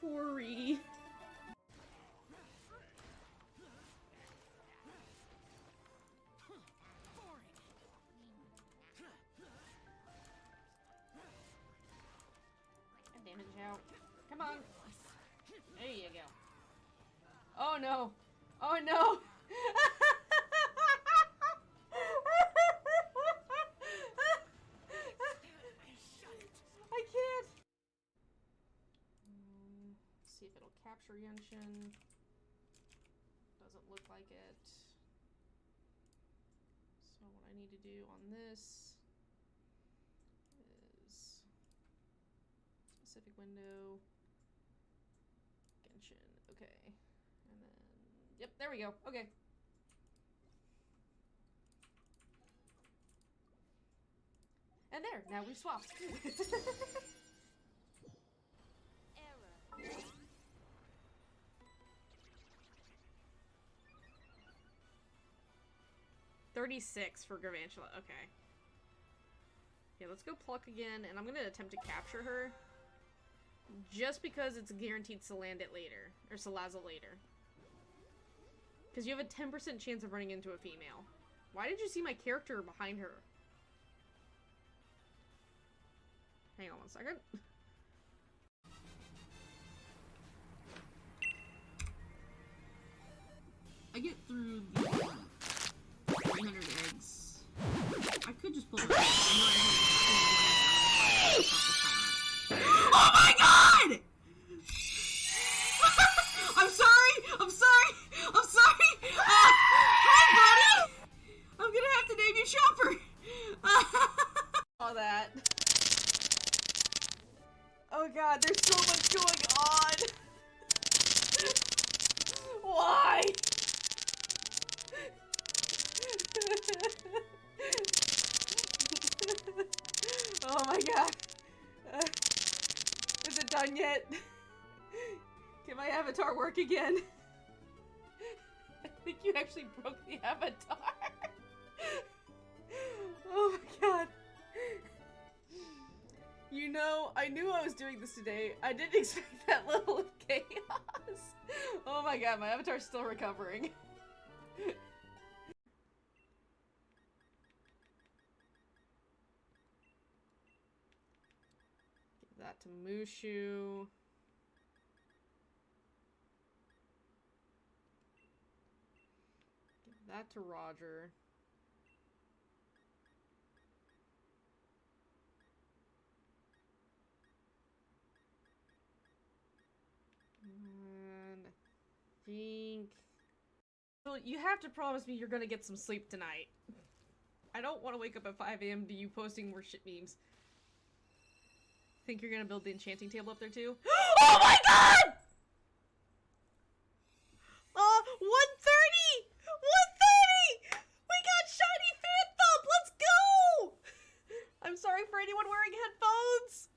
Tori. God damn it, Zhao. Come on. There you go. Oh no. Oh no. I can't. See if it'll capture Yenshin. Doesn't look like it. So what I need to do on this is specific window, Genshin. Okay, and then yep, there we go. Okay. And there, now we've swapped. Error. 36 for Garvantula. Okay. Okay, let's go pluck again, and I'm gonna attempt to capture her. Just because it's guaranteed to land it later. Or Salazzle later. Because you have a 10% chance of running into a female. Why did you see my character behind her? Hang on one second. I get through the 300 eggs. I could just pull it. Oh my god! I'm sorry! I'm sorry! I'm sorry! Hi, buddy! I'm gonna have to name you Chopper! All that. Oh god, there's so much going on! Why? Oh my god. Is it done yet? Can my avatar work again? I think you actually broke the avatar. Oh my god. You know, I knew I was doing this today. I didn't expect that level of chaos. Oh my god, my avatar's still recovering. Give that to Mushu. Give that to Roger. And I think... Well, you have to promise me you're gonna get some sleep tonight. I don't want to wake up at 5 AM to you posting more shit memes. Think you're gonna build the enchanting table up there too? Oh my god! 130! 130! We got shiny Phantom! Let's go! I'm sorry for anyone wearing headphones.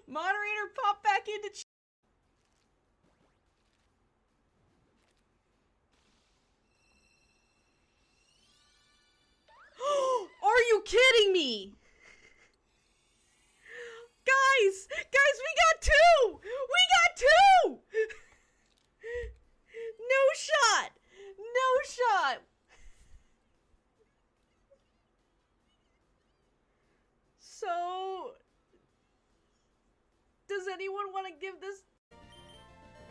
Moderator, pop back into chat. Are you kidding me? Guys! Guys, we got two! We got two! No shot! No shot! So... Does anyone want to give this?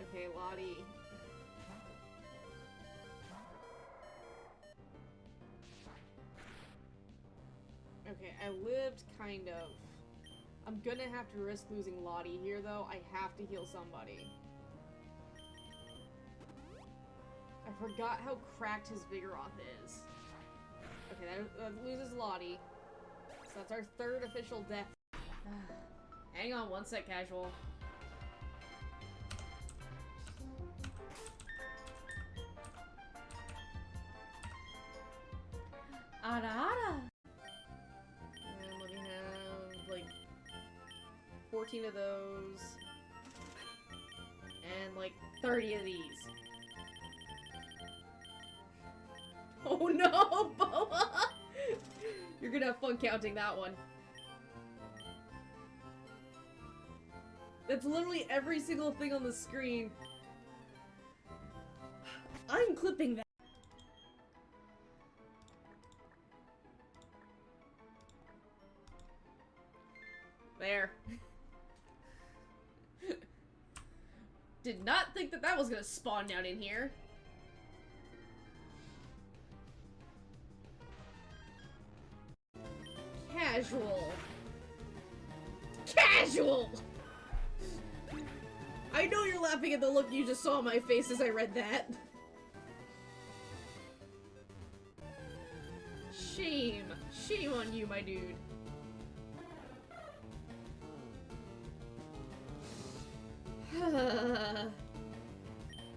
Okay, Lottie. Okay, I lived kind of. I'm gonna have to risk losing Lottie here though. I have to heal somebody. I forgot how cracked his Vigoroth is. Okay, that loses Lottie. So that's our third official death. Hang on one sec, casual. Ada Ada! And let me have, like, 14 of those. And, like, 30 of these. Oh no, Boa! You're gonna have fun counting that one. That's literally every single thing on the screen. I'm clipping that. There. Did not think that that was gonna spawn down in here. Casual. Casual! I know you're laughing at the look you just saw on my face as I read that. Shame. Shame on you, my dude.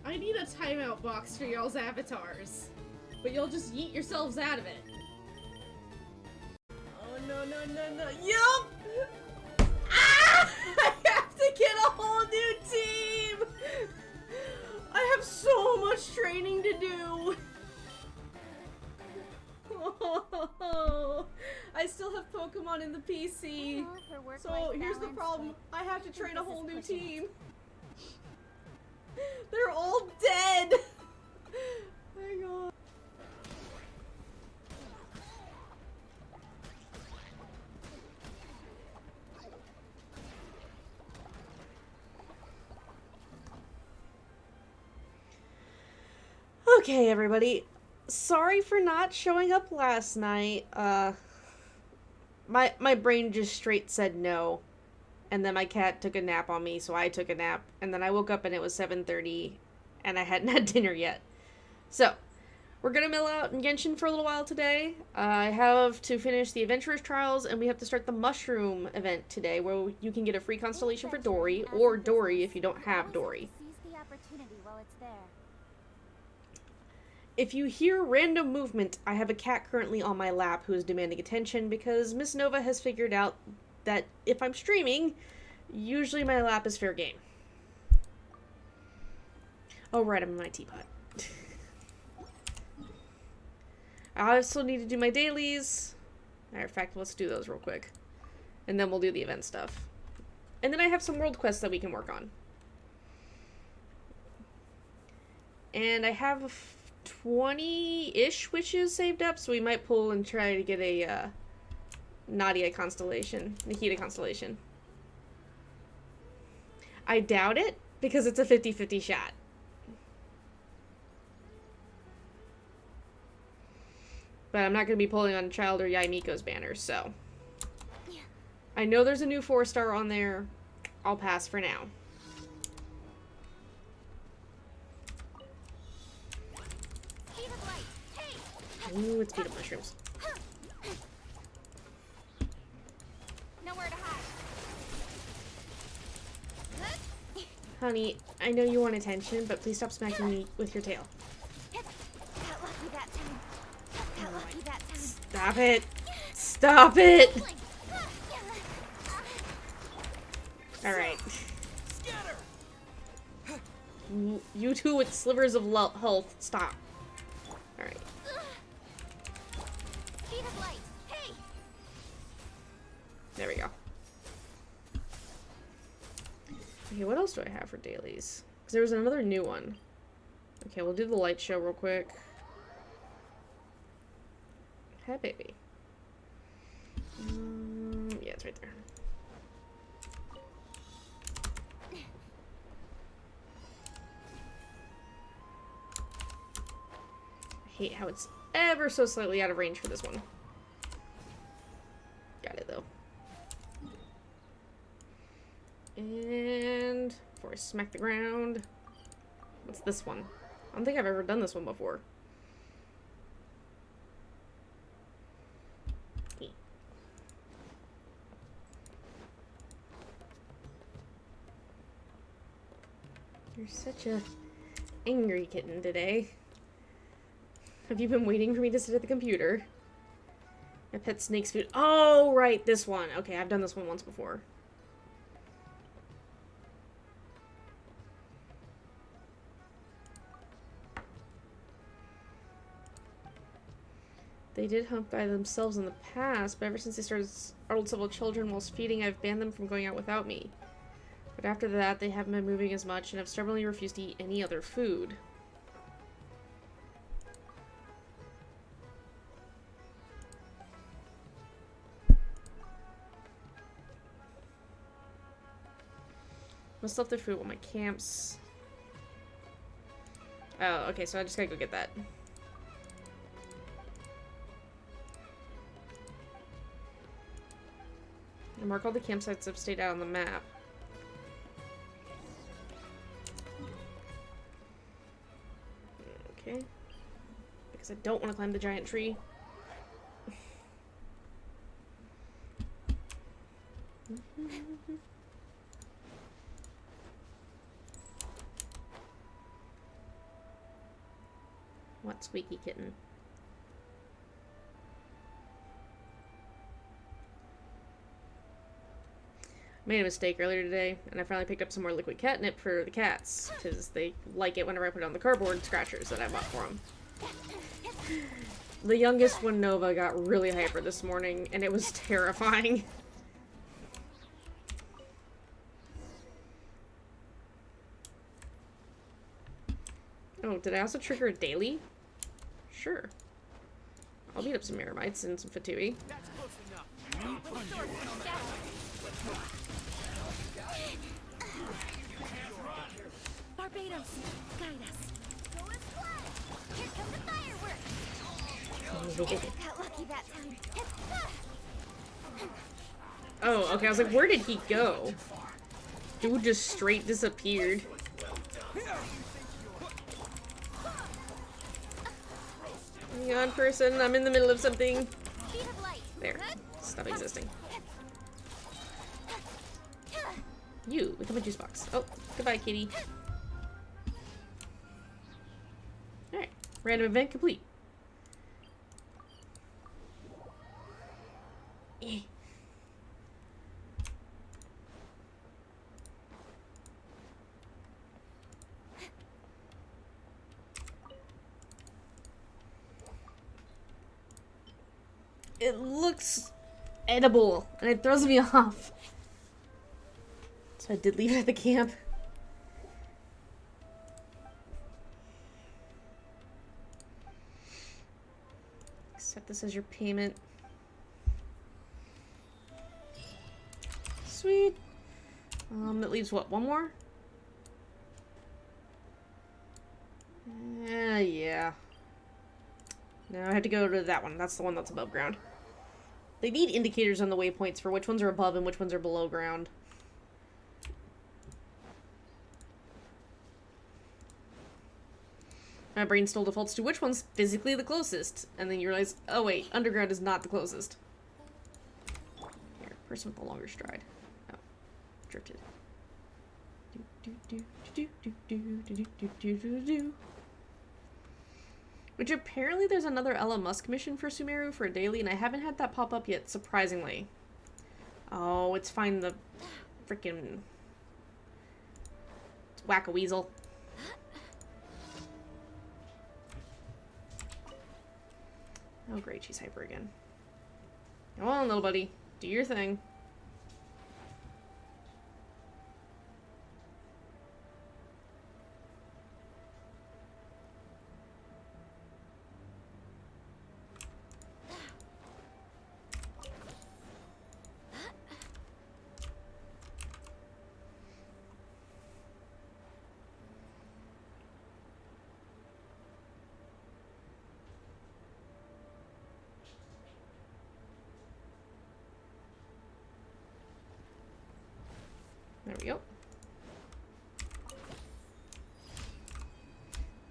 I need a timeout box for y'all's avatars. But you'll just yeet yourselves out of it. Oh no, no, no, no. Yup! Ah! I have to get a whole new team! I have so much training to do! Oh, I still have Pokemon in the PC. So here's the problem. I have to train a whole new team. They're all dead! Hang on. Okay, everybody. Sorry for not showing up last night. My brain just straight said no. And then my cat took a nap on me, so I took a nap. And then I woke up and it was 7:30, and I hadn't had dinner yet. So, we're gonna mill out in Genshin for a little while today. I have to finish the Adventurers Trials, and we have to start the Mushroom event today, where you can get a free constellation for Dory, or Dory if you don't have Dory. If you hear random movement, I have a cat currently on my lap who is demanding attention because Miss Nova has figured out that if I'm streaming, usually my lap is fair game. Oh right, I'm in my teapot. I also need to do my dailies. Matter of fact, let's do those real quick. And then we'll do the event stuff. And then I have some world quests that we can work on. And I have 20-ish wishes saved up, so we might pull and try to get a Nadia constellation, Nikita constellation. I doubt it, because it's a 50-50 shot. But I'm not going to be pulling on Child or Yaimiko's banners, so. I know there's a new 4-star on there. I'll pass for now. Ooh, it's peanut mushrooms. Nowhere to hide. Honey, I know you want attention, but please stop smacking me with your tail. Got lucky that time. Got lucky that time. Stop it! Stop it! Alright. You two with slivers of health, stop. Alright. Speed of light. Hey. There we go. Okay, what else do I have for dailies? Because there was another new one. Okay, we'll do the light show real quick. Hi, baby. Yeah, it's right there. I hate how it's ever so slightly out of range for this one. Got it, though. And before I smack the ground, what's this one? I don't think I've ever done this one before. You're such a angry kitten today. Have you been waiting for me to sit at the computer? My pet snake's food. Oh, right, this one. Okay, I've done this one once before. They did hump by themselves in the past, but ever since they started startled several children whilst feeding, I've banned them from going out without me. But after that, they haven't been moving as much and have stubbornly refused to eat any other food. Must left their food at my camps. Oh, okay, so I just gotta go get that. And mark all the campsites I've stayed out on the map. Okay. Because I don't want to climb the giant tree. What, Squeaky Kitten? I made a mistake earlier today, and I finally picked up some more liquid catnip for the cats, because they like it whenever I put it on the cardboard scratchers that I bought for them. The youngest one, Nova, got really hyper this morning, and it was terrifying. Oh, did I also trigger a daily? Sure. I'll beat up some Miramites and some Fatui. That's close enough. Barbados, guide us. Go and play. Here come the fireworks. Got lucky that time. Oh, okay, I was like, where did he go? Dude just straight disappeared. Hang on, person, I'm in the middle of something. Speed of light. There. Stop existing. You, become a juice box. Oh, goodbye, kitty. Alright, random event complete. Eh. It looks edible, and it throws me off. So I did leave it at the camp. Accept this as your payment. Sweet. That leaves what, one more? Yeah. No, I have to go to that one. That's the one that's above ground. They need indicators on the waypoints for which ones are above and which ones are below ground. My brain still defaults to which one's physically the closest. And then you realize, oh wait, underground is not the closest. Here, person with a longer stride. Oh, drifted. Which apparently there's another Elon Musk mission for Sumeru for a daily, and I haven't had that pop up yet, surprisingly. Oh, it's find the freaking Whack-A-Weasel. Oh great, she's hyper again. Come on, little buddy. Do your thing. There we go.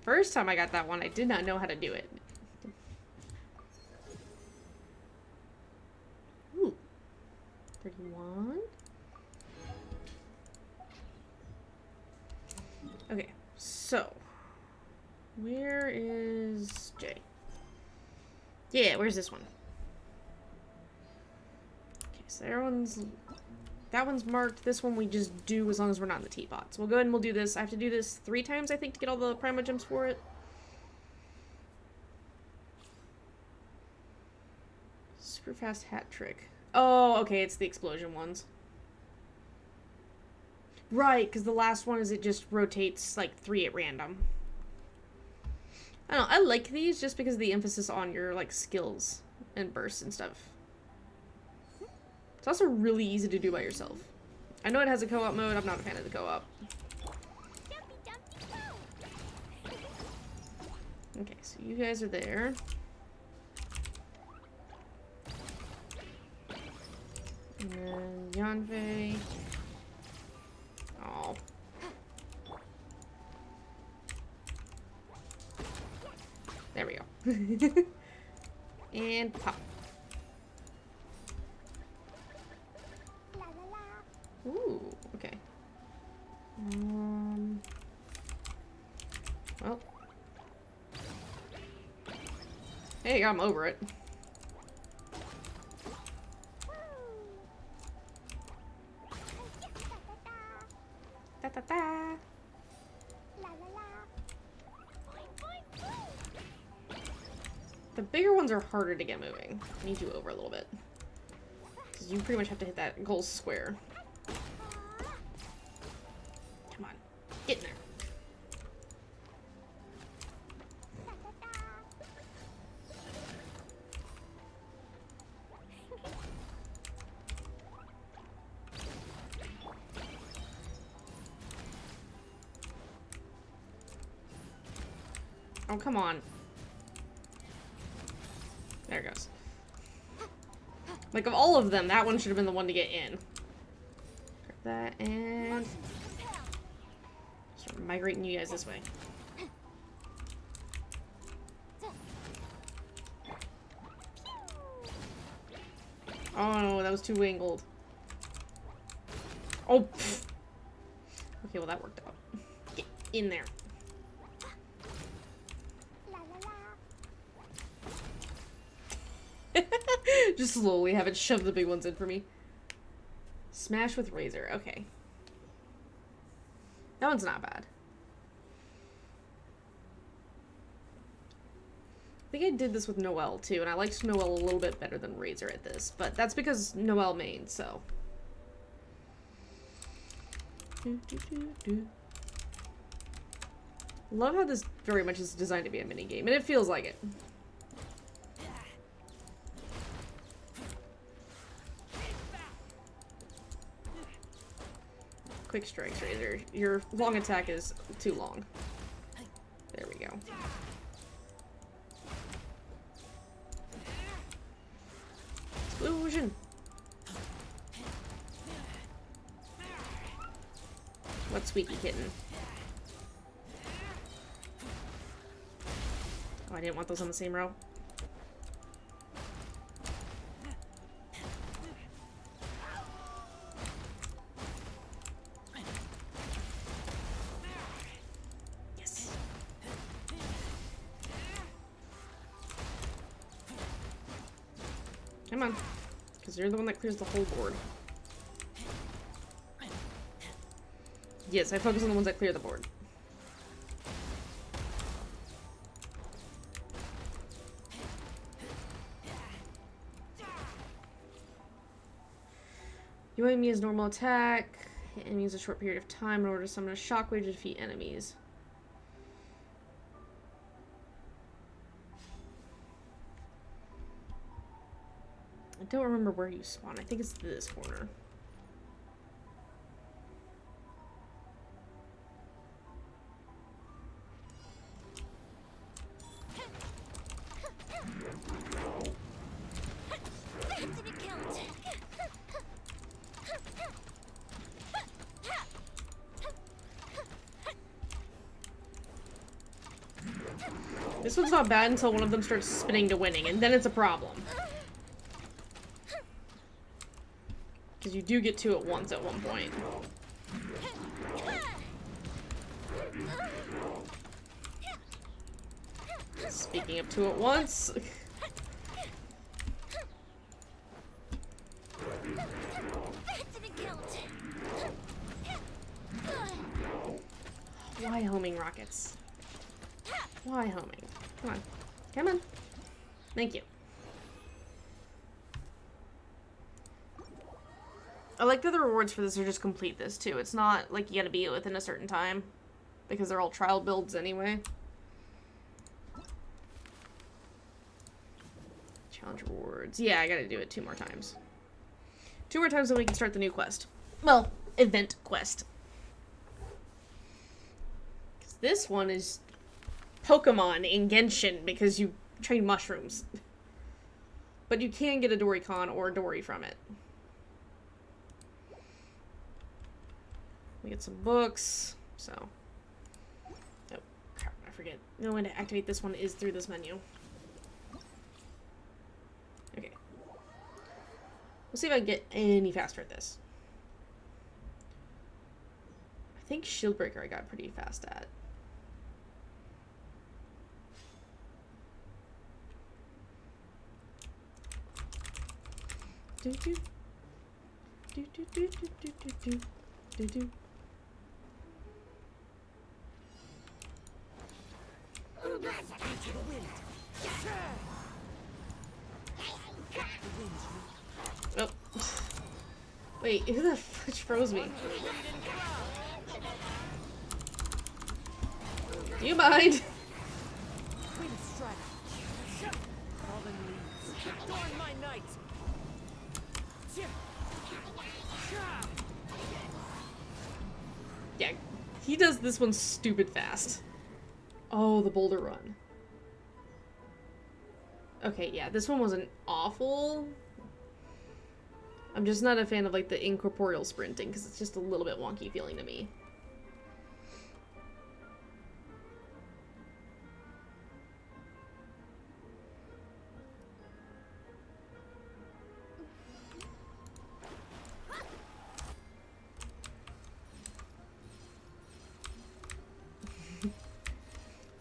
First time I got that one, I did not know how to do it. Ooh. 31. Okay, so. Where is Jay? Yeah, where's this one? Okay, so that one's marked. This one we just do as long as we're not in the teapot. So we'll go ahead and we'll do this. I have to do this 3 times, I think, to get all the Primo Gems for it. Super fast hat trick. Oh, okay, it's the explosion ones. Right, because the last one is it just rotates like 3 at random. I don't know, I like these just because of the emphasis on your like skills and bursts and stuff. It's also really easy to do by yourself. I know it has a co-op mode, I'm not a fan of the co-op. Okay, so you guys are there. And then Yanfei. Oh. There we go. And pop. Ooh, okay. Well. Hey, I'm over it. Da da da. The bigger ones are harder to get moving. I need you over a little bit. Because you pretty much have to hit that goal square. Come on. Get in there. Oh, come on. There it goes. Like, of all of them, that one should have been the one to get in. Grab that, and... start migrating you guys this way. Oh no, that was too angled. Oh, pfft. Okay, well that worked out. Get in there. Just slowly have it shove the big ones in for me. Smash with Razor. Okay. That one's not bad. I think I did this with Noelle too, and I liked Noelle a little bit better than Razor at this, but that's because Noelle main, so. Love how this very much is designed to be a minigame, and it feels like it. Quick strikes, Razor. Your long attack is too long. There we go. Explosion! What squeaky kitten? Oh, I didn't want those on the same row. Yes. Come on. Because you're the one that clears the whole board. Yes, I focus on the ones that clear the board. You want me as normal attack. Hit enemies a short period of time in order to summon a shockwave to defeat enemies. I don't remember where you spawn. I think it's this corner. This one's not bad until one of them starts spinning to winning, and then it's a problem. Because you do get two at once at one point. Speaking of two at once... Why homing rockets? Why homing? Come on. Come on. Thank you. I like that the rewards for this are just complete this too. It's not like you gotta beat it within a certain time. Because they're all trial builds anyway. Challenge rewards. Yeah, I gotta do it 2 more times. 2 more times, then we can start the new quest. Well, event quest. 'Cause this one is Pokemon in Genshin because you train mushrooms. But you can get a Doricon or a Dory from it. We get some books, so. Oh, crap, I forget. The way to activate this one is through this menu. Okay. We'll see if I can get any faster at this. I think Shield Breaker I got pretty fast at. Do do do do do do do do do do. Oh. Wait, who the fudge froze me? Do you mind? Yeah, he does this one stupid fast. Oh, the boulder run. Okay, yeah, this one wasn't awful. I'm just not a fan of, like, the incorporeal sprinting, because it's just a little bit wonky feeling to me.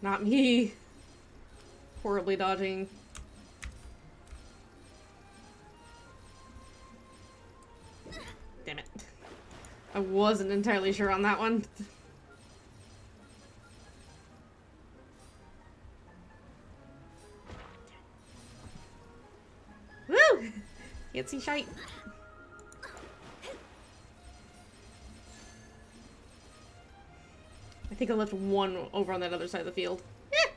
Not me. Horribly dodging. Damn it. I wasn't entirely sure on that one. Woo! Can't see shite. I think I left one over on that other side of the field. Eh.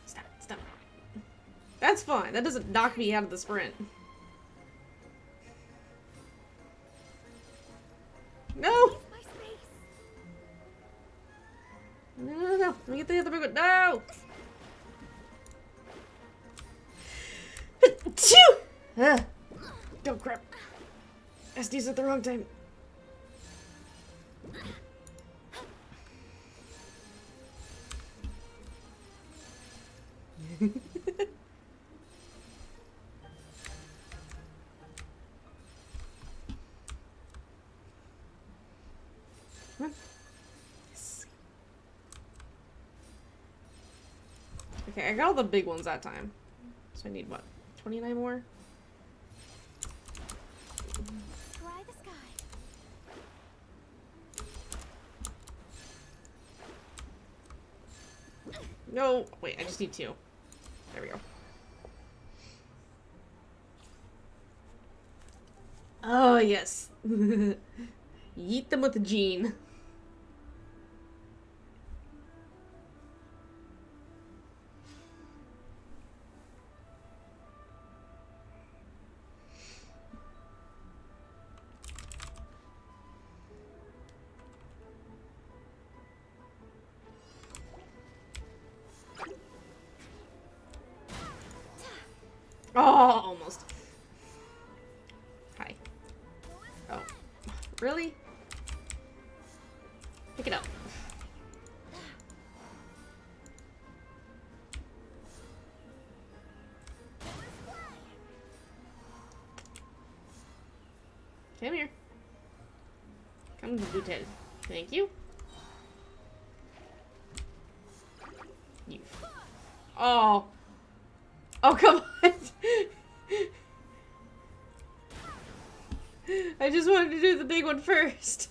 Stop it, stop it. That's fine. That doesn't knock me out of the sprint. No! No, no, no. Let me get the other big one. No! Ugh. Oh, crap. SD's at the wrong time. Okay, I got all the big ones that time. So I need what? 29 more? Try the sky. No! Wait, I just need 2. There we go. Oh, yes. Yeet them with a gene. Oh, almost. Hi. Oh. Really? Pick it up. Come here. Come to the tail. Thank you. You. Oh. Oh, come on. I just wanted to do the big one first.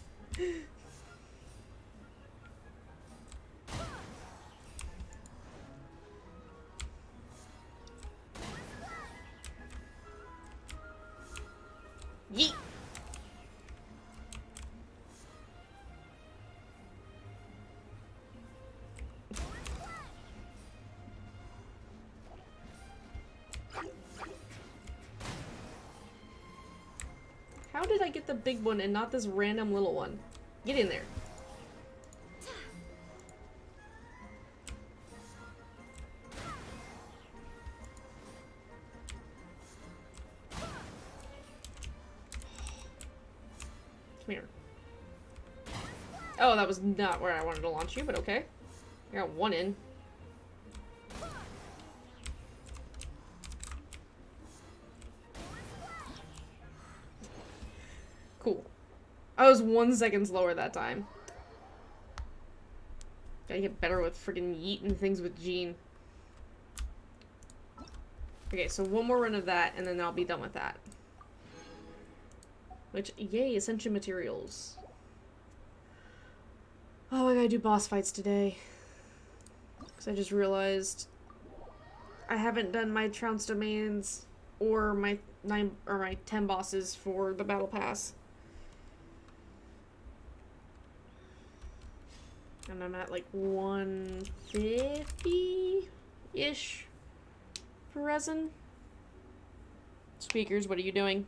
did I get the big one and not this random little one? Get in there. Come here. Oh, that was not where I wanted to launch you, but okay. I got one in. Cool. I was 1 second slower that time. Gotta get better with freaking yeeting things with Jean. Okay, so one more run of that, and then I'll be done with that. Which, yay, Ascension materials. Oh, I gotta do boss fights today. Because I just realized I haven't done my Trounce domains or my 10 bosses for the battle pass. And I'm at like 150-ish for resin. Speakers, what are you doing?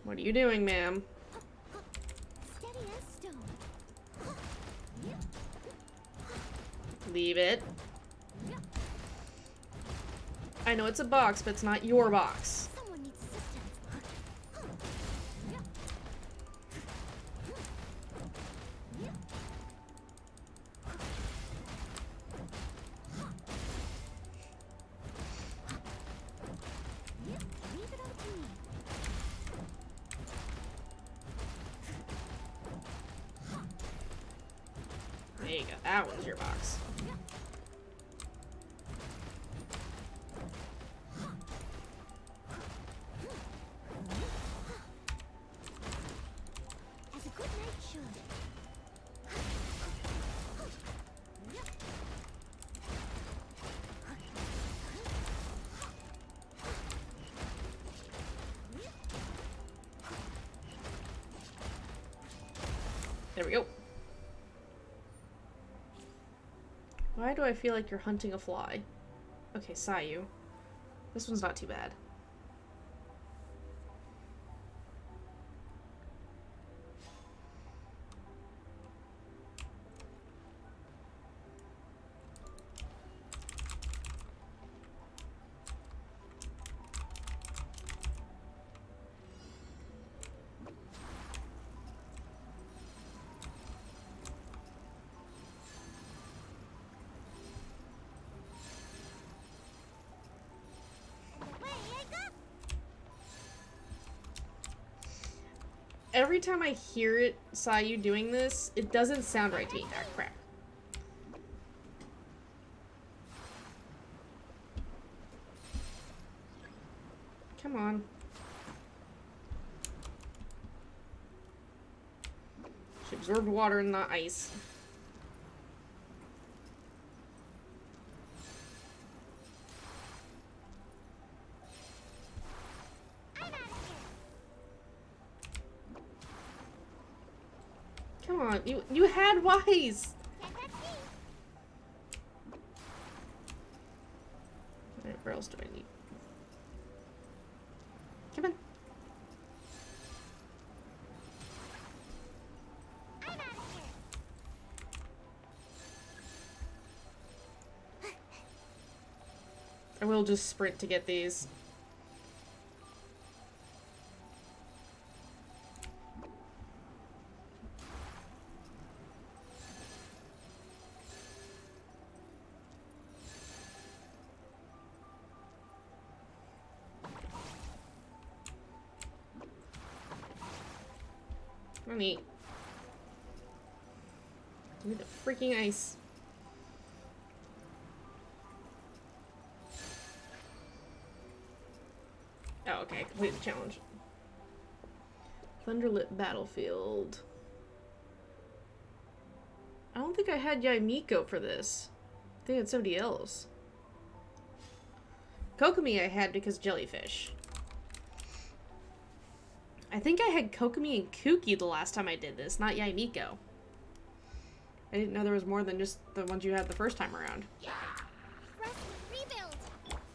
What are you doing, ma'am? Steady as stone. Leave it. I know it's a box, but it's not your box. Someone needs assistance. Leave it up to me. There you go. That was your box. As a good knight should. There we go. Why do I feel like you're hunting a fly? Okay, Sayu. This one's not too bad. Away I go. Every time I hear it, Sayu doing this, it doesn't sound right to me. Ah, crap. Come on. She absorbed water and not ice. I'm out of here. Come on, you had wise. Can't touch me. Alright, where else do I need? Come on. I'm out of here. I will just sprint to get these. Neat. Give me the freaking ice. Oh, okay. Complete the challenge. Thunderlit Battlefield. I don't think I had Yaimiko for this. I think it's somebody else. Kokomi I had because jellyfish. I think I had Kokomi and Kuki the last time I did this, not Yaimiko. I didn't know there was more than just the ones you had the first time around. Press rebuild.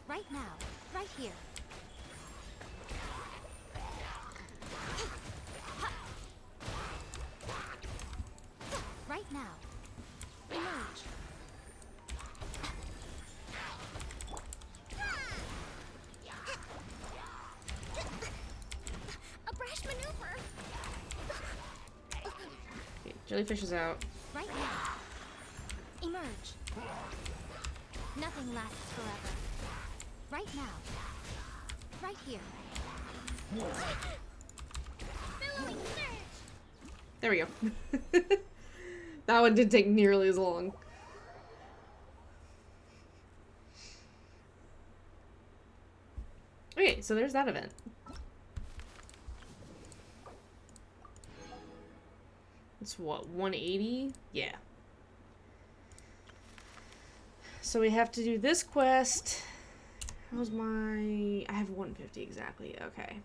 Right now. Right here. now. Emerge. A brash maneuver. Okay, jellyfish is out. Right now. Emerge. Nothing lasts forever. Right now. Right here. Billowing surge. There we go. That one didn't take nearly as long. Okay, so there's that event. It's what, 180? Yeah. So we have to do this quest. How's my... I have 150 exactly. Okay.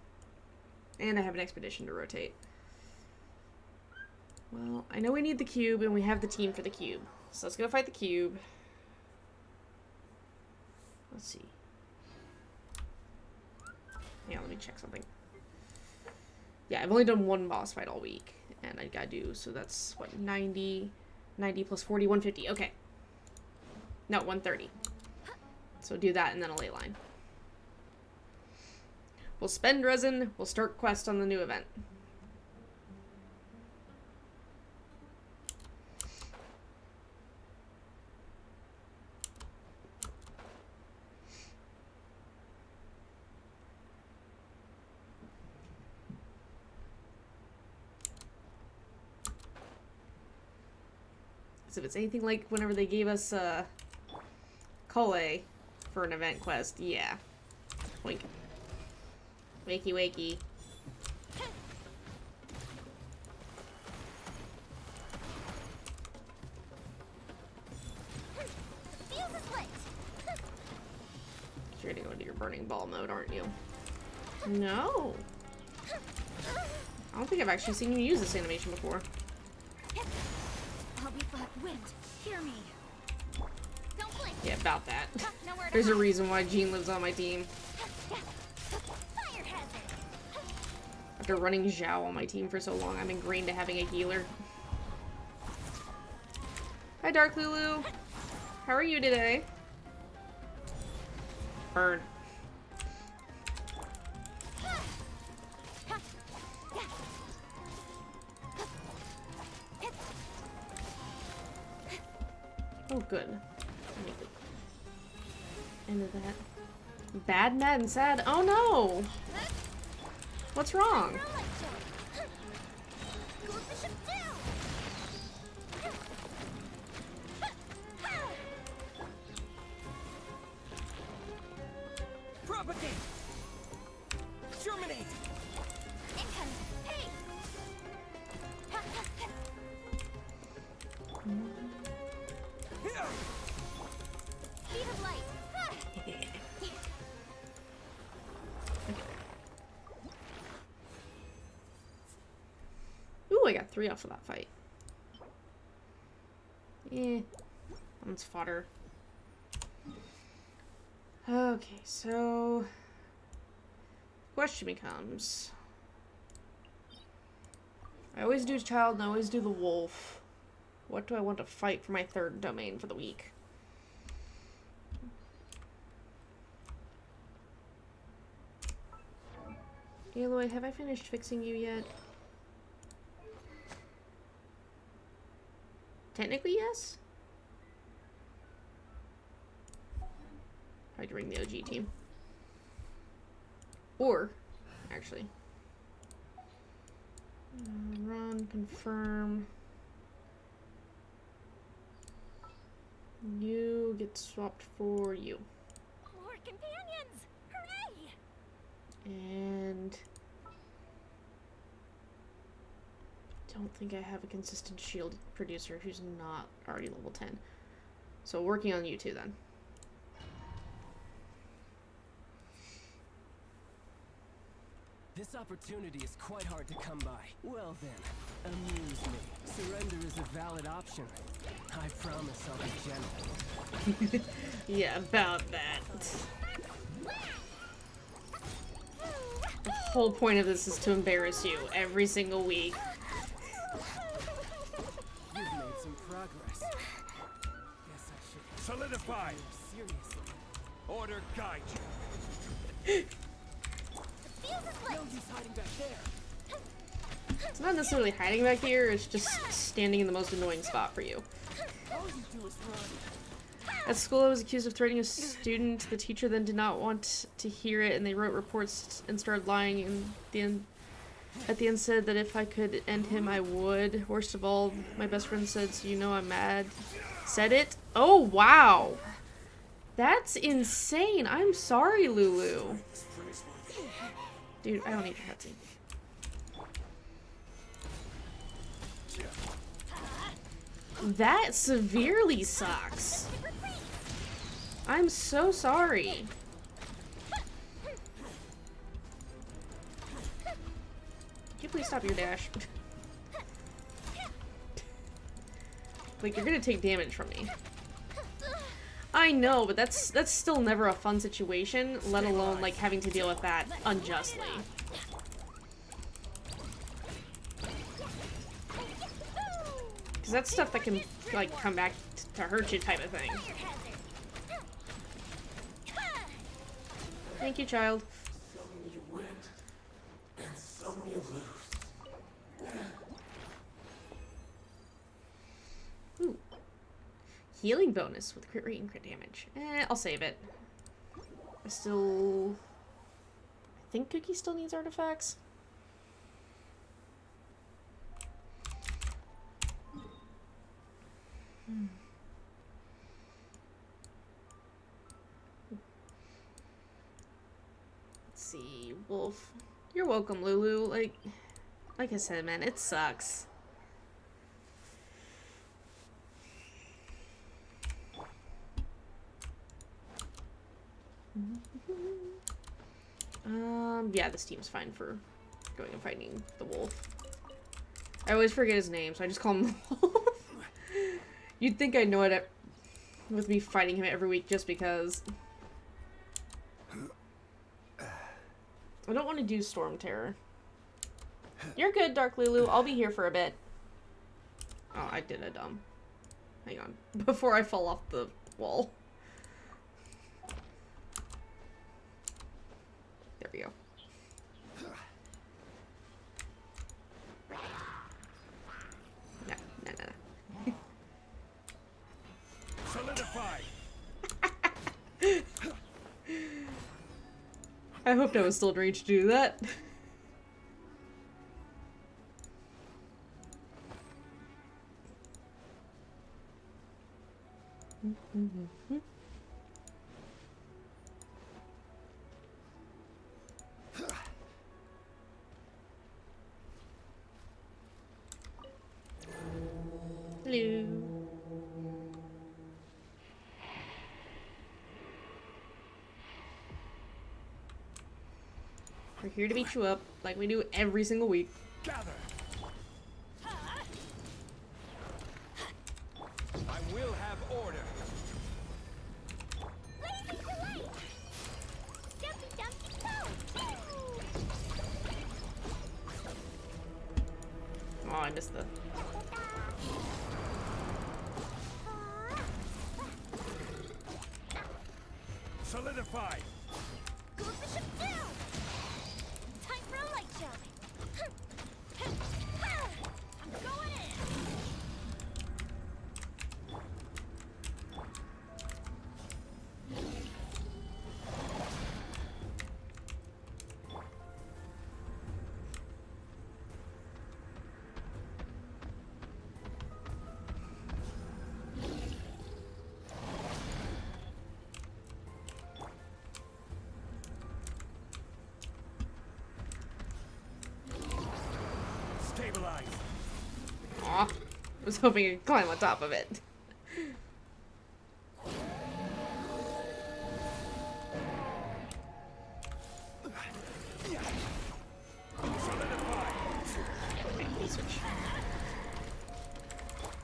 And I have an expedition to rotate. Well, I know we need the cube, and we have the team for the cube. So let's go fight the cube. Let's see. Yeah, let me check something. Yeah, I've only done one boss fight all week. And I gotta do, so that's, what, 90 plus 40, 150. Okay. No, 130. So do that and then a ley line. We'll spend resin, we'll start quest on the new event. So if it's anything like whenever they gave us Kole for an event quest, yeah. Wink. Wakey wakey. Fuse is lit. You're gonna go into your burning ball mode, aren't you? No. I don't think I've actually seen you use this animation before. I'll be flat. Wind, hear me. Don't blink. Yeah, about that. Nowhere to There's a hide. reason why Jean lives on my team. Fire hazard. After running Zhao on my team for so long, I'm ingrained to having a healer. Hi, Dark Lulu. How are you today? Burn. Oh, good. End of that. Bad, mad, and sad. Oh no! What's wrong? Go with the ship down. Propagate! Germinate! Incoming. Hey. Here! Speed of light. Ooh, I got 3 off of that fight. Eh. That one's fodder. Okay, so... question becomes... I always do child and I always do the wolf. What do I want to fight for my 3rd domain for the week? Aloy, have I finished fixing you yet? Technically, yes. I had to ring the OG team. Or, actually. Run, confirm. You get swapped for you. More companions. Hooray! And... don't think I have a consistent shield producer who's not already level 10. So working on you two then. This opportunity is quite hard to come by. Well then, amuse me. Surrender is a valid option. I promise I'll be gentle. Yeah, about that. The whole point of this is to embarrass you every single week. You've made some progress. Guess I should Solidify. seriously. Order guide you. Fuse is No lit. use hiding back there. It's not necessarily hiding back here, it's just standing in the most annoying spot for you. All you do is run. At school, I was accused of threatening a student. The teacher then did not want to hear it, and they wrote reports and started lying. And at the end, said that if I could end him, I would. Worst of all, my best friend said, "So you know I'm mad." Said it. Oh wow, that's insane. I'm sorry, Lulu. Dude, I don't need your cutscene. That severely sucks. I'm so sorry. Can you please stop your dash? Like, you're gonna take damage from me. I know, but that's still never a fun situation, let alone, like, having to deal with that unjustly. Because that's stuff that can, like, come back to hurt you type of thing. Fire hazard. Thank you, child. Some you win, and some you lose. Ooh. Healing bonus with crit rate and crit damage. I'll save it. I think Cookie still needs artifacts. Let's see, Wolf. You're welcome, Lulu. Like I said, man, it sucks. Yeah, this team's fine for going and fighting the wolf. I always forget his name, so I just call him the wolf. You'd think I know it with me fighting him every week just because. I don't want to do Storm Terror. You're good, Dark Lulu. I'll be here for a bit. Oh, I did a dumb. Hang on. Before I fall off the wall. There we go. No. Solidify. I hoped I was still in range to do that. Hello. We're here to beat you up, like we do every single week. Gather. I will have order. Blazing to light. Dumpy dumpy go. Oh, I missed the. Solidify. Go bishop down. Time for a light show. I'm going in. Stabilize. Aw. I was hoping I could climb on top of it. Solidify. Okay, let me switch.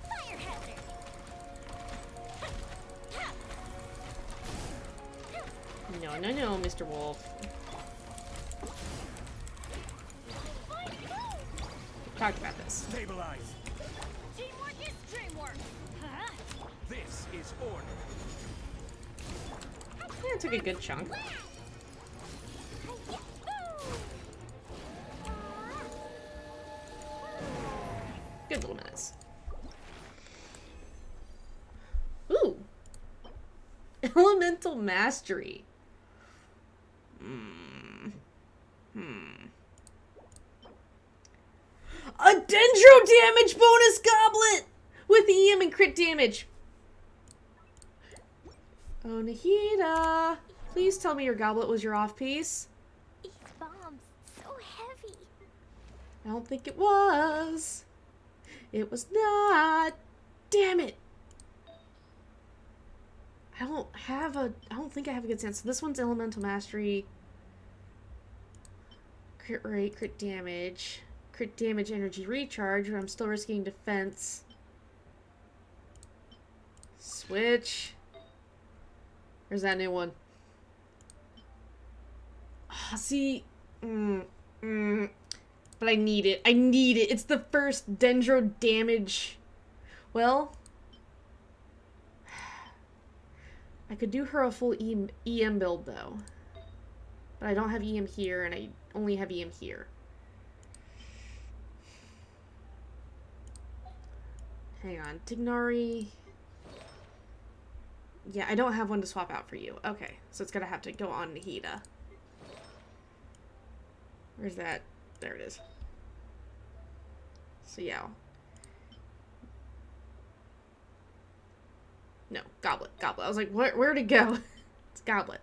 Fire hazard. No, Mr. Wolf. Talked about this. Stabilize. Teamwork is dreamwork. this order. Yeah, it took a good chunk. Good little minutes. Ooh. Elemental Mastery. A Dendro damage bonus goblet! With EM and crit damage. Oh, Nahida. Please tell me your goblet was your off-piece. These bombs, so heavy. I don't think it was. It was not. Damn it. I don't think I have a good sense. So this one's Elemental Mastery. Crit rate, crit damage, energy recharge, but I'm still risking defense. Switch. Where's that new one? Oh, see. But I need it. I need it. It's the first Dendro damage. Well, I could do her a full EM build, though. But I don't have EM here, and I only have EM here. Hang on. Tignari. Yeah, I don't have one to swap out for you. Okay, so it's gonna have to go on Nahida. Where's that? There it is. So yeah. No, Goblet. I was like, where'd it go? It's Goblet.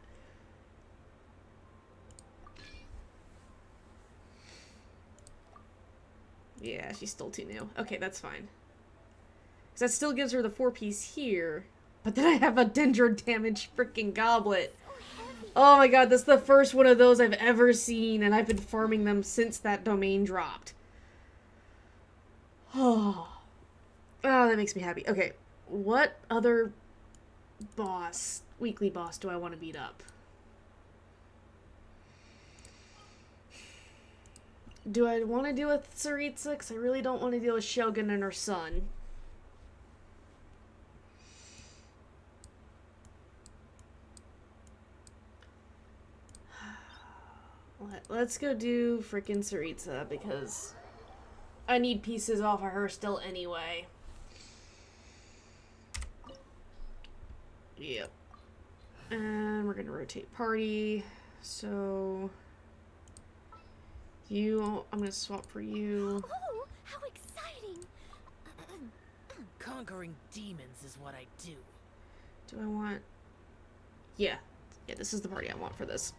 Yeah, she's still too new. Okay, that's fine. Because that still gives her the 4-piece here. But then I have a Dendro damage freaking Goblet. Oh my god, that's the first one of those I've ever seen, and I've been farming them since that domain dropped. Oh, that makes me happy. Okay, what other boss, weekly boss, do I want to beat up? Do I want to deal with Tsaritsa? Because I really don't want to deal with Shogun and her son. Let's go do frickin' Tsaritsa, because I need pieces off of her still anyway. Yep. And we're gonna rotate party. So you, I'm gonna swap for you. Oh, how exciting! Conquering demons is what I do. Do I want... Yeah, this is the party I want for this.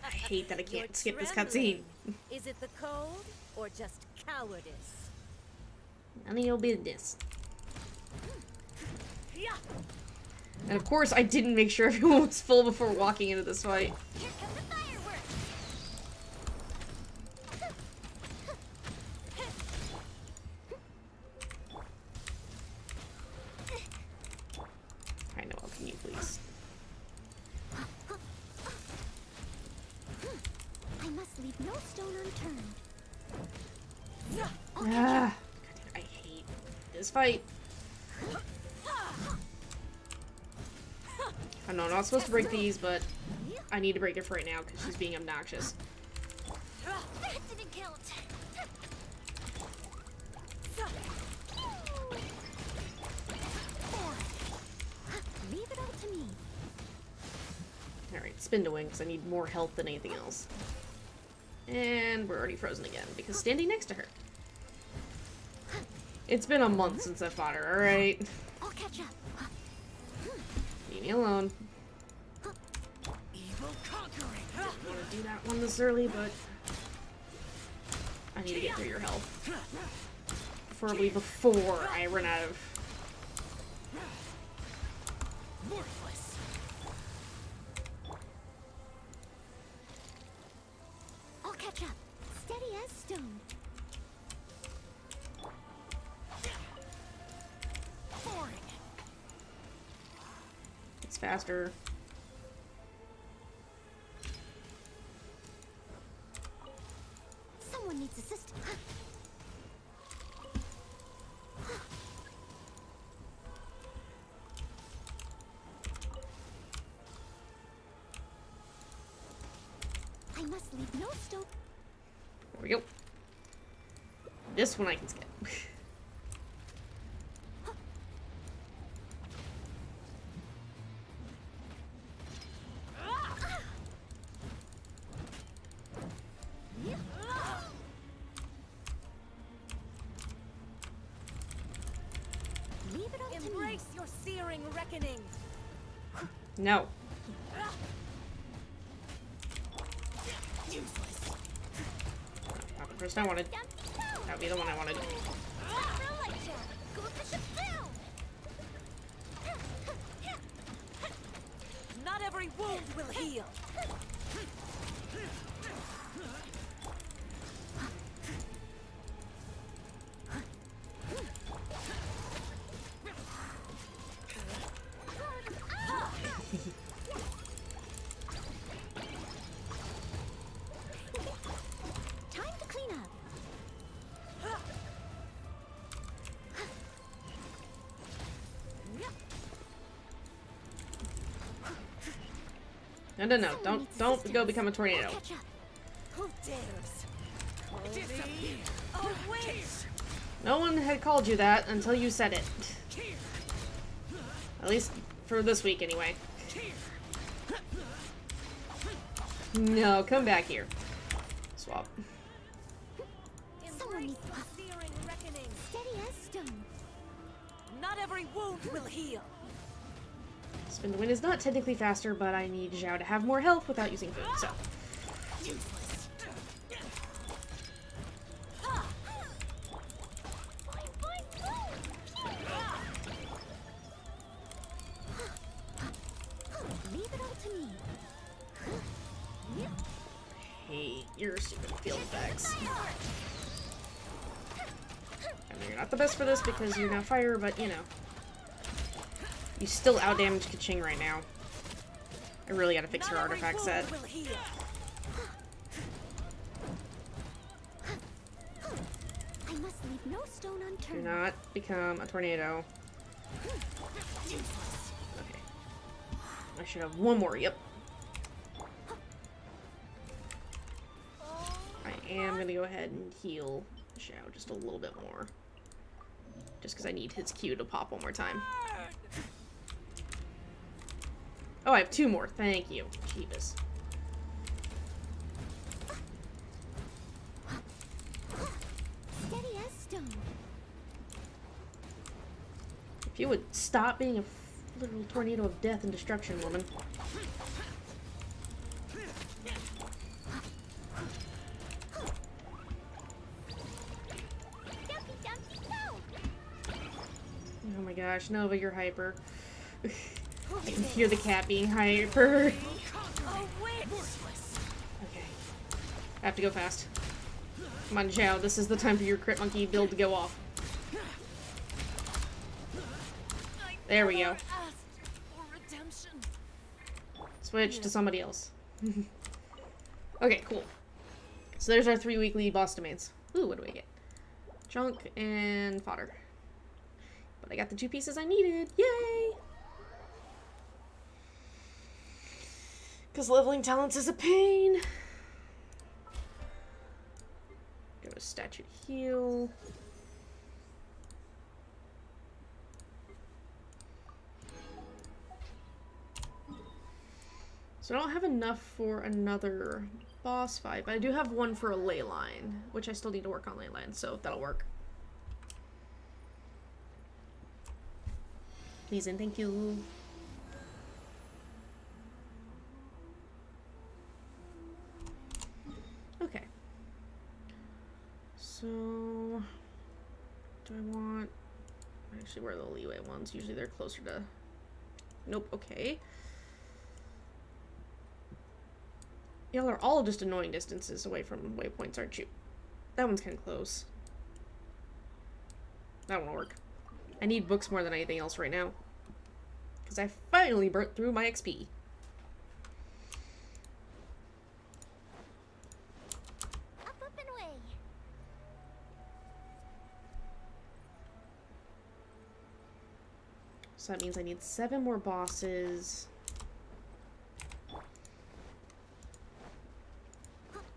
I hate that I can't skip this cutscene. Is it the cold or just cowardice? None of your business. And of course, I didn't make sure everyone was full before walking into this fight. Here come the fireworks! I know, can you please? I must leave no stone unturned. Ah, I hate this fight. I know I'm not supposed to break these, but I need to break it for right now because she's being obnoxious. That didn't count. Leave it all to me. Alright, spin to win because I need more health than anything else. And we're already frozen again because standing next to her. It's been a month since I fought her, alright? I'll catch up. Leave me alone. Evil conquering. Didn't want to do that one this early, but I need to get through your health. Preferably before I run out of... Worthless. I'll catch up. Steady as stone. Boring. It's faster. Someone Someone needs assistance. I must leave no stone. There we go. This one I can skip. Leave it all to me. Embrace your searing reckoning. No. Not the person I wanted. That would be the one I wanted. Not every wound will heal. Time to clean up. No. Don't go become a tornado. Catch up. Who dares? Disappear. Oh, wait. No one had called you that until you said it. At least for this week, anyway. No, come back here. Swap. Someone Embrace needs your searing reckoning. steady as stone. Not every wound will heal. Spin the wind is not technically faster, but I need Zhao to have more health without using food, so. Leave it all to me. Hate your stupid field effects. I mean, you're not the best for this because you're not fire, but you know. You still outdamage Kaching right now. I really gotta fix her Not every artifact set. wound will heal. I must leave no stone Do unturned. not become a tornado. Okay. I should have one more, yep. I am gonna go ahead and heal Zhao just a little bit more. Just because I need his Q to pop one more time. Oh, I have two more. Thank you. Jeebus. Steady as stone. If you would stop being a little tornado of death and destruction, woman. Dumpy, dumpy, go. Oh my gosh, Nova, you're hyper. I can hear the cat being hyper. Oh, wait. Okay. I have to go fast. Come on, Zhao, this is the time for your Crit Monkey build to go off. There we go. Asked for redemption. Switch to somebody else. Okay, cool. So there's our 3 weekly boss domains. Ooh, what do we get? Junk and fodder. But I got the 2 pieces I needed. Yay! Because leveling talents is a pain. Go to statue to heal. So I don't have enough for another boss fight, but I do have one for a ley line, which I still need to work on ley line, so that'll work. Please and thank you. Okay. So, do I want... Actually, where are the leeway ones? Usually they're closer to... Nope, okay. Y'all are all just annoying distances away from waypoints, aren't you? That one's kind of close. That won't work. I need books more than anything else right now. Because I finally burnt through my XP. Up, up, and away. So that means I need 7 more bosses.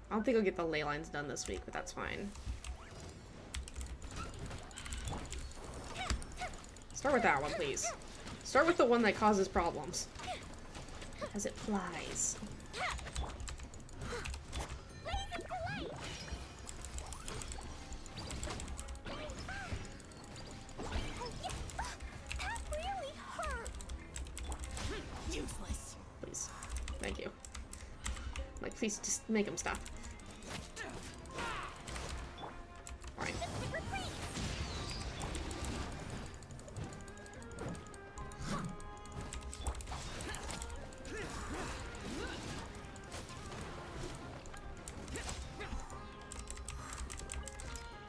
I don't think I'll get the ley lines done this week, but that's fine. Start with that one, please. Start with the one that causes problems. As it flies. That really hurt. Useless. Please. Thank you. Like, please just make him stop. Alright.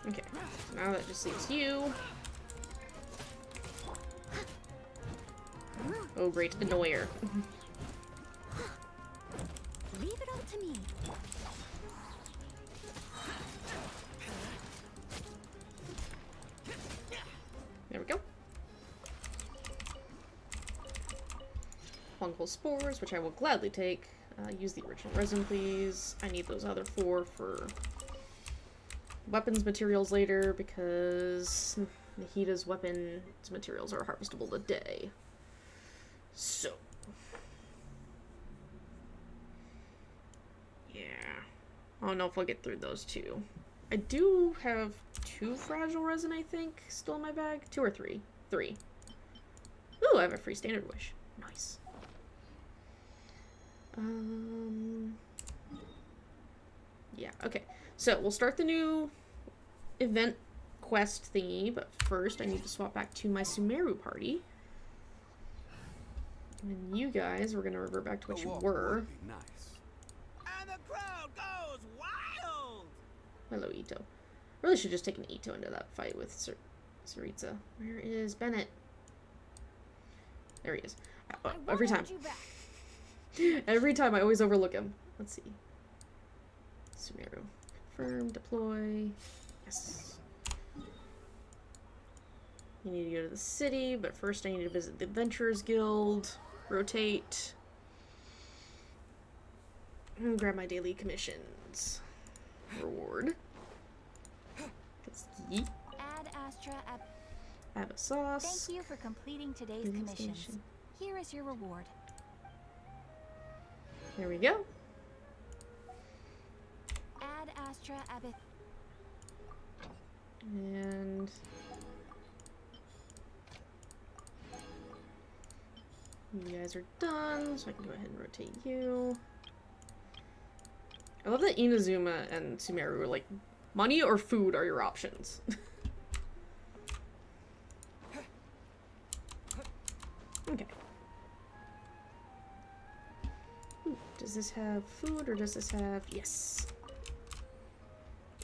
Okay, so now that just leaves you. Oh great, annoyer. Leave it up to me. There we go. Fungal spores, which I will gladly take. Use the original resin, please. I need those other 4 for weapons materials later, because Nahida's weapons materials are harvestable today. So. Yeah. I don't know if I'll get through those 2. I do have 2 fragile resin, I think, still in my bag. 2 or 3? 3. Ooh, I have a free standard wish. Nice. Yeah, okay. So, we'll start the new event quest thingy, but first I need to swap back to my Sumeru party. And you guys, we're gonna revert back to what you were. Nice. And the crowd goes wild! Hello, Ito. Really should just take an Ito into that fight with Saritza. Where is Bennett? There he is. Every time. Every time I always overlook him. Let's see. Sumeru. Confirm, deploy. Yes. You need to go to the city, but first I need to visit the Adventurers Guild. Rotate. And grab my daily commissions. Reward. Yeet. Ad Astra Abyssos. Thank you for completing today's Filling commissions. station. Here is your reward. There we go. Ad Astra Abyss. And you guys are done, so I can go ahead and rotate you. I love that Inazuma and Sumeru are like, money or food are your options. Okay. Ooh, does this have food or does this have... Yes.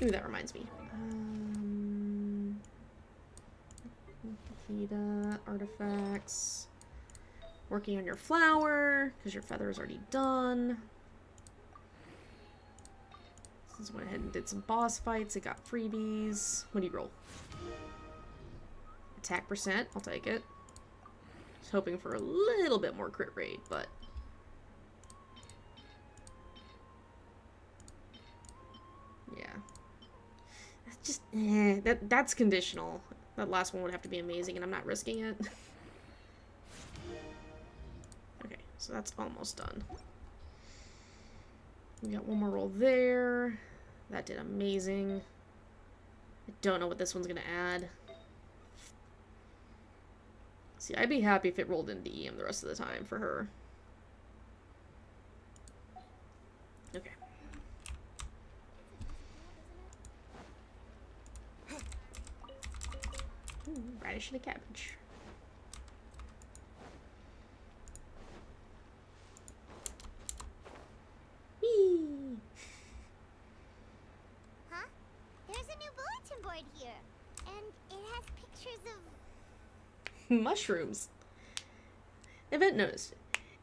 Ooh, that reminds me. Hida, artifacts. Working on your flower, because your feather is already done. Since I went ahead and did some boss fights, it got freebies. What do you roll? Attack percent, I'll take it. Just hoping for a little bit more crit rate, but... Yeah. That's just, that's conditional. That last one would have to be amazing, and I'm not risking it. Okay, so that's almost done. We got one more roll there. That did amazing. I don't know what this one's gonna add. See, I'd be happy if it rolled into EM the rest of the time for her. Okay. Ooh, radish and a cabbage. Whee! Huh? There's a new bulletin board here. And it has pictures of... Mushrooms. Event notice.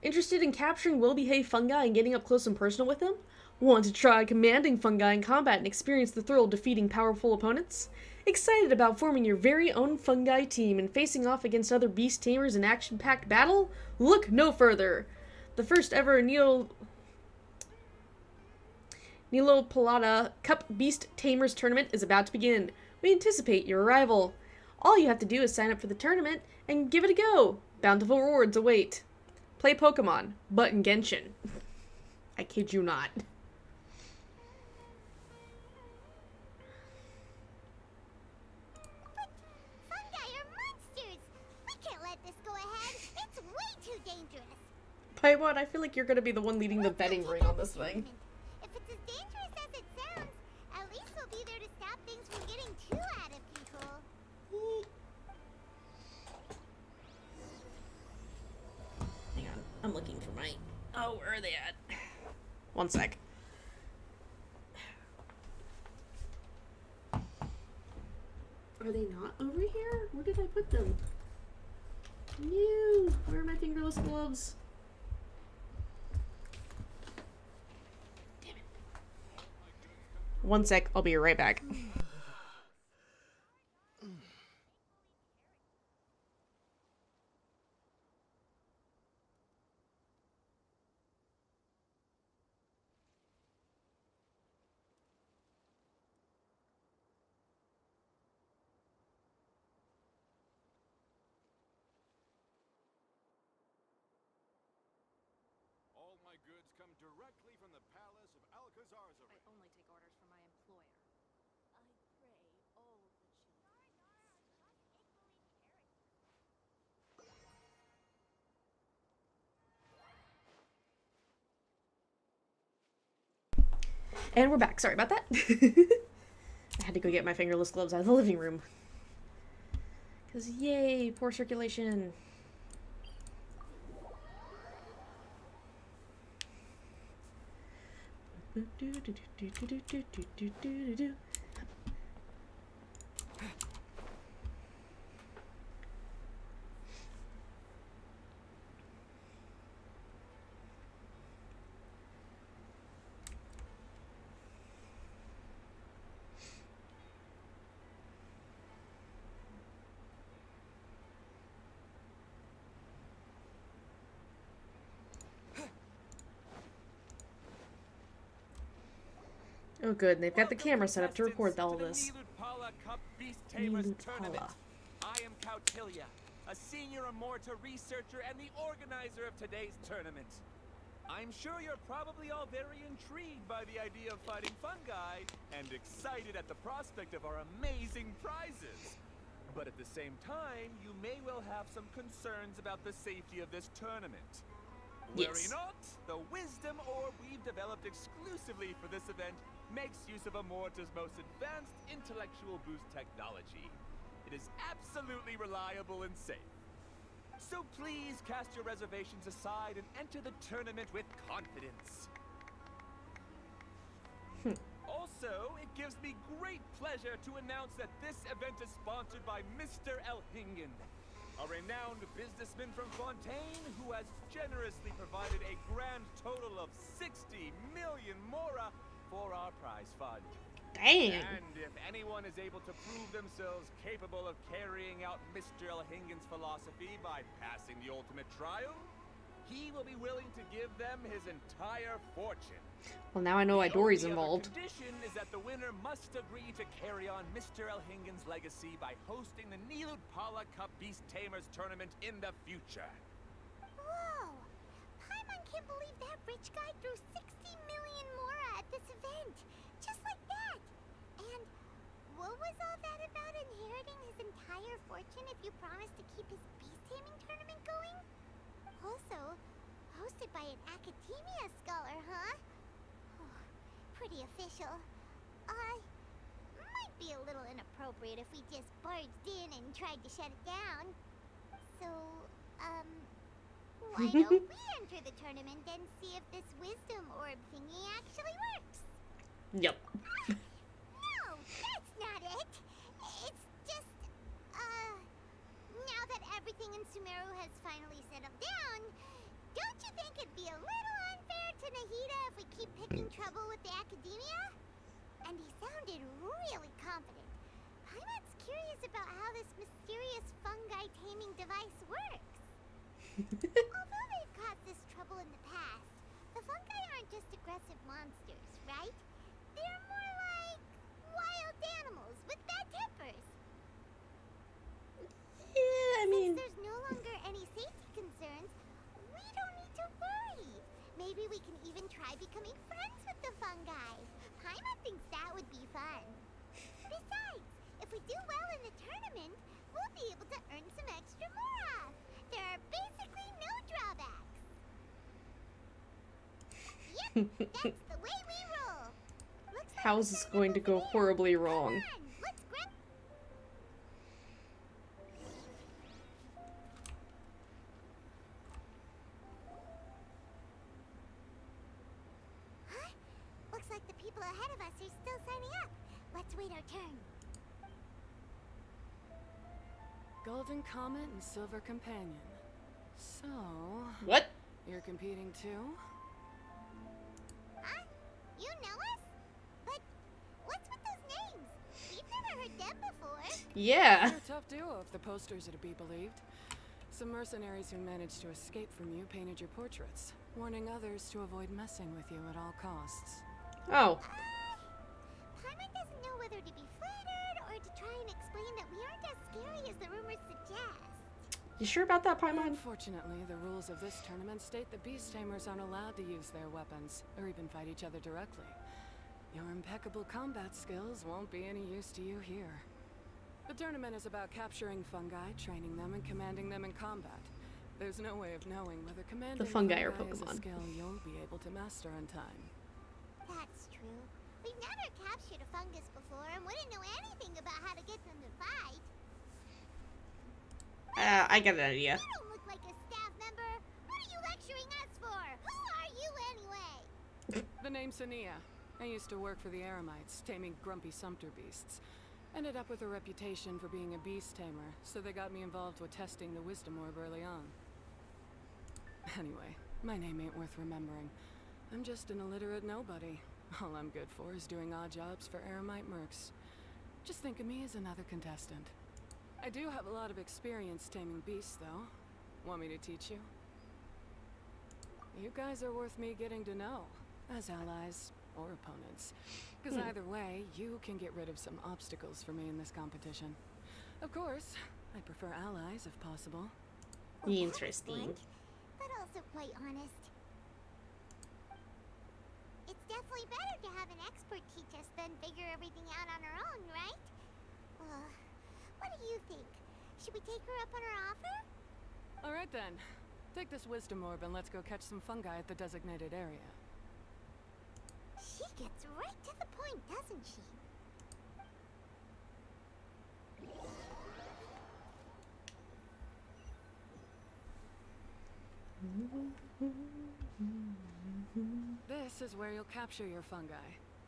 Interested in capturing well-behaved fungi and getting up close and personal with them? Want to try commanding fungi in combat and experience the thrill of defeating powerful opponents? Excited about forming your very own fungi team and facing off against other beast tamers in action-packed battle? Look no further! The first ever Palata Cup Beast Tamers tournament is about to begin. We anticipate your arrival. All you have to do is sign up for the tournament and give it a go. Bountiful rewards await. Play Pokemon, but in Genshin. I kid you not. But fungi are monsters! We can't let this go ahead. It's way too dangerous. Paimon, I feel like you're gonna be the one leading the betting ring on this thing. If it's as dangerous as it sounds, at least we'll be there to stop things from getting too out of control. Hang on, I'm looking for my... Oh, where are they at? One sec. Are they not over here? Where did I put them? No! Where are my fingerless gloves? Damn it. One sec, I'll be right back. All my goods come directly from the palace of Alcazarzarin. I only take orders from my employer. I pray all the children. And we're back. Sorry about that. I had to go get my fingerless gloves out of the living room. Because, yay, poor circulation. Oh good, they've got the camera set up to record all this. Nilud-Pala Cup Beast Tamers Tournament. Nilud-Pala. I am Cautilia, a senior Amorta researcher and the organizer of today's tournament. I'm sure you're probably all very intrigued by the idea of fighting fungi and excited at the prospect of our amazing prizes. But at the same time, you may well have some concerns about the safety of this tournament. Worry Yes. not, the wisdom orb we've developed exclusively for this event makes use of Amorta's most advanced intellectual boost technology. It is absolutely reliable and safe. So please cast your reservations aside and enter the tournament with confidence. Also, it gives me great pleasure to announce that this event is sponsored by Mr. Elhingen, a renowned businessman from Fontaine who has generously provided a grand total of 60 million mora for our prize fund. Dang! And if anyone is able to prove themselves capable of carrying out Mr. Elhingen's philosophy by passing the ultimate trial, he will be willing to give them his entire fortune. Well, now I know why Dory's The only involved. other condition is that the winner must agree to carry on Mr. Elhingen's legacy by hosting the Nilud-Pala Cup Beast Tamers tournament in the future. Whoa! Paimon can't believe that rich guy threw 60 million mora at this event. Just like that. And what was all that about inheriting his entire fortune if you promised to keep his beast taming tournament going? Also, hosted by an academia scholar, huh? Oh, pretty official. Might be a little inappropriate if we just barged in and tried to shut it down. So, why don't we enter the tournament and see if this wisdom orb thingy actually works? Yep. No, that's not it. It's just, now that everything in Sumeru has finally settled down, don't you think it'd be a little unfair to to Nahida if we keep picking trouble with the academia? And he sounded really confident. Paimon's curious about how this mysterious fungi taming device works. Although they've caused this trouble in the past, the fungi aren't just aggressive monsters, right? They're more like wild animals with bad tempers. Yeah, I mean... Since there's no longer any safety concerns, we don't need to worry. Maybe we can even try becoming friends with the fungi. Paimon thinks that would be fun. Besides, if we do well in the tournament, we'll be able to earn some extra Mora. There are basically no drawbacks. Yep, that's the way we roll. Looks like How's this going to go horribly wrong? Come on, let's grab... Huh? Looks like the people ahead of us are still signing up. Let's wait our turn. Golden Comet and Silver Companion. So... What? You're competing too? Huh? You know us? But what's with those names? We've never heard them before. Yeah. You're a tough duo if the posters are to be believed. Some mercenaries who managed to escape from you painted your portraits, warning others to avoid messing with you at all costs. Oh. Paimon doesn't know whether to be flattered or to try and explain that we aren't as scary as the rumors suggest. You sure about that, Paimon? Unfortunately, the rules of this tournament state that beast tamers aren't allowed to use their weapons, or even fight each other directly. Your impeccable combat skills won't be any use to you here. The tournament is about capturing fungi, training them, and commanding them in combat. There's no way of knowing whether commanding fungi are is a Pokemon. skill you'll be able to master in time. That's true. We've never captured a fungus before and wouldn't know anything about how to get them to fight. I got an idea. You don't look like a staff member. What are you lecturing us for? Who are you anyway? The name's Sania. I used to work for the Eremites, taming grumpy sumpter beasts. Ended up with a reputation for being a beast tamer, so they got me involved with testing the wisdom orb early on. Anyway, my name ain't worth remembering. I'm just an illiterate nobody. All I'm good for is doing odd jobs for Eremite mercs. Just think of me as another contestant. I do have a lot of experience taming beasts, though. Want me to teach you? You guys are worth me getting to know, as allies or opponents. Because either way, you can get rid of some obstacles for me in this competition. Of course, I prefer allies if possible. Interesting. Blunt, but also quite honest. It's definitely better to have an expert teach us than figure everything out on our own, right? What do you think? Should we take her up on her offer? Alright then. Take this wisdom orb and let's go catch some fungi at the designated area. She gets right to the point, doesn't she? This is where you'll capture your fungi.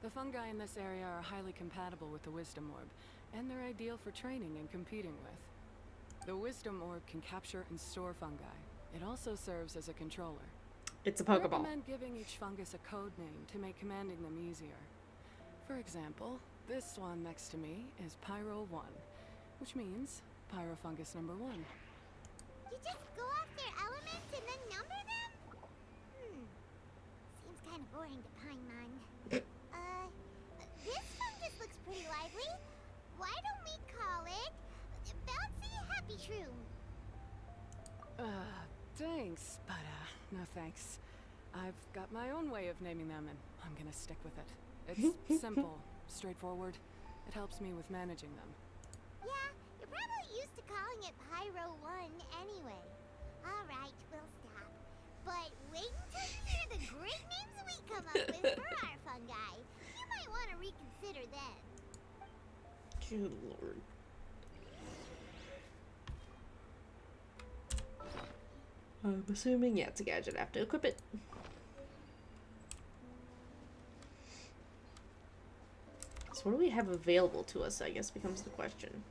The fungi in this area are highly compatible with the wisdom orb, and they're ideal for training and competing with. The wisdom orb can capture and store fungi. It also serves as a controller. It's a I Pokeball. recommend giving each fungus a code name to make commanding them easier. For example, this one next to me is Pyro 1, which means Pyrofungus number 1. You just go off their elements and then number them? Seems kind of boring to Paimon. This fungus looks pretty lively. Why don't we call it Bouncy Happy Shroom? Thanks, but no thanks. I've got my own way of naming them and I'm gonna stick with it. It's simple, straightforward. It helps me with managing them. Yeah, you're probably used to calling it Pyro 1 anyway. Alright, we'll stop. But wait until you hear the great names we come up with for our fungi. You might want to reconsider then. Good lord. I'm assuming, yeah, it's a gadget. I have to equip it. So what do we have available to us, I guess, becomes the question.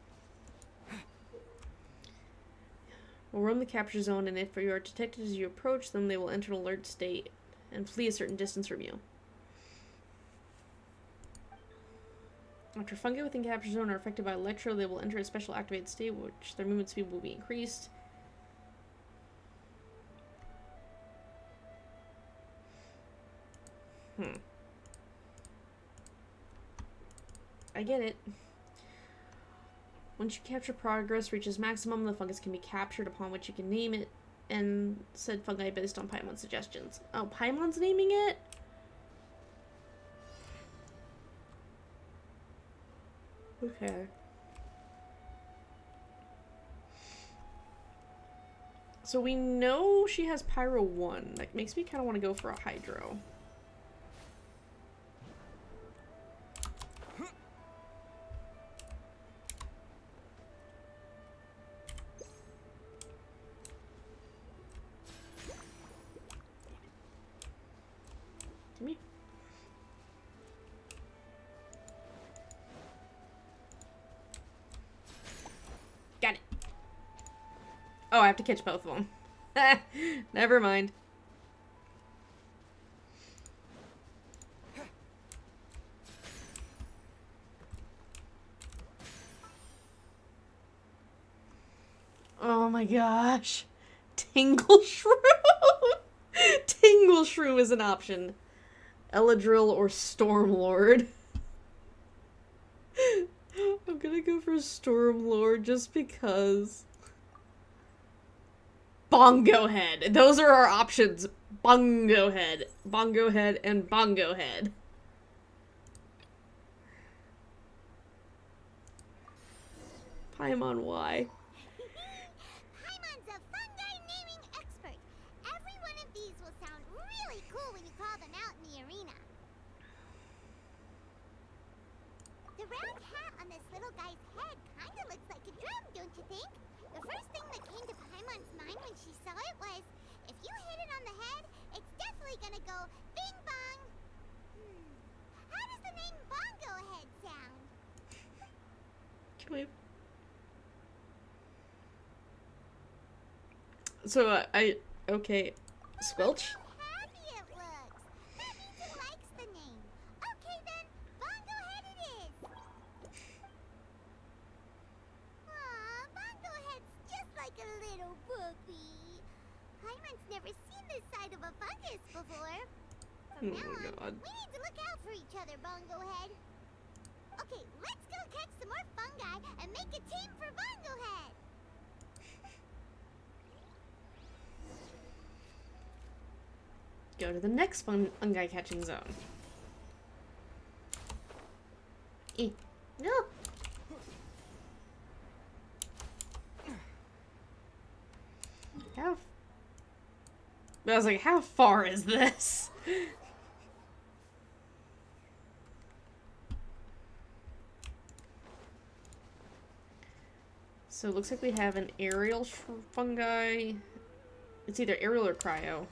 We'll roam the capture zone, and if you are detected as you approach them, they will enter an alert state and flee a certain distance from you. After fungi within capture zone are affected by electro, they will enter a special activated state, which their movement speed will be increased. I get it. Once you capture progress reaches maximum, the fungus can be captured, upon which you can name it, and said fungi based on Paimon's suggestions. Oh, Paimon's naming it? Okay. So we know she has Pyro 1. That makes me kind of want to go for a Hydro. Me. Got it. Oh, I have to catch both of them. Never mind. Oh my gosh. Tingle Shrew. Tingle Shrew is an option. Eladrill or Stormlord. I'm gonna go for Stormlord just because. Bongo Head. Those are our options. Bongo Head. Bongo Head and Bongo Head. Paimon, why? Paimon's a fungi naming expert. Every one of these will sound really cool when you call them out in the arena. The round hat on this little guy's head kinda looks like a drum, don't you think? The first thing that came to Paimon's mind when she saw it was, if you hit it on the head, it's definitely gonna go bing bong. How does the name Bongo Head sound? Can we... So, okay. Squelch? Happy it looks. That means it likes the name. Okay then, Bongo Head it is. Aw, Bongo Head's just like a little puppy. Paimon's never seen this side of a fungus before. From now on, we need to look out for each other, Bongo Head. Okay, let's go catch some more fungi and make a team for Bongo Head. Go to the next fungi catching zone. No. I was like, how far is this? So it looks like we have an aerial fungi. It's either aerial or cryo.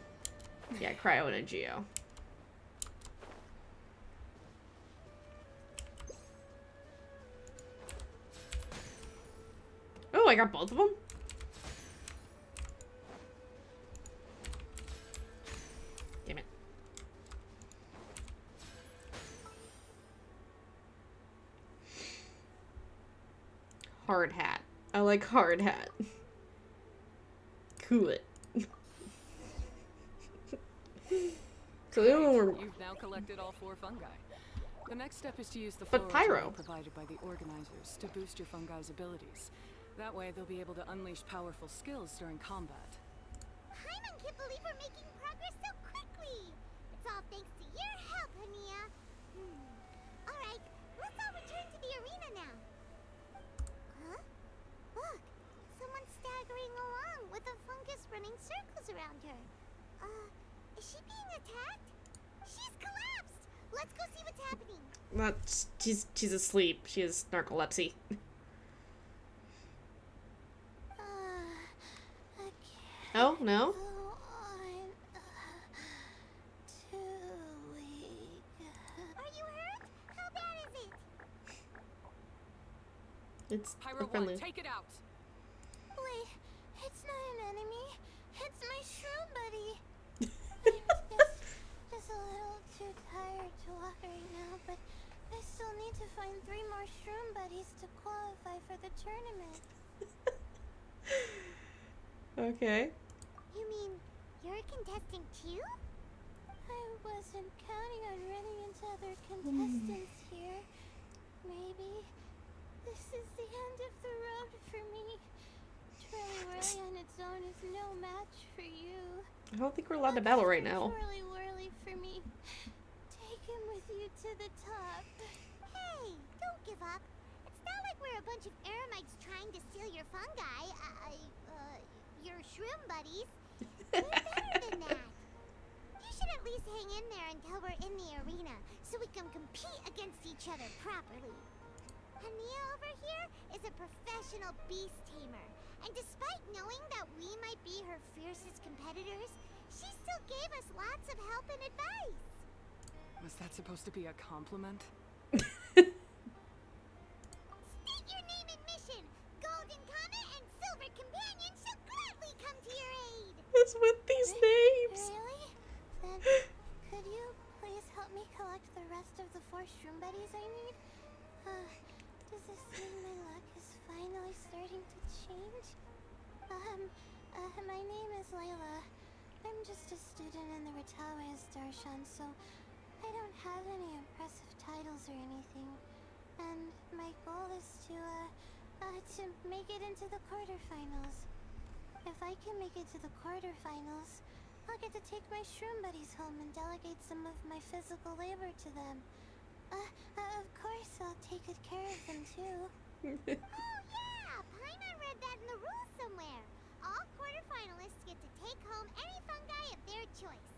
Yeah, cryo and a geo. Oh, I got both of them? Damn it. Hard hat. I like hard hat. Cool it. So the other one were... You've now collected all 4 fungi. The next step is to use the But Pyro provided by the organizers to boost your fungi's abilities. That way they'll be able to unleash powerful skills during combat. Paimon can't believe we're making progress so quickly. It's all thanks to your help, Hania. Alright, let's all return to the arena now. Huh? Look, someone's staggering along with a fungus running circles around her. Is she being attacked? She's collapsed! Let's go see what's happening. Not, she's asleep. She has narcolepsy. Oh, no? Too weak. Are you hurt? How bad is it? It's Pyro friendly. 1, take it out! Wait, it's not an enemy. It's my shroom buddy. too tired to walk right now, but I still need to find 3 more shroom buddies to qualify for the tournament. Okay. You mean you're a contestant too? I wasn't counting on running into other contestants here. Maybe this is the end of the road for me. Twirly Whirly on its own is no match for you. I don't think we're allowed to battle right now. Twirly Whirly for me. Take him with you to the top. Hey, don't give up. It's not like we're a bunch of eremites trying to steal your fungi. Your shroom buddies. We're better than that. You should at least hang in there until we're in the arena, so we can compete against each other properly. Hania over here is a professional beast tamer, and despite knowing that we might be her fiercest competitors, she still gave us lots of help and advice. Was that supposed to be a compliment? State your name and mission. Golden Comet and Silver Companion shall gladly come to your aid. What's with these names? Really? Then could you please help me collect the rest of the 4 shroom buddies I need? Does this mean my luck is finally starting to change? My name is Layla. I'm just a student in the Ratawe Darshan, so I don't have any impressive titles or anything. And my goal is to make it into the quarterfinals. If I can make it to the quarterfinals, I'll get to take my shroom buddies home and delegate some of my physical labor to them. Of course, I'll take good care of them too. Oh yeah! Paimon read that in the rules somewhere. All quarterfinalists get to take home any fungi of their choice.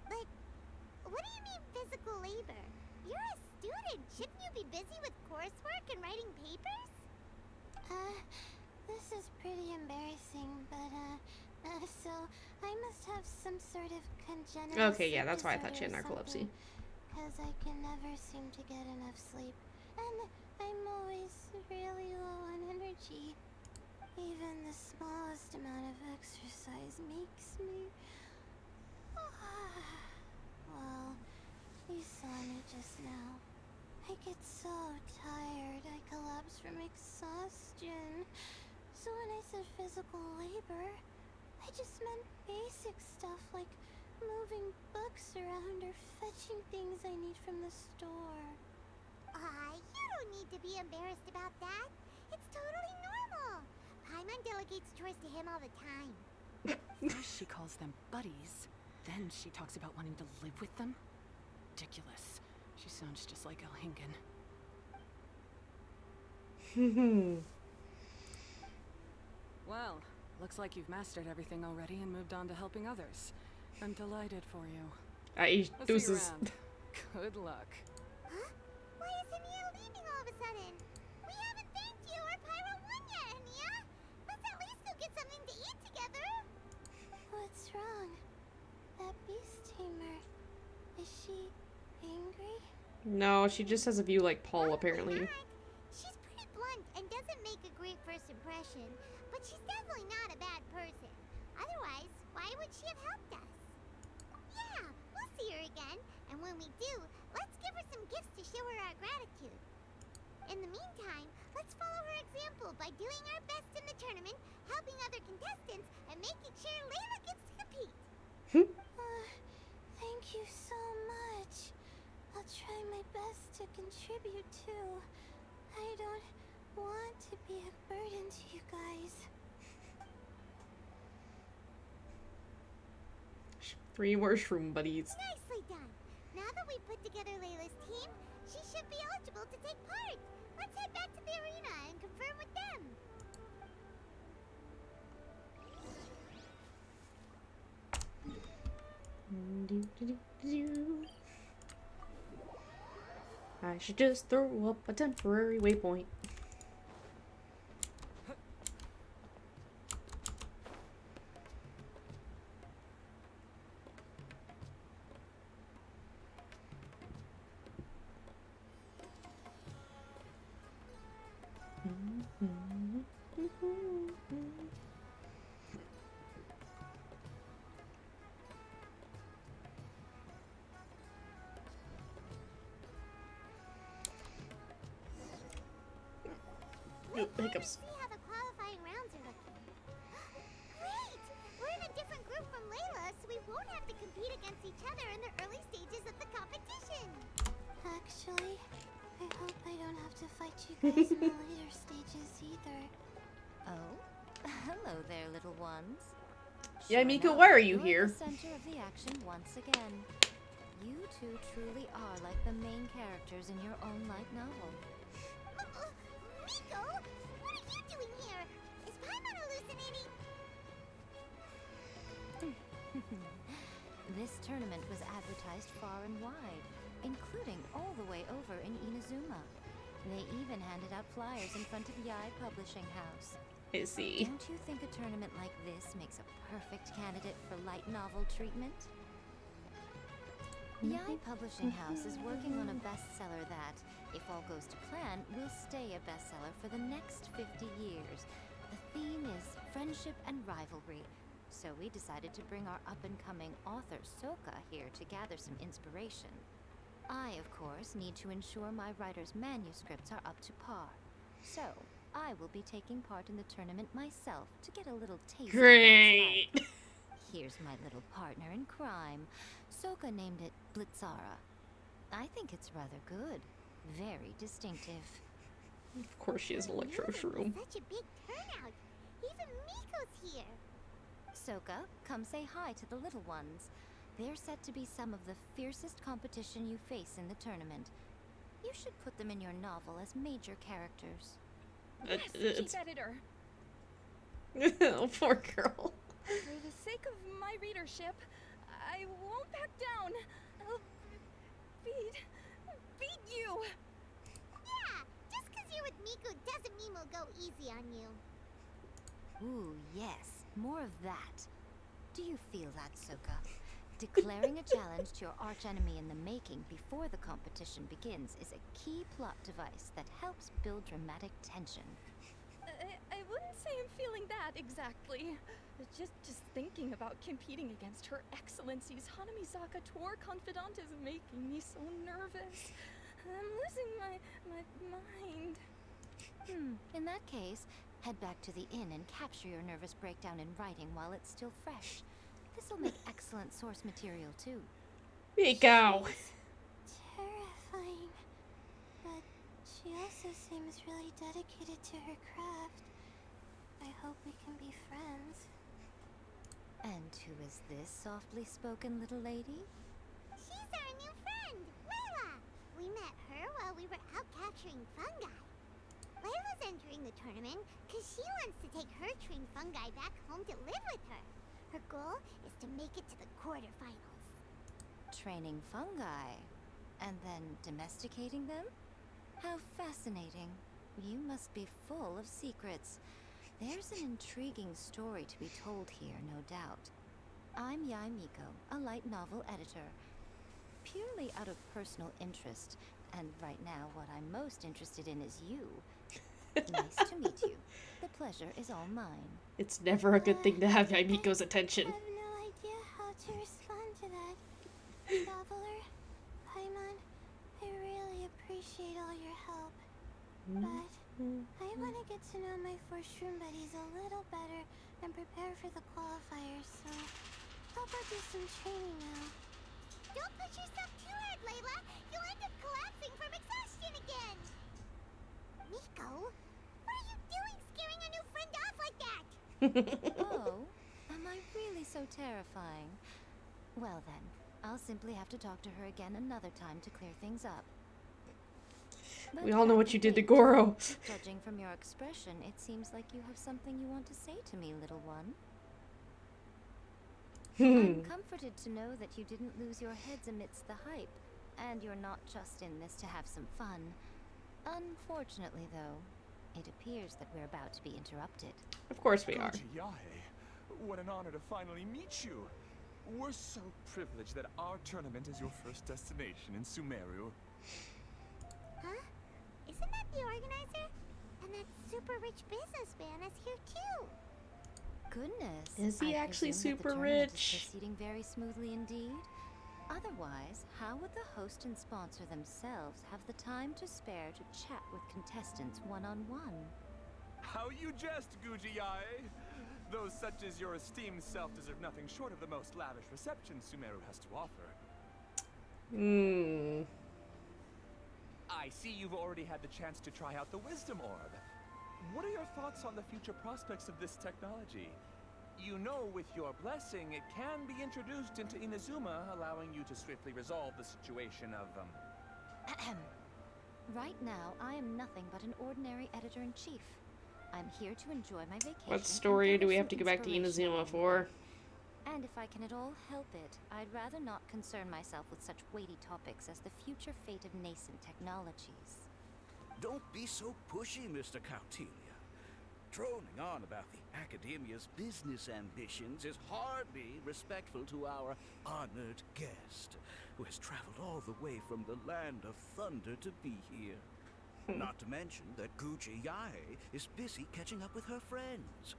But what do you mean physical labor? You're a student. Shouldn't you be busy with coursework and writing papers? This is pretty embarrassing, but so I must have some sort of congenital Okay, yeah, that's why I thought she had disorder or narcolepsy. something. Because I can never seem to get enough sleep. And I'm always really low on energy. Even the smallest amount of exercise makes me... Well, you saw me just now. I get so tired, I collapse from exhaustion. So when I said physical labor, I just meant basic stuff like moving books around or fetching things I need from the store. You don't need to be embarrassed about that. It's totally normal. Paimon delegates chores to him all the time. First she calls them buddies, then she talks about wanting to live with them? Ridiculous. She sounds just like Elhingen. Well, looks like you've mastered everything already and moved on to helping others. I'm delighted for you. Aye, I'll see you deuces. around. Good luck. Huh? Why is Hania leaving all of a sudden? We haven't thanked you or Pyro 1 yet, Hania. Let's at least go get something to eat together. What's wrong? That beast tamer. Is she angry? No, she just has a view like Paul, apparently. She's pretty blunt and doesn't make a great first impression, but she's definitely not a bad person. Otherwise, why would she have helped us? Yeah, we'll see her again, and when we do, let's give her some gifts to show her our gratitude. In the meantime, let's follow her example by doing our best in the tournament, helping other contestants, and making sure Layla gets to compete. Thank you so much. I'll try my best to contribute too. I don't want to be a burden to you guys. 3 more shroom buddies. Nicely done. Now that we put together Layla's team, she should be eligible to take part. Let's head back to the arena and confirm with them. I should just throw up a temporary waypoint. hiccups. See how the qualifying rounds are looking. Great! We're in a different group from Layla, so we won't have to compete against each other in the early stages of the competition. Actually, I hope I don't have to fight you guys in the later stages either. Oh, hello there, little ones. Yeah, Sure Miko, enough, why are you you're here? The center of the action once again. You two truly are like the main characters in your own light novel. Miko, what are you doing here? Is Paimon hallucinating? This tournament was advertised far and wide, including all the way over in Inazuma. They even handed out flyers in front of Yai Publishing House. I see. Don't you think a tournament like this makes a perfect candidate for light novel treatment? Yai Publishing House is working on a bestseller that, if all goes to plan, will stay a bestseller for the next 50 years. The theme is friendship and rivalry, so we decided to bring our up-and-coming author Soka here to gather some inspiration. I, of course, need to ensure my writer's manuscripts are up to par. So, I will be taking part in the tournament myself to get a little taste of what Great. it's like. Here's my little partner in crime. Soka named it Blitzara. I think it's rather good. Very distinctive. Of course she has an electro shroom. Such a big turnout. Even Miko's here. Soka, come say hi to the little ones. They're set to be some of the fiercest competition you face in the tournament. You should put them in your novel as major characters. Yes, it's- Chief Editor. Oh, poor girl. For the sake of my readership, I won't back down. I'll beat you. Yeah, just because you're with Miko doesn't mean we'll go easy on you. Ooh, yes. More of that. Do you feel that, Soka? Declaring a challenge to your archenemy in the making before the competition begins is a key plot device that helps build dramatic tension. I wouldn't say I'm feeling that exactly. Just thinking about competing against Her Excellency's Hanamizaka Tour Confidant is making me so nervous. I'm losing my mind. In that case, head back to the inn and capture your nervous breakdown in writing while it's still fresh. This'll make excellent source material, too. Miko. Terrifying. But she also seems really dedicated to her craft. I hope we can be friends. And who is this softly spoken little lady? She's our new friend, Layla. We met her while we were out capturing fungi. Layla's entering the tournament because she wants to take her trained fungi back home to live with her. Her goal is to make it to the quarterfinals. Training fungi, and then domesticating them? How fascinating. You must be full of secrets. There's an intriguing story to be told here, no doubt. I'm Yai Miko, a light novel editor. Purely out of personal interest, and right now what I'm most interested in is you. Nice to meet you. The pleasure is all mine. It's never a good thing to have Yai Miko's attention. I have no idea how to respond to that. Traveler, Paimon, I really appreciate all your help. But I want to get to know my four shroom buddies a little better and prepare for the qualifiers, so how about do some training now? Don't push yourself too hard, Layla! You'll end up collapsing from exhaustion again! Miko, what are you doing scaring a new friend off like that? Oh, am I really so terrifying? Well then, I'll simply have to talk to her again another time to clear things up. But We all know what you did to wait. Goro. Judging from your expression, it seems like you have something you want to say to me, little one. I'm comforted to know that you didn't lose your heads amidst the hype, and you're not just in this to have some fun. Unfortunately, though, it appears that we're about to be interrupted. Of course we are. Yae, what an honor to finally meet you. We're so privileged that our tournament is your first destination in Sumeru. Huh? Isn't that the organizer? And that super rich businessman is here too. Goodness. Is he I actually presume that the super tournament is rich? proceeding very smoothly indeed. Otherwise, how would the host and sponsor themselves have the time to spare to chat with contestants one-on-one? How you jest, Guji-ai! Those such as your esteemed self deserve nothing short of the most lavish reception Sumeru has to offer. I see you've already had the chance to try out the Wisdom Orb. What are your thoughts on the future prospects of this technology? You know, with your blessing, it can be introduced into Inazuma, allowing you to swiftly resolve the situation of, Right now, I am nothing but an ordinary editor-in-chief. I'm here to enjoy my vacation. What story do we have to go back to Inazuma for? And if I can at all help it, I'd rather not concern myself with such weighty topics as the future fate of nascent technologies. Don't be so pushy, Mr. Coutelia. Droning on about the Academia's business ambitions is hardly respectful to our honored guest, who has traveled all the way from the land of thunder to be here. Not to mention that Guji-ai is busy catching up with her friends.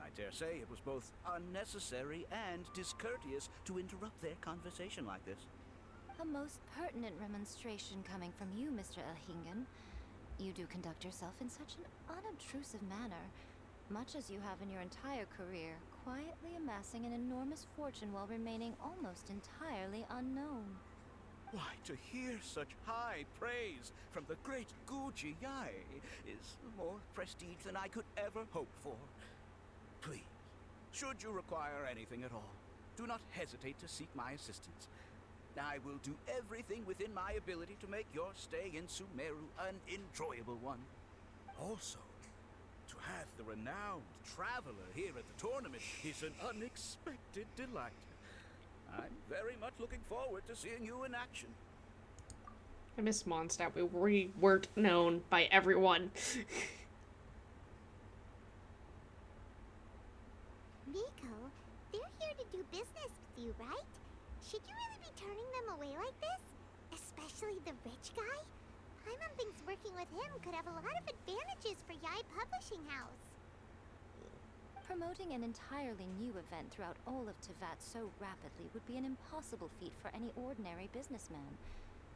I dare say it was both unnecessary and discourteous to interrupt their conversation like this. A most pertinent remonstration coming from you, Mr. Elhingen. You do conduct yourself in such an unobtrusive manner, much as you have in your entire career, quietly amassing an enormous fortune while remaining almost entirely unknown. Why, to hear such high praise from the great Guji-ai is more prestige than I could ever hope for. Please, should you require anything at all, do not hesitate to seek my assistance. I will do everything within my ability to make your stay in Sumeru an enjoyable one. Also, to have the renowned traveler here at the tournament is an unexpected delight. I'm very much looking forward to seeing you in action. I miss Mondstadt. We weren't known by everyone. Miko, they're here to do business with you, right? Should you really be turning them away like this? Especially the rich guy? Paimon thinks working with him could have a lot of advantages for Yae Publishing House. Promoting an entirely new event throughout all of Teyvat so rapidly would be an impossible feat for any ordinary businessman.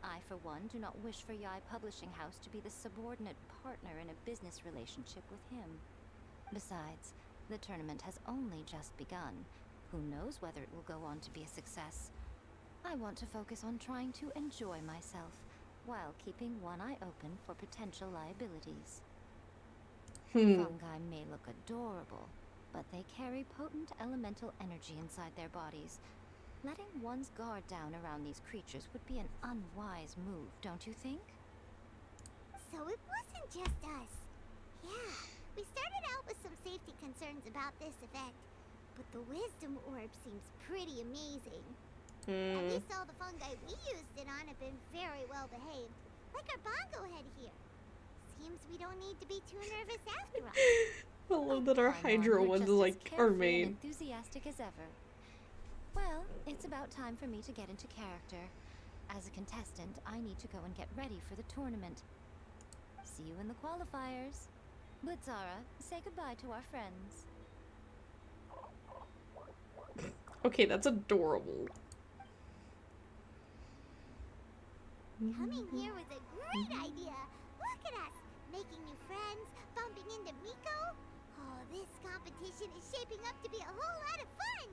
I, for one, do not wish for Yae Publishing House to be the subordinate partner in a business relationship with him. Besides, the tournament has only just begun. Who knows whether it will go on to be a success? I want to focus on trying to enjoy myself, while keeping one eye open for potential liabilities. Fungi may look adorable, but they carry potent elemental energy inside their bodies. Letting one's guard down around these creatures would be an unwise move, don't you think? So it wasn't just us. Yeah, we started out with some safety concerns about this event, but the Wisdom Orb seems pretty amazing. At least all the fungi we used it on have been very well behaved, like our bongo head here. Seems we don't need to be too nervous after all. I love that our Hydro ones like our main. Enthusiastic as ever. Well, it's about time for me to get into character. As a contestant, I need to go and get ready for the tournament. See you in the qualifiers. Blitzara, say goodbye to our friends. Okay, that's adorable. Coming here was a great idea. Look at us, making new friends, bumping into Miko. Oh, this competition is shaping up to be a whole lot of fun.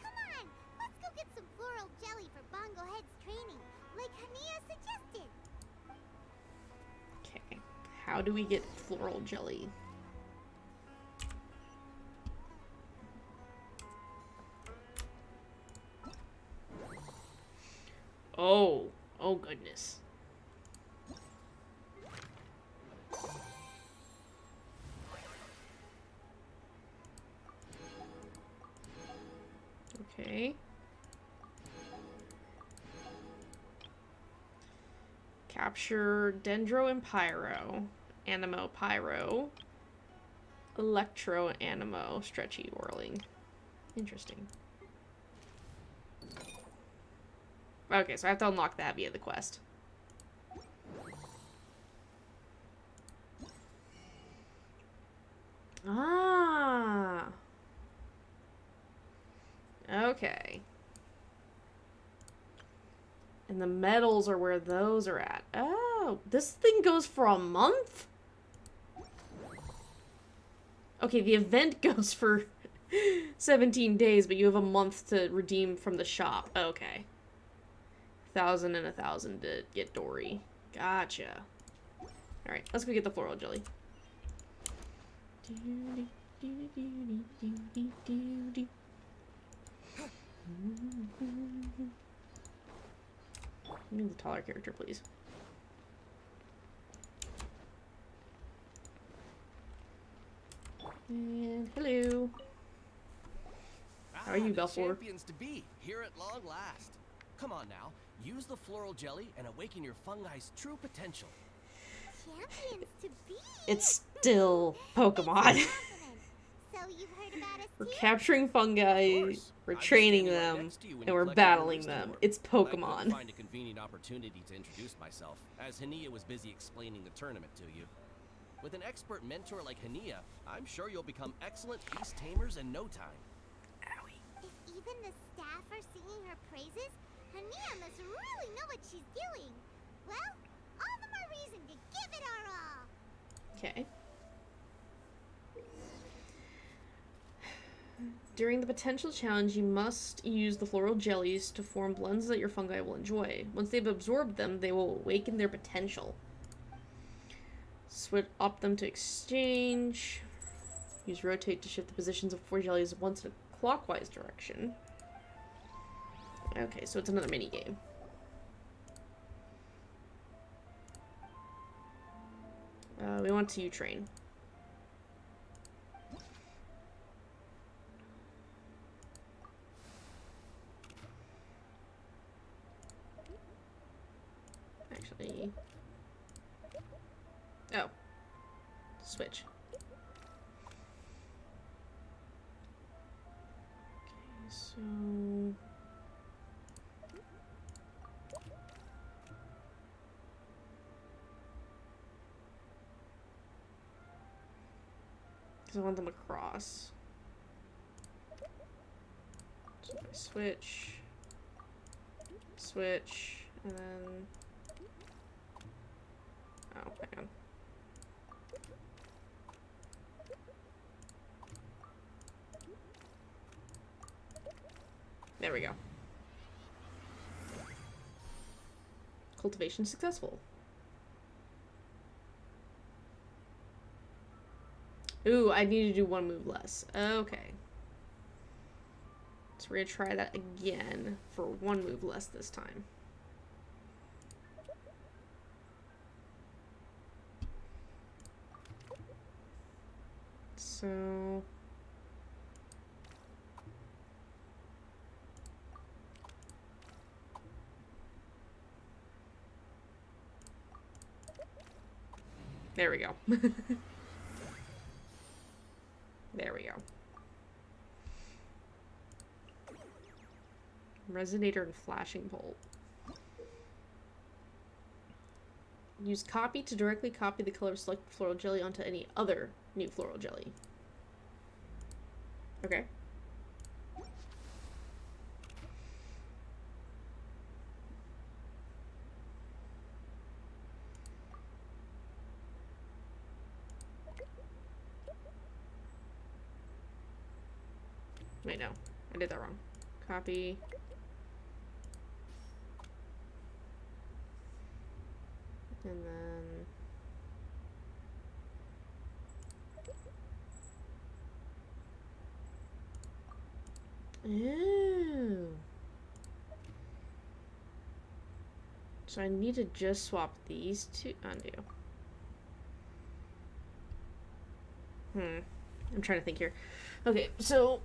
Come on, let's go get some floral jelly for Bongo Head's training, like Hania suggested. Okay, how do we get floral jelly? Oh goodness. Okay. Capture Dendro and Pyro, Animo Pyro, Electro Animo, Stretchy Whirling. Interesting. Okay, so I have to unlock that via the quest. Ah. Okay. And the medals are where those are at. Oh, this thing goes for a month? Okay, the event goes for 17 days, but you have a month to redeem from the shop. Okay. 1,000 and 1,000 to get Dory. Gotcha. Alright, let's go get the floral jelly. Give me the taller character, please. And hello. How are you, the Belfour? champions to be, here at long last. Come on now, use the floral jelly and awaken your fungi's true potential. Champions to be? It's still Pokemon. So you've heard about us We're too? capturing fungi, we're training them, and we're battling them. It's I couldn't Pokemon. find a convenient opportunity to introduce myself, as Hania was busy explaining the tournament to you. With an expert mentor like Hania, I'm sure you'll become excellent beast tamers in no time. If even the staff are singing her praises, Hania must really know what she's doing. Well, all the more reason to give it our all. Okay. During the potential challenge, you must use the floral jellies to form blends that your fungi will enjoy. Once they've absorbed them, they will awaken their potential. Switch up them to exchange. Use rotate to shift the positions of 4 jellies once in a clockwise direction. Okay, so it's another mini game. We want to U-train. Actually... Oh. Switch. Okay, so... Because I want them across. So if I switch... Switch, and then... Oh, hang on. There we go. Cultivation successful. Ooh, I need to do 1 move less. Okay. So we're gonna try that again for 1 move less this time. So... There we go. There we go. Resonator and Flashing Bolt. Use copy to directly copy the color selected floral jelly onto any other new floral jelly. Okay. Wait, no. I did that wrong. Copy. And then... Ooh. So I need to just swap these two. Undo. I'm trying to think here. Okay, so...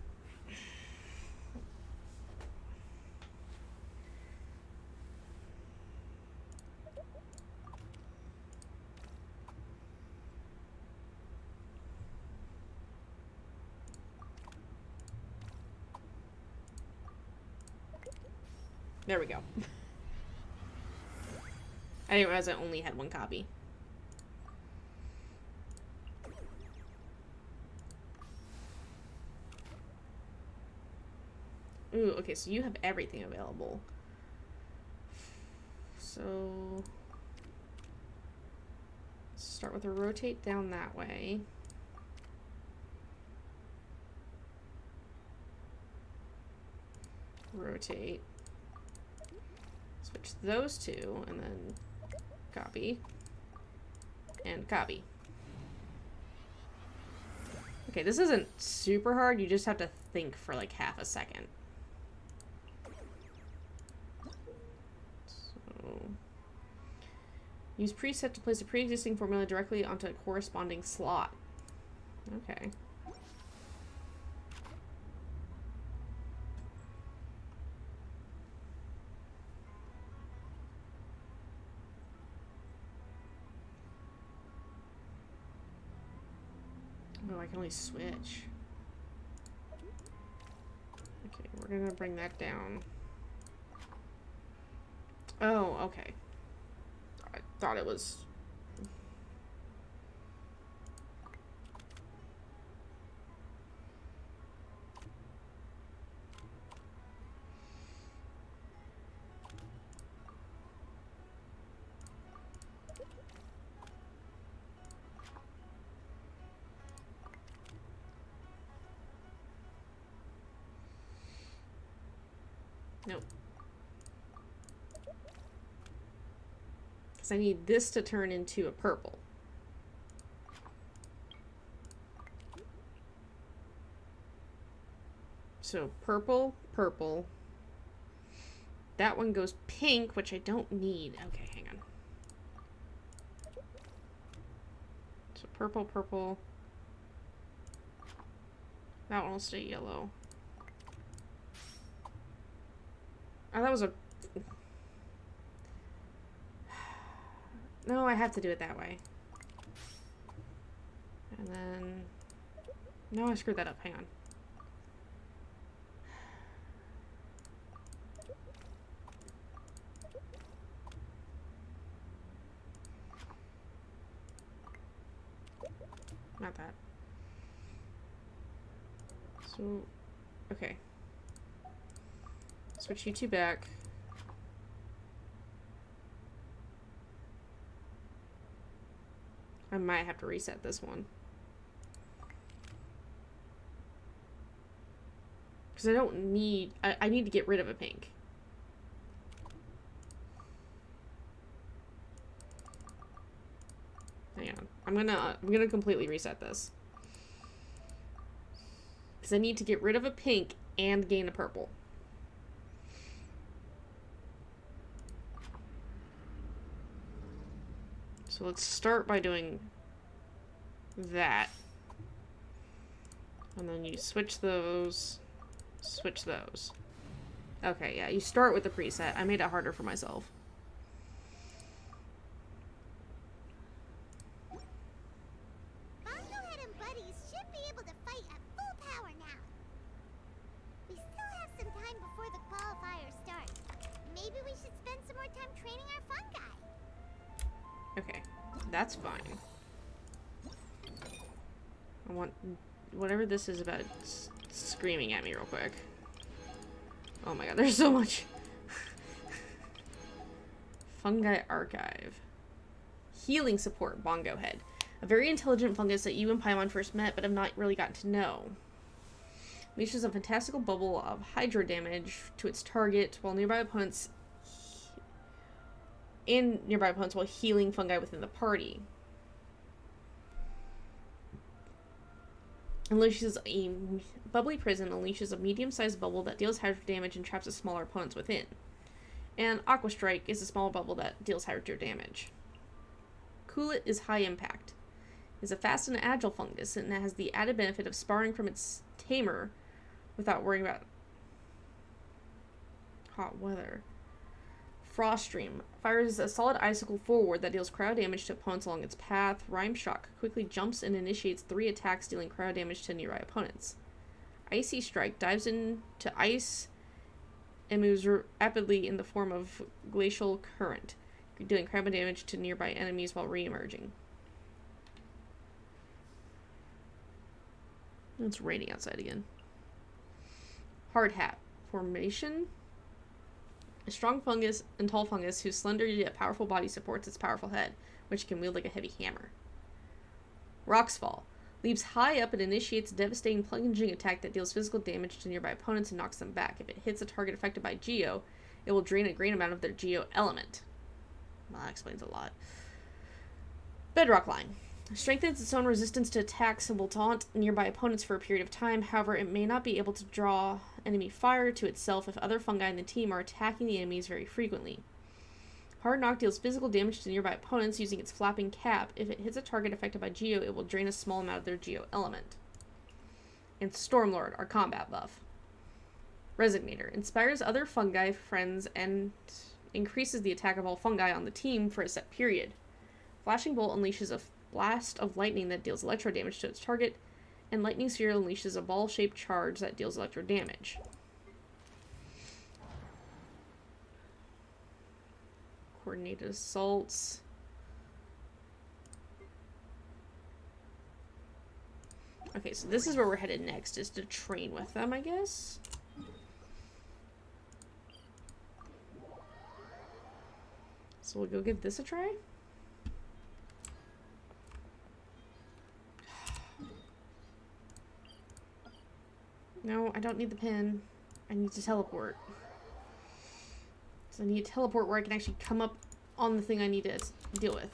There we go. I didn't realize I only had 1 copy. Ooh, okay, so you have everything available. So... Let's start with a rotate down that way. rotate. Switch those two, and then copy. And copy. Okay, this isn't super hard. You just have to think for like half a second. So, use preset to place a pre-existing formula directly onto a corresponding slot. Okay. Oh, I can only switch. Okay, we're gonna bring that down. Oh, okay. I thought it was... Nope. Because I need this to turn into a purple. So purple, purple. That one goes pink, which I don't need. Okay, hang on. So purple, purple. That one will stay yellow. Oh, that was a... No, I have to do it that way. And then... No, I screwed that up. Hang on. Not that. So... Okay. Switch you two back. I might have to reset this one. Because I don't need... I need to get rid of a pink. Hang on. I'm gonna completely reset this. Because I need to get rid of a pink and gain a purple. So let's start by doing that. And then you switch those, switch those. Okay, yeah, you start with the preset. I made it harder for myself. Bongohead and buddies should be able to fight at full power now. We still have some time before the qualifier starts. Maybe we should spend some more time training our fun guy. Okay, that's fine. I want whatever this is about screaming at me real quick. Oh my god, there's so much. Fungi Archive. Healing support, Bongohead. A very intelligent fungus that you and Paimon first met, but have not really gotten to know. Unleashes a fantastical bubble of hydro damage to its target while nearby opponents while healing fungi within the party. Unleashes a bubbly prison, unleashes a medium-sized bubble that deals hydro damage and traps its smaller opponents within. And Aqua Strike is a small bubble that deals hydro damage. Coolit is high impact. It's a fast and agile fungus, and it has the added benefit of sparring from its tamer without worrying about hot weather. Frost Stream fires a solid icicle forward that deals cryo damage to opponents along its path. Rhyme Shock quickly jumps and initiates 3 attacks, dealing cryo damage to nearby opponents. Icy Strike dives into ice and moves rapidly in the form of glacial current, dealing cryo damage to nearby enemies while re-emerging. It's raining outside again. Hard Hat formation. A strong fungus and tall fungus whose slender yet powerful body supports its powerful head, which can wield like a heavy hammer. Rock's Fall. Leaps high up and initiates a devastating plunging attack that deals physical damage to nearby opponents and knocks them back. If it hits a target affected by Geo, it will drain a great amount of their Geo element. Well, that explains a lot. Bedrock Line. Strengthens its own resistance to attacks and will taunt nearby opponents for a period of time. However, it may not be able to draw enemy fire to itself if other fungi in the team are attacking the enemies very frequently. Hard Knock deals physical damage to nearby opponents using its flapping cap. If it hits a target affected by Geo, it will drain a small amount of their Geo element. And Stormlord, our combat buff. Resignator. Inspires other fungi friends and increases the attack of all fungi on the team for a set period. Flashing Bolt unleashes a blast of lightning that deals electro damage to its target, and Lightning Sphere unleashes a ball-shaped charge that deals electro damage. Coordinated assaults. Okay, so this is where we're headed next, is to train with them, I guess. So we'll go give this a try. No, I don't need the pin. I need to teleport. So I need to teleport where I can actually come up on the thing I need to deal with.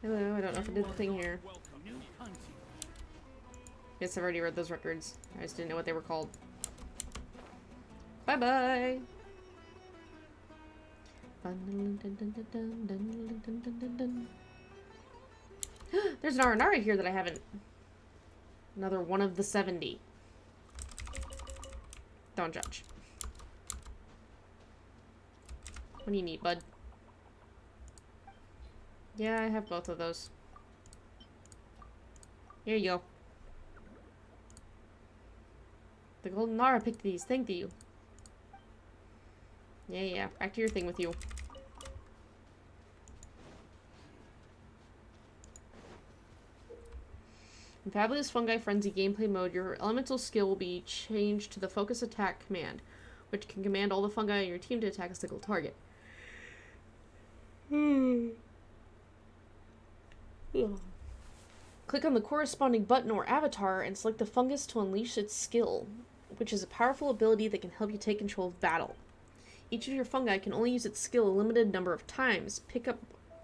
Hello, I don't know if I did the thing here. Guess I've already read those records. I just didn't know what they were called. Bye-bye! There's an Aranara here that I haven't... Another one of the 70. Don't judge. What do you need, bud? Yeah, I have both of those. Here you go. The Golden Nara picked these. Thank you. Yeah. Back to your thing with you. In Fabulous Fungi Frenzy gameplay mode, your elemental skill will be changed to the Focus Attack command, which can command all the fungi on your team to attack a single target. Click on the corresponding button or avatar and select the fungus to unleash its skill, which is a powerful ability that can help you take control of battle. Each of your fungi can only use its skill a limited number of times. Pick up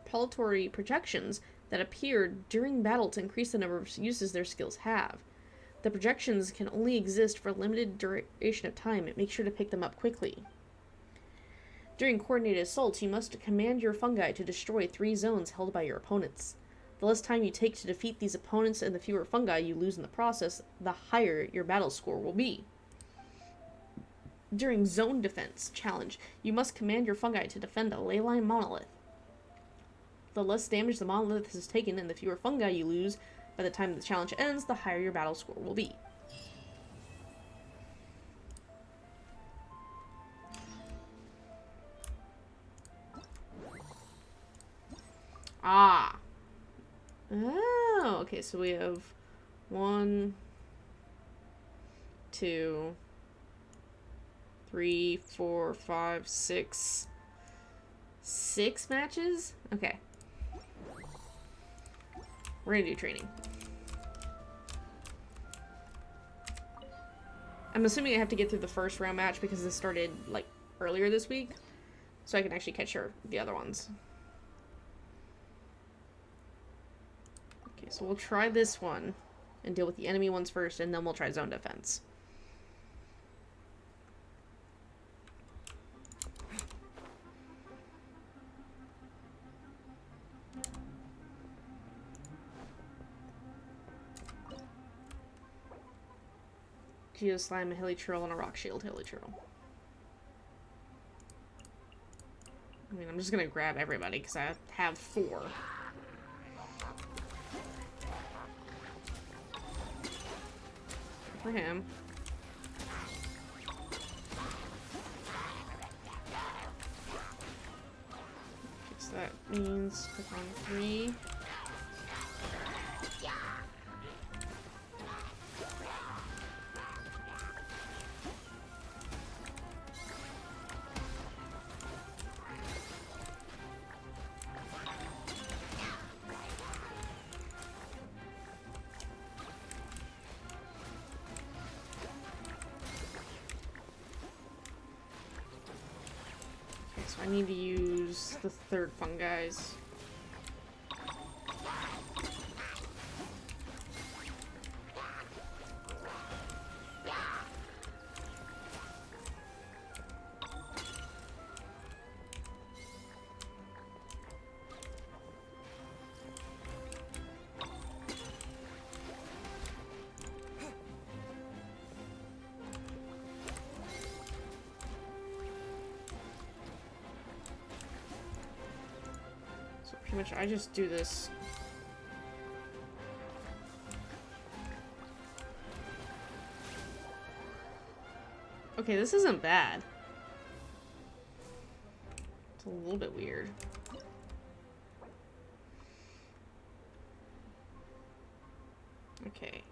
palpatory projections that appear during battle to increase the number of uses their skills have. The projections can only exist for a limited duration of time, and make sure to pick them up quickly. During coordinated assaults, you must command your fungi to destroy 3 zones held by your opponents. The less time you take to defeat these opponents and the fewer fungi you lose in the process, the higher your battle score will be. During Zone Defense Challenge, you must command your fungi to defend a Leyline Monolith. The less damage the monolith has taken and the fewer fungi you lose by the time the challenge ends, the higher your battle score will be. Ah. Oh, okay, so we have 1, 2, 3, 4, 5, 6. 6 matches? Okay. We're gonna do training. I'm assuming I have to get through the first round match because this started, like, earlier this week. So I can actually catch the other ones. Okay, so we'll try this one and deal with the enemy ones first, and then we'll try zone defense. Geo Slime, a Hilichurl, and a Rock Shield Hilichurl. I mean, I'm just gonna grab everybody because I have 4. For him. Okay, so that means click on 3. I need to use the third fungi's. Pretty much, I just do this. Okay, this isn't bad. It's a little bit weird. Okay.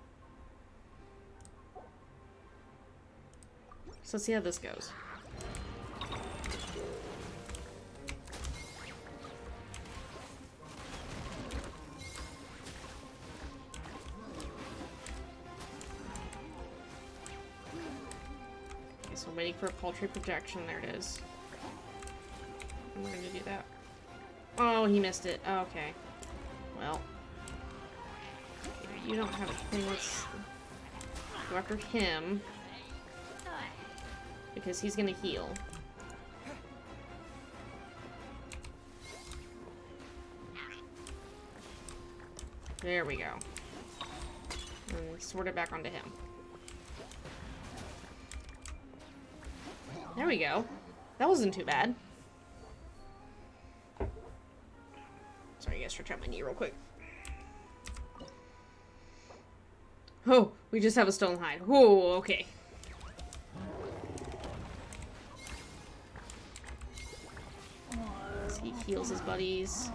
So let's see how this goes. So waiting for a paltry projection. There it is. And we're gonna do that. Oh, he missed it. Okay. Well. You don't have a thing. Let's go after him. Because he's gonna heal. There we go. And sort it back onto him. There we go. That wasn't too bad. Sorry, I gotta stretch out my knee real quick. Oh, we just have a stolen hide. Oh, okay. So he heals his buddies.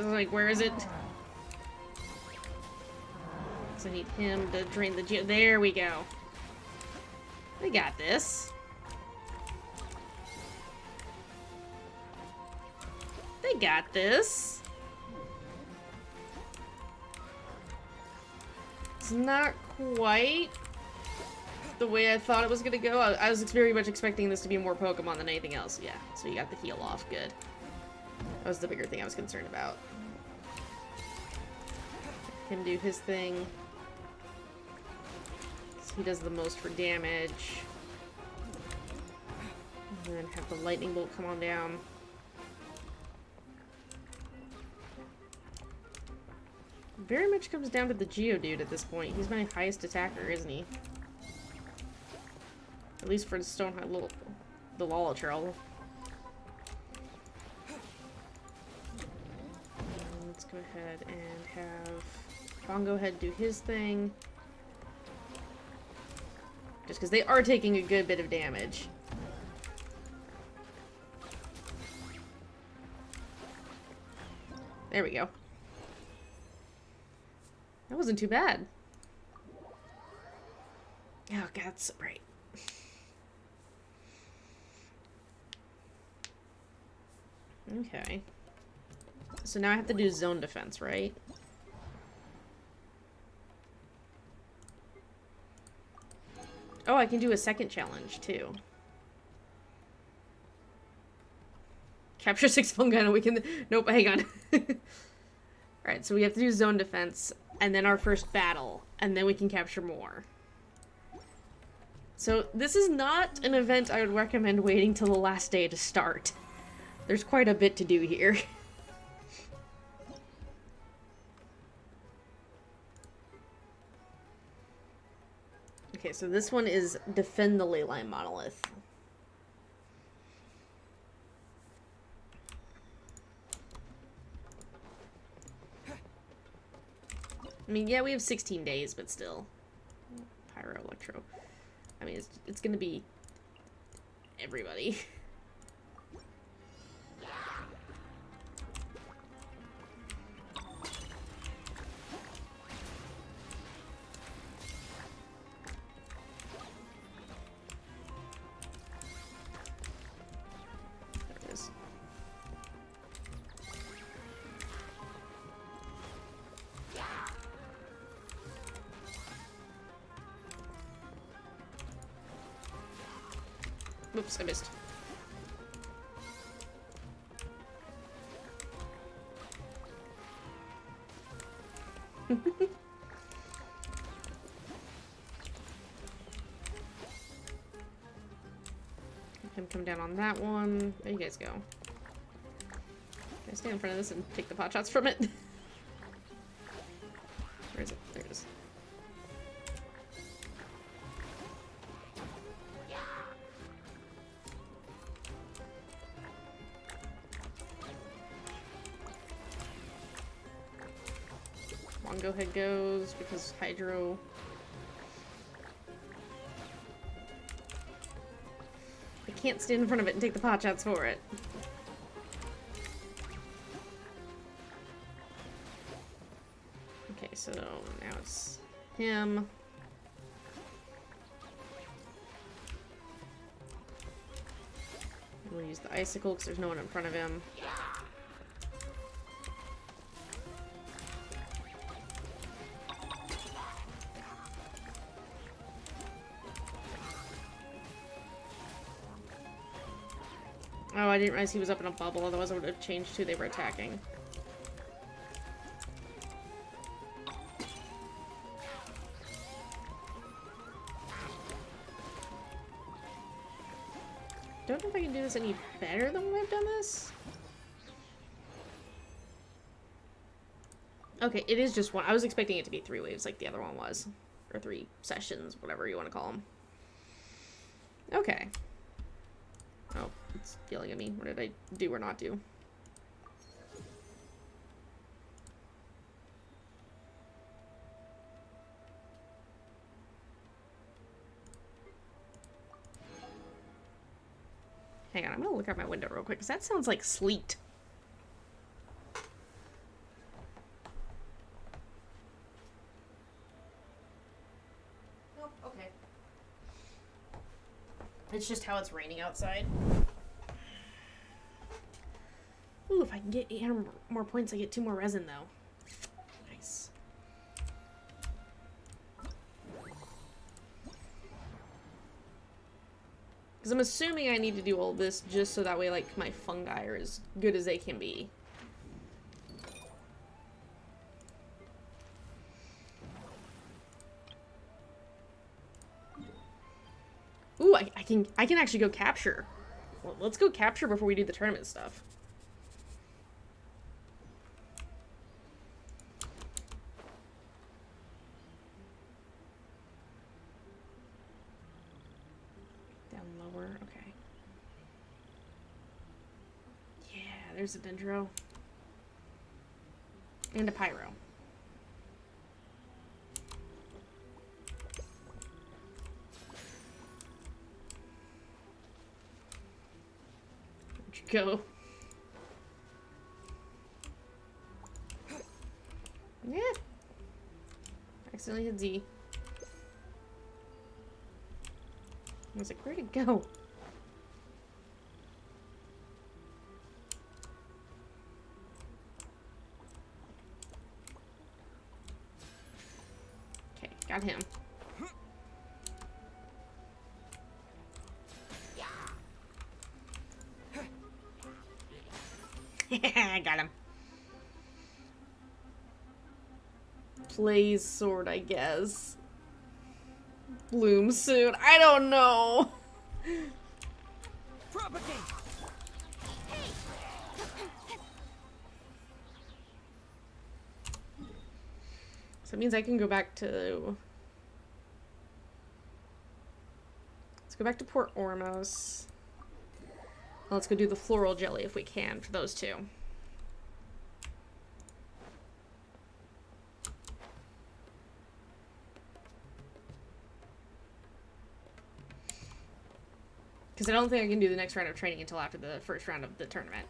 Like, where is it? I need him to drain the geo. There we go. We got this. They got this. It's not quite the way I thought it was gonna go. I was very much expecting this to be more Pokemon than anything else. Yeah, so you got the heal off. Good. That was the bigger thing I was concerned about. Him do his thing. He does the most for damage. And then have the lightning bolt come on down. Very much comes down to the Geodude at this point. He's my highest attacker, isn't he? At least for the Stonehide, the Lolatrell. Let's go ahead and have Bongo Head do his thing. Just because they are taking a good bit of damage. There we go. That wasn't too bad. Oh god, it's so bright. Okay. So now I have to do zone defense, right? Oh, I can do a second challenge, too. Capture 6 fungi in a weekend. Nope, hang on. Alright, so we have to do zone defense, and then our first battle, and then we can capture more. So, this is not an event I would recommend waiting till the last day to start. There's quite a bit to do here. Okay, so this one is defend the Leyline Monolith. I mean, yeah, we have 16 days, but still. Pyro Electro. I mean, it's gonna be everybody. Oops, I missed. Him come down on that one. There you guys go. Can I stand in front of this and take the pot shots from it? Where is it? There it is. Mongo head goes because Hydro. I can't stand in front of it and take the pot shots for it. Okay, so now it's him. I'm gonna use the icicle because there's no one in front of him. Oh, I didn't realize he was up in a bubble, otherwise I would have changed who they were attacking. Don't know if I can do this any better than when I've done this. Okay, it is just one. I was expecting it to be 3 waves like the other one was. Or 3 sessions, whatever you want to call them. Okay. Oh, it's yelling at me. What did I do or not do? Hang on, I'm gonna look out my window real quick, because that sounds like sleet. Nope, okay. It's just how it's raining outside. Ooh, if I can get 800 more points, I get 2 more resin, though. Nice. Because I'm assuming I need to do all this just so that way, like, my fungi are as good as they can be. Ooh, I can actually go capture. Well, let's go capture before we do the tournament stuff. Down lower, okay. Yeah, there's a Dendro. And a Pyro. Go. Yeah. Accidentally hit Z. I was like, where'd it go? Okay, got him. I got him. Plays sword, I guess. Bloom soon. I don't know. Propagate. So it means I can go back to... Let's go back to Port Ormos. Let's go do the floral jelly if we can for those 2. Because I don't think I can do the next round of training until after the first round of the tournament.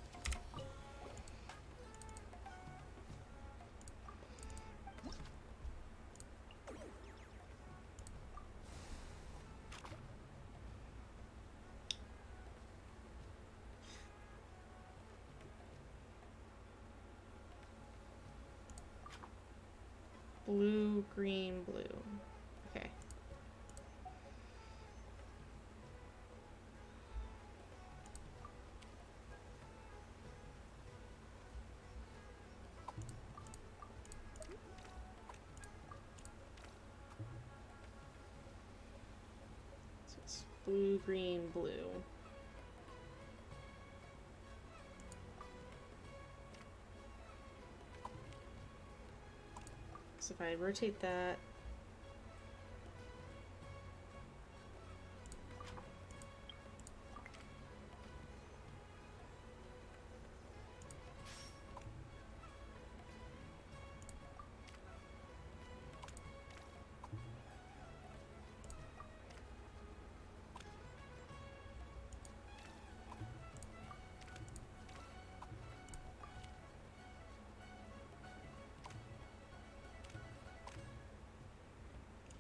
Blue, green, blue. Okay. Blue, green, blue. So if I rotate that.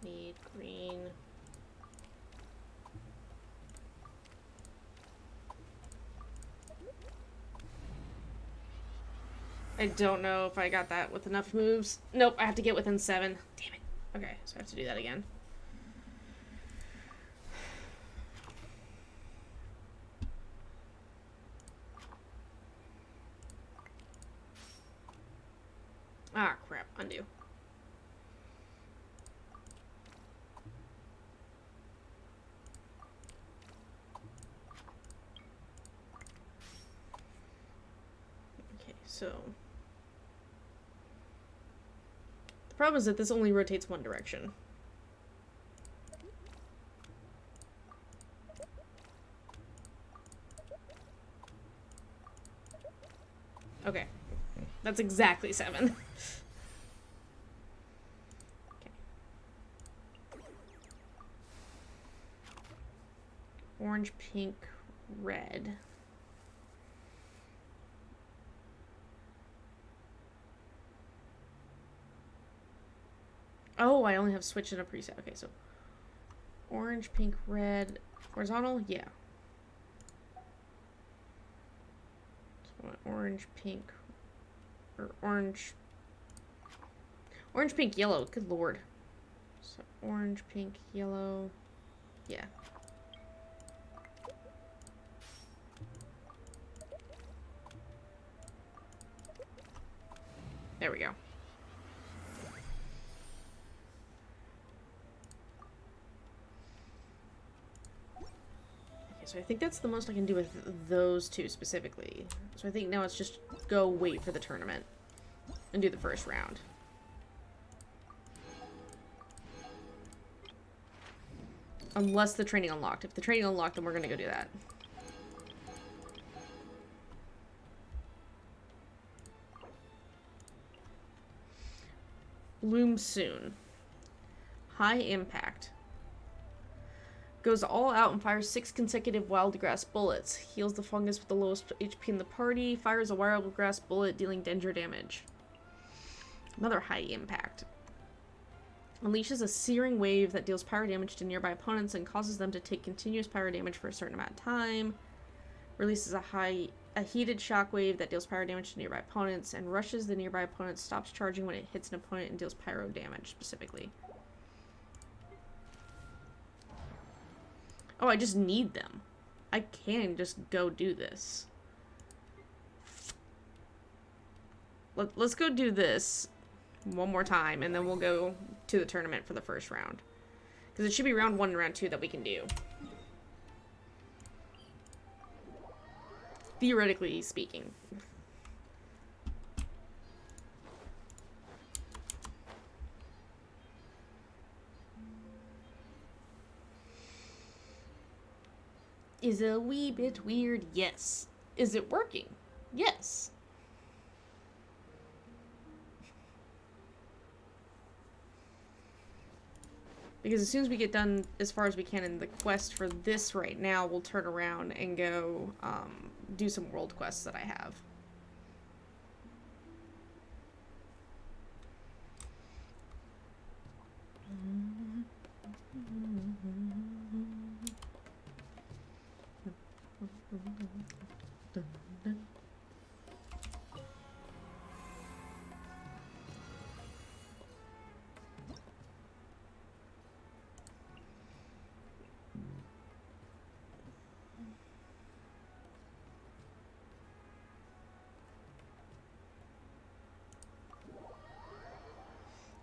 Need green. I don't know if I got that with enough moves. Nope, I have to get within 7. Damn it. Okay, so I have to do that again. Ah, crap. Undo. So the problem is that this only rotates one direction. Okay. That's exactly 7. Okay. Orange, pink, red. Oh, I only have switch in a preset. Okay, so orange, pink, red, horizontal, yeah. So orange, pink, or orange, pink, yellow. Good lord. So orange, pink, yellow, yeah. There we go. So I think that's the most I can do with those two specifically. So I think now it's just go wait for the tournament and do the first round. Unless the training unlocked. If the training unlocked, then we're gonna go do that. Bloom soon. High impact. Goes all out and fires 6 consecutive wild grass bullets. Heals the fungus with the lowest HP in the party. Fires a wild grass bullet, dealing danger damage. Another high impact. Unleashes a searing wave that deals pyro damage to nearby opponents and causes them to take continuous pyro damage for a certain amount of time. Releases a heated shockwave that deals pyro damage to nearby opponents and rushes the nearby opponent, stops charging when it hits an opponent and deals pyro damage specifically. Oh, I just need them. I can just go do this. Let's go do this one more time, and then we'll go to the tournament for the first round. Because it should be round 1 and round 2 that we can do. Theoretically speaking. Is it a wee bit weird? Yes. Is it working? Yes. Because as soon as we get done as far as we can in the quest for this right now, we'll turn around and go do some world quests that I have.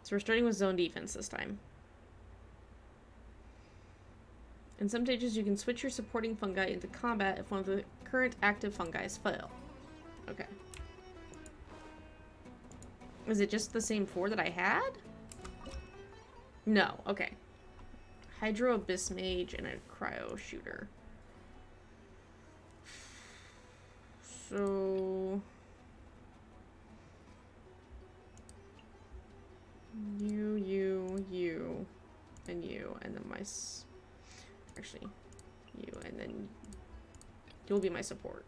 So we're starting with zone defense this time. And In some stages, you can switch your supporting fungi into combat if one of the current active fungi fail. Okay. Is it just the same 4 that I had? No, okay. Hydro Abyss Mage and a Cryo Shooter. So... you, and you, and then my... Actually, you, and then you'll be my support.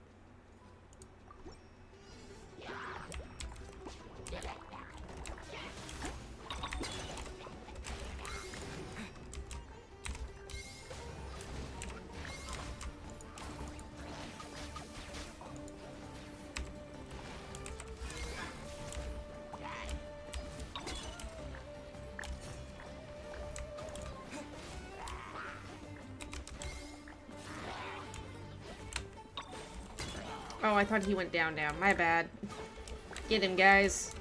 Oh, I thought he went down. My bad. Get him, guys.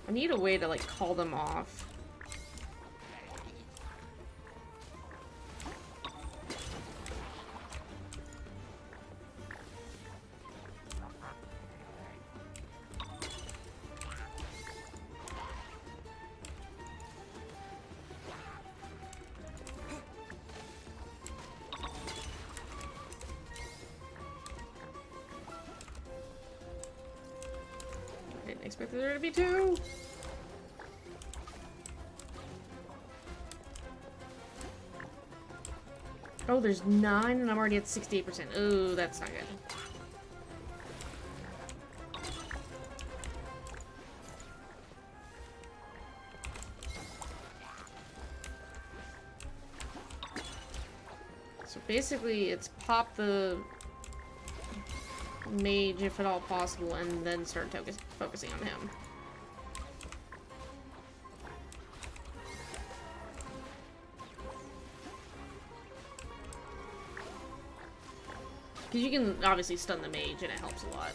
I need a way to, like, call them off. Expected there to be 2. Oh, there's 9 and I'm already at 68%. Oh, that's not good. So basically it's pop the mage if at all possible and then start focusing on him. Because you can obviously stun the mage and it helps a lot.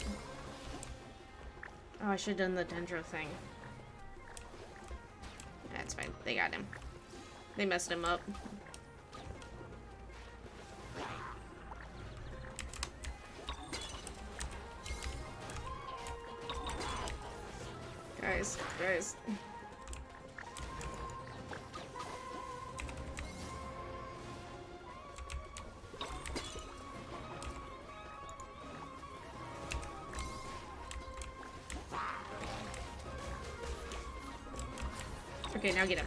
Oh, I should have done the Dendro thing. That's fine. They got him. They messed him up. Guys. Okay, now get him.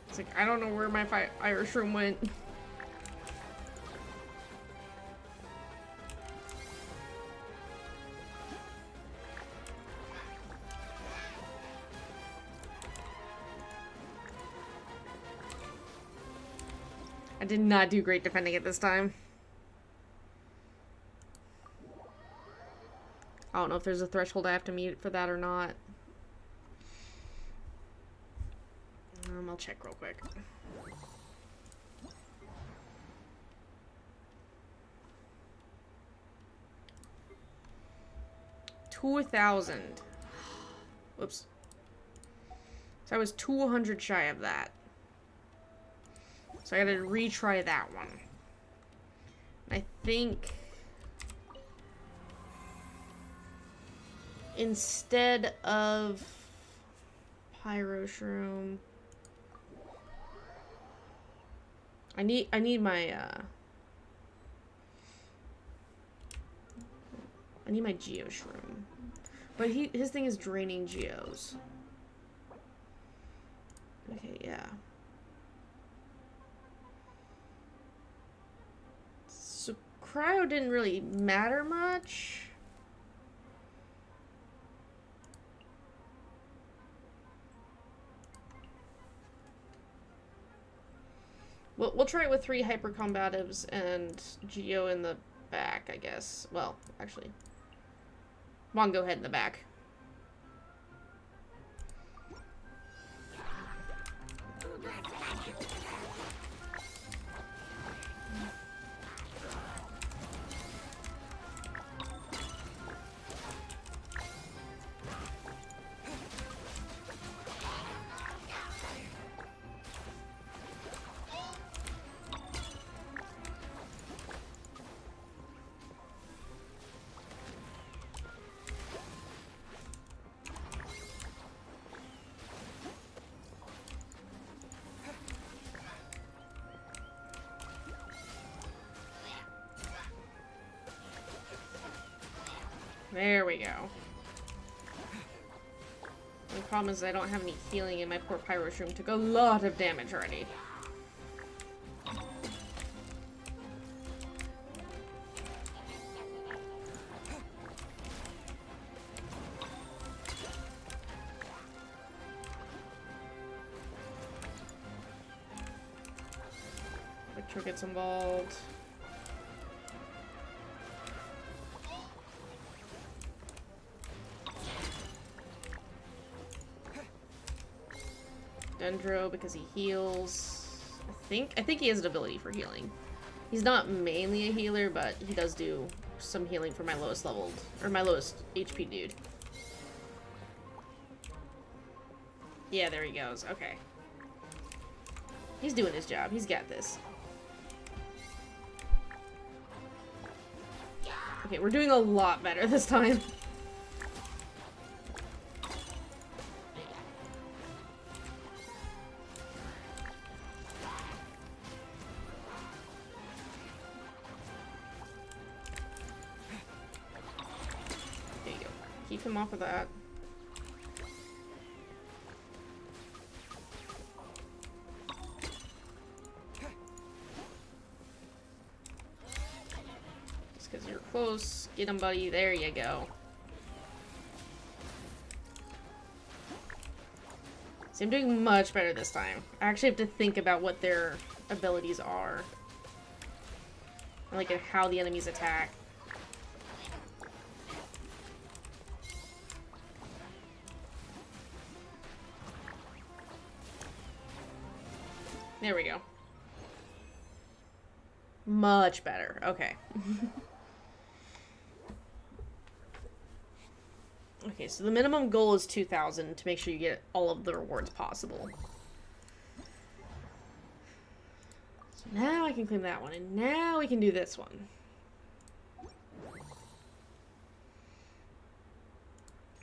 It's like, I don't know where my Irish room went. I did not do great defending it this time. I don't know if there's a threshold I have to meet for that or not. I'll check real quick. $2,000. Whoops. So I was 200 shy of that. So I gotta retry that one. I think instead of Pyro Shroom, I need my Geo Shroom. But his thing is draining geos. Okay, yeah. So Cryo didn't really matter much. We'll try it with 3 hyper-combatives and Geo in the back, I guess. Well, actually. Mon, go ahead in the back. There we go. The problem is I don't have any healing and my poor Pyro Shroom took a lot of damage already. Electro gets involved. Dendro because he heals. I think he has an ability for healing. He's not mainly a healer, but he does do some healing for my lowest leveled, or my lowest HP dude. Yeah, there he goes. Okay. He's doing his job. He's got this. Okay, we're doing a lot better this time. Keep him off of that. Just because you're close. Get him, buddy. There you go. See, I'm doing much better this time. I actually have to think about what their abilities are. Like, how the enemies attack. There we go. Much better. Okay. Okay, so the minimum goal is 2,000 to make sure you get all of the rewards possible. So now I can claim that one, and now we can do this one.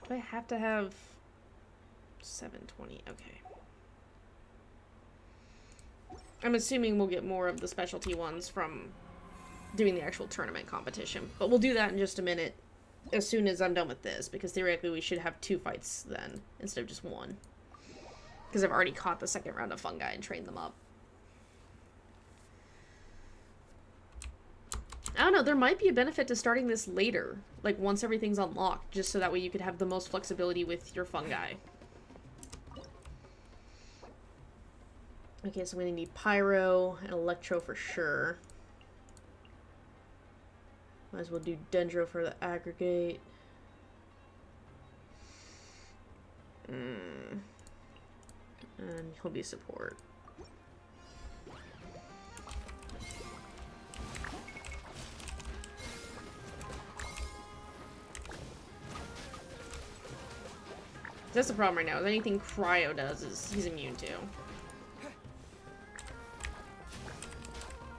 Do I have to have 720? Okay. I'm assuming we'll get more of the specialty ones from doing the actual tournament competition. But we'll do that in just a minute, as soon as I'm done with this, because theoretically we should have 2 fights then, instead of just 1. Because I've already caught the second round of fungi and trained them up. I don't know, there might be a benefit to starting this later, like once everything's unlocked, just so that way you could have the most flexibility with your fungi. Okay, so I'm gonna need Pyro and Electro for sure. Might as well do Dendro for the aggregate. And he'll be support. That's the problem right now, is anything Cryo does is he's immune to.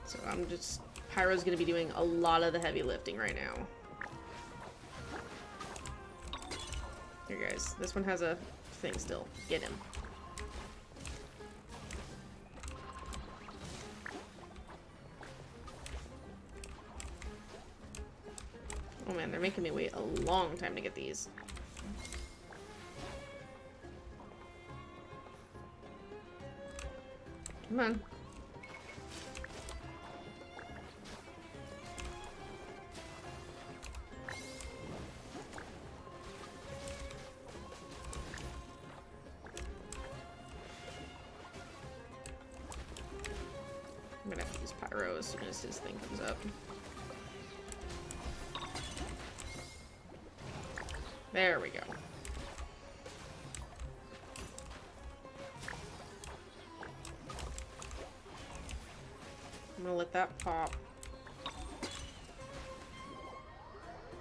So I'm just... Pyro's gonna be doing a lot of the heavy lifting right now. Here, guys. This one has a thing still. Get him. Oh man, they're making me wait a long time to get these. Come on. I'm gonna have to use Pyro as soon as his thing comes up. There we go. I'm gonna let that pop.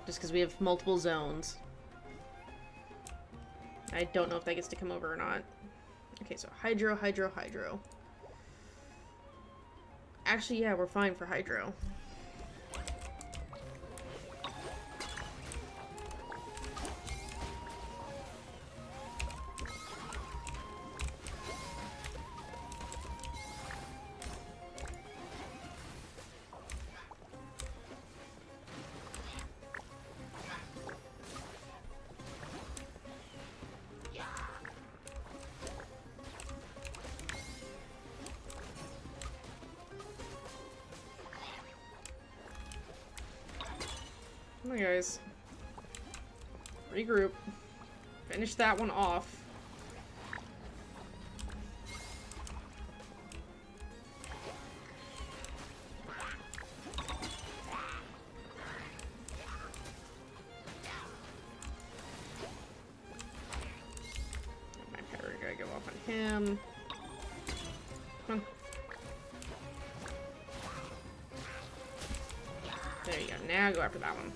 Just because we have multiple zones. I don't know if that gets to come over or not. Okay, so Hydro, Hydro, Hydro. Actually, yeah, we're fine for Hydro. Come on, guys. Regroup. Finish that one off. My power gotta go off on him. Come on. There you go. Now go after that one.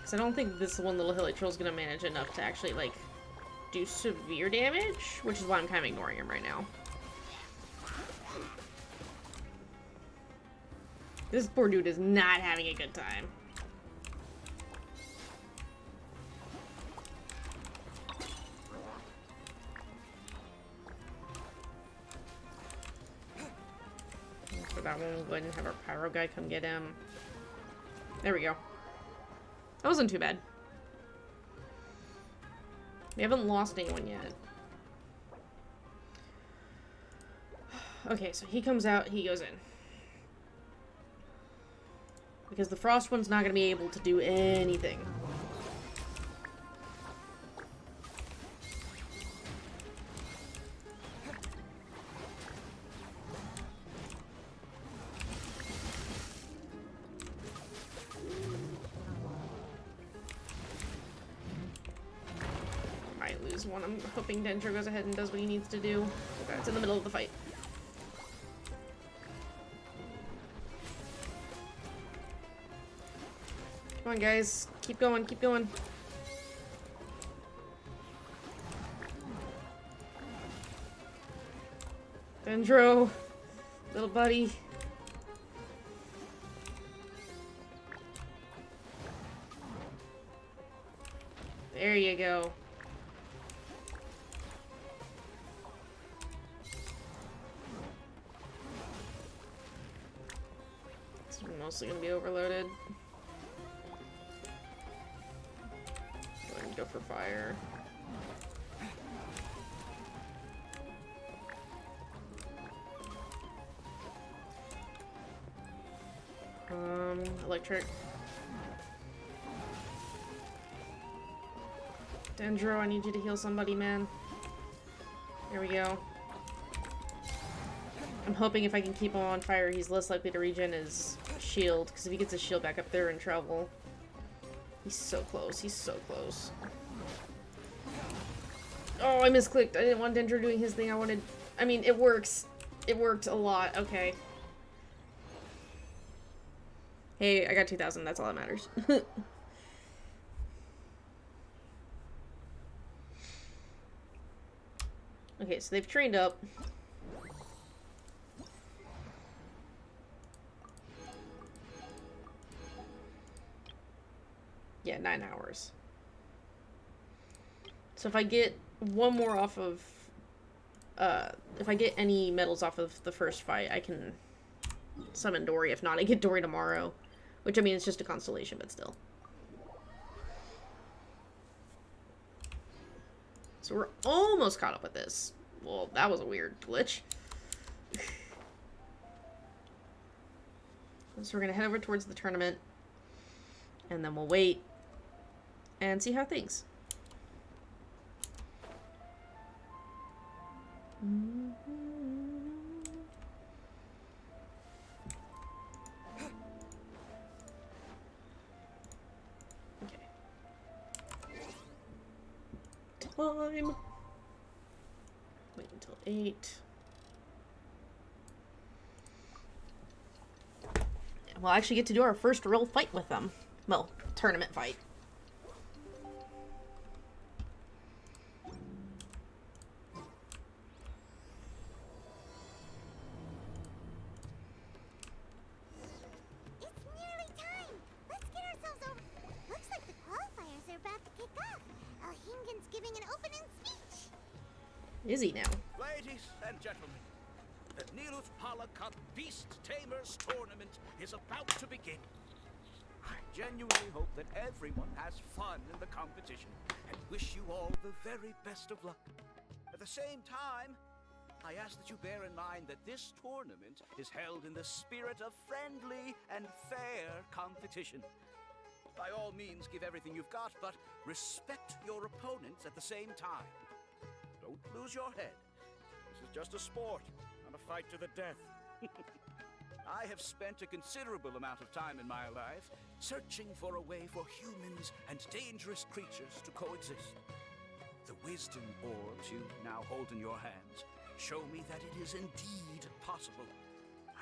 Because I don't think this one little hilly troll is going to manage enough to actually, like, do severe damage, which is why I'm kind of ignoring him right now. This poor dude is not having a good time. For that one, we'll go ahead and have our pyro guy come get him. There we go. That wasn't too bad. We haven't lost anyone yet. Okay, so he comes out, he goes in. Because the frost one's not going to be able to do anything. Might lose one. I'm hoping Dendro goes ahead and does what he needs to do. Okay, it's in the middle of the fight. Come on, guys. Keep going, keep going. Dendro. Little buddy. There you go. It's mostly gonna be overloaded. Go for fire. Electric. Dendro, I need you to heal somebody, man. There we go. I'm hoping if I can keep him on fire, he's less likely to regen his shield, because if he gets his shield back up, they're in trouble. He's so close. He's so close. Oh, I misclicked. I didn't want Dendro doing his thing. I wanted... I mean, it works. It worked a lot. Okay. Hey, I got 2,000. That's all that matters. Okay, so they've trained up. Yeah, 9 hours. So if I get one more off of, if I get any medals off of the first fight, I can summon Dory. If not, I get Dory tomorrow. Which, I mean, it's just a constellation, but still. So we're almost caught up with this. Well, that was a weird glitch. So we're gonna head over towards the tournament. And then we'll wait. And see how things. Okay. Time. Wait until 8. We'll actually get to do our first real fight with them. Well, tournament fight. Is he now? Ladies and gentlemen, the Nilut Pala Cup Beast Tamers Tournament is about to begin. I genuinely hope that everyone has fun in the competition and wish you all the very best of luck. At the same time, I ask that you bear in mind that this tournament is held in the spirit of friendly and fair competition. By all means, give everything you've got, but respect your opponents at the same time. Don't lose your head. This is just a sport, not a fight to the death. I have spent a considerable amount of time in my life searching for a way for humans and dangerous creatures to coexist. The wisdom orbs you now hold in your hands show me that it is indeed possible.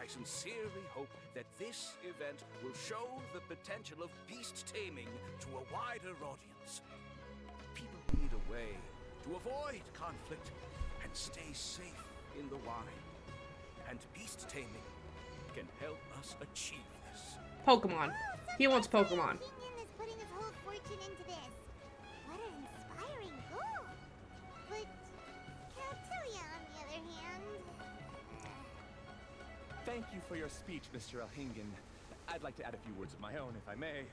I sincerely hope that this event will show the potential of beast taming to a wider audience. People need a way to avoid conflict and stay safe in the wild. And beast taming can help us achieve this. Pokemon. He wants Pokemon. King is putting his whole fortune into this. What an inspiring goal. But Caltilia, on the other hand... Thank you for your speech, Mr. Elhingen. I'd like to add a few words of my own, if I may.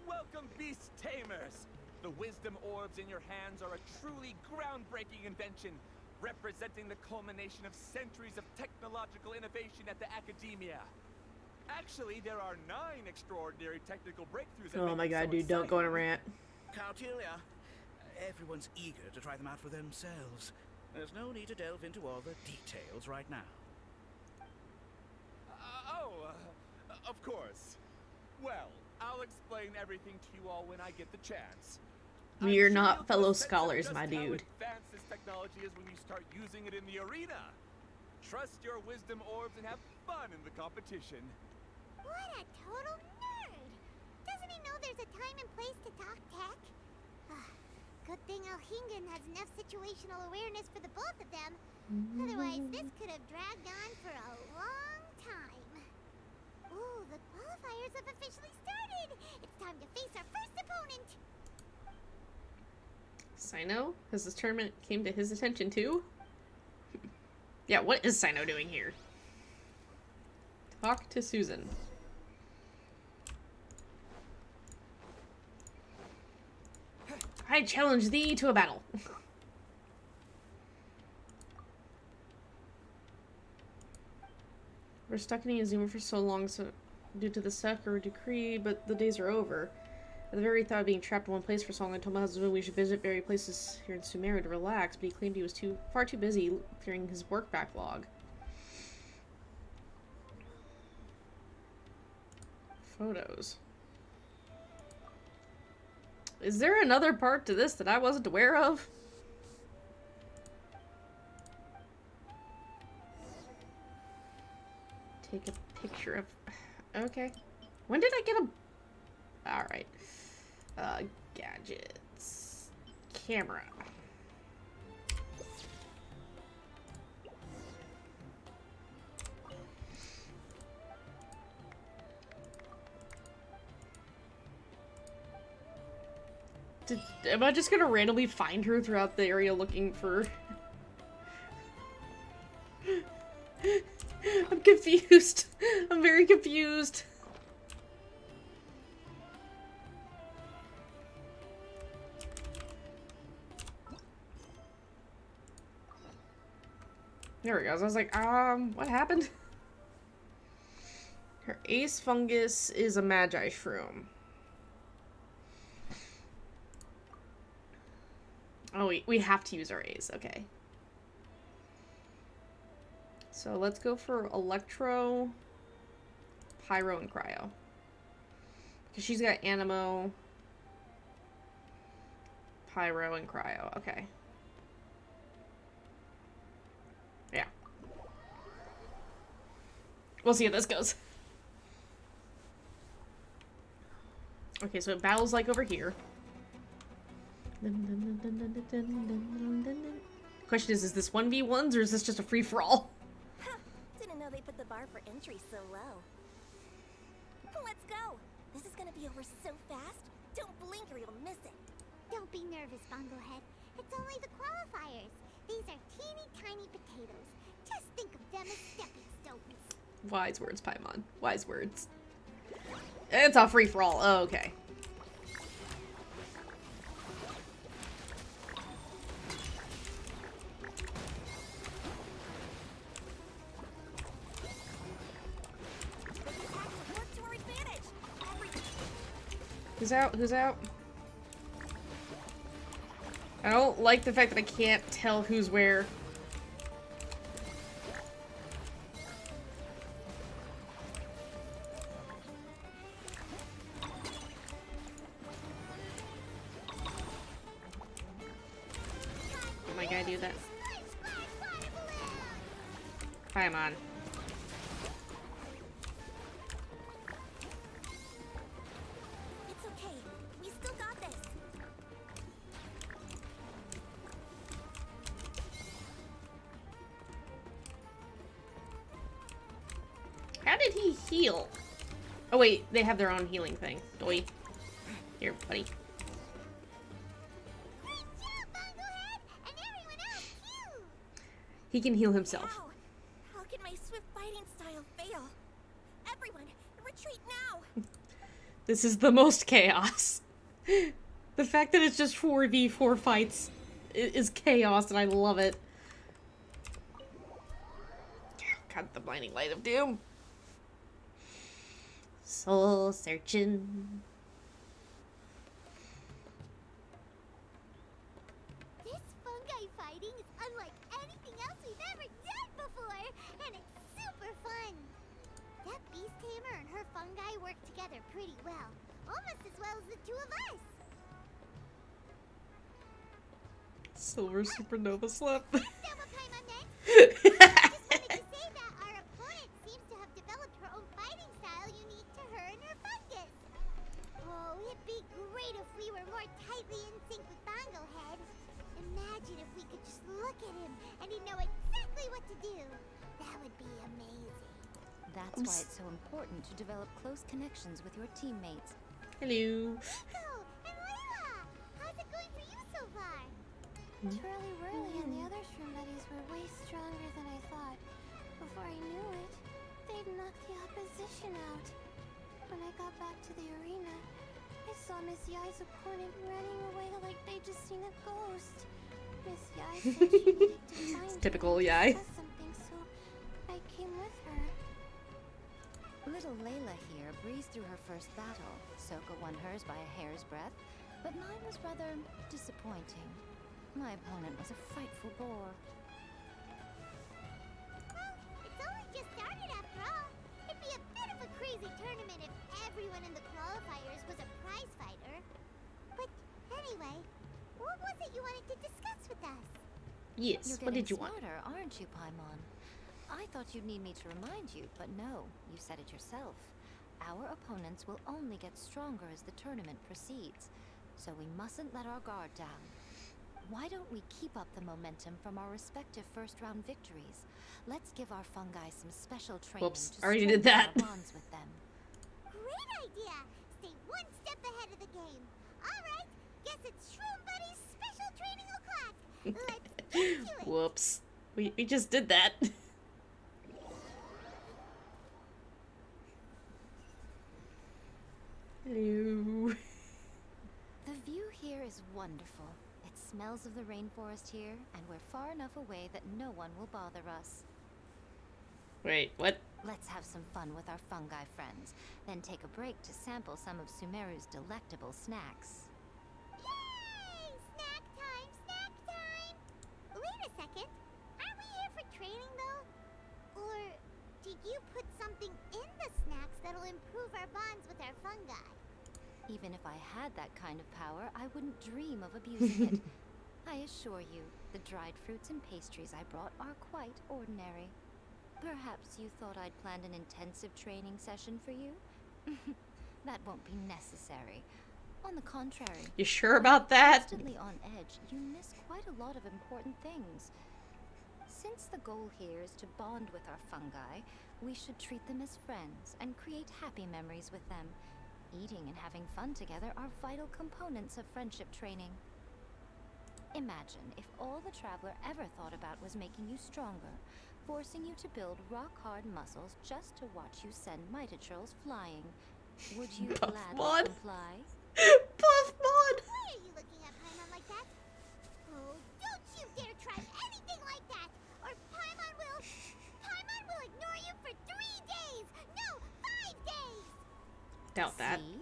Welcome, Beast Tamers! The wisdom orbs in your hands are a truly groundbreaking invention, representing the culmination of centuries of technological innovation at the Academia. Actually, there are 9 extraordinary technical breakthroughs that Oh my god, dude, don't go on a rant. Caltilia, everyone's eager to try them out for themselves. There's no need to delve into all the details right now. Of course. Well, I'll explain everything to you all when I get the chance. We're not fellow scholars, my dude. How advanced this technology is when you start using it in the arena. Trust your wisdom orbs and have fun in the competition. What a total nerd! Doesn't he know there's a time and place to talk tech? Good thing Elhingen has enough situational awareness for the both of them. Otherwise, this could have dragged on for a long time. Ooh, the qualifiers have officially started! It's time to face our first opponent! Cyno? Has this tournament came to his attention too? Yeah, what is Cyno doing here? Talk to Susan. I challenge thee to a battle. We're stuck in Azuma for so long, so due to the Sakura decree, but the days are over. At the very thought of being trapped in one place for so long, I told my husband we should visit various places here in Sumeru to relax, but he claimed he was far too busy clearing his work backlog. Photos. Is there another part to this that I wasn't aware of? Take a picture of... Okay. When did I get a... Alright. Gadgets. Camera. Am I just gonna randomly find her throughout the area looking for... I'm confused. I'm very confused. There we go. So I was like, what happened? Her ace fungus is a magi shroom. Oh, we have to use our ace. Okay. So let's go for Electro, Pyro, and Cryo. Because she's got Animo, Pyro, and Cryo. Okay. Yeah. We'll see how this goes. Okay, so it battles like over here. Question is this 1v1s or is this just a free-for-all? Didn't know they put the bar for entry so low. Let's go! This is gonna be over so fast. Don't blink or you'll miss it. Don't be nervous, Bunglehead. It's only the qualifiers. These are teeny tiny potatoes. Just think of them as stepping stones. Wise words, Paimon. Wise words. It's a free-for-all. Oh, okay. Who's out? Who's out? I don't like the fact that I can't tell who's where. Oh my god, do that. Paimon. How did he heal? Oh wait, they have their own healing thing. Doi. Here, buddy. He can heal himself. Wow. How can my swift fighting style fail? Everyone, retreat now! This is the most chaos. The fact that it's just 4v4 fights is chaos, and I love it. God, the blinding light of doom. Soul searching. This fungi fighting is unlike anything else we've ever done before, and it's super fun. That beast tamer and her fungi work together pretty well, almost as well as the two of us. Silver supernova slap. That's why it's so important to develop close connections with your teammates. Hello. Nico and Layla! How's it going for you so far? Turly Whirly and the other shroom buddies were way stronger than I thought. Before I knew it, they'd knocked the opposition out. When I got back to the arena, I saw Miss Yai's opponent running away like they'd just seen a ghost. Miss Yai said she needed to find It's typical Yai. something, so I came with her. Little Layla here breezed through her first battle. Soko won hers by a hair's breadth, but mine was rather disappointing. My opponent was a frightful bore. Well, it's only just started after all. It'd be a bit of a crazy tournament if everyone in the qualifiers was a prize fighter. But anyway, what was it you wanted to discuss with us? Yes, You're what did you getting want? smarter, aren't you, Paimon? I thought you'd need me to remind you, but no, you said it yourself. Our opponents will only get stronger as the tournament proceeds, so we mustn't let our guard down. Why don't we keep up the momentum from our respective first-round victories? Let's give our fungi some special training Whoops, to already did that. strengthen our bonds with them. Great idea! Stay one step ahead of the game. All right, guess it's Shroom Buddy's special training o'clock. Let's get to it. Whoops. We just did that. Hello. The view here is wonderful. It smells of the rainforest here, and we're far enough away that no one will bother us. Wait, what? Let's have some fun with our fungi friends, then take a break to sample some of Sumeru's delectable snacks. Yay! Snack time, snack time! Wait a second. Aren't we here for training, though? Or did you put something in the snacks that'll improve our bonds with our fungi? Even if I had that kind of power, I wouldn't dream of abusing it. I assure you, the dried fruits and pastries I brought are quite ordinary. Perhaps you thought I'd planned an intensive training session for you? That won't be necessary. On the contrary. You sure about that? Constantly on edge, you miss quite a lot of important things. Since the goal here is to bond with our fungi, we should treat them as friends and create happy memories with them. Eating and having fun together are vital components of friendship training. Imagine if all the Traveler ever thought about was making you stronger, forcing you to build rock-hard muscles just to watch you send Mitatrolls flying. Would you gladly comply? Puffmon! Why are you looking at Paimon like that? Oh, don't you dare try anything like that, or Paimon will ignore you for 3 days! No, 5 days! Doubt that. See?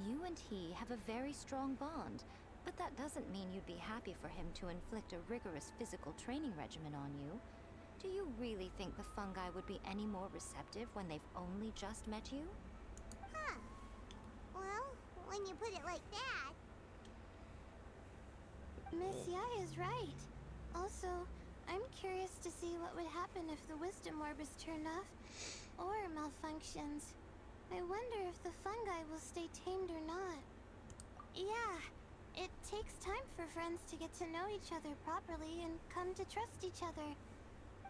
You and he have a very strong bond, but that doesn't mean you'd be happy for him to inflict a rigorous physical training regimen on you. Do you really think the fungi would be any more receptive when they've only just met you? Huh. Well, when you put it like that... Miss Yai is right. Also, I'm curious to see what would happen if the wisdom orb is turned off or malfunctions. I wonder if the fungi will stay tamed or not. Yeah, it takes time for friends to get to know each other properly and come to trust each other.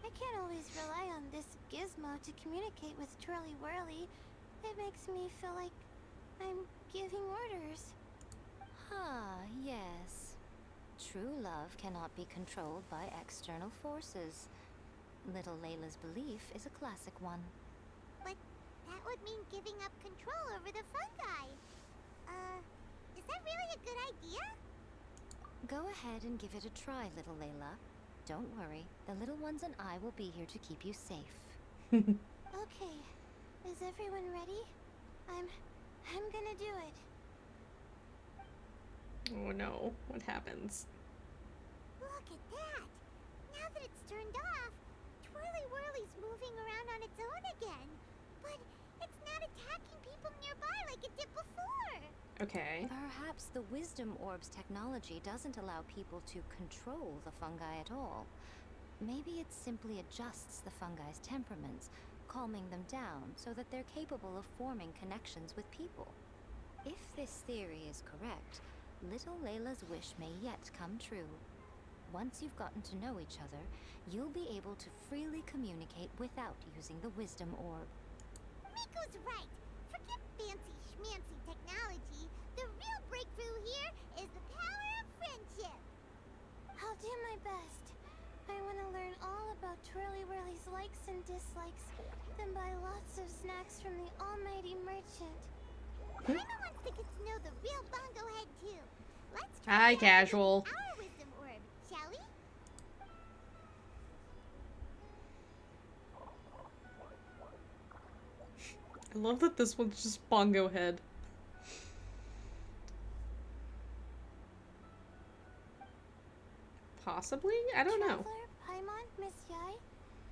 I can't always rely on this gizmo to communicate with Twirly Whirly. It makes me feel like I'm giving orders. Ah, yes. True love cannot be controlled by external forces. Little Layla's belief is a classic one. But that would mean giving up control over the fungi. Is that really a good idea? Go ahead and give it a try, little Layla. Don't worry, the little ones and I will be here to keep you safe. Okay, is everyone ready? I'm gonna do it. Oh no, what happens? Look at that! Now that it's turned off, Twirly Whirly's moving around on its own again. But it's not attacking people nearby like it did before. Okay. Perhaps the Wisdom Orb's technology doesn't allow people to control the fungi at all. Maybe it simply adjusts the fungi's temperaments, calming them down so that they're capable of forming connections with people. If this theory is correct, little Layla's wish may yet come true. Once you've gotten to know each other, you'll be able to freely communicate without using the Wisdom Orb. Miko's right. Forget fancy schmancy technology. The real breakthrough here is the power of friendship. I'll do my best. I want to learn all about Twirly Whirly's likes and dislikes, then buy lots of snacks from the almighty merchant. Paimon wants to get to know the real Bongo Head too. Let's try Hi, casual. our wisdom orb, shall we? I love that this one's just Bongo Head. Possibly? I don't know. Traveler, Paimon, Miss Yai,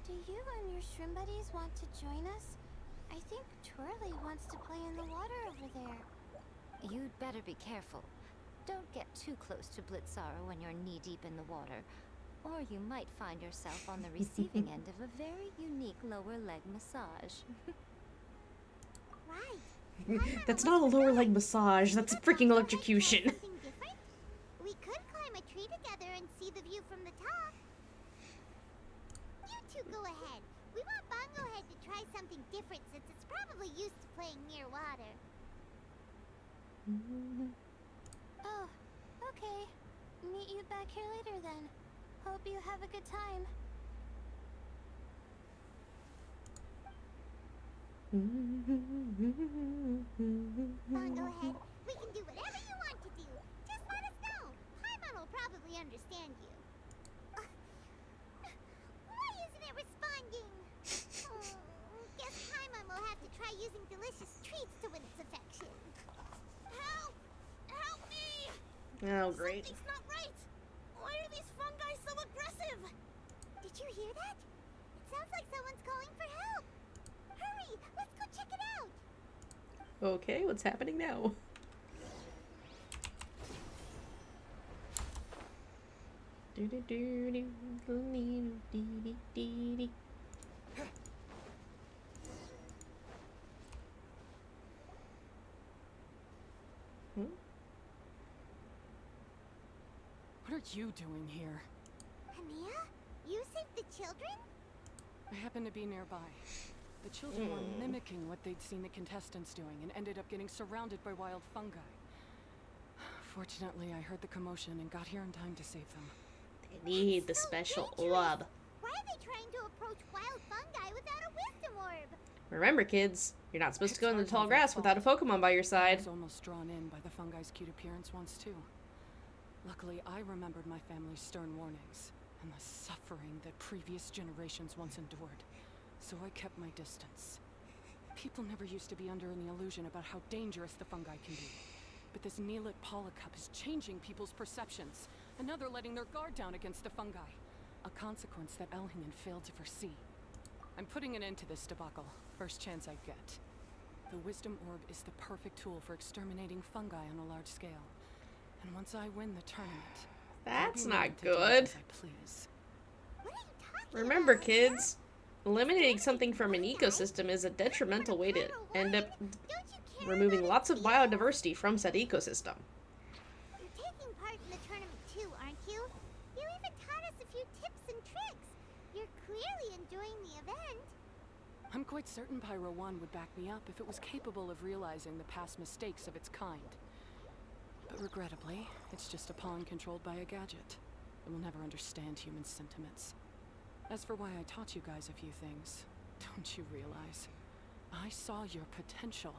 do you and your shrimp buddies want to join us? I think Twirly wants to play in the water over there. You'd better be careful. Don't get too close to Blitzara when you're knee-deep in the water, or you might find yourself on the receiving end of a very unique lower leg massage. Right. That's not a lower leg massage, that's freaking electrocution. Something different? We could climb a tree together and see the view from the top. You two go ahead. We want Bongo Head to try something different since it's probably used to playing near water. Oh, back here later then. Hope you have a good time. Go ahead. We can do whatever you want to do. Just let us know. Paimon will probably understand you. Why isn't it responding? Guess Paimon will have to try using delicious treats to win its affection. Help! Help me! Oh, great. Something's not right. Why are these fungi so aggressive? Did you hear that? It sounds like someone's calling for help. Hurry! Let's go check it out. Okay, what's happening now? What are you doing here? Hania? You saved the children? I happened to be nearby. The children were mimicking what they'd seen the contestants doing and ended up getting surrounded by wild fungi. Fortunately, I heard the commotion and got here in time to save them. They need the special orb. Why are they trying to approach wild fungi without a wisdom orb? Remember, kids, you're not supposed to go in the tall grass without a Pokemon by your I side. was almost drawn in by the fungi's cute appearance once, too. Luckily, I remembered my family's stern warnings and the suffering that previous generations once endured, so I kept my distance. People never used to be under any illusion about how dangerous the fungi can be. But this Neelit Polycup is changing people's perceptions, and now they're letting their guard down against the fungi. A consequence that Elhingen failed to foresee. I'm putting an end to this debacle, first chance I get. The Wisdom Orb is the perfect tool for exterminating fungi on a large scale. And once I win the tournament, That's I'll be not willing to do good. as I please. Remember, kids, eliminating something from an ecosystem is a detrimental way to end up removing lots of biodiversity from said ecosystem. You're taking part in the tournament too, aren't you? You even taught us a few tips and tricks. You're clearly enjoying the event. I'm quite certain Pyro 1 would back me up if it was capable of realizing the past mistakes of its kind. But regrettably, it's just a pawn controlled by a gadget. It will never understand human sentiments. As for why I taught you guys a few things, don't you realize? I saw your potential,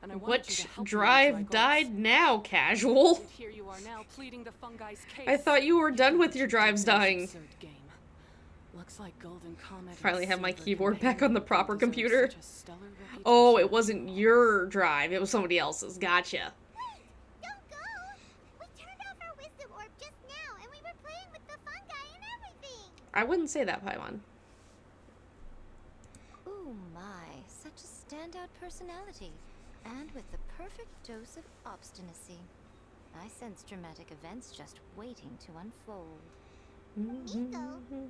and I wanted you Which to help me reach my drive goals. died now, casual? Yet here you are now pleading the fungi's case. I thought you were done with your drives dying. Absurd game. Looks like Golden Comet and Finally have my Silver keyboard back Companion on the proper deserve computer. such a stellar reputation. Oh, it wasn't your drive, it was somebody else's. Gotcha. Don't go! We turned off our wisdom orb just now, and we were playing with the fungi and everything. I wouldn't say that, Paimon. Ooh my, such a standout personality. And with the perfect dose of obstinacy. I sense dramatic events just waiting to unfold. Nico, Layla.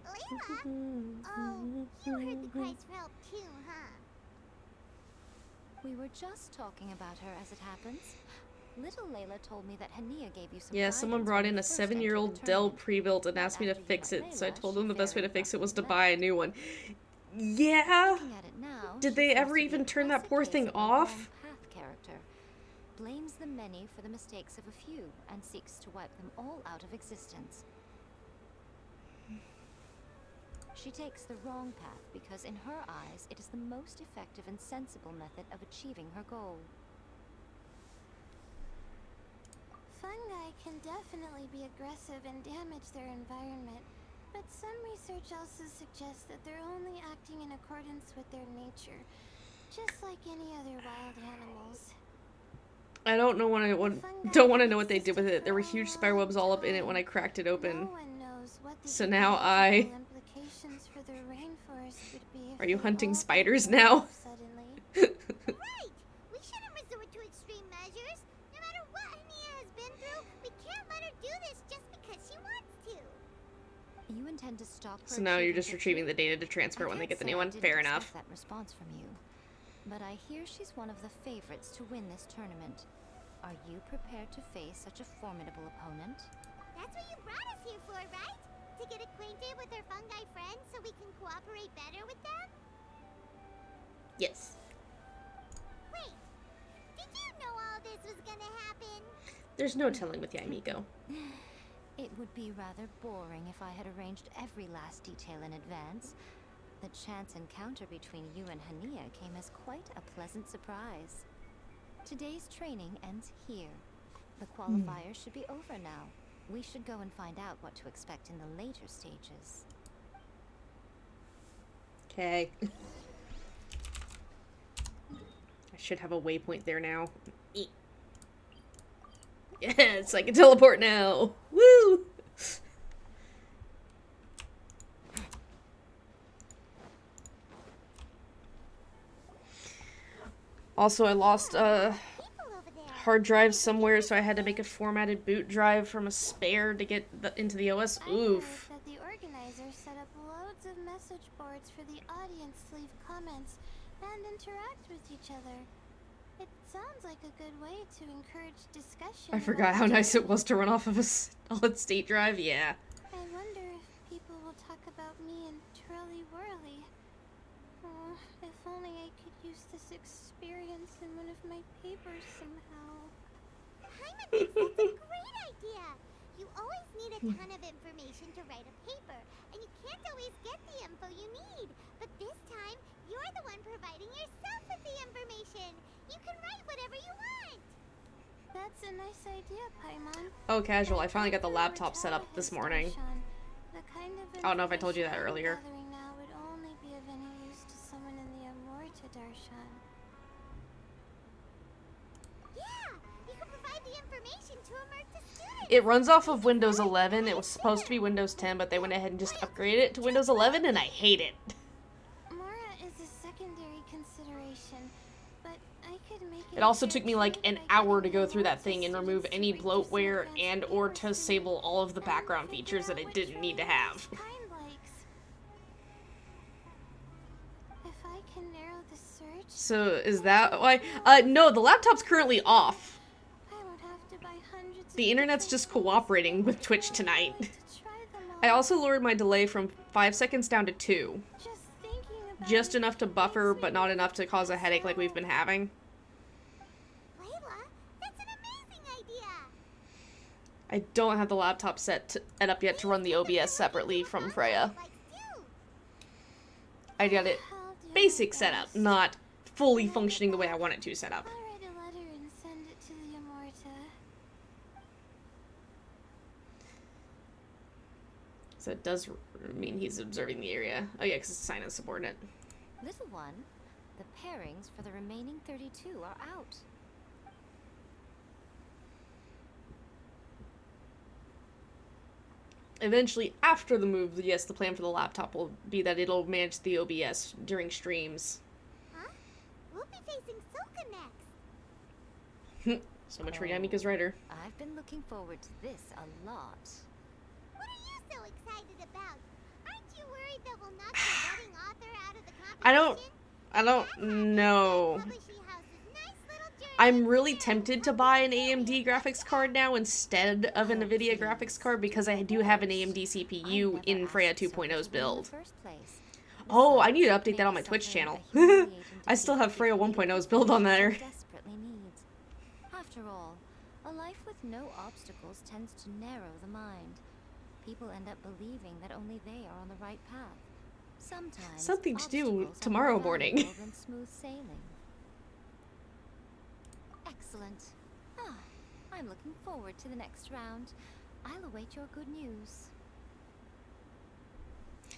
Oh, you heard the cries for help too, huh? We were just talking about her as it happens. Little Layla told me that Hania gave you some Yeah, someone guidance brought when in you a first entered 7-year-old the Dell tournament. pre-built and asked me to After you fix met it, so I Layla, told she them the best way to very fix it was to much buy a new one. Yeah? Looking at it now, Did she they seems ever to be even a turn that classic poor case thing of a off? wrong path character. Blames the many for the mistakes of a few and seeks to wipe them all out of existence. She takes the wrong path because in her eyes it is the most effective and sensible method of achieving her goal. Fungi can definitely be aggressive and damage their environment, but some research also suggests that they're only acting in accordance with their nature, just like any other wild animals. I don't know what don't want to know what they did with it. There were huge spider webs all up in it when I cracked it open. No one knows what the So now I... implications for the rainforest would be if Are you they hunting all spiders died now? off suddenly. Right! We shouldn't resort to extreme measures. No matter what Hania has been through, we can't let her do this just because she wants to. You intend to stop her So now you're achieving just retrieving the data to transfer when they get the new one? Fair enough. that response from you. But I hear she's one of the favorites to win this tournament. Are you prepared to face such a formidable opponent? That's what you brought us here for, right? To get acquainted with our fungi friends so we can cooperate better with them? Yes. Wait, did you know all this was gonna happen? There's no telling with Yamiko. It would be rather boring if I had arranged every last detail in advance. The chance encounter between you and Hania came as quite a pleasant surprise. Today's training ends here. The qualifiers should be over now. We should go and find out what to expect in the later stages. Okay. I should have a waypoint there now. Yes, I can teleport now. Woo! Also, I lost a hard drive somewhere, so I had to make a formatted boot drive from a spare to get into the OS. Oof. That the organizers set up loads of message boards for the audience to leave comments and interact with each other. It sounds like a good way to encourage discussion. I forgot how nice it was to run off of a solid state drive. Yeah. I wonder if people will talk about me and Twirly Whirly. Oh, if only I could use this experience in one of my papers somehow. Paimon thinks that's a great idea! You always need a ton of information to write a paper, and you can't always get the info you need. But this time, you're the one providing yourself with the information. You can write whatever you want. That's a nice idea, Paimon. Oh, casual. I finally got the laptop set up this morning. The kind of I don't know if I told you that earlier. now would only be of any use to someone in the Amorta, Darshan. Yeah, you can provide the information to Amorta students. It runs off of Windows 11. It was supposed to be Windows 10, but they went ahead and just upgraded it to Windows 11, and I hate it. Mora is a secondary consideration, but I could make It also took me like an hour to go through that thing and remove any bloatware and or to disable all of the background features that it didn't need to have. If I can narrow the search, So is that why? No, the laptop's currently off. I won't have to buy hundreds The internet's just cooperating with Twitch tonight. I also lowered my delay from 5 seconds down to 2. Just enough to buffer, but not enough to cause a headache like we've been having. Layla, that's an amazing idea. I don't have the laptop set up yet to run the OBS separately from Freya. I got it basic setup, not fully functioning the way I want it to set up. I'll write a letter and send it to the Amorta. So it does mean he's observing the area. Oh yeah, because it's assigned as subordinate. Little one, the pairings for the remaining 32 are out. Eventually, after the move, yes, the plan for the laptop will be that it'll manage the OBS during streams. Huh? We'll be facing Soka next. So much for Yamika's writer. I've been looking forward to this a lot. What are you so excited about? Aren't you worried that we'll knock the budding author out of the competition? I don't know. I'm really tempted to buy an AMD graphics card now instead of a NVIDIA graphics card because I do have an AMD CPU in Freya 2.0's build. Oh, I need to update that on my Twitch channel. I still have Freya 1.0's build on there. After all, a life with no obstacles tends to narrow the mind. People end up believing that only they are on the right path. Sometimes Something to do tomorrow morning. than smooth sailing. Excellent. Ah, I'm looking forward to the next round. I'll await your good news.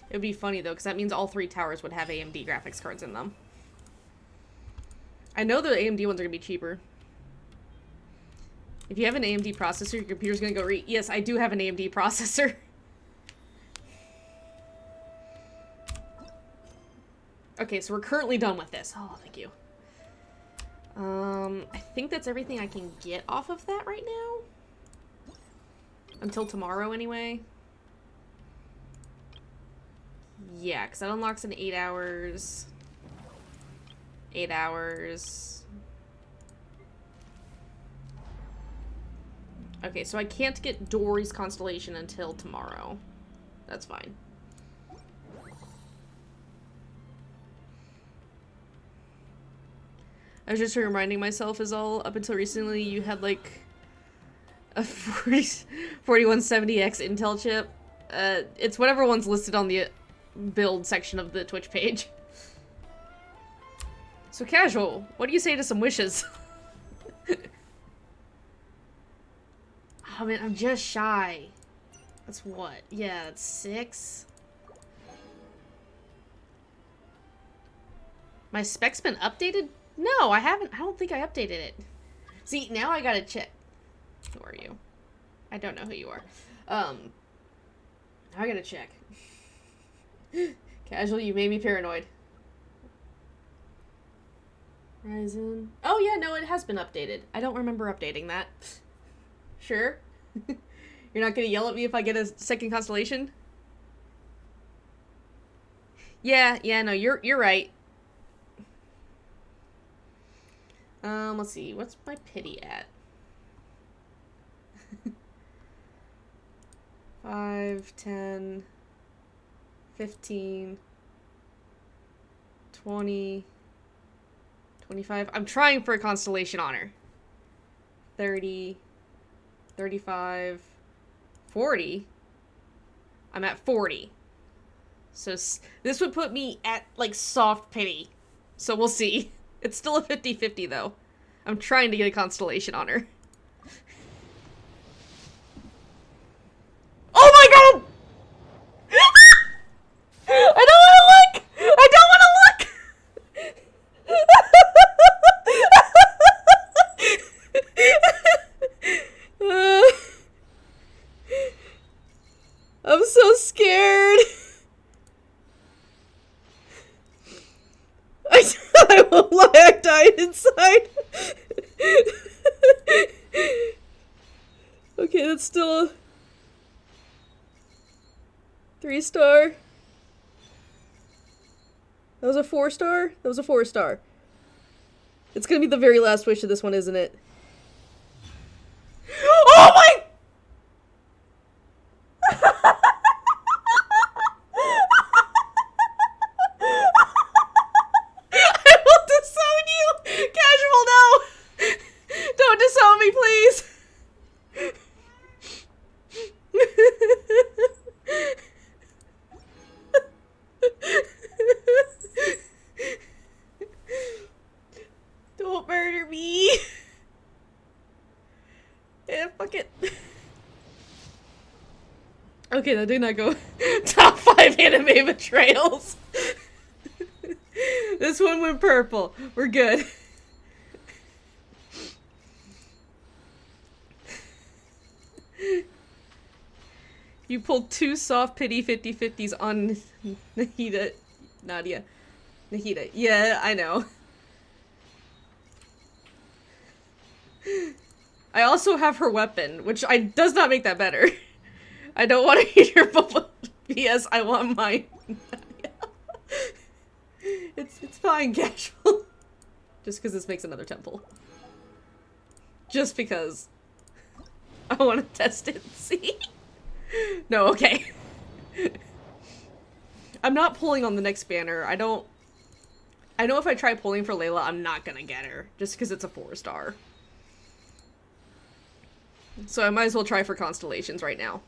It would be funny though, because that means all 3 towers would have AMD graphics cards in them. I know the AMD ones are going to be cheaper. If you have an AMD processor, your computer's going to go yes, I do have an AMD processor. Okay, so we're currently done with this. Oh, thank you. I think that's everything I can get off of that right now. Until tomorrow, anyway. Yeah, because that unlocks in 8 hours. 8 hours. Okay, so I can't get Dory's Constellation until tomorrow. That's fine. I was just reminding myself is all, up until recently you had like A 4170X Intel chip. It's whatever one's listed on the build section of the Twitch page. So Casual, what do you say to some wishes? Oh man, I'm just shy. That's what? Yeah, that's 6. My spec's been updated? No, I haven't. I don't think I updated it. See, now I gotta check. Who are you? I don't know who you are. Now I gotta check. Casual, you made me paranoid. Ryzen. Oh yeah, no, it has been updated. I don't remember updating that. Sure. You're not gonna yell at me if I get a second constellation? Yeah, no, you're right. Let's see, what's my pity at? 5, 10, 15, 20, 25. I'm trying for a constellation honor. 30, 35, 40. I'm at 40. So this would put me at, like, soft pity. So we'll see. It's still a 50-50, though. I'm trying to get a constellation honor. Oh my god! I don't want to look! I don't want to look! I'm so scared. I won't lie, I died inside. Okay, that's still a 3-star. That was a 4-star? That was a 4-star. It's gonna be the very last wish of this one, isn't it? Oh my! I will disown you! Casual, no! Don't disown me, please! Don't murder me! Yeah, fuck it. Okay, that did not go. Top 5 anime betrayals. This one went purple. We're good. You pulled 2 soft pity 50-50s on Nadia. Yeah, I know. I also have her weapon, which does not make that better. I don't want to hear your BS. I want mine. It's fine, Casual. Just because this makes another temple. Just because. I want to test it and see. No, okay. I'm not pulling on the next banner. I know if I try pulling for Layla, I'm not gonna get her. Just because it's a 4-star. So I might as well try for constellations right now.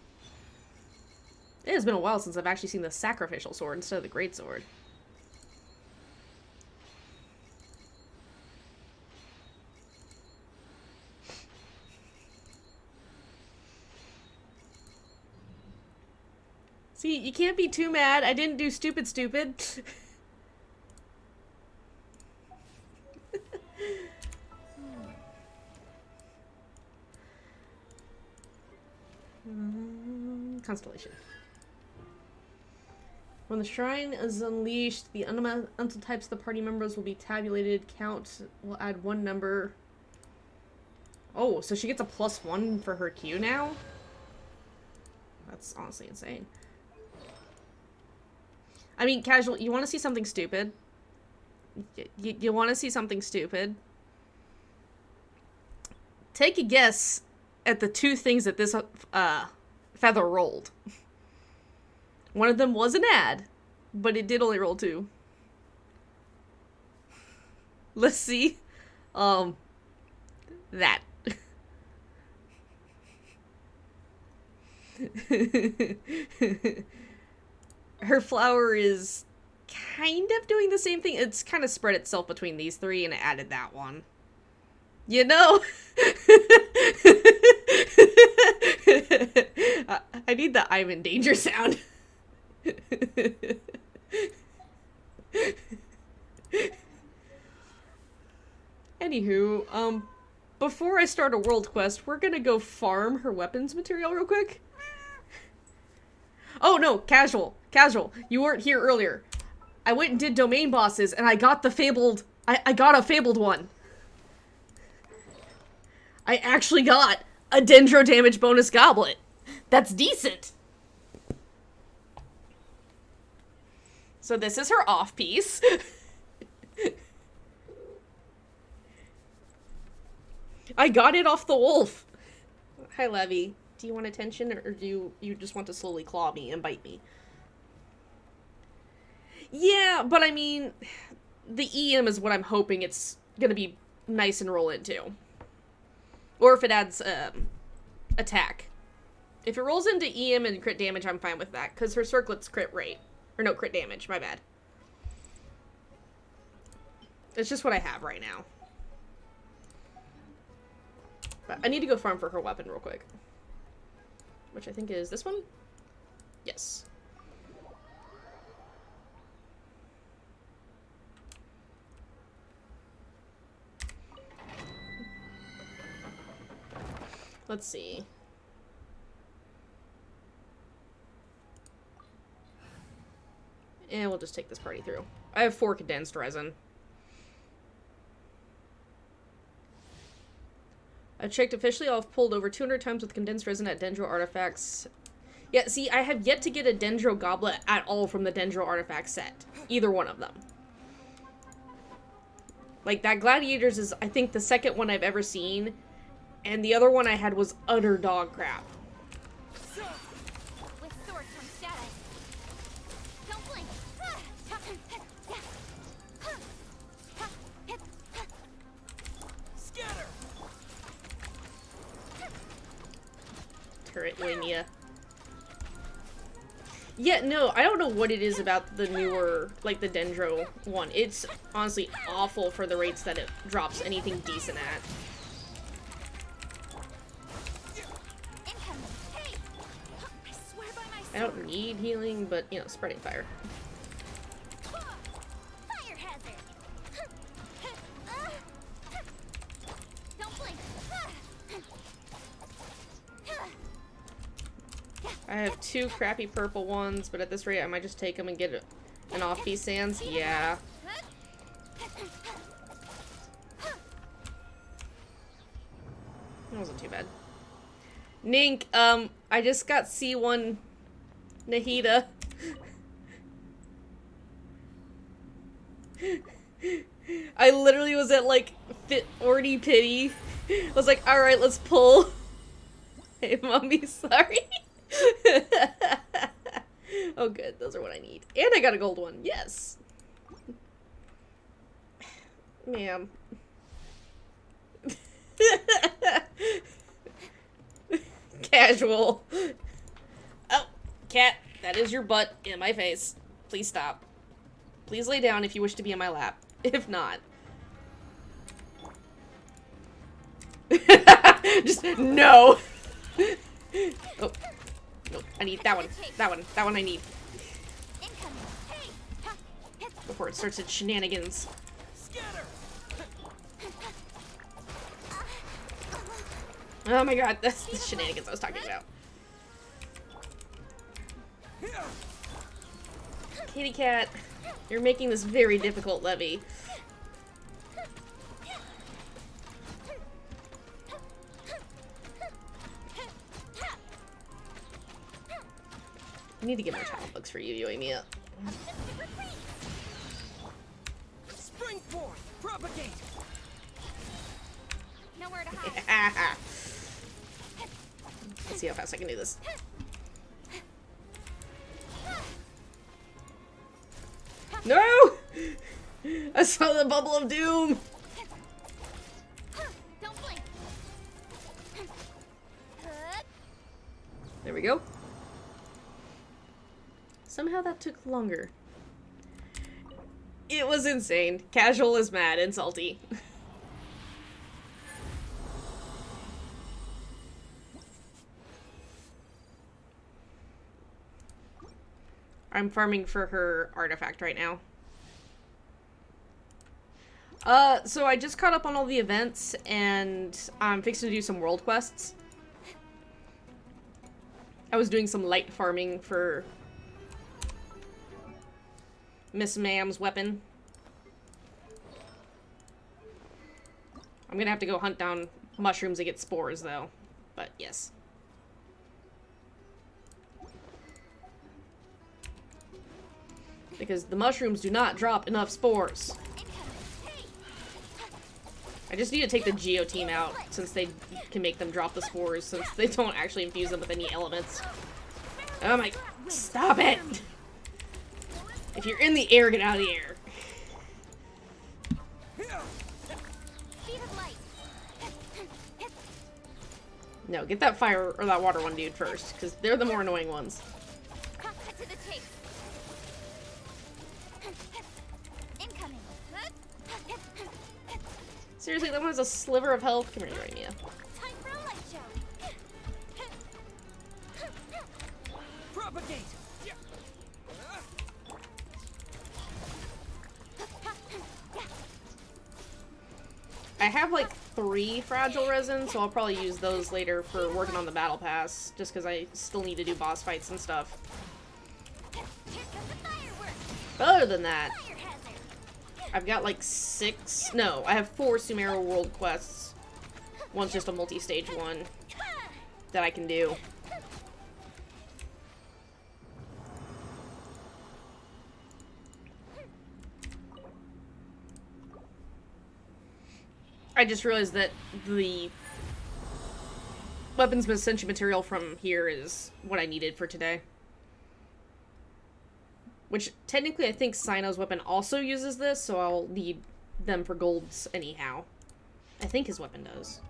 It has been a while since I've actually seen the sacrificial sword instead of the great sword. See, you can't be too mad. I didn't do stupid. Constellation. When the shrine is unleashed, the elemental types of the party members will be tabulated. Count will add 1 number. Oh, so she gets a +1 for her Q now? That's honestly insane. I mean, Casual, you want to see something stupid? You want to see something stupid? Take a guess at the 2 things that this feather rolled. One of them was an ad, but it did only roll 2. Let's see. That. Her flower is kind of doing the same thing. It's kind of spread itself between these three and it added that one. You know? I need the I'm in danger sound. Anywho, before I start a world quest, we're gonna go farm her weapons material real quick. Oh no, casual. You weren't here earlier. I went and did domain bosses and I got the fabled, I got a fabled one. I actually got a Dendro damage bonus goblet. That's decent. So this is her off piece. I got it off the wolf. Hi, Levy. Do you want attention or do you just want to slowly claw me and bite me? Yeah, but I mean, the EM is what I'm hoping it's gonna be nice and roll into. Or if it adds attack. If it rolls into EM and crit damage, I'm fine with that, because her circlet's crit rate. Or no, crit damage, my bad. It's just what I have right now. But I need to go farm for her weapon real quick. Which I think is this one? Yes. Let's see. And we'll just take this party through. I have 4 condensed resin. I checked officially. I've pulled over 200 times with condensed resin at Dendro artifacts. Yeah, see, I have yet to get a Dendro goblet at all from the Dendro artifact set. Either one of them. Like, that Gladiators is, I think, the second one I've ever seen. And the other one I had was utter dog crap. With sword comes shadow. Don't blink. Scatter. Turret Lamia. Yeah, no, I don't know what it is about the newer, like, the Dendro one. It's honestly awful for the rates that it drops anything decent at. I don't need healing, but, you know, spreading fire. Fire hazard. Don't blink. I have 2 crappy purple ones, but at this rate I might just take them and get an off-piece Sans. Yeah. That wasn't too bad. Nink, I just got C1 Nahida. I literally was at, like, Orty Pity. I was like, alright, let's pull. Hey, mommy, sorry. Oh, good. Those are what I need. And I got a gold one. Yes. Ma'am. Casual. Oh, cat, that is your butt in my face. Please stop. Please lay down if you wish to be in my lap. If not. Just, no. Oh. No, I need that one. That one. That one I need. Before it starts its shenanigans. Oh my god, that's the shenanigans I was talking about. Kitty cat, you're making this very difficult, Levy. I need to get more child books for you, Yoimiya. Spring forth, propagate. Nowhere to hide. Let's see how fast I can do this. No! I saw the bubble of doom! Don't blink. There we go. Somehow that took longer. It was insane. Casual is mad and salty. I'm farming for her artifact right now. So I just caught up on all the events, and I'm fixing to do some world quests. I was doing some light farming for Miss Ma'am's weapon. I'm gonna have to go hunt down mushrooms to get spores, though. But, yes. Because the mushrooms do not drop enough spores. I just need to take the Geo team out, since they can make them drop the spores, since they don't actually infuse them with any elements. Oh my... Stop it! If you're in the air, get out of the air. No, get that fire, or that water one dude first, because they're the more annoying ones. Seriously, that one has a sliver of health. Come here, Urania. Propagate. I have like 3 fragile resin, so I'll probably use those later for working on the battle pass, just because I still need to do boss fights and stuff. But other than that, I've got like 6, no, I have 4 Sumeru world quests. One's just a multi-stage one that I can do. I just realized that the weapons essential material from here is what I needed for today. Which, technically, I think Cyno's weapon also uses this, so I'll need them for golds anyhow. I think his weapon does.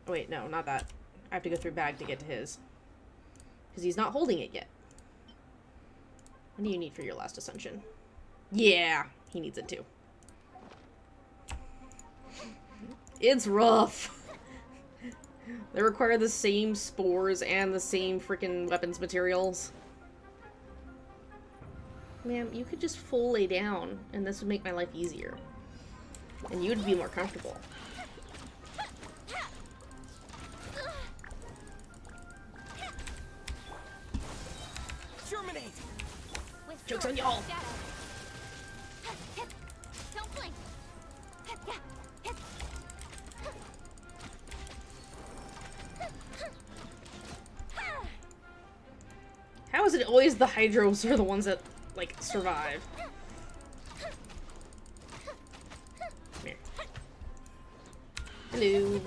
Oh, wait, no, not that. I have to go through bag to get to his. Because he's not holding it yet. What do you need for your last ascension? Yeah, he needs it too. It's rough. They require the same spores and the same freaking weapons materials. Ma'am, you could just full lay down, and this would make my life easier. And you would be more comfortable. Terminate. Joke's on y'all. Don't blink. How is it always the Hydros are the ones that, like, survive? Come here. Hello.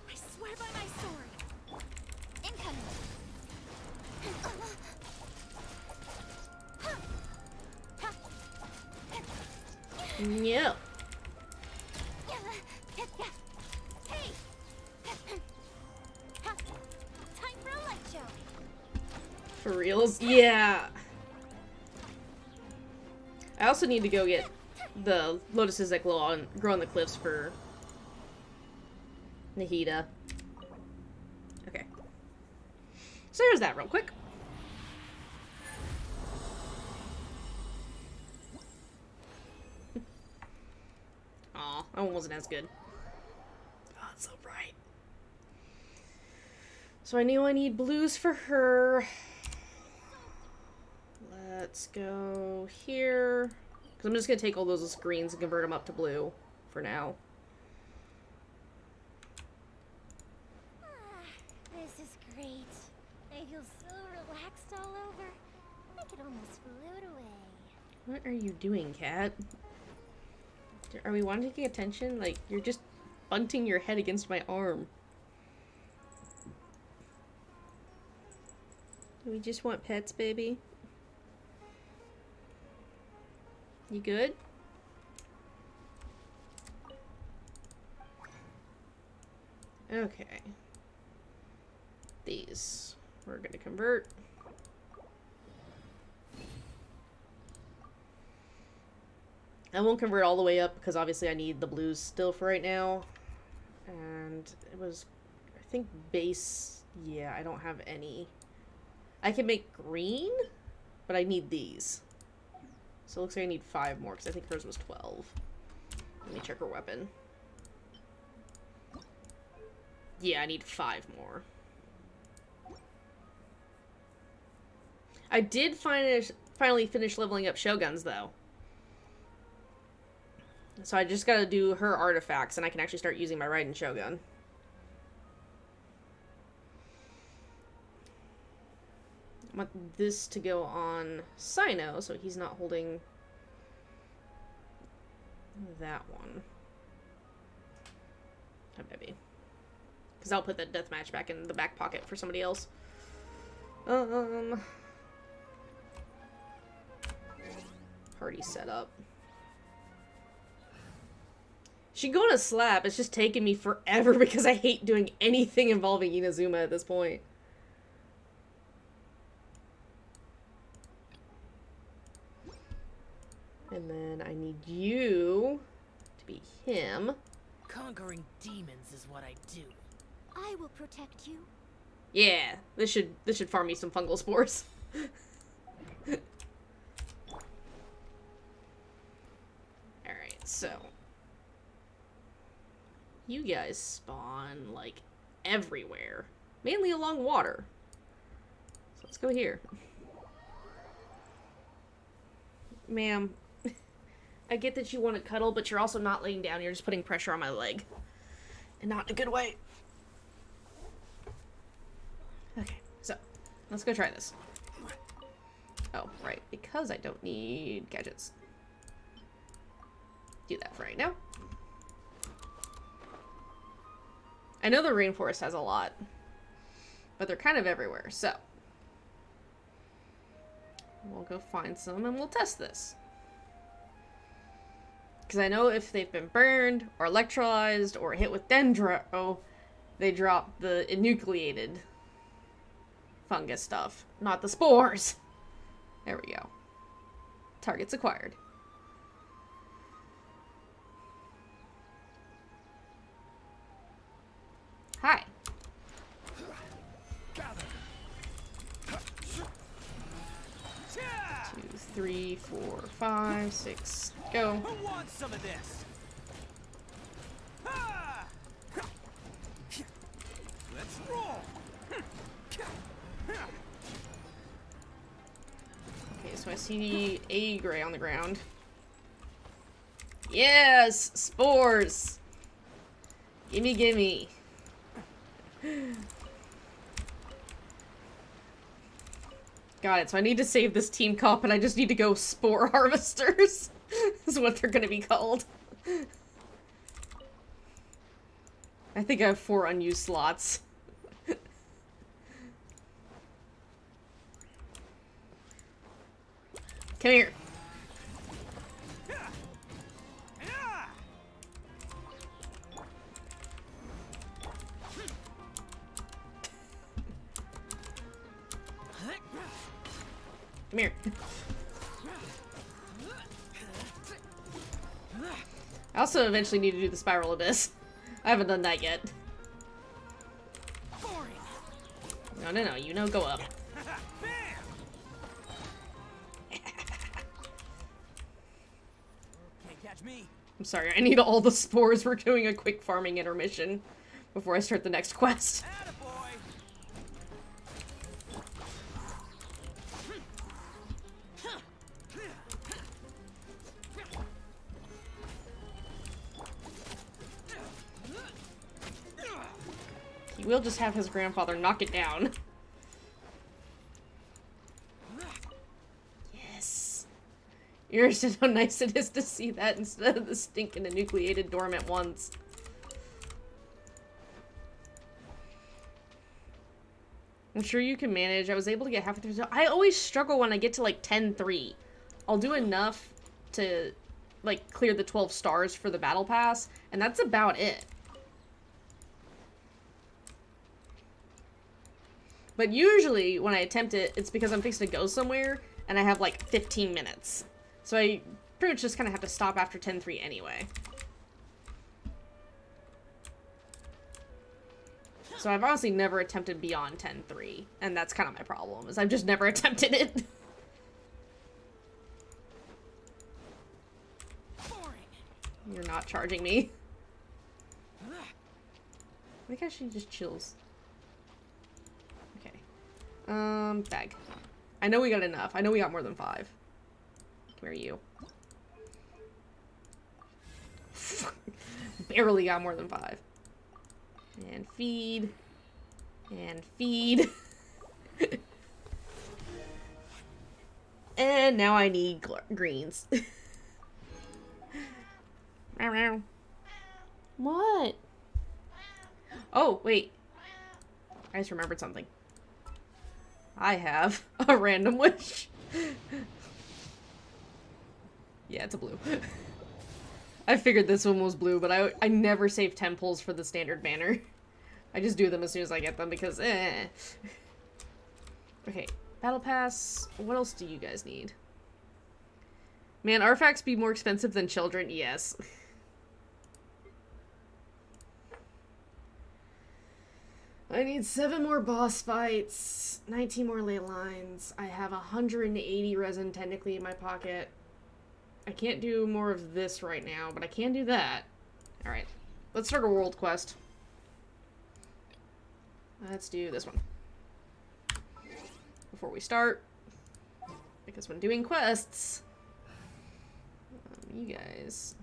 I swear by my sword. Incoming. No. Hey. Time for a light show. For reals? Yeah. I also need to go get the lotuses that grow on the cliffs for Nahida. Okay. So there's that real quick. Aw, that one wasn't as good. Oh, it's so bright. So I knew I need blues for her. Let's go here. Because I'm just going to take all those greens and convert them up to blue for now. This is great. I feel so relaxed all over. I could almost float away. What are you doing, cat? Are we wanting attention? Like, you're just bunting your head against my arm. Do we just want pets, baby? You good? Okay. these. We're gonna convert. I won't convert all the way up because obviously I need the blues still for right now. And it was, I think, base. Yeah, I don't have any. I can make green, but I need these. So it looks like I need 5 more because I think hers was 12. Let me check her weapon. Yeah, I need 5 more. I did finally finish leveling up Shoguns, though. So I just gotta do her artifacts, and I can actually start using my Raiden Shogun. I want this to go on Sino, so he's not holding that one. Oh, maybe. Because I'll put that deathmatch back in the back pocket for somebody else. Party setup. She go on a slap. It's just taking me forever because I hate doing anything involving Inazuma at this point. And then I need you to be him. Conquering demons is what I do. I will protect you. Yeah, this should farm me some fungal spores. Alright, so you guys spawn like everywhere. Mainly along water. So let's go here. Ma'am, I get that you want to cuddle, but you're also not laying down. You're just putting pressure on my leg. And not in a good way. Okay, so let's go try this. Oh, right, because I don't need gadgets. Do that for right now. I know the rainforest has a lot, but they're kind of everywhere, so we'll go find some and we'll test this. Because I know if they've been burned or electrolyzed or hit with dendro, they drop the enucleated fungus stuff, not the spores. There we go. Targets acquired. Hi. 2, 3, 4, 5, 6. Go. Who wants some of this? Let's roll. Okay, so I see a gray on the ground. Yes! Spores! Gimme, gimme. Got it, so I need to save this team comp and I just need to go spore harvesters. Is what they're gonna be called. I think I have 4 unused slots. Come here. Come here. I also eventually need to do the Spiral Abyss. I haven't done that yet. No, no, no. You know, go up. Can't catch me. I'm sorry. I need all the spores. We're doing a quick farming intermission before I start the next quest. He will just have his grandfather knock it down. Yes. You understand how nice it is to see that instead of the stinking enucleated dormant ones. I'm sure you can manage. I was able to get halfway through. I always struggle when I get to like 10-3. I'll do enough to like clear the 12 stars for the battle pass, and that's about it. But usually when I attempt it, it's because I'm fixing to go somewhere and I have like 15 minutes. So I pretty much just kind of have to stop after 10-3 anyway. So I've honestly never attempted beyond 10-3, and that's kind of my problem, is I've just never attempted it. You're not charging me. I think I should just chills. Okay. Bag. I know we got enough. I know we got more than 5. Where are you? Barely got more than 5. And feed. And feed. And now I need greens. What? Oh, wait. I just remembered something. I have a random wish. Yeah, it's a blue. I figured this one was blue, but I never save temples for the standard banner. I just do them as soon as I get them because Okay. Battle pass. What else do you guys need? Man, artifacts be more expensive than children? Yes. I need 7 more boss fights, 19 more ley lines. I have 180 resin technically in my pocket. I can't do more of this right now, but I can do that. Alright, let's start a world quest. Let's do this one. Before we start, because when doing quests, you guys...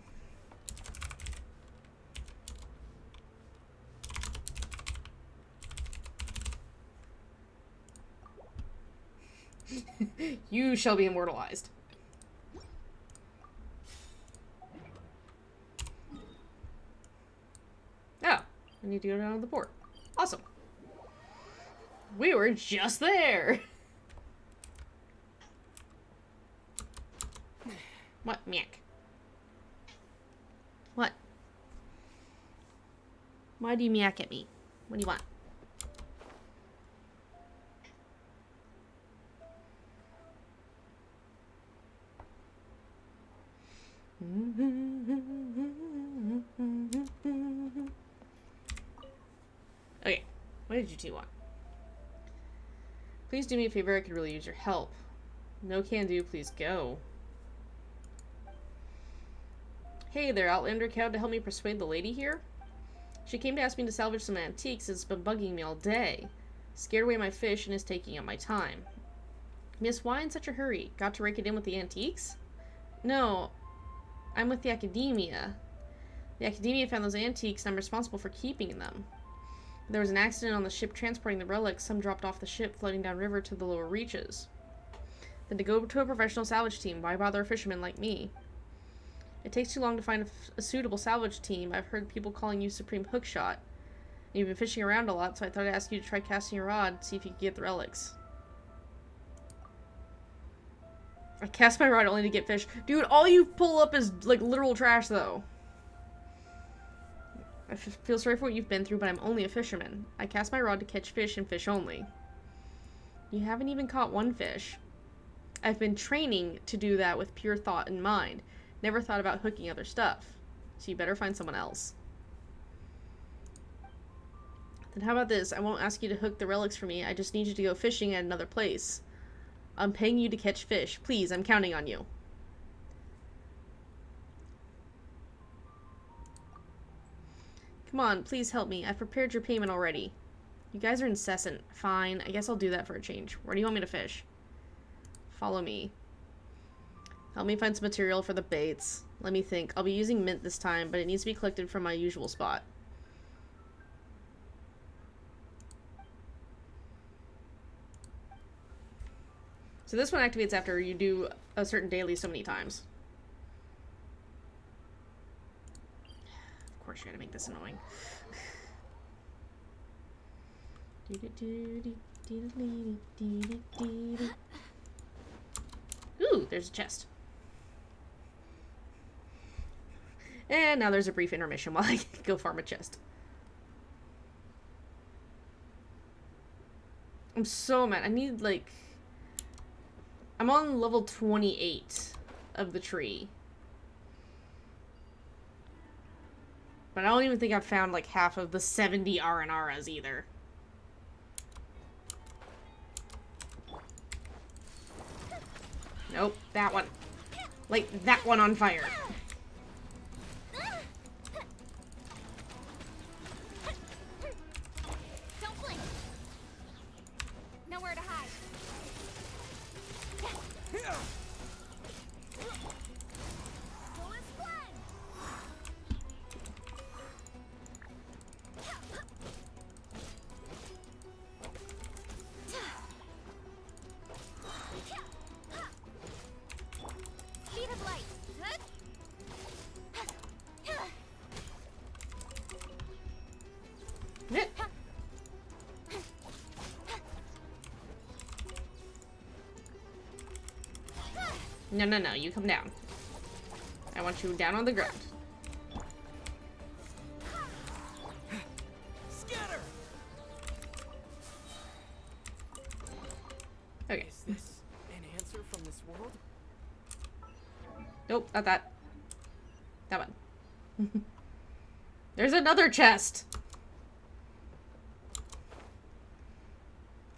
You shall be immortalized. Oh, I need to go down to the port. Awesome. We were just there. What? Meow. What? Why do you meow at me? What do you want? Okay, what did you two want? Please do me a favor, I could really use your help. No can do, please go. Hey there, Outlander Cow, to help me persuade the lady here? She came to ask me to salvage some antiques, it's been bugging me all day. Scared away my fish and is taking up my time. Miss, why in such a hurry? Got to rake it in with the antiques? No, I'm with the Academia. The Academia found those antiques and I'm responsible for keeping them. There was an accident on the ship transporting the relics. Some dropped off the ship, floating downriver to the lower reaches. Then to go to a professional salvage team, why bother a fisherman like me? It takes too long to find a suitable salvage team. I've heard people calling you Supreme Hookshot. You've been fishing around a lot, so I thought I'd ask you to try casting your rod, see if you could get the relics. I cast my rod only to get fish. Dude, all you pull up is, like, literal trash, though. I feel sorry for what you've been through, but I'm only a fisherman. I cast my rod to catch fish and fish only. You haven't even caught one fish. I've been training to do that with pure thought in mind. Never thought about hooking other stuff. So you better find someone else. Then how about this? I won't ask you to hook the relics for me. I just need you to go fishing at another place. I'm paying you to catch fish. Please, I'm counting on you. Come on, please help me. I've prepared your payment already. You guys are incessant. Fine, I guess I'll do that for a change. Where do you want me to fish? Follow me. Help me find some material for the baits. Let me think. I'll be using mint this time, but it needs to be collected from my usual spot. So this one activates after you do a certain daily so many times. Of course you're gonna make this annoying. Ooh, there's a chest. And now there's a brief intermission while I go farm a chest. I'm so mad. I need, like... I'm on level 28 of the tree. But I don't even think I've found, like, half of the 70 Aran'aras either. Nope, that one. Light that one on fire. Don't blink. Nowhere to hide. Go and splend. Speed of light. Yeah. No, no, no, you come down. I want you down on the ground. Scatter! Okay. Is this an answer from this world? Nope, not that. That one. There's another chest!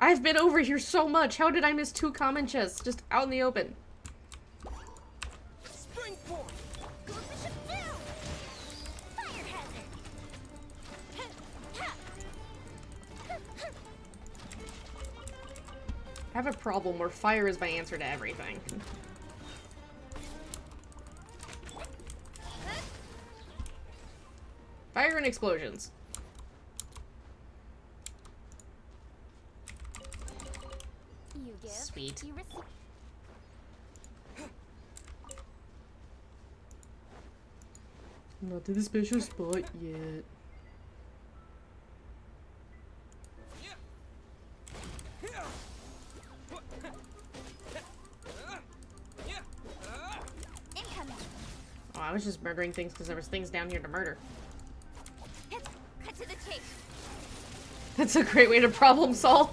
I've been over here so much. How did I miss 2 common chests just out in the open? Springboard! Go bishop down. Fire hazard. I have a problem where fire is my answer to everything. Fire and explosions. You give. Sweet. You receive. Not to the special spot yet. Incoming. Oh, I was just murdering things because there was things down here to murder. Cut to the chase. That's a great way to problem solve.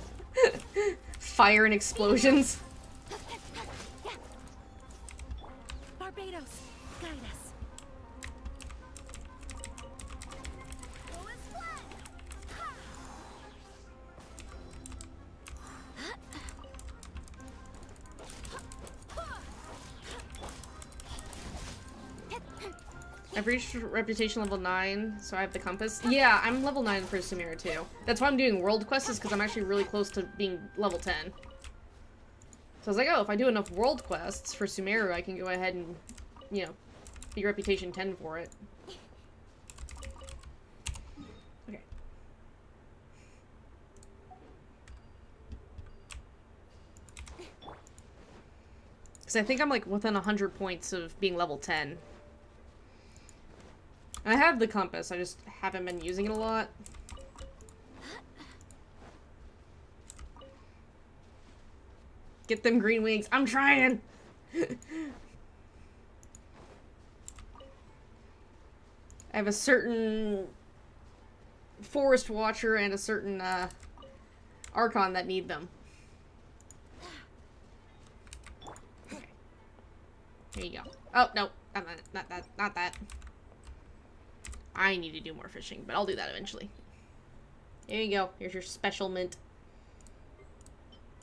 Fire and explosions. Barbados, guide us. Go and splend. I've reached reputation level 9, so I have the compass. Yeah, I'm level 9 for Sumeru too. That's why I'm doing world quests, is because I'm actually really close to being level 10. So I was like, oh, if I do enough world quests for Sumeru, I can go ahead and, you know, be reputation 10 for it. Okay. Because I think I'm like within 100 points of being level 10. I have the compass, I just haven't been using it a lot. Get them green wings. I'm trying! I have a certain Forest Watcher and a certain Archon that need them. Okay. Here you go. Oh, no. Not that. Not that. I need to do more fishing, but I'll do that eventually. There you go. Here's your special mint.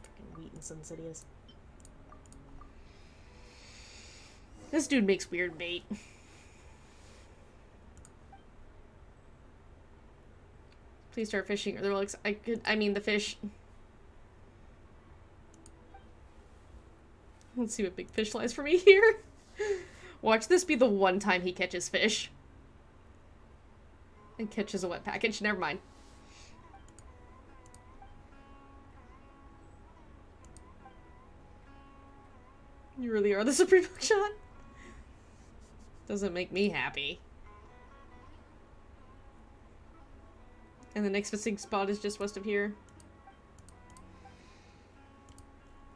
Freaking Wheat and Sun City is. This dude makes weird bait. Please start fishing, or they're like, I mean the fish. Let's see what big fish lies for me here. Watch this be the one time he catches fish. And catches a wet package. Never mind. You really are the Supreme Hookshot? Doesn't make me happy. And the next fishing spot is just west of here.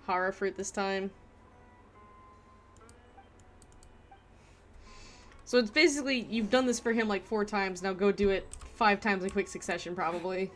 Hara fruit this time. So it's basically, you've done this for him like 4 times, now go do it 5 times in quick succession, probably.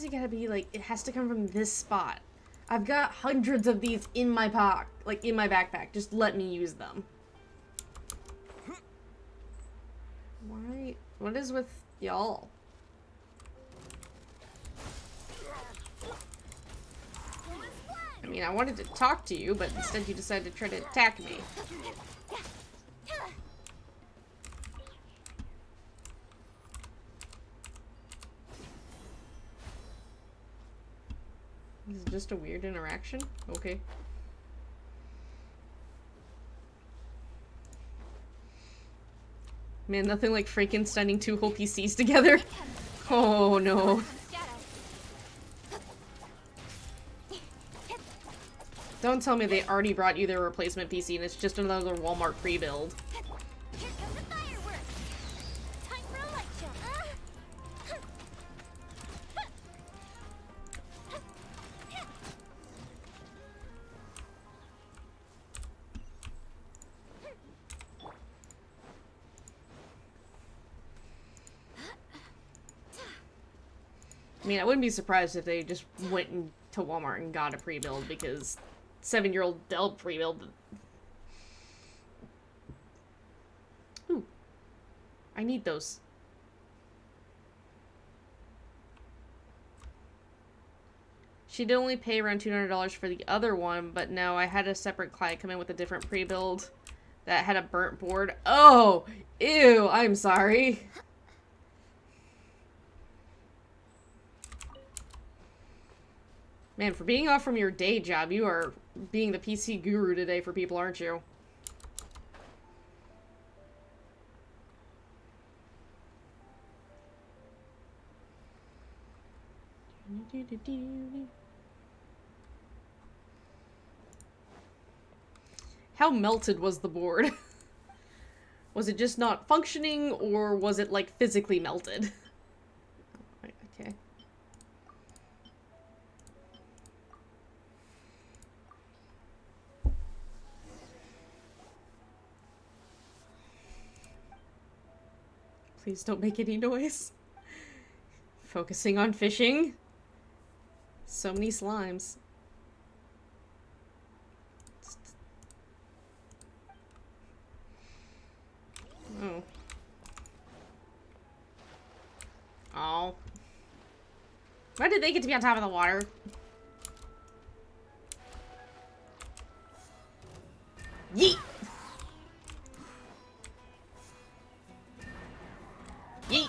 does it gotta be like, it has to come from this spot? I've got hundreds of these in my in my backpack. Just let me use them. Why? What is with y'all? I mean, I wanted to talk to you, but instead you decided to try to attack me. This is just a weird interaction? Okay. Man, nothing like Frankensteining two whole PCs together. Oh no. Don't tell me they already brought you their replacement PC and it's just another Walmart pre-build. I mean, I wouldn't be surprised if they just went to Walmart and got a pre-build, because 7-year-old Dell pre-build. Ooh. I need those. She did only pay around $200 for the other one, but no, I had a separate client come in with a different pre-build that had a burnt board. Oh! Ew! I'm sorry. Man, for being off from your day job, you are being the PC guru today for people, aren't you? How melted was the board? Was it just not functioning, or was it, like, physically melted? Okay. Please don't make any noise. Focusing on fishing. So many slimes. Oh. Oh. Why did they get to be on top of the water? Yeet! Yeet!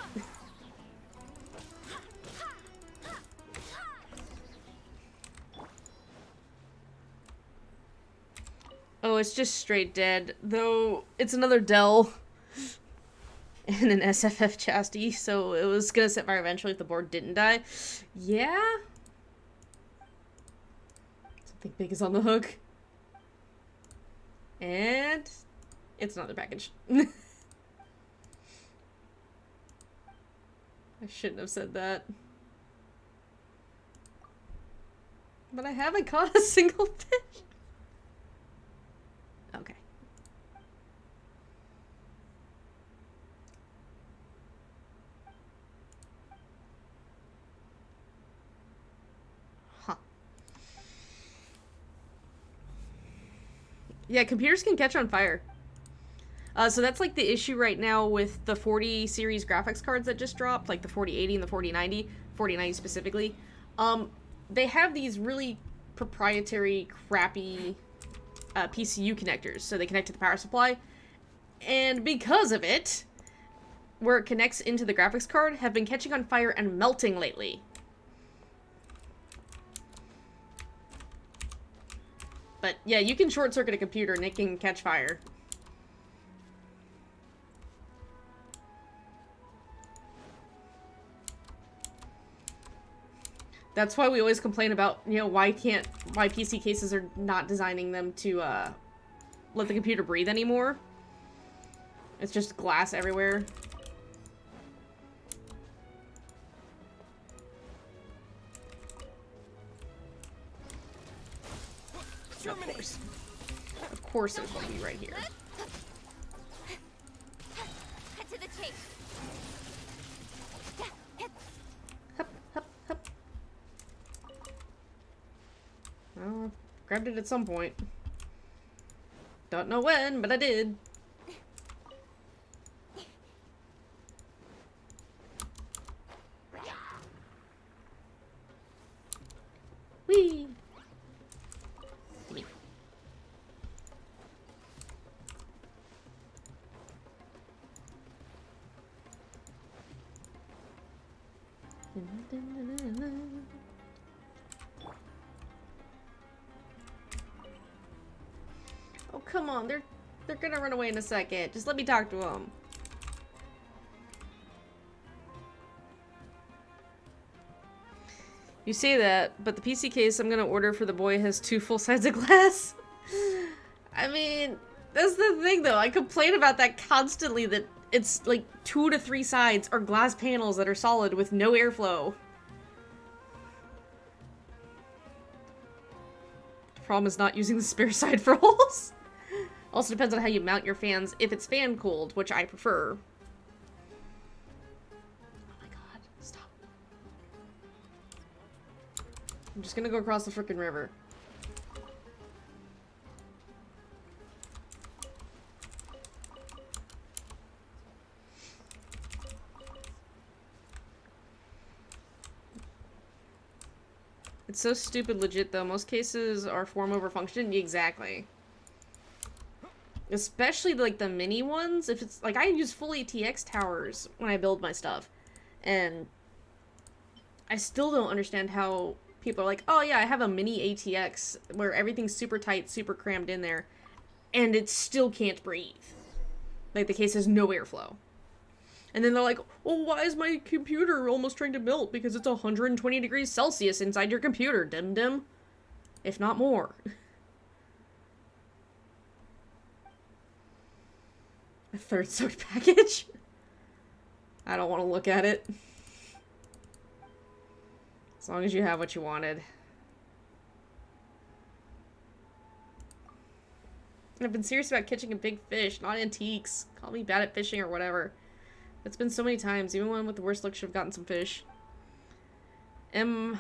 Oh, it's just straight dead. Though, it's another Dell and an SFF chassis, so it was gonna set fire eventually if the board didn't die. Yeah? Something big is on the hook. And it's another package. I shouldn't have said that. But I haven't caught a single fish. Okay. Huh. Yeah, computers can catch on fire. So that's like the issue right now with the 40 series graphics cards that just dropped, like the 4080 and the 4090, 4090 specifically. They have these really proprietary, crappy PCU connectors, so they connect to the power supply. And because of it, where it connects into the graphics card, have been catching on fire and melting lately. But yeah, you can short circuit a computer and it can catch fire. That's why we always complain about, you know, why PC cases are not designing them to let the computer breathe anymore. It's just glass everywhere. Of course there's one right here. Cut to the chase. Hup, hup, hup. Grabbed it at some point. Don't know when, but I did. Whee! Oh, come on. They're gonna run away in a second. Just let me talk to them. You say that, but the PC case I'm gonna order for the boy has 2 full sides of glass. I mean, that's the thing though. I complain about that constantly, that it's like 2 to 3 sides are glass panels that are solid with no airflow. The problem is not using the spare side for holes. Also depends on how you mount your fans. If it's fan cooled, which I prefer. Oh my god, stop. I'm just gonna go across the frickin' river. It's so stupid legit though. Most cases are form over function. Exactly. Especially like the mini ones. If it's like, I use full ATX towers when I build my stuff. And I still don't understand how people are like, oh yeah, I have a mini ATX where everything's super tight, super crammed in there, and it still can't breathe. Like the case has no airflow. And then they're like, oh, why is my computer almost trying to melt? Because it's 120 degrees Celsius inside your computer, dim-dim. If not more. A 3rd soaked package? I don't want to look at it. As long as you have what you wanted. I've been serious about catching a big fish, not antiques. Call me bad at fishing or whatever. It's been so many times. Even one with the worst luck should have gotten some fish. MITX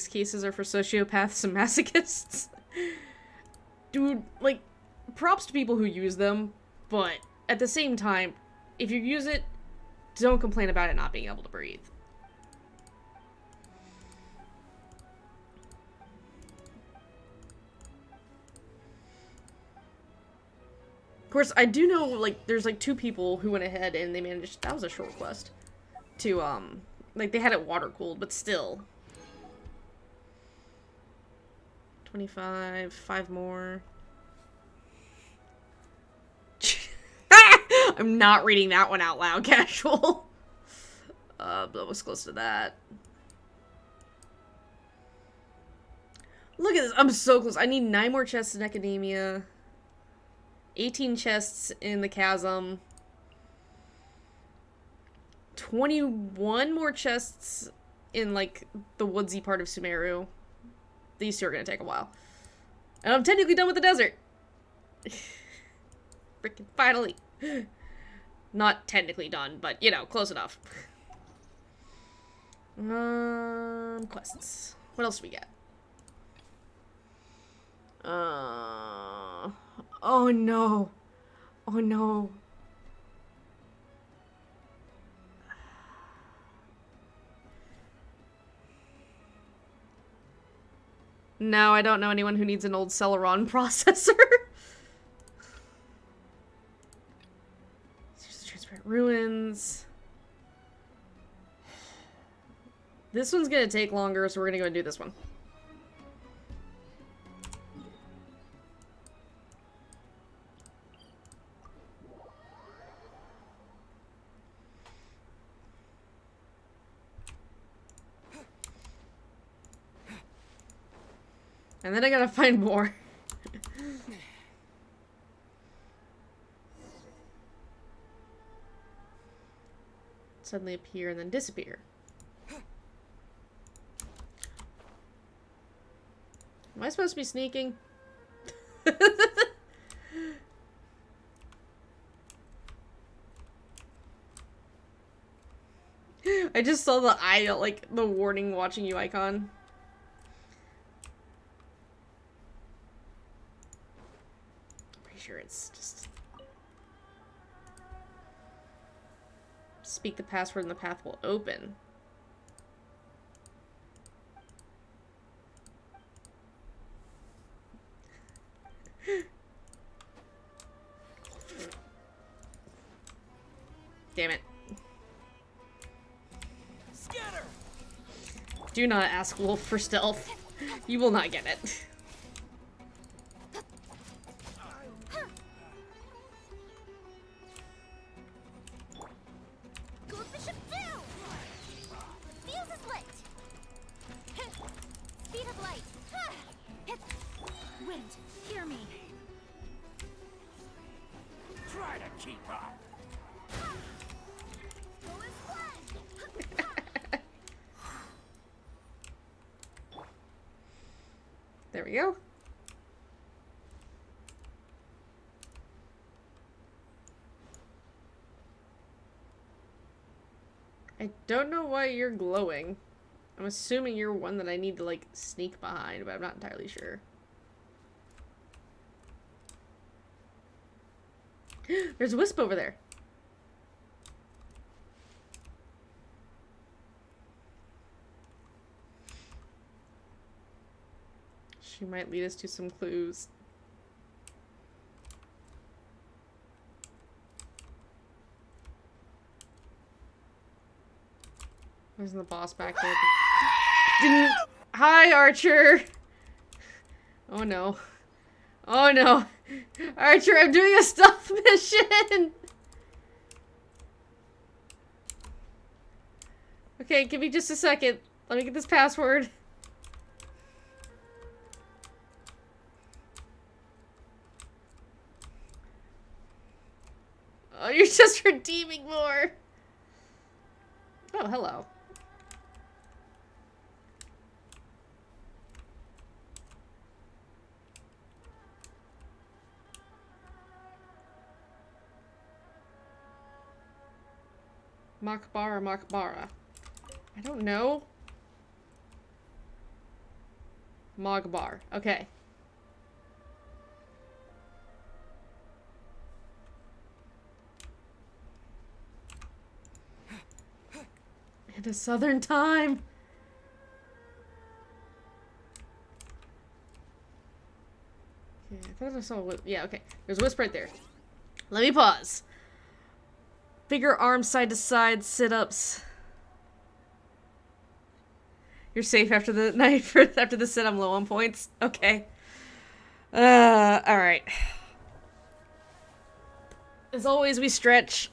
cases are for sociopaths and masochists. Dude, like, props to people who use them, but at the same time, if you use it, don't complain about it not being able to breathe. Of course, I do know, like, there's, like, 2 people who went ahead and they managed, that was a short quest, to, like, they had it water-cooled, but still. 25, 5 more. I'm not reading that one out loud, casual. That was close to that. Look at this, I'm so close. I need 9 more chests in Academia. 18 chests in the Chasm. 21 more chests in, like, the woodsy part of Sumeru. These 2 are gonna take a while. And I'm technically done with the desert. Freaking finally. Not technically done, but, you know, close enough. Quests. What else do we get? Oh no. Oh no. No, I don't know anyone who needs an old Celeron processor. Transparent Ruins. This one's gonna take longer, so we're gonna go and do this one. And then I gotta find more. Suddenly appear and then disappear. Am I supposed to be sneaking? I just saw the eye, like, the warning watching you icon. sure it's just... Speak the password and the path will open. Damn it. Scatter! Do not ask Wolf for stealth. You will not get it. Gold Bishop 2! Fuse is lit! Speed of light! Wind, hear me! Try to keep up. There we go. I don't know why you're glowing. I'm assuming you're one that I need to, like, sneak behind, but I'm not entirely sure. There's a Wisp over there. She might lead us to some clues. There's the boss back there. Hi, Archer! Oh no. Oh no. Archer, I'm doing a stealth mission! Okay, give me just a second. Let me get this password. Oh, you're just redeeming more. Oh, hello. Makbara, Makbara. I don't know. Mogbar. Okay. And a southern time. Okay, I thought I saw a yeah, okay. There's a Wisp right there. Let me pause. Bigger arms side to side, sit-ups. You're safe after the night after the sit. I'm low on points. Okay. Alright. As always, we stretch.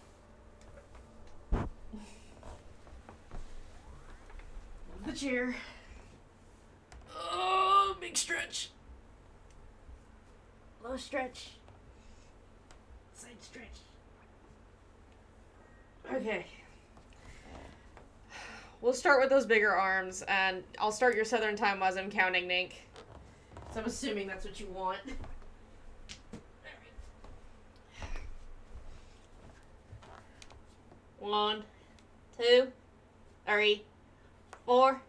The chair. Oh, big stretch. Low stretch. Side stretch. Okay. We'll start with those bigger arms, and I'll start your southern time as I'm counting, Nink. So I'm assuming that's what you want. Alright. 1, 2, 3, 4,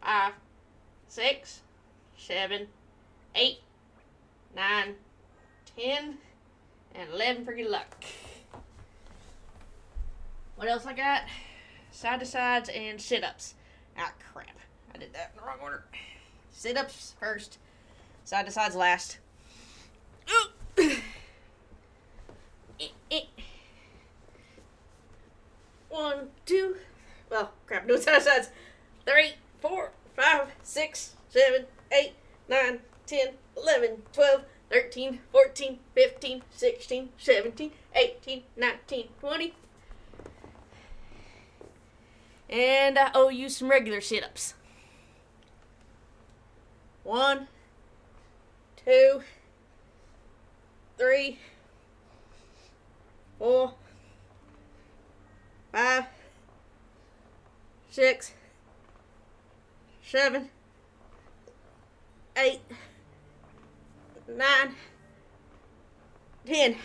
5, 6, 7, 8, 9, 10, and 11 for good luck. What else I got? Side to sides and sit-ups. Ah, crap. I did that in the wrong order. Sit-ups first. Side to sides last. 1, 2. Well, crap. No side to sides. 3, 4, 5, 6, 7, 8, 9, 10, 11, 12, 13, 14, 15, 16, 17, 18, 19, 20. And I owe you some regular sit-ups. 1, 2, 3, 4, 5, 6, 7, 8, 9, 10.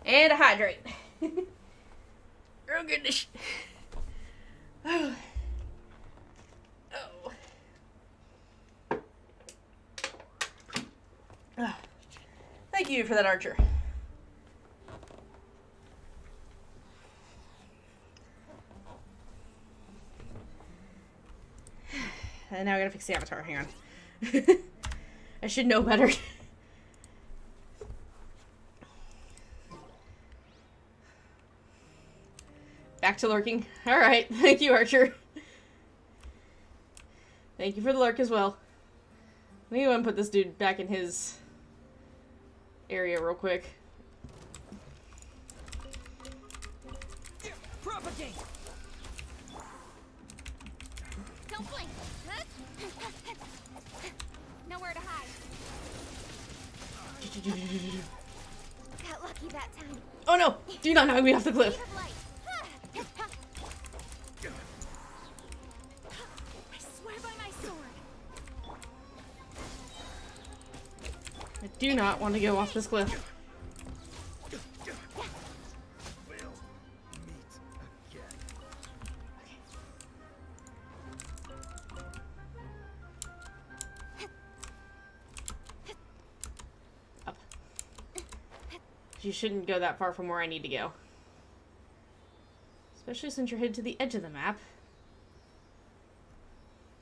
And a hydrate. Oh goodness. Oh. Oh. Thank you. you for that, Archer. And now I gotta fix the avatar. Hang on. I should know better. Back to lurking. Alright, thank you, Archer. Thank you for the lurk as well. Let me go and put this dude back in his area real quick. Propagate! Don't blink! Nowhere to hide. Got lucky that time. Oh no! Do not knock me off the cliff! I swear by my sword. I do not want to go off this cliff. Up. You shouldn't go that far from where I need to go. Especially since you're headed to the edge of the map.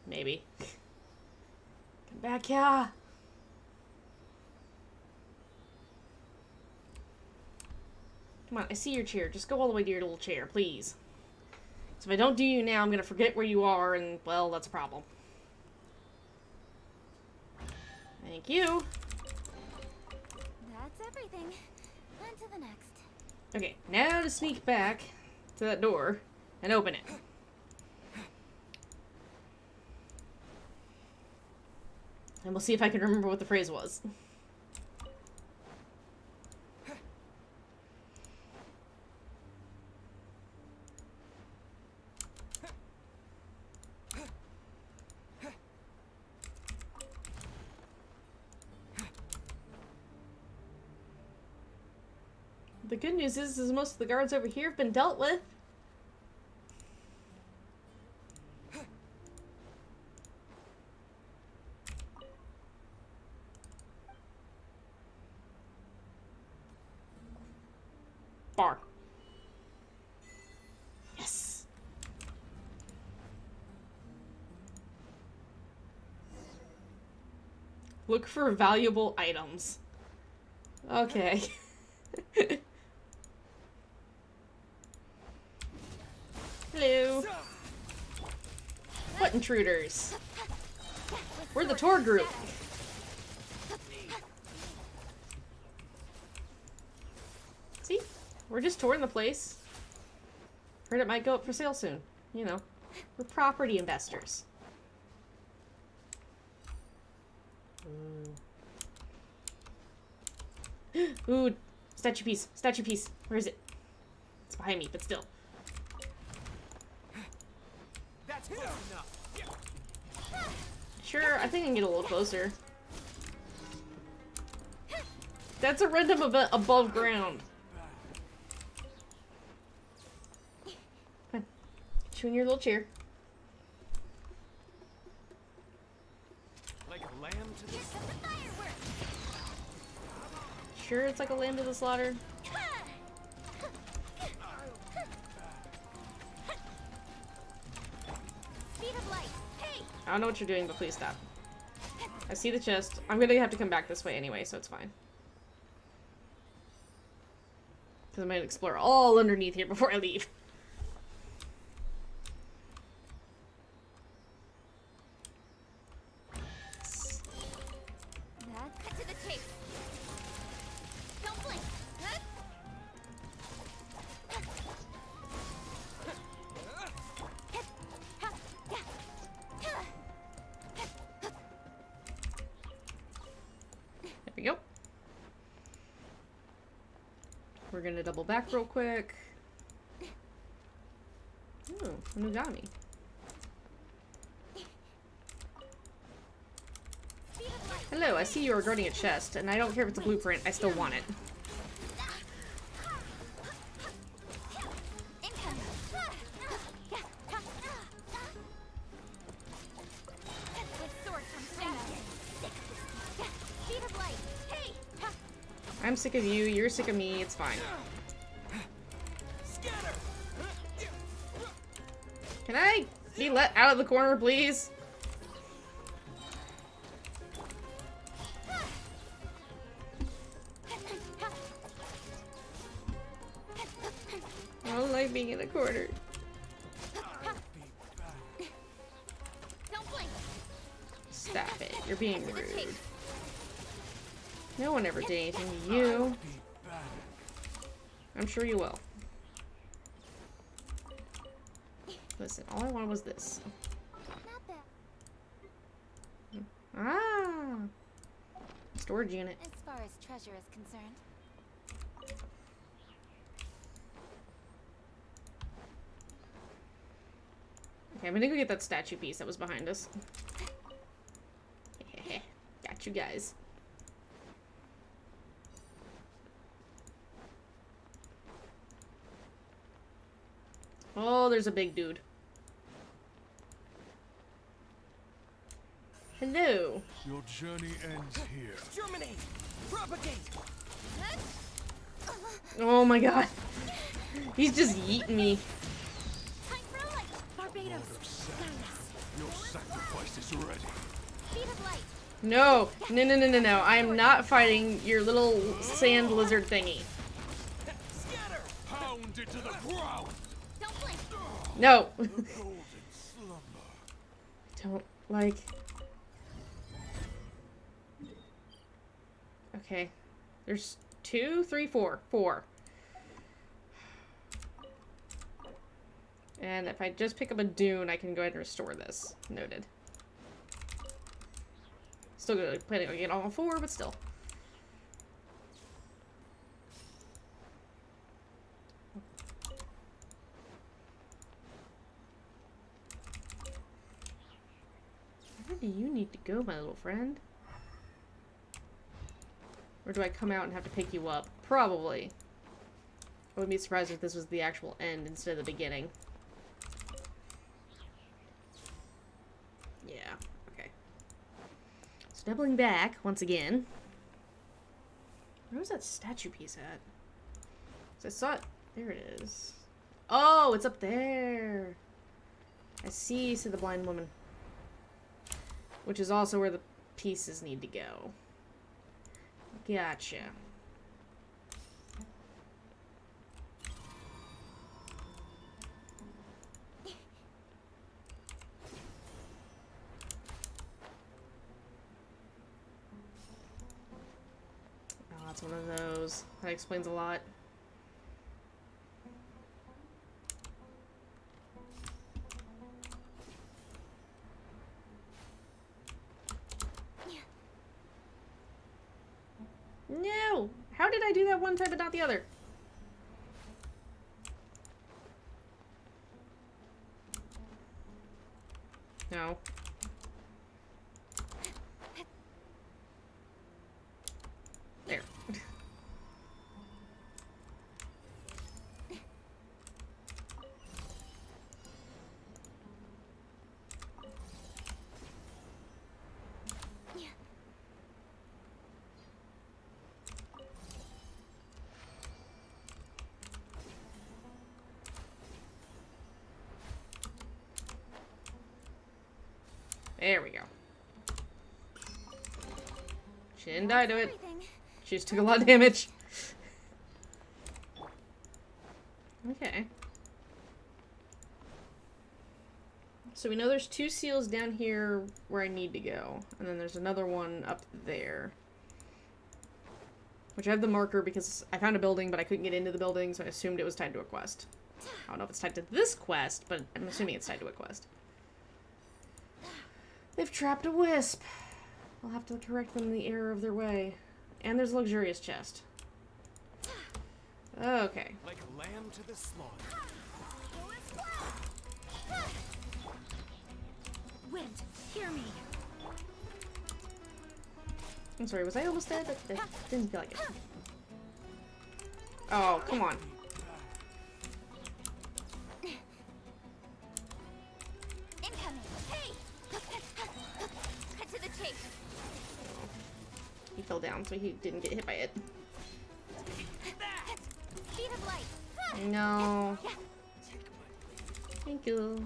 Maybe. Come back here! Come on, I see your chair. Just go all the way to your little chair, please. So if I don't do you now, I'm gonna forget where you are, and, well, that's a problem. Thank you. That's everything. On to the next. Okay, now to sneak back to that door and open it. And we'll see if I can remember what the phrase was. The good news is most of the guards over here have been dealt with. Bar. Yes. Look for valuable items. Okay. Hello. What intruders? We're the tour group. See? We're just touring the place. Heard it might go up for sale soon. You know, we're property investors. Ooh, statue piece. Statue piece. Where is it? It's behind me, but still. That's close enough. Sure, I think I can get a little closer. That's a random event above ground. Come on. Get you in your little chair. Like a lamb to the slaughter. Sure, it's like a lamb to the slaughter. I don't know what you're doing, but please stop. I see the chest. I'm gonna have to come back this way anyway, so it's fine. Because I might explore all underneath here before I leave. Cut to the chase. Don't blink. There we go. We're gonna double back real quick. Ooh, Nugami. Hello, I see you are guarding a chest, and I don't care if it's a blueprint, I still want it. I'm sick of you, you're sick of me, it's fine. Can I be let out of the corner, please? I don't like being in a corner. Stop it, you're being rude. No one ever did anything to you. I'm sure you will. Listen, all I wanted was this. Ah! Storage unit. As far as treasure is concerned. Okay, I'm gonna go get that statue piece that was behind us. Got you guys. Oh, there's a big dude. Hello. Your journey ends here. Germinate! Propagate! Oh my god. He's just yeeting me. Barbados. Your sacrifice is ready. Speed of light. No. No. I am not fighting your little sand lizard thingy. Pound it to the ground. Don't blink. No. The golden slumber. Don't like. Okay. There's 2, 3, 4. 4. And if I just pick up a dune, I can go ahead and restore this. Noted. Still planning on getting all 4, but still. Where do you need to go, my little friend? Or do I come out and have to pick you up? Probably. I wouldn't be surprised if this was the actual end instead of the beginning. Yeah, okay. So doubling back, once again. Where was that statue piece at? So I saw it. There it is. Oh, it's up there. I see, said the blind woman. Which is also where the pieces need to go. Gotcha. Oh, that's one of those. That explains a lot. No! How did I do that one time but not the other? No. There. There we go. She didn't die to it. She just took a lot of damage. Okay. So we know there's 2 seals down here where I need to go. And then there's another one up there. Which I have the marker because I found a building, but I couldn't get into the building, so I assumed it was tied to a quest. I don't know if it's tied to this quest, but I'm assuming it's tied to a quest. They've trapped a wisp. I'll have to correct them in the error of their way. And there's a luxurious chest. Okay. Like a lamb to the slaughter. Wind, hear me. I'm sorry, was I almost dead? That didn't feel like it. Oh, come on. Incoming. Hey! Cut to the chase. He fell down, so he didn't get hit by it. No. Thank you.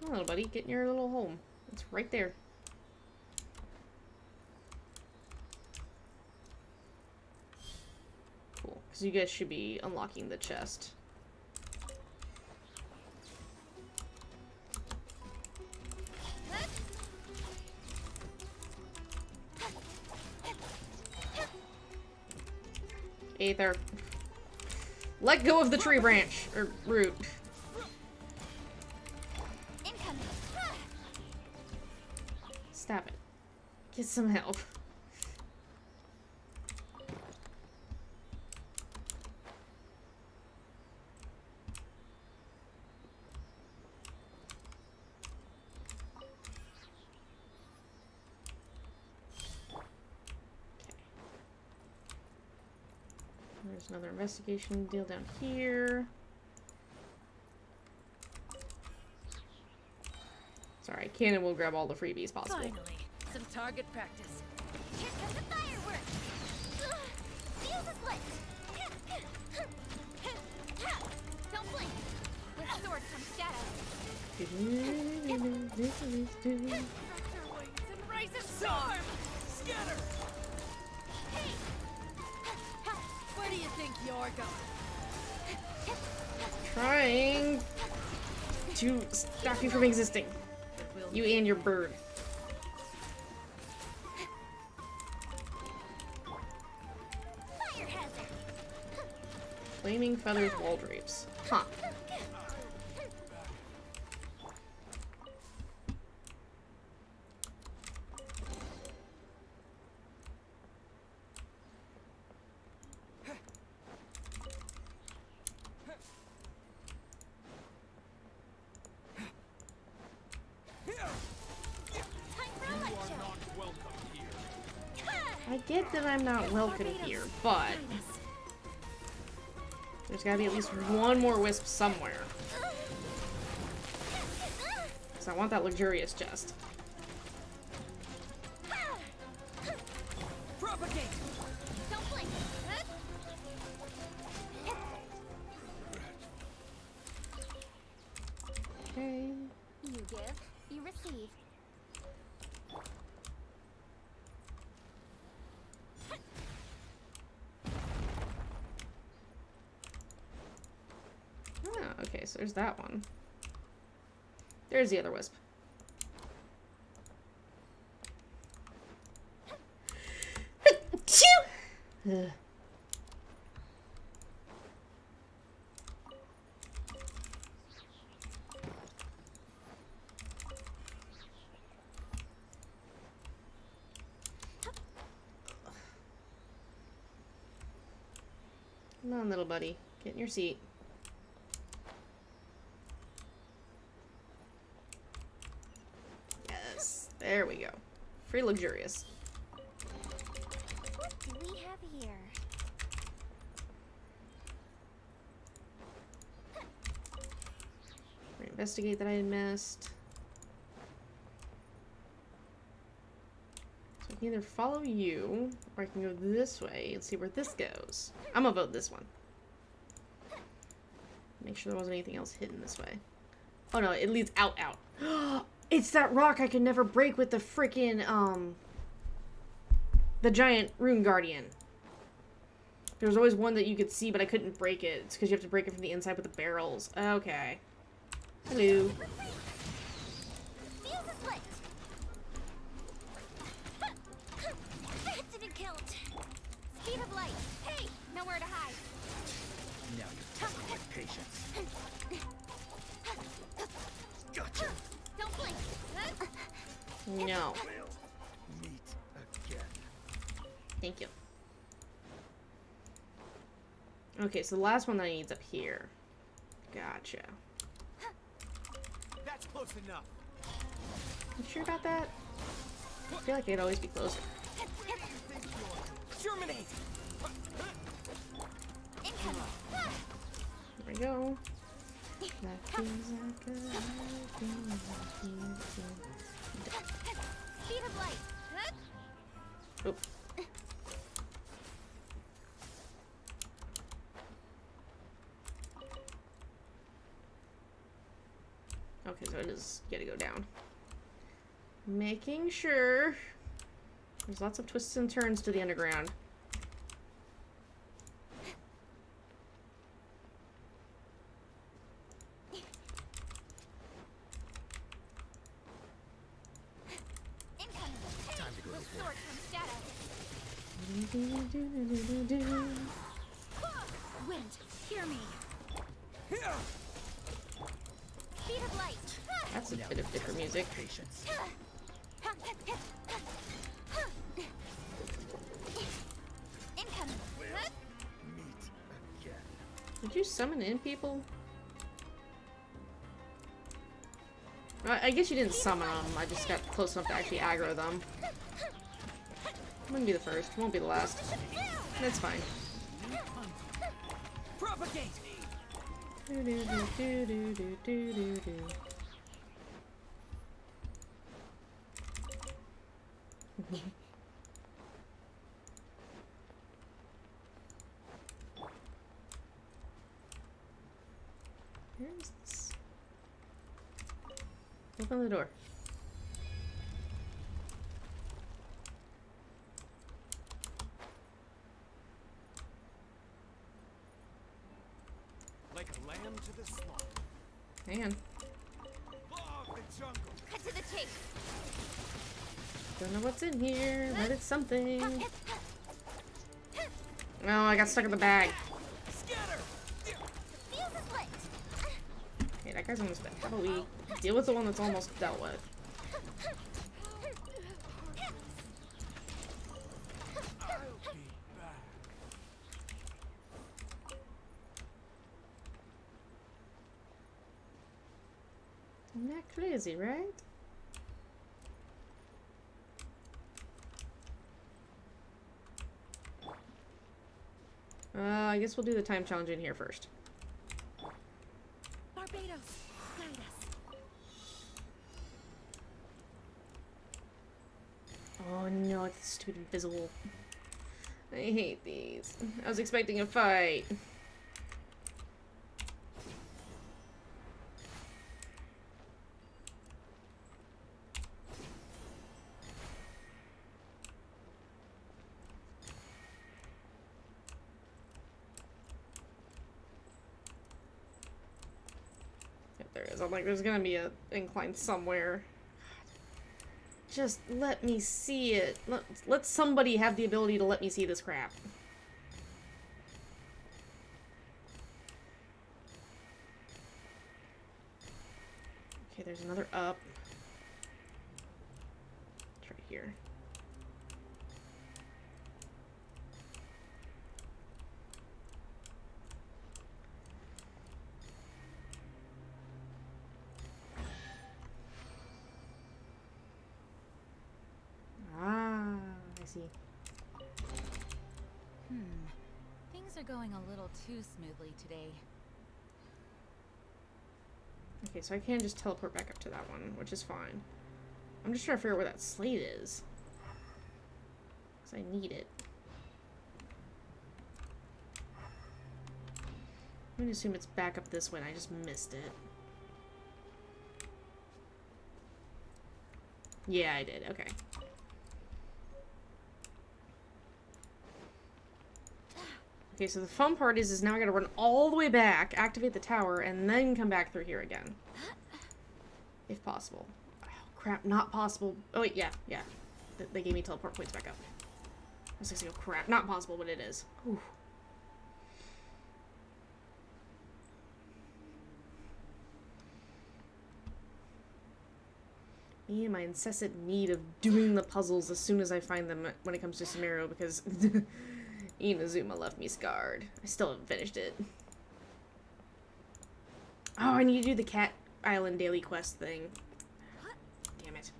Oh, little buddy, get in your little home. It's right there. Cool, because you guys should be unlocking the chest. Aether. Let go of the tree branch, or root. Stop it. Get some help. There's another investigation deal down here. Sorry, Cannon will grab all the freebies possible. Finally, some target practice. Here comes the fireworks! Fuse is lit! Don't blink! With sword comes shadow. Embrace a storm! Scatter! Hey! Where do you think you're going? Trying to stop you from existing. You and your bird. Fire hazard! Flaming feathers wall drapes. Huh. I get that I'm not welcome here, but there's gotta be at least one more wisp somewhere. Because I want that luxurious chest. Propagate! Don't blink! Okay. You give, you receive. Ah, okay, so there's that one. There's the other wisp. Ugh. Come on, little buddy. Get in your seat. Yes. There we go. Free luxurious. What do we have here? Investigate that I missed. So I can either follow you, or I can go this way and see where this goes. I'm gonna vote this one. Make sure there wasn't anything else hidden this way. Oh no, it leads out. It's that rock I could never break with the frickin', the giant rune guardian. There was always one that you could see, but I couldn't break it. It's because you have to break it from the inside with the barrels. Okay. Hello. Fuse is lit! That didn't count! Speed of light! Hey! Nowhere to hide! Now you're testing my patience. Gotcha. Don't blink! No. We'll meet again. Thank you. Okay, so the last one that I need's up here. Gotcha. That's close enough. You sure about that? I feel like it'd always be closer. Germinate! Incoming! There we go. Speed of light! Oh. Okay, so it is gotta go down. Making sure. There's lots of twists and turns to the underground. Time to go to work. Wind, hear me. Speed of light. That's a bit of different music. Patience. Incoming. Meet again. Did you summon in people? I guess you didn't summon them. I just got close enough to actually aggro them. Wouldn't be the first. Won't be the last. That's fine. Propagate. Do do do do do do do do. Where's this? Open the door. Like a lamb to the slaughter. Hang on. Law of the jungle. Cut to the chase. Don't know what's in here, but it's something. Oh, I got stuck in the bag. Okay, that guy's almost dead. How about we deal with the one that's almost dealt with? I'm not crazy, right? I guess we'll do the time challenge in here first. Barbados, guide us. Oh no, it's stupid invisible. I hate these. I was expecting a fight. I'm like, there's gonna be an incline somewhere. Just let me see it. Let somebody have the ability to let me see this crap. Okay, there's another up. It's right here. Things are going a little too smoothly today. Okay, so I can just teleport back up to that one, which is fine. I'm just trying to figure out where that slate is. Because I need it. I'm gonna assume it's back up this way and I just missed it. Yeah, I did. Okay. Okay, so the fun part is now I gotta run all the way back, activate the tower, and then come back through here again. If possible. Oh, crap, not possible. Oh, wait, yeah. They gave me teleport points back up. I was gonna say, oh, crap, not possible, but it is. Whew. Me and my incessant need of doing the puzzles as soon as I find them when it comes to Sumeru, because Inazuma left me scarred. I still haven't finished it. Oh, I need to do the Cat Island daily quest thing. Damn it.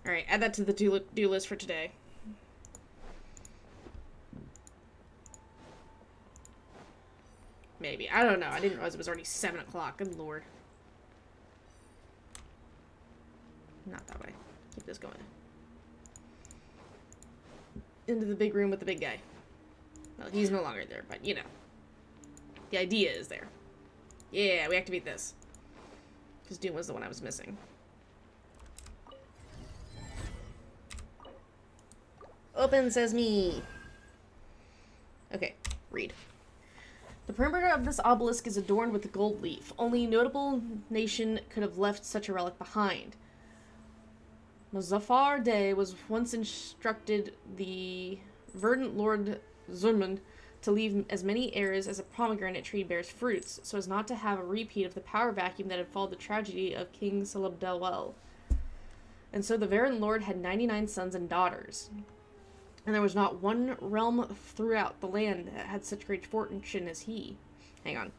Alright, add that to the do list for today. Maybe. I don't know. I didn't realize it was already 7 o'clock. Good lord. Not that way. Keep this going. into the big room with the big guy. Well, he's no longer there, but you know. The idea is there. Yeah, we activate this. Because Doom was the one I was missing. Open Sesame! Okay, read. The perimeter of this obelisk is adorned with a gold leaf. Only a notable nation could have left such a relic behind. Muzaffar Day was once instructed the verdant Lord Zurmund to leave as many heirs as a pomegranate tree bears fruits, so as not to have a repeat of the power vacuum that had followed the tragedy of King Celebdelwel. And so the Verdant Lord had 99 sons and daughters. And there was not one realm throughout the land that had such great fortune as he. Hang on.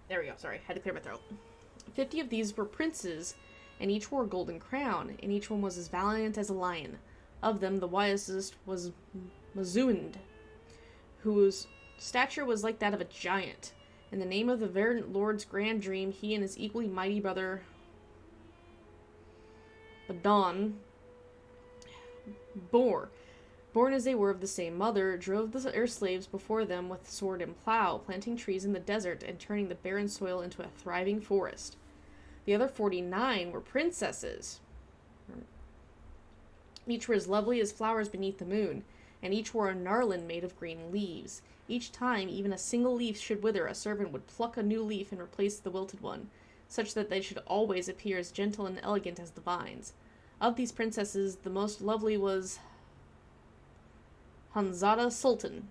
There we go, sorry, had to clear my throat. 50 of these were princes, and each wore a golden crown, and each one was as valiant as a lion. Of them, the wisest was Mazund, whose stature was like that of a giant. In the name of the Verdant Lord's grand dream, he and his equally mighty brother Badon, born as they were of the same mother, drove the air slaves before them with sword and plow, planting trees in the desert and turning the barren soil into a thriving forest. The other 49 were princesses. Each were as lovely as flowers beneath the moon, and each wore a garland made of green leaves. Each time even a single leaf should wither, a servant would pluck a new leaf and replace the wilted one, such that they should always appear as gentle and elegant as the vines. Of these princesses, the most lovely was Hanzada Sultan,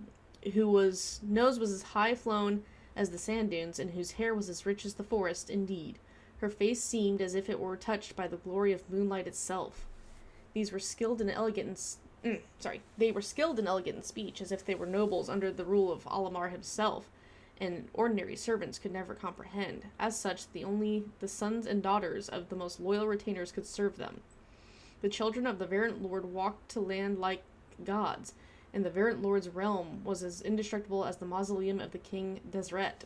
whose nose was as high flown as the sand dunes, and whose hair was as rich as the forest. Indeed, her face seemed as if it were touched by the glory of moonlight itself. These were skilled and elegant they were skilled and elegant in speech, as if they were nobles under the rule of Alamar himself, and ordinary servants could never comprehend. As such, the sons and daughters of the most loyal retainers could serve them. The children of the Verdant Lord walked to land like gods, and the Verdant Lord's realm was as indestructible as the mausoleum of the King Deseret.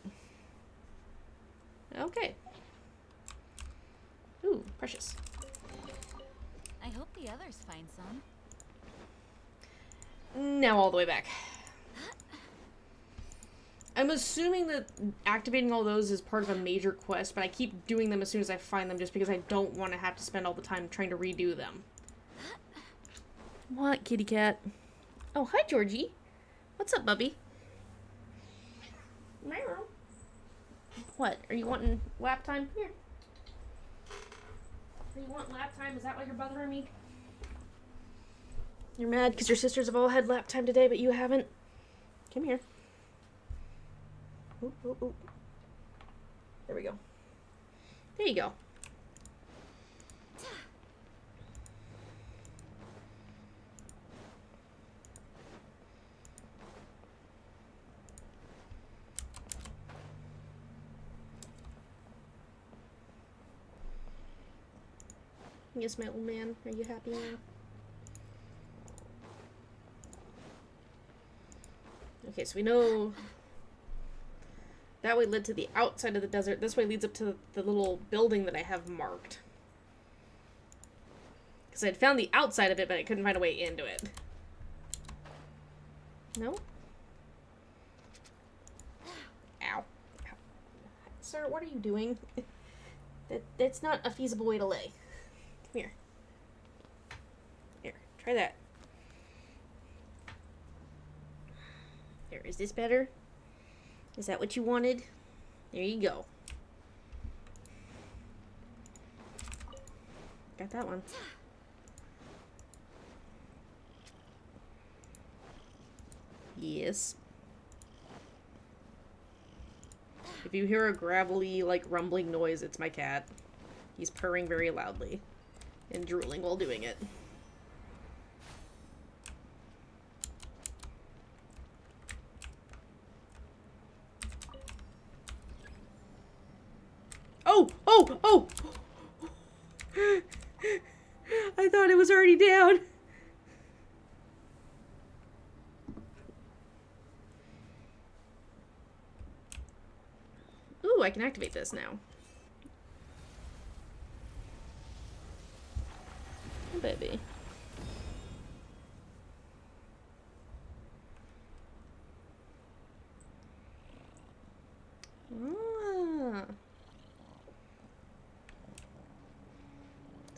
Okay. Ooh, precious. I hope the others find some. Now all the way back. I'm assuming that activating all those is part of a major quest, but I keep doing them as soon as I find them just because I don't want to have to spend all the time trying to redo them. What, kitty cat? Oh, hi, Georgie. What's up, bubby? Meow. What? Are you wanting lap time? Here. Do you want lap time? Is that why you're bothering me? You're mad because your sisters have all had lap time today, but you haven't? Come here. Ooh, ooh, ooh. There we go. There you go. Yes, my old man. Are you happy now? Okay, so we know that way led to the outside of the desert. This way leads up to the little building that I have marked. Because I had found the outside of it, but I couldn't find a way into it. No? Ow. Ow. Sir, what are you doing? That's not a feasible way to lay. Come here. Here, try that. There, is this better? Is that what you wanted? There you go. Got that one. Yes. If you hear a gravelly, like, rumbling noise, it's my cat. He's purring very loudly and drooling while doing it. Oh! Oh! Oh! I thought it was already down. Ooh, I can activate this now. Oh, baby.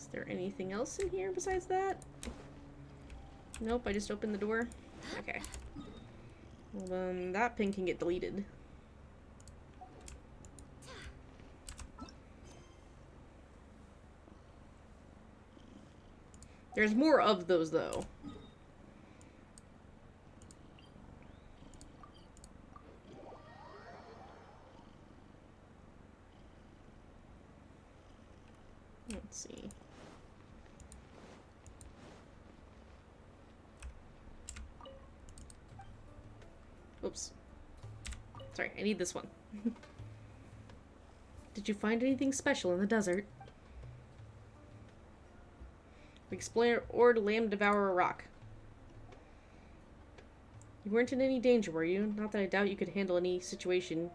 Is there anything else in here besides that? Nope, I just opened the door. Okay. Well then, that pin can get deleted. There's more of those, though. Let's see. Oops. Sorry, I need this one. Did you find anything special in the desert? We explored Lamb Devourer Rock. You weren't in any danger, were you? Not that I doubt you could handle any situation.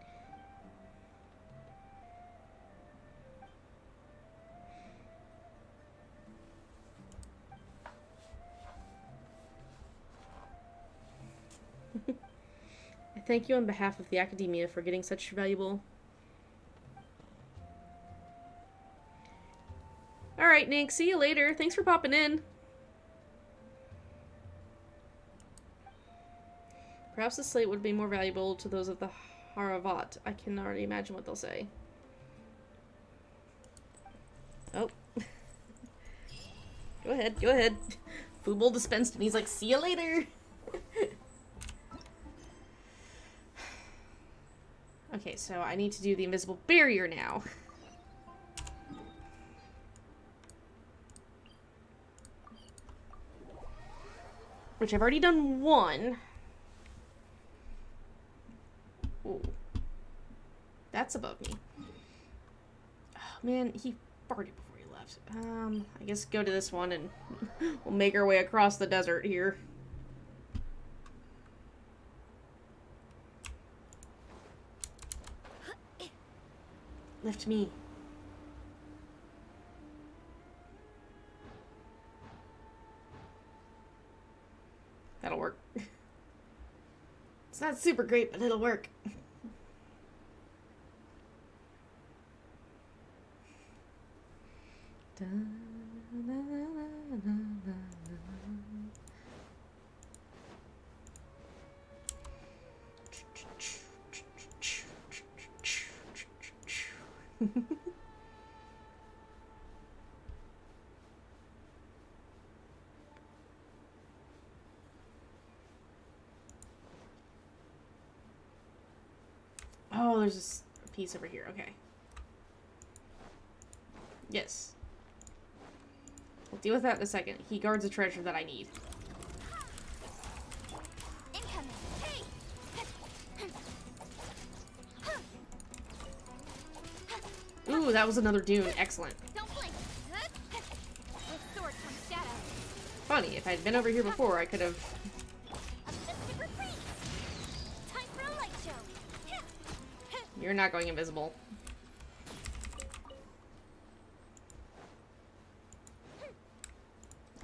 I thank you on behalf of the Academia for getting such valuable... Alright, Nick, see you later. Thanks for popping in. Perhaps the slate would be more valuable to those of the Haravat. I can already imagine what they'll say. Oh. Go ahead, go ahead. Food bowl dispensed and he's like, see you later. Okay, so I need to do the invisible barrier now. Which I've already done one. Ooh. That's above me. Oh, man, he farted before he left. I guess go to this one and we'll make our way across the desert here. Lift me. That'll work. It's not super great, but it'll work. Oh, there's a piece over here. Okay. Yes. We'll deal with that in a second. He guards a treasure that I need. Ooh, that was another Dune. Excellent. Funny, if I'd been over here before, I could have... You're not going invisible.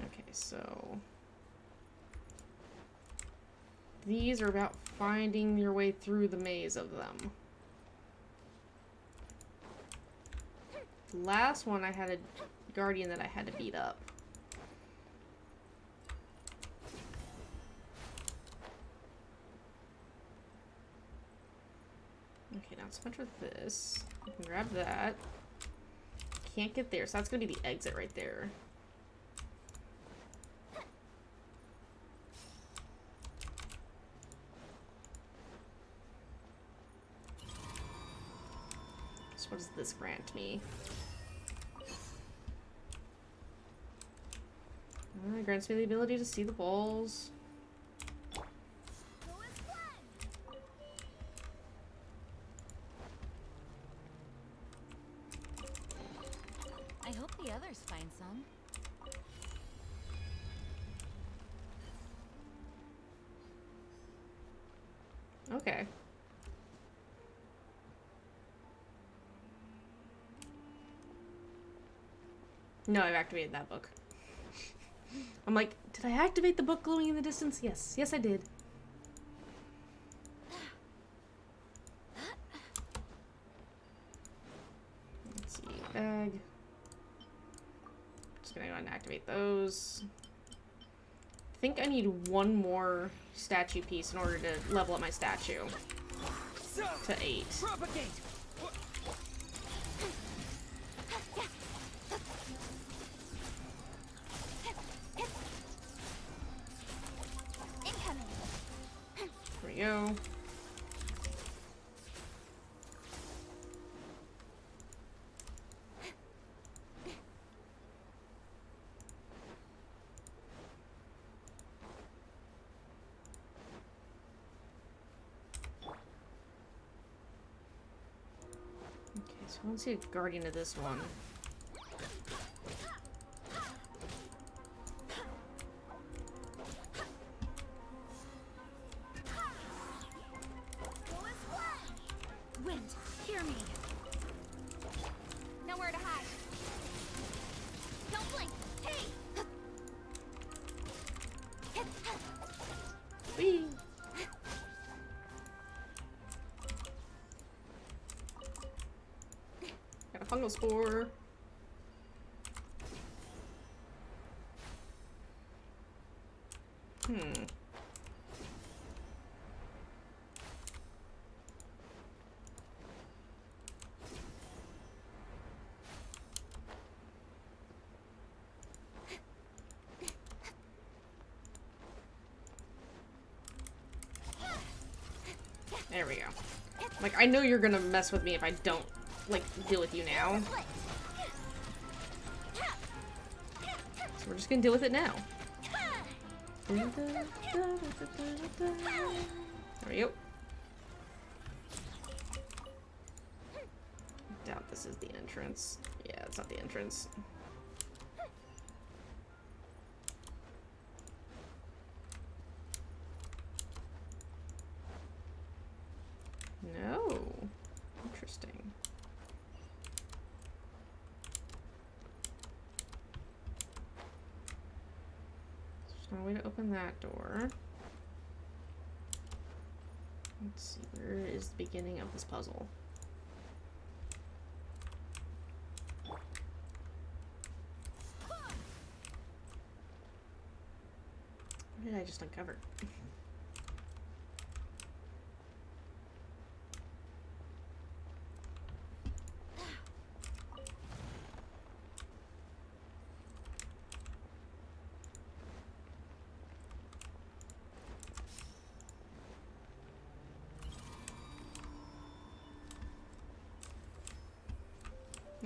Okay, so... These are about finding your way through the maze of them. Last one I had a guardian that I had to beat up. Okay, not so much with this. I can grab that. Can't get there, so that's gonna be the exit right there. So what does this grant me? It grants me the ability to see the balls. I hope the others find some. Okay. No, I've activated that book. I'm like, did I activate the book glowing in the distance? Yes. Yes, I did. Let's see. Bag. gonna go ahead and activate those. I think I need one more statue piece in order to level up my statue to 8. Propagate. There we go. So I want to see a guardian of this one. Wind, hear me. Nowhere to hide. Don't blink. Hey. Whee! Got a fungal spore. There we go. Like, I know you're gonna mess with me if I don't, like, deal with you now. So we're just gonna deal with it now. There we go. Doubt this is the entrance. Yeah, it's not the entrance. No. Interesting. There's no way to open that door. Let's see, where is the beginning of this puzzle? What did I just uncover?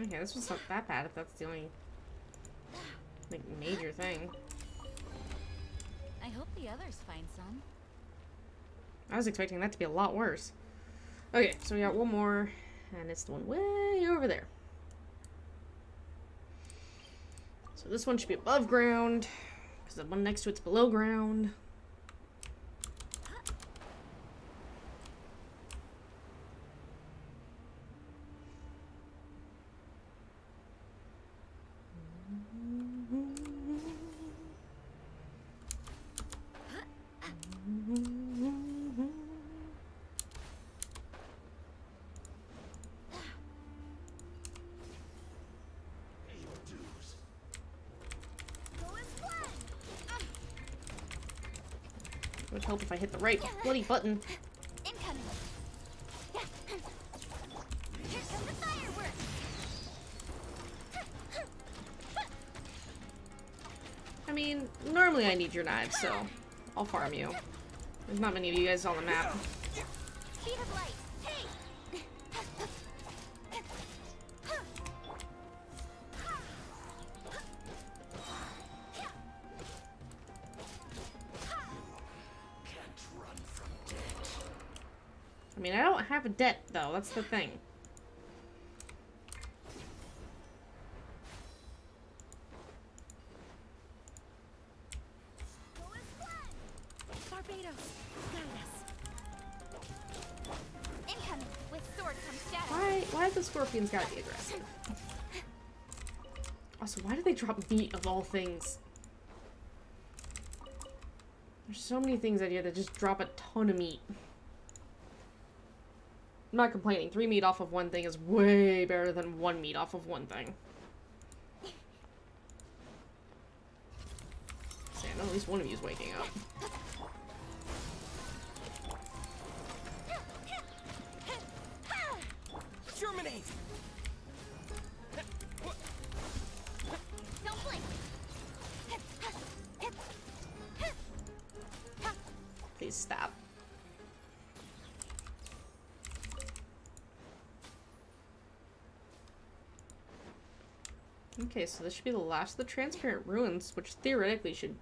Okay, this one's not that bad if that's the only, like, major thing. I hope the others find some. I was expecting that to be a lot worse. Okay, so we got one more, and it's the one way over there. So this one should be above ground, because the one next to it's below ground. It would help if I hit the right bloody button. Incoming. Here comes the fireworks. I mean, normally I need your knives, so I'll farm you. There's not many of you guys on the map. Speed of light. Hey. I mean, I don't have a debt, though. That's the thing. Barbados, guide us. Incoming. With sword comes shadow. Why have the scorpions gotta be aggressive? Also, why do they drop meat of all things? There's so many things out here that just drop a ton of meat. I'm not complaining. 3 meat off of one thing is way better than 1 meat off of one thing. No, at least one of you is waking up. Germinate! Don't blink. Please stop. Okay, so this should be the last of the Transparent Ruins, which theoretically should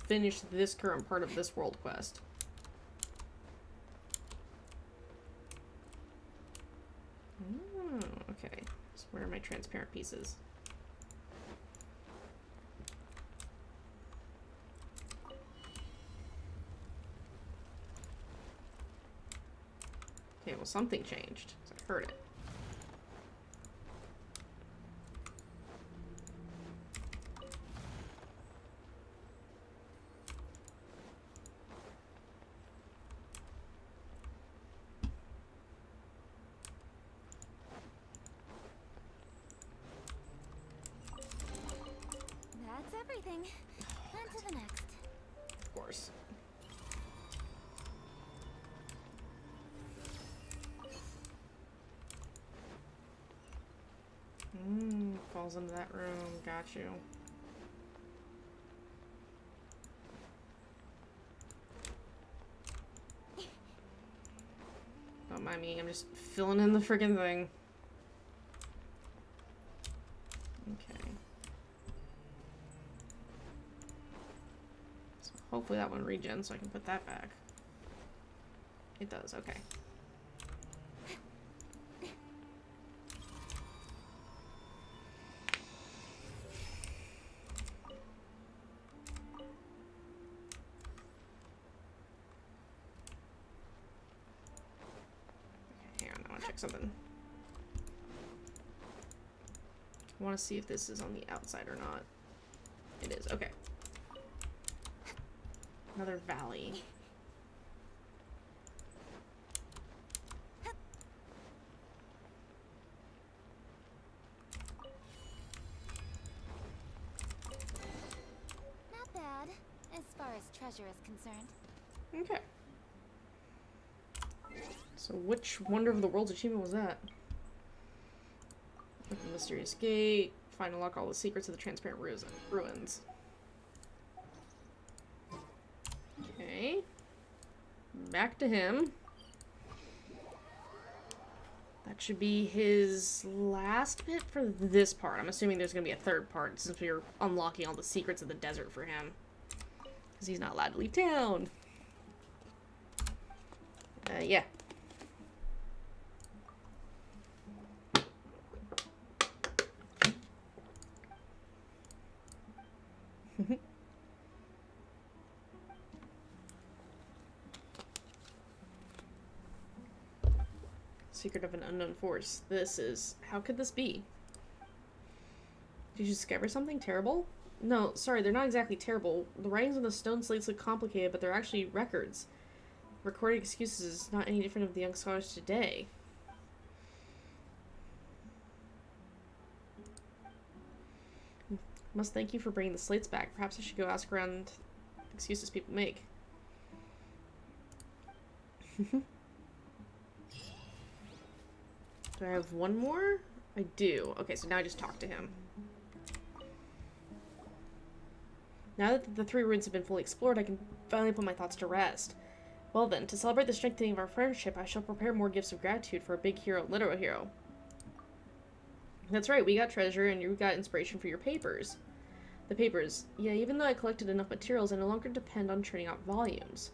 finish this current part of this world quest. Oh, okay. So where are my transparent pieces? Okay, well something changed. So I heard it. That's everything. On to the next. Of course. Falls into that room. Got you. Don't mind me. I'm just filling in the friggin' thing. Okay. So hopefully that one regens so I can put that back. It does. Okay. Something. I want to see if this is on the outside or not. It is. Okay. Another valley. Not bad, as far as treasure is concerned. Okay. So which Wonder of the Worlds achievement was that? Open the mysterious gate. Find and unlock all the secrets of the Transparent Ruins. Okay. Back to him. That should be his last bit for this part. I'm assuming there's going to be a third part since we're unlocking all the secrets of the desert for him. Because he's not allowed to leave town. Yeah. Secret of an unknown force. This is... How could this be? Did you discover something terrible? No, sorry, they're not exactly terrible. The writings on the stone slates look complicated, but they're actually records. Recording excuses is not any different of the young scholars today. Must thank you for bringing the slates back. Perhaps I should go ask around excuses people make. Do I have one more? I do. Okay, so now I just talk to him. Now that the 3 ruins have been fully explored, I can finally put my thoughts to rest. Well then, to celebrate the strengthening of our friendship, I shall prepare more gifts of gratitude for a big hero, literal hero. That's right, we got treasure and you got inspiration for your papers. The papers. Yeah, even though I collected enough materials, I no longer depend on churning out volumes.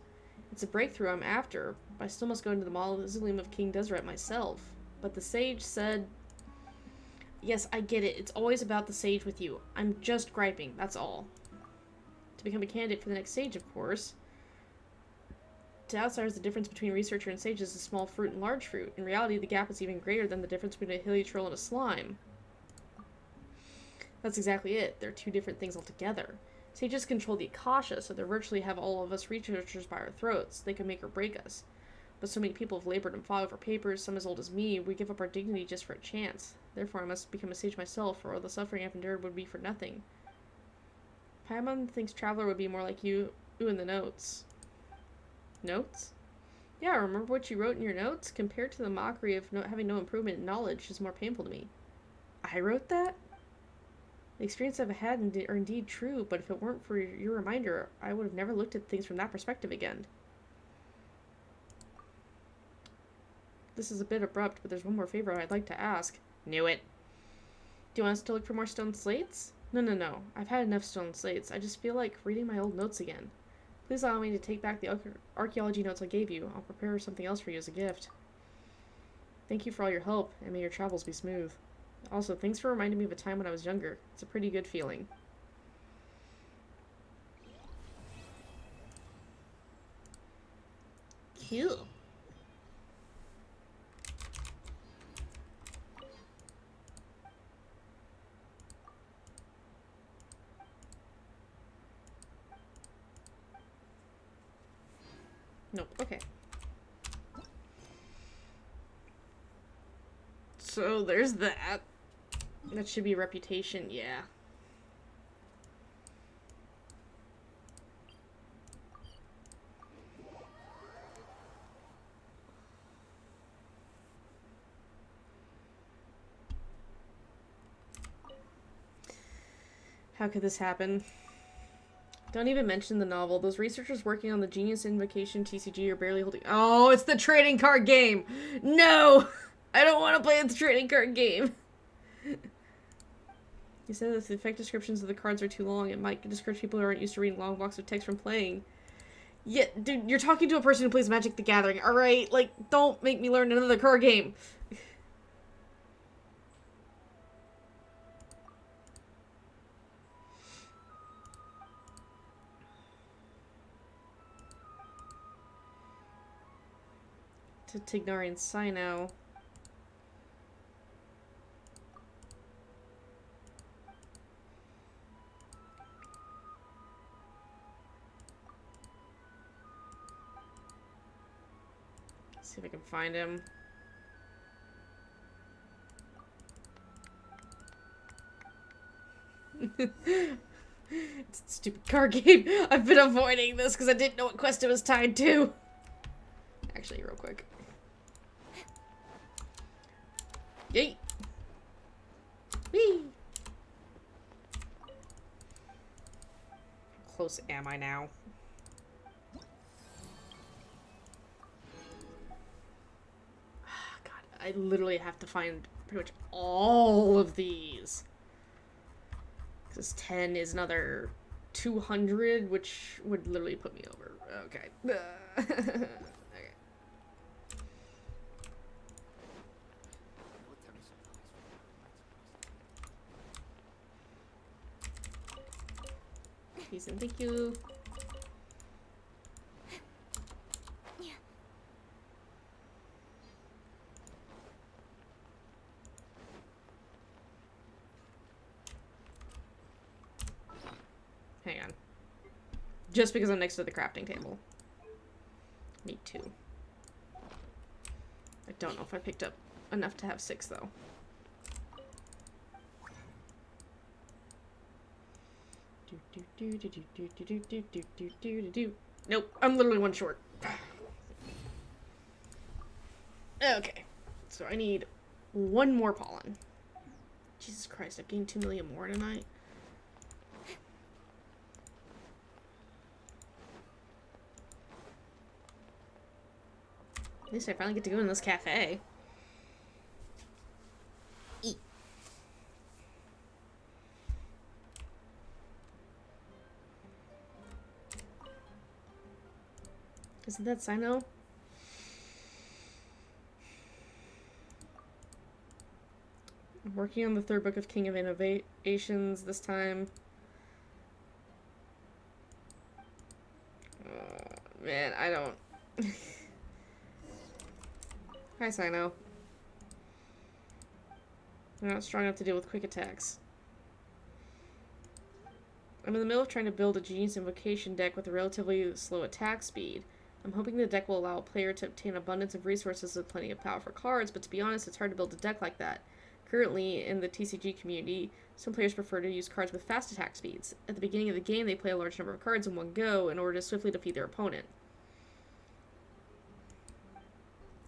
It's a breakthrough I'm after, but I still must go into the mausoleum of King Deseret myself. But the sage said... Yes, I get it. It's always about the sage with you. I'm just griping, that's all. To become a candidate for the next sage, of course. To outsiders, the difference between researcher and sage is a small fruit and large fruit. In reality, the gap is even greater than the difference between a heliotroll and a slime. That's exactly it. They're 2 different things altogether. Sages control the Akasha, so they virtually have all of us researchers by our throats. They can make or break us. But so many people have labored and fought over papers, some as old as me. We give up our dignity just for a chance. Therefore, I must become a sage myself, or all the suffering I've endured would be for nothing. Paimon thinks Traveler would be more like you in the notes. Notes? Yeah, remember what you wrote in your notes? Compared to the mockery of having no improvement in knowledge is more painful to me. I wrote that? The experience I've had are indeed true, but if it weren't for your reminder, I would have never looked at things from that perspective again. This is a bit abrupt, but there's one more favor I'd like to ask. Knew it. Do you want us to look for more stone slates? No. I've had enough stone slates. I just feel like reading my old notes again. Please allow me to take back the archaeology notes I gave you. I'll prepare something else for you as a gift. Thank you for all your help, and may your travels be smooth. Also, thanks for reminding me of a time when I was younger. It's a pretty good feeling. Cute. Nope, okay. So there's that. That should be reputation, yeah. How could this happen? Don't even mention the novel. Those researchers working on the Genius Invocation TCG are barely holding— Oh, it's the trading card game! No! I don't want to play the trading card game. You said that if the effect descriptions of the cards are too long, it might discourage people who aren't used to reading long blocks of text from playing. Yeah, dude, you're talking to a person who plays Magic the Gathering, alright? Like, don't make me learn another card game. To Tignarian Sino. See if I can find him. It's a stupid card game. I've been avoiding this because I didn't know what quest it was tied to. Actually, real quick. Yeet! Whee! How close am I now? God, I literally have to find pretty much all of these. Because 10 is another 200, which would literally put me over. Okay. Peace and thank you. Hang on. Just because I'm next to the crafting table. Me too. I don't know if I picked up enough to have 6 though. Nope, I'm literally 1 short. Okay, so I need 1 more pollen. Jesus Christ, I've gained 2 million more tonight. At least I finally get to go in this cafe. Eat. Isn't that Sino? I'm working on the 3rd book of King of Innovations this time. Man, I don't... Hi, Sino. I'm not strong enough to deal with quick attacks. I'm in the middle of trying to build a Genius Invocation deck with a relatively slow attack speed. I'm hoping the deck will allow a player to obtain abundance of resources with plenty of powerful cards, but to be honest, it's hard to build a deck like that. Currently, in the TCG community, some players prefer to use cards with fast attack speeds. At the beginning of the game, they play a large number of cards in one go in order to swiftly defeat their opponent.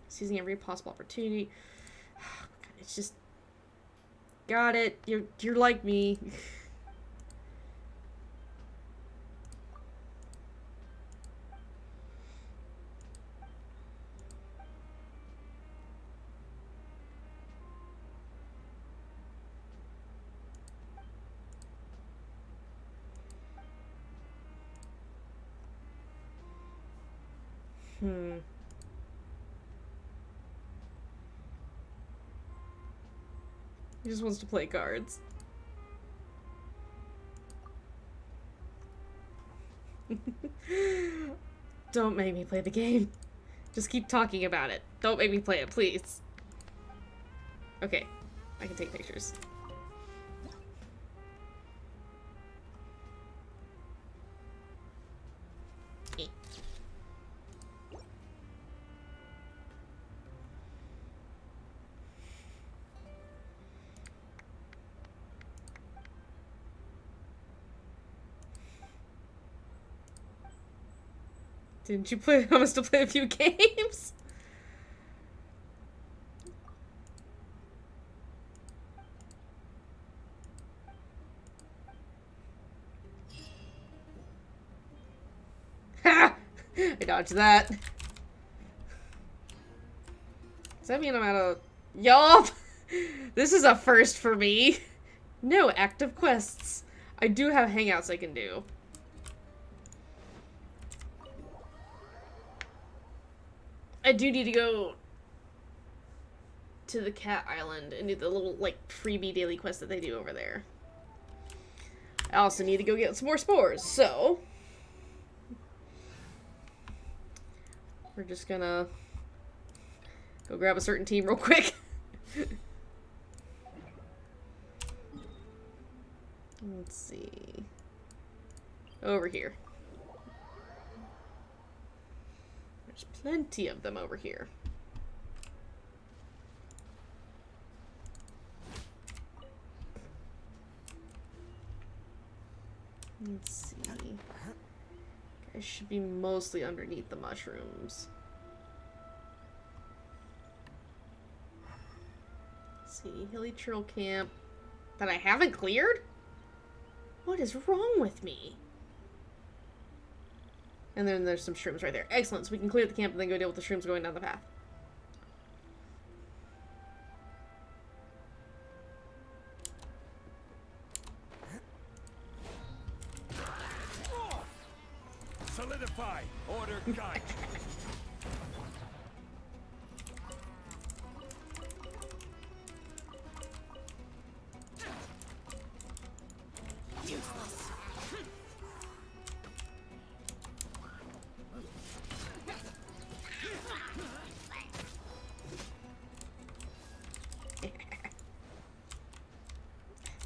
Seizing every possible opportunity. Oh, God, it's just... Got it. You're like me. He just wants to play cards. Don't make me play the game. Just keep talking about it. Don't make me play it, please. Okay, I can take pictures. Didn't you play? I must have played a few games. Ha! I dodged that. Does that mean I'm out of... Yup! This is a first for me. No active quests. I do have hangouts I can do. I do need to go to the Cat Island and do the little, like, freebie daily quest that they do over there. I also need to go get some more spores, so... We're just gonna go grab a certain team real quick. Let's see. Over here. There's plenty of them over here. Let's see. Guys should be mostly underneath the mushrooms. Let's see. Hilly Trail Camp that I haven't cleared? What is wrong with me? And then there's some shrooms right there. Excellent. So we can clear the camp and then go deal with the shrooms going down the path. Solidify. Order guide.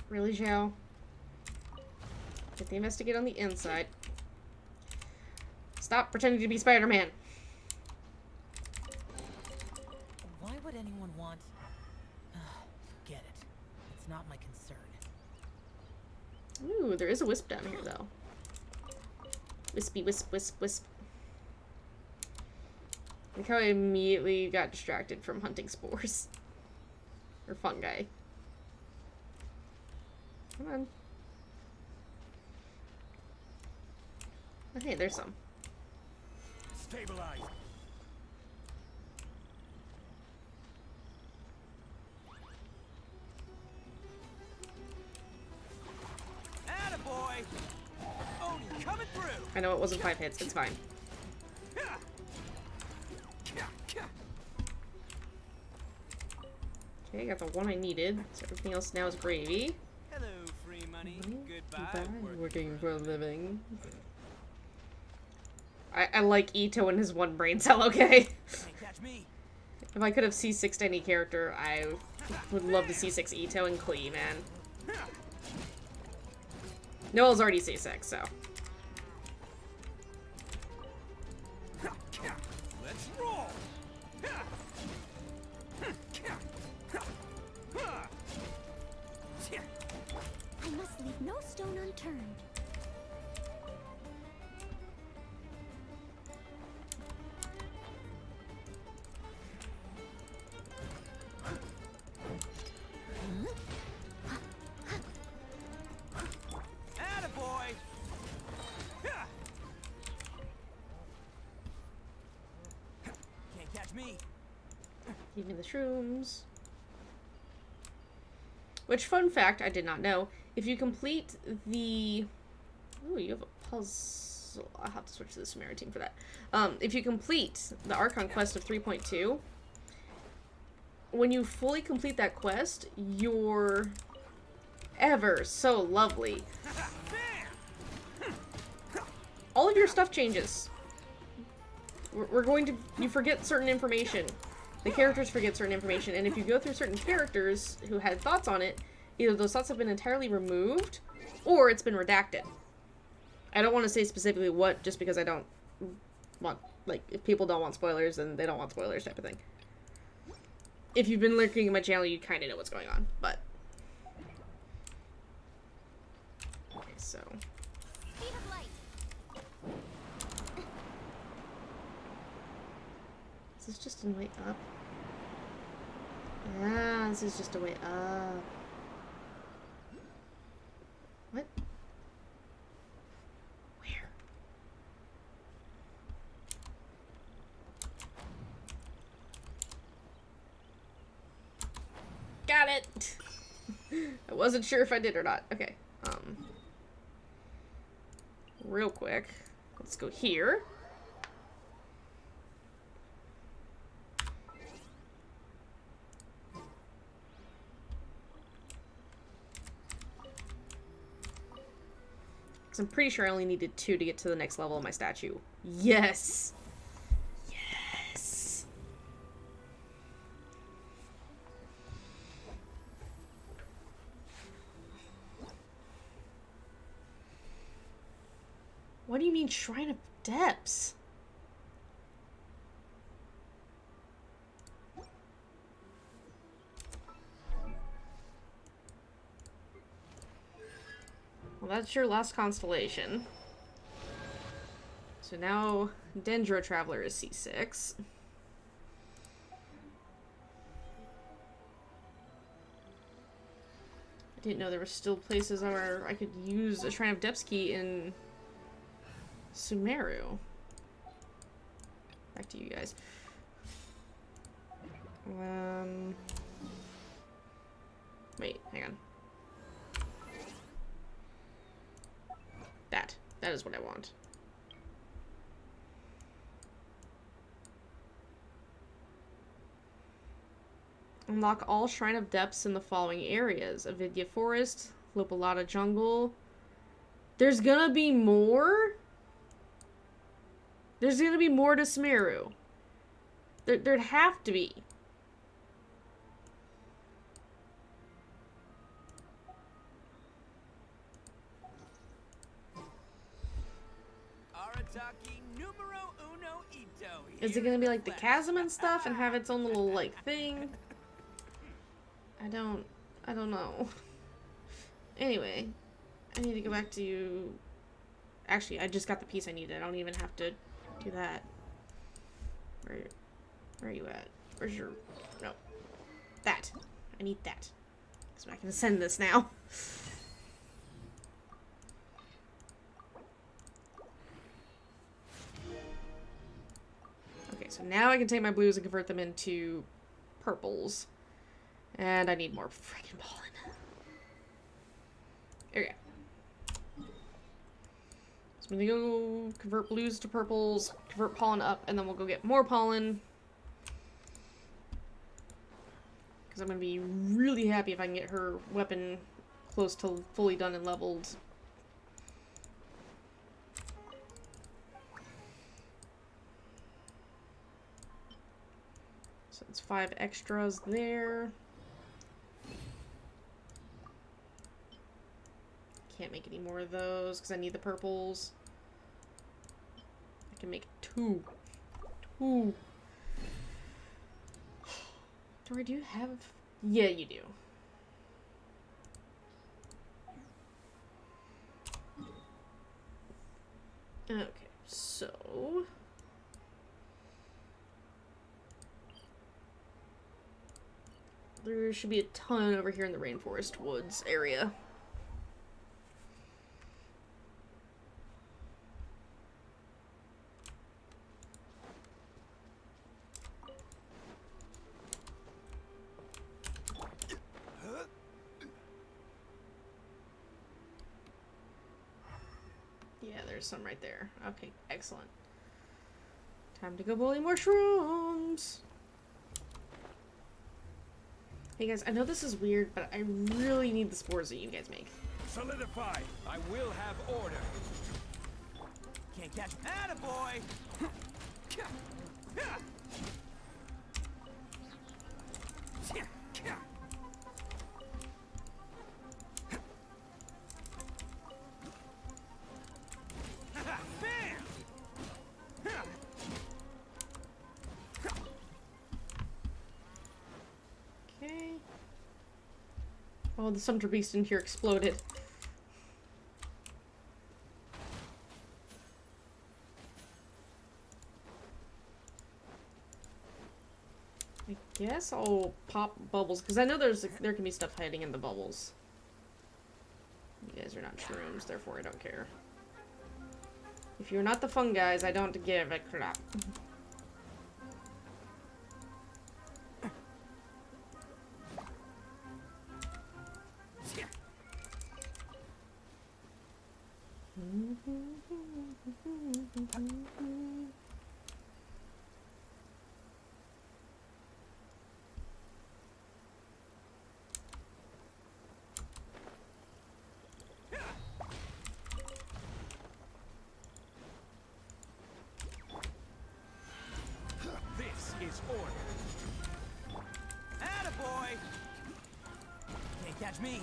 Really, Zhao? Get the investigate on the inside. Stop pretending to be Spider-Man. Why would anyone want... Forget it. It's not my concern. Ooh, there is a wisp down here, though. Wispy, wisp, wisp, wisp. Look how I immediately got distracted from hunting spores. Or fungi. Come on. Oh, hey, there's some. Stabilize. Attaboy. Oh, coming through. I know it wasn't 5 hits. It's fine. Okay, got the one I needed. So everything else now is gravy. Hello, free money. Goodbye. Goodbye, working for a living. I like Ito and his one brain cell, okay? If I could have C6'd any character, I would love to C6 Ito and Klee, man. Noel's already C6, so. Let's roll. Leave no stone unturned. Attaboy! Can't catch me. Give me the shrooms. Which, fun fact, I did not know. If you complete the... Ooh, you have a puzzle. I'll have to switch to the Sumeru team for that. If you complete the Archon quest of 3.2, when you fully complete that quest, you're ever so lovely. All of your stuff changes. We're going to... You forget certain information. The characters forget certain information, and if you go through certain characters who had thoughts on it, either those thoughts have been entirely removed, or it's been redacted. I don't want to say specifically what, just because I don't want, like, if people don't want spoilers, then they don't want spoilers type of thing. If you've been lurking in my channel, you kind of know what's going on, but... Okay, so... Is this just a way up? Ah, this is just a way up. What? Where? Got it! I wasn't sure if I did or not. Okay, real quick, let's go here. I'm pretty sure I only needed 2 to get to the next level of my statue. Yes! Yes! What do you mean, Shrine of Depths? Well, that's your last constellation. So now Dendro Traveler is C6. I didn't know there were still places where I could use a Shrine of Depths key in Sumeru. Back to you guys. Wait, hang on. That is what I want. Unlock all Shrine of Depths in the following areas. Avidya Forest, Lopalata Jungle. There's gonna be more? There's gonna be more to Sumeru. There'd have to be. Is it gonna be like the chasm and stuff and have its own little like thing? I don't know. Anyway, I need to go back to... Actually, I just got the piece I needed. I don't even have to do that. Where are you at? Where's your... No. That. I need that. So I can send this now. Okay, so now I can take my blues and convert them into purples. And I need more freaking pollen. There we go. So I'm gonna go convert blues to purples, convert pollen up, and then we'll go get more pollen. Because I'm gonna be really happy if I can get her weapon close to fully done and leveled. So it's 5 extras there. Can't make any more of those because I need the purples. I can make 2. 2. Tori, do you have... Yeah, you do. Okay, so... there should be a ton over here in the Rainforest Woods area. Yeah, there's some right there. Okay, excellent. Time to go bully more shrooms! Hey guys, I know this is weird, but I really need the spores that you guys make. Solidify! I will have order! Can't catch me. Attaboy! Okay. Oh, the Sumter Beast in here exploded. I guess I'll pop bubbles, because I know there can be stuff hiding in the bubbles. You guys are not shrooms, therefore I don't care. If you're not the fun guys, I don't give a crap. This is order. Attaboy! Can't catch me.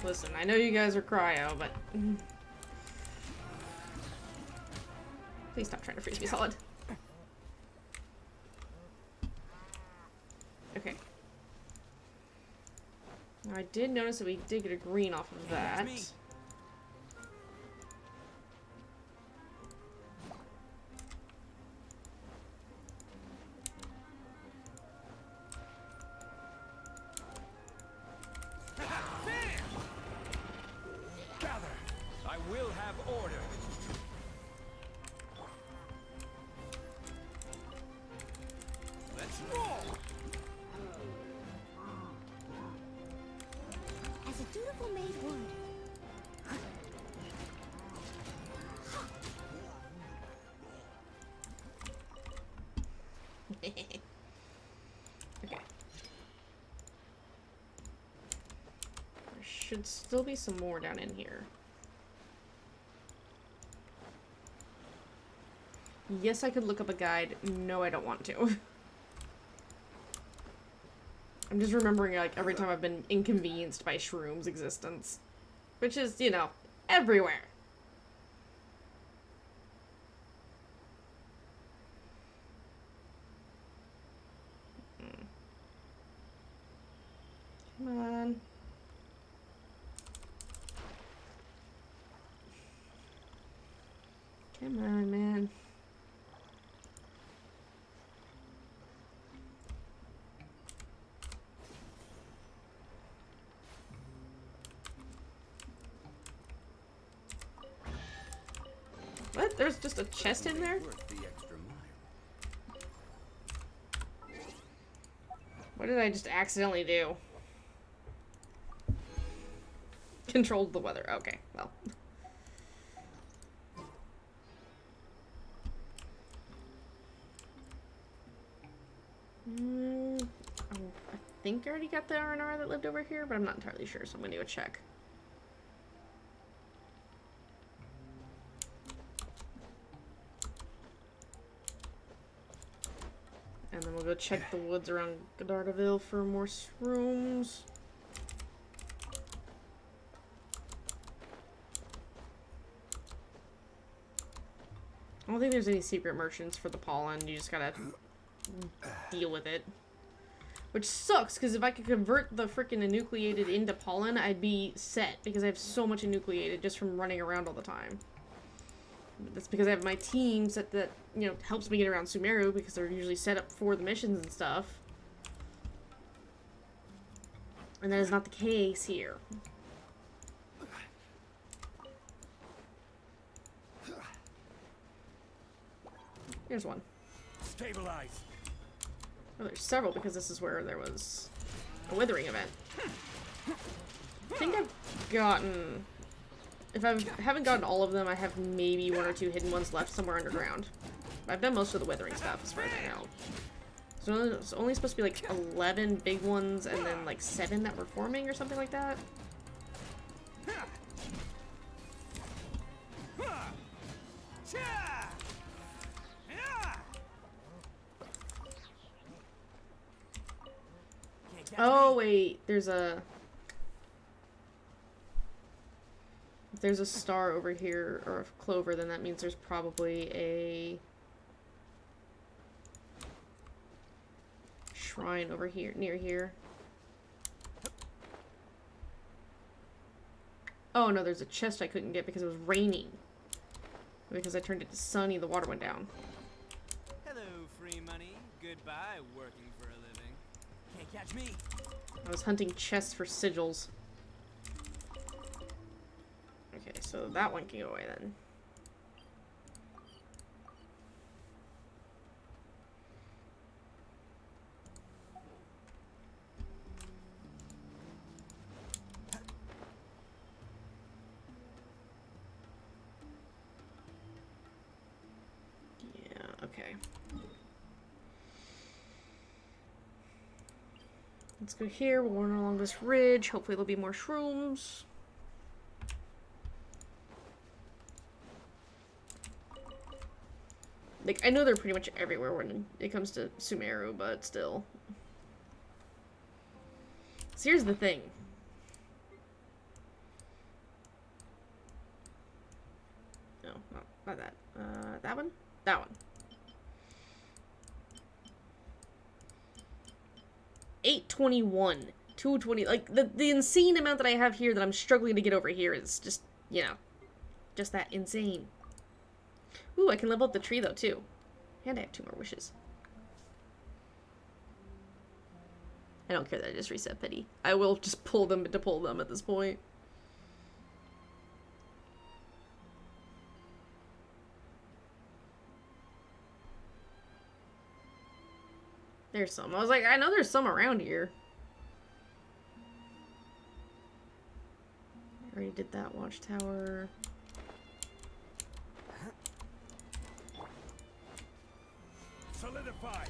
Listen, I know you guys are cryo, but... please stop trying to freeze me solid. Okay. Now, I did notice that we did get a green off of that. I will have order. Let's roll! As a dutiful maid would. Okay. There should still be some more down in here. Yes, I could look up a guide. No, I don't want to. I'm just remembering, like, every time I've been inconvenienced by shrooms' existence. Which is, you know, everywhere. Come on. Come on, man. What? There's just a chest in there? What did I just accidentally do? Controlled the weather. Okay, well. Oh, I think I already got the R&R that lived over here, but I'm not entirely sure, so I'm gonna go check. And then we'll go check the woods around Godardaville for more shrooms. I don't think there's any secret merchants for the pollen. You just gotta deal with it. Which sucks, because if I could convert the freaking enucleated into pollen, I'd be set, because I have so much enucleated just from running around all the time. That's because I have my team set that, you know, helps me get around Sumeru, because they're usually set up for the missions and stuff. And that is not the case here. Here's one. Stabilize. Oh, there's several because this is where there was a withering event. I think I've gotten... If I haven't gotten all of them, I have maybe 1 or 2 hidden ones left somewhere underground. I've done most of the withering stuff as far as I know. So it's only supposed to be like 11 big ones and then like 7 that were forming or something like that. Oh wait, there's a if there's a star over here or a clover, then that means there's probably a shrine over here near here. Oh no, there's a chest I couldn't get because it was raining. Because I turned it to sunny, the water went down. Hello, free money. Goodbye, working for a living. Can't catch me. I was hunting chests for sigils. Okay, so that one can go away then. Yeah, okay. Let's go here. We'll run along this ridge. Hopefully there'll be more shrooms. Like, I know they're pretty much everywhere when it comes to Sumeru, but still. So here's the thing. No, not that. That one? That one. 821, 220, like, the insane amount that I have here that I'm struggling to get over here is just, you know, just that insane. Ooh, I can level up the tree, though, too. And I have 2 more wishes. I don't care that I just reset pity. I will just pull them to pull them at this point. There's some. I was like, I know there's some around here. I already did that watchtower. Solidify.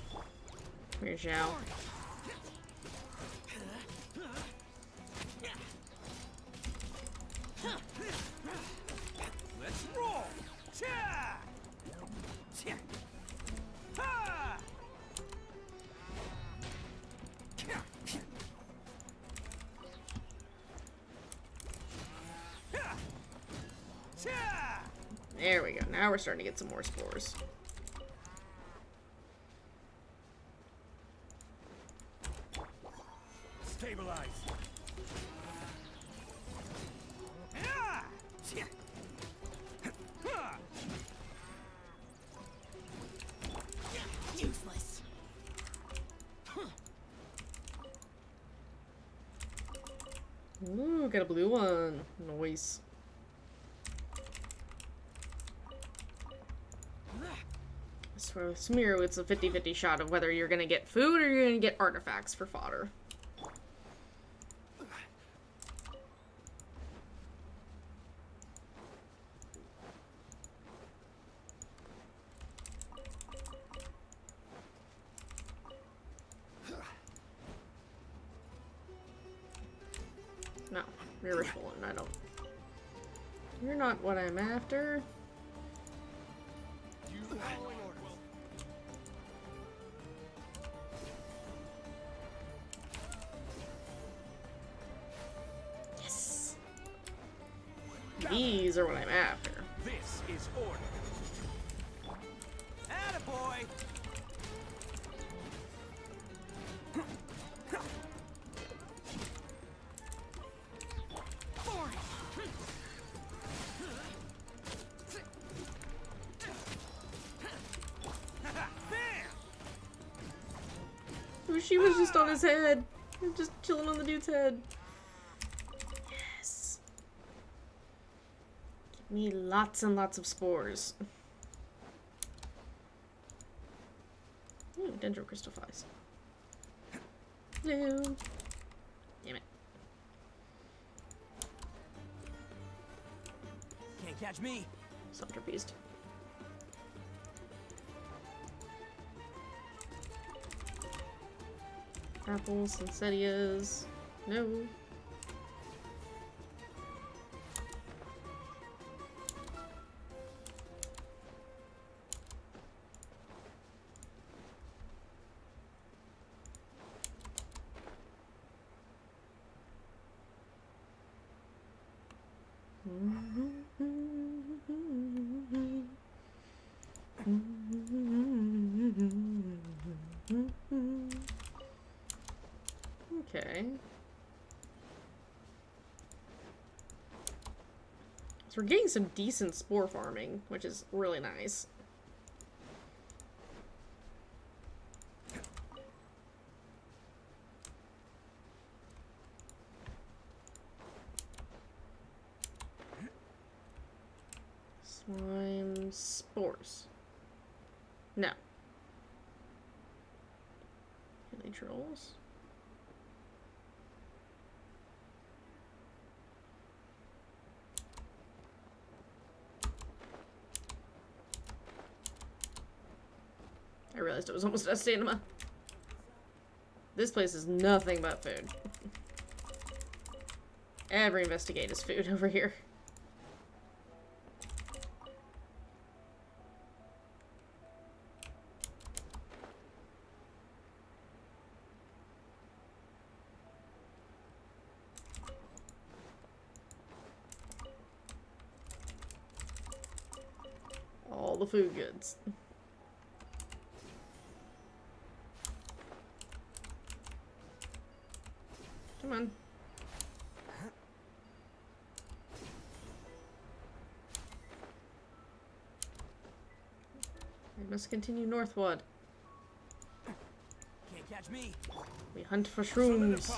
Here's Zhao. Let's roll. Cha! Cha! Ha! There we go. Now we're starting to get some more spores. Stabilize. Useless. Ooh, got a blue one. Nice. I swear with Sumeru, it's a 50-50 shot of whether you're gonna get food or you're gonna get artifacts for fodder. No, you're wishful and I don't. You're not what I'm after. Yes. These are what I'm after. This is order. Attaboy! She was just on his head. Just chilling on the dude's head. Yes. Give me lots and lots of spores. Ooh, Dendrocrystal. No. Damn it. Can't catch me. Sumter Beast. Apples, Poinsettias. No. Okay. So we're getting some decent spore farming, which is really nice. Slime spores. No. Hilly trolls. I realized it was almost out of stamina. This place is nothing but food. Every investigate is food over here. All the food goods. Come on. We must continue northward. Can't catch me. We hunt for shrooms.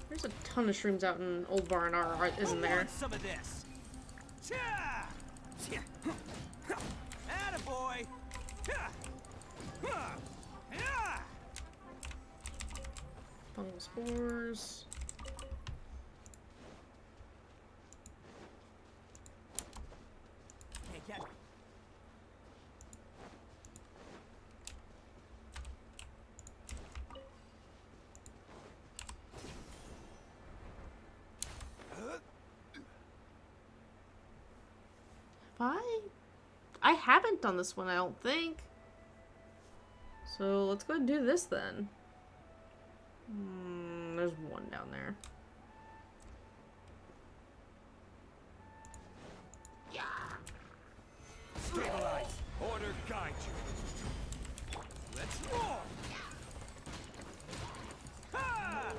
There's a ton of shrooms out in Old Barn R, isn't there? Some of this. Attaboy. Fungal spores. Can't catch me. I haven't done this one, I don't think. So let's go and do this then. There's one down there. Yeah. Stabilize. Order guide you. Let's roar. Ha!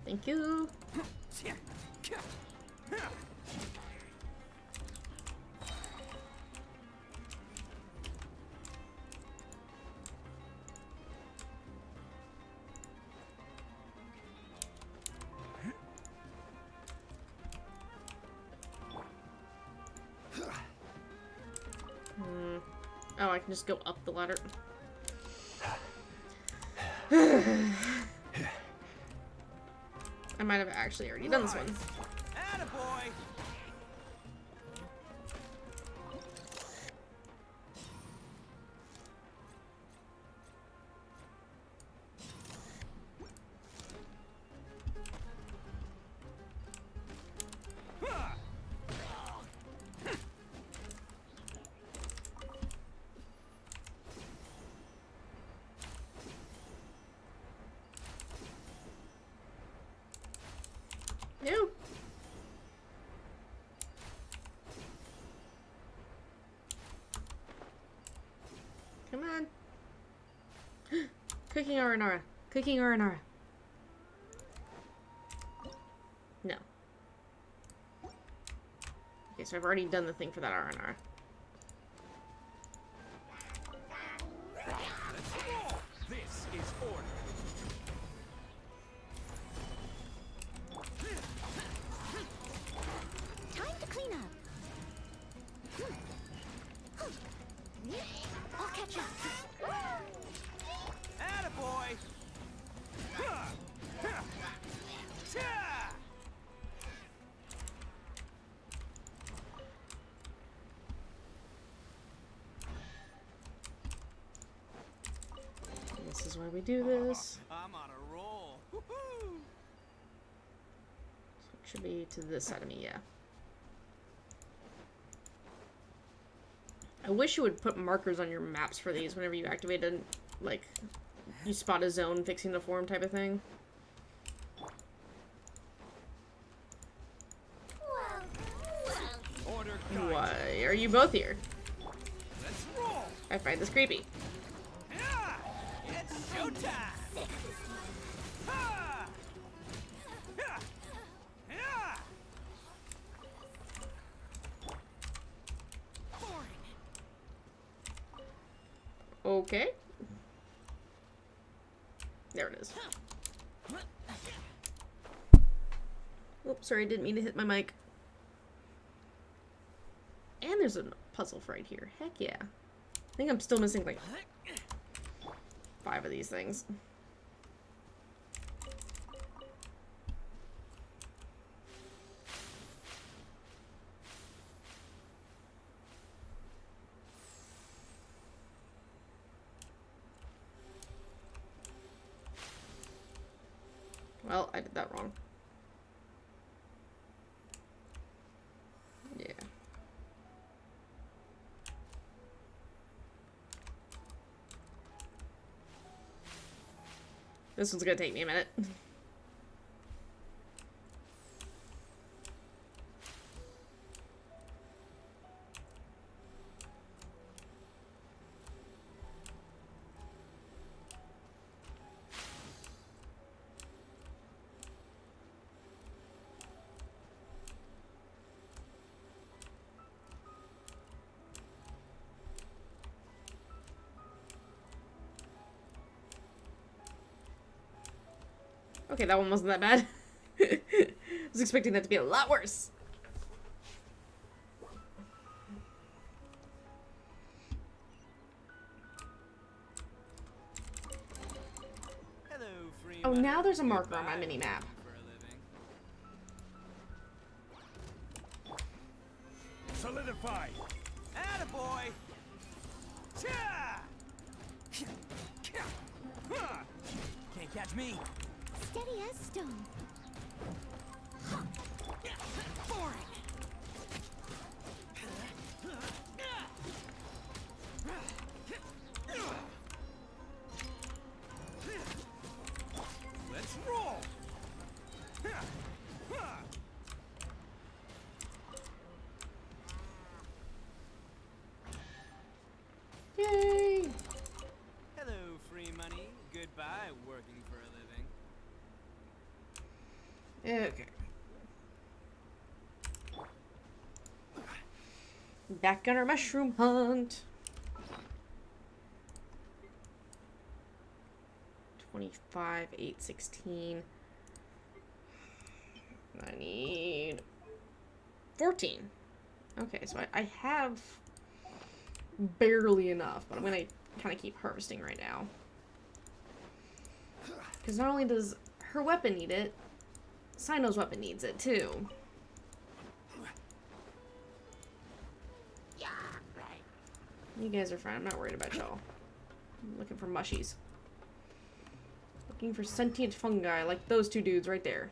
Thank you. Oh, I can just go up the ladder. I might have actually already done this one. Attaboy. No. Come on. Cooking Aranara. Cooking Aranara. No. Okay, so I've already done the thing for that R&R. This is order. Time to clean up. I'll catch up. Attaboy! This is why we do this. I'm on a roll. So it should be to this side of me, yeah. I wish you would put markers on your maps for these whenever you activate a, like, you spot a zone fixing the form type of thing. Why are you both here? Let's roll. I find this creepy. It's showtime. Okay. There it is. Oops, sorry, I didn't mean to hit my mic. And there's a puzzle right here. Heck yeah. I think I'm still missing like 5 of these things. Well, I did that wrong. Yeah. This one's gonna take me a minute. Okay, that one wasn't that bad. I was expecting that to be a lot worse. Hello, free Oh, man. now there's a marker on my mini-map. For a living. Solidify. Attaboy. Cha! Can't catch me. Steady as stone. Boring. Let's roll. Yay! Hello, free money. Goodbye, working for a living. Okay. Back on our mushroom hunt. 25, 8, 16. I need 14. Okay, so I have barely enough, but I'm gonna kind of keep harvesting right now. Because not only does her weapon need it, Sino's weapon needs it too. You guys are fine. I'm not worried about y'all. I'm looking for mushies. Looking for sentient fungi like those two dudes right there.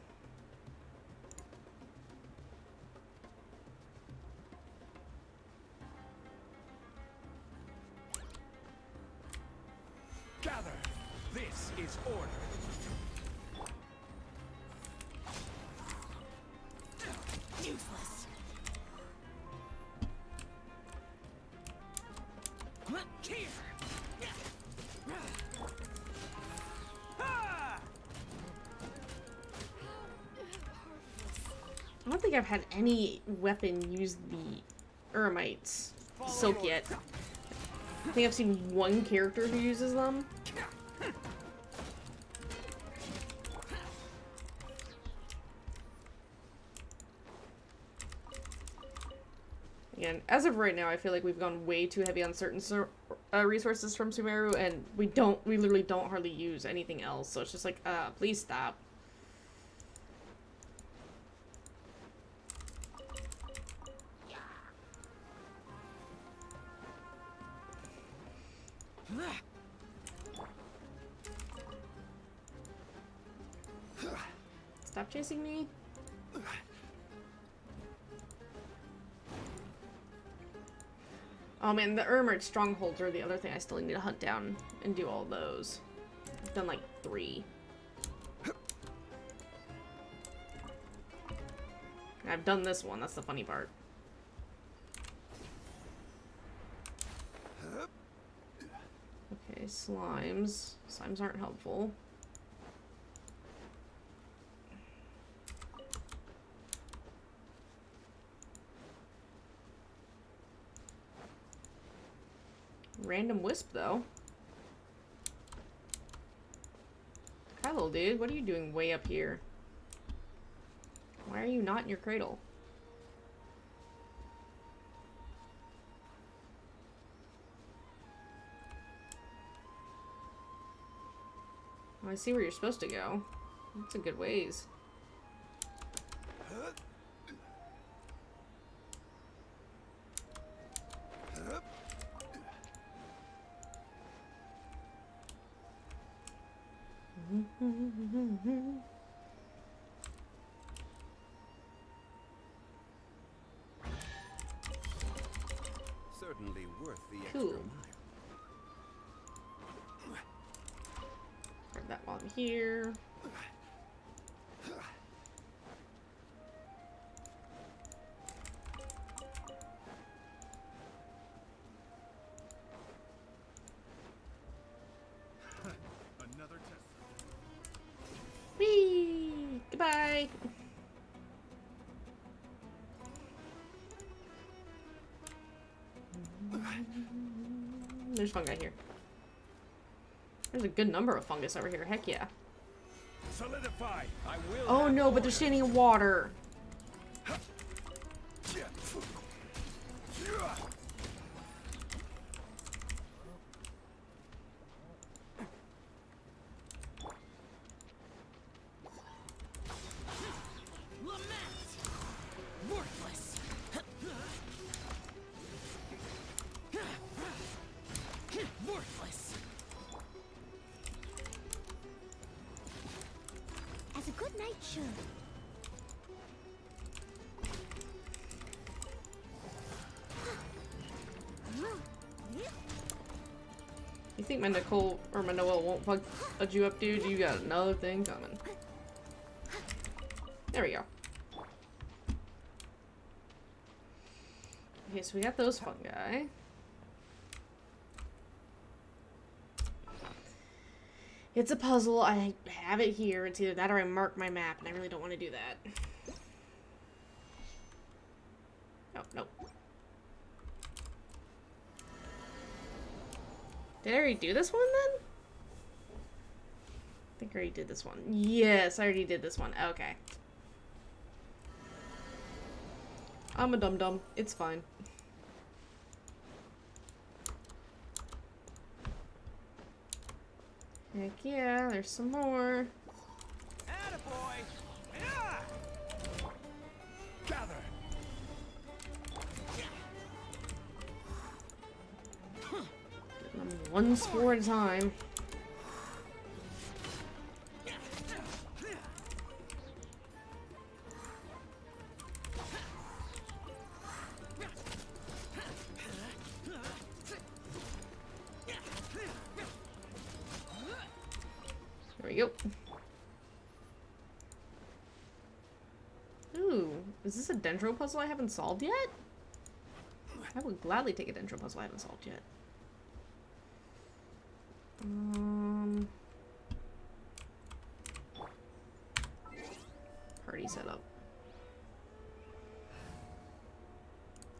Gather. This is order. Useless. Here. I want think I've had any weapon use the Eremite's silk yet. I think I've seen one character who uses them. Again, as of right now, I feel like we've gone way too heavy on certain resources from Sumeru, and we literally don't hardly use anything else, so it's just like, please stop. Stop chasing me. Oh man, the Ermert strongholds are the other thing I still need to hunt down and do all those. I've done like 3. And I've done this one, that's the funny part. Okay, slimes. Slimes aren't helpful. Random wisp, though. Hi, little dude. What are you doing way up here? Why are you not in your cradle? Oh, I see where you're supposed to go. That's a good ways. Certainly worth the extra Cool. mile. Grab that while I'm here. Another test. Whee! Goodbye! There's fungi here. There's a good number of fungus over here. Heck yeah. Solidify. I will. Oh no, but they're standing in water. Worthless. Worthless. As a good knight should. You think my Nicole or my Noel won't bug you up, dude? You got another thing coming. There we go. Okay, so we got those fungi. It's a puzzle. I have it here. It's either that or I mark my map, and I really don't want to do that. Oh, nope. Did I already do this one then? I think I already did this one. Yes, I already did this one. Okay. I'm a dum-dum. It's fine. Heck yeah, there's some more. Attaboy! Yeah! Gather. Getting them one spore at a time. There we go. Ooh, is this a dendro puzzle I haven't solved yet? I would gladly take a dendro puzzle I haven't solved yet. Party setup.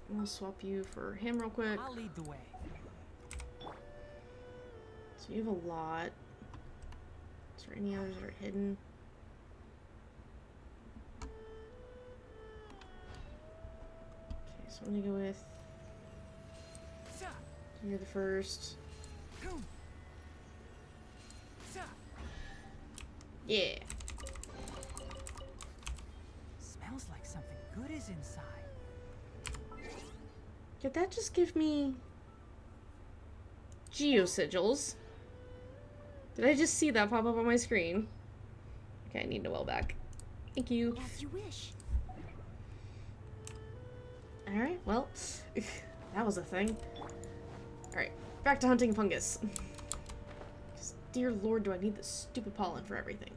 I'm gonna swap you for him real quick. I'll lead the way. So you have a lot. Is there any others that are hidden? Okay, so I'm gonna go with... You're the first. Yeah. Smells like something good is inside. Did that just give me geosigils? Did I just see that pop up on my screen? Okay, I need Noelle back. Thank you. As you wish. Alright, well, that was a thing. Alright, back to hunting fungus. Dear Lord, do I need this stupid pollen for everything.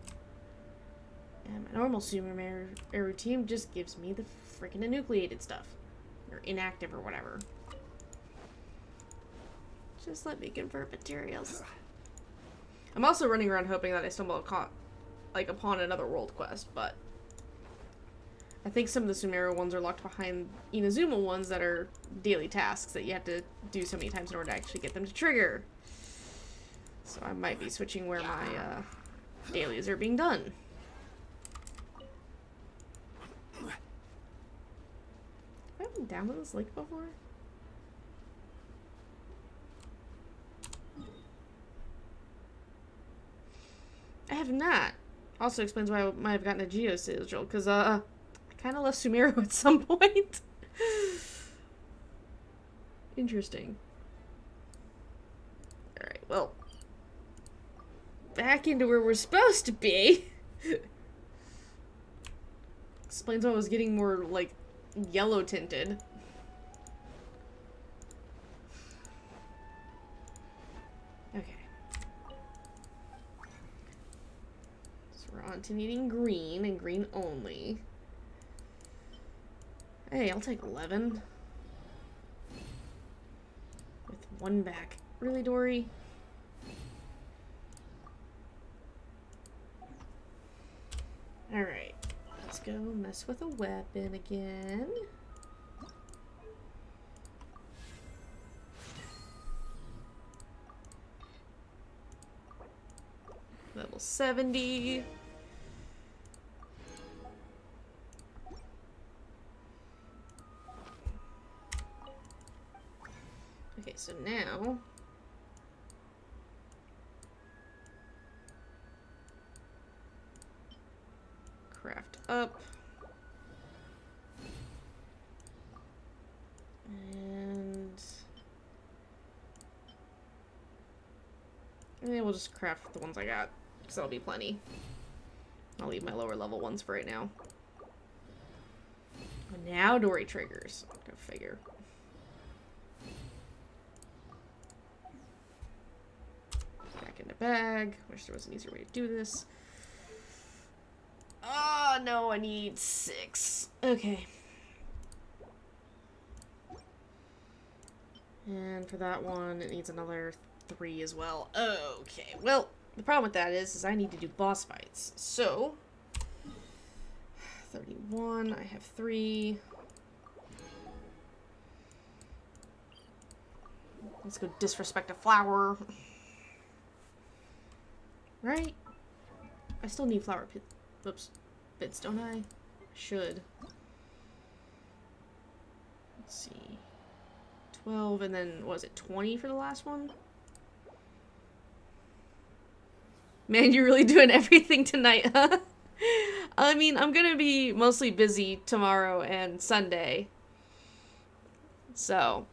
And my normal Sumeru team just gives me the freaking enucleated stuff. Or inactive or whatever. Just let me convert materials. I'm also running around hoping that I stumble upon another world quest, but I think some of the Sumeru ones are locked behind Inazuma ones that are daily tasks that you have to do so many times in order to actually get them to trigger. So I might be switching where my dailies are being done. Have I been down to this lake before? I have not. Also explains why I might have gotten a geosigil, because I kind of left Sumeru at some point. Interesting. Alright, well. Back into where we're supposed to be. Explains why I was getting more, like, yellow tinted. Okay. So we're on to needing green, and green only. Hey, I'll take 11. With one back. Really, Dory? Alright. Let's go mess with a weapon again. Level 70. Okay, so now craft up. And then we'll just craft the ones I got, because that'll be plenty. I'll leave my lower level ones for right now. And now Dory triggers. Go figure. Back in the bag. Wish there was an easier way to do this. Oh, no, I need 6. Okay. And for that one, it needs another 3 as well. Okay, well, the problem with that is I need to do boss fights. So, 31, I have 3. Let's go disrespect a flower. Right? I still need flower bits, don't I? Should. Let's see. 12, and then, what was it, 20 for the last one? Man, you're really doing everything tonight, huh? I mean, I'm gonna be mostly busy tomorrow and Sunday. So,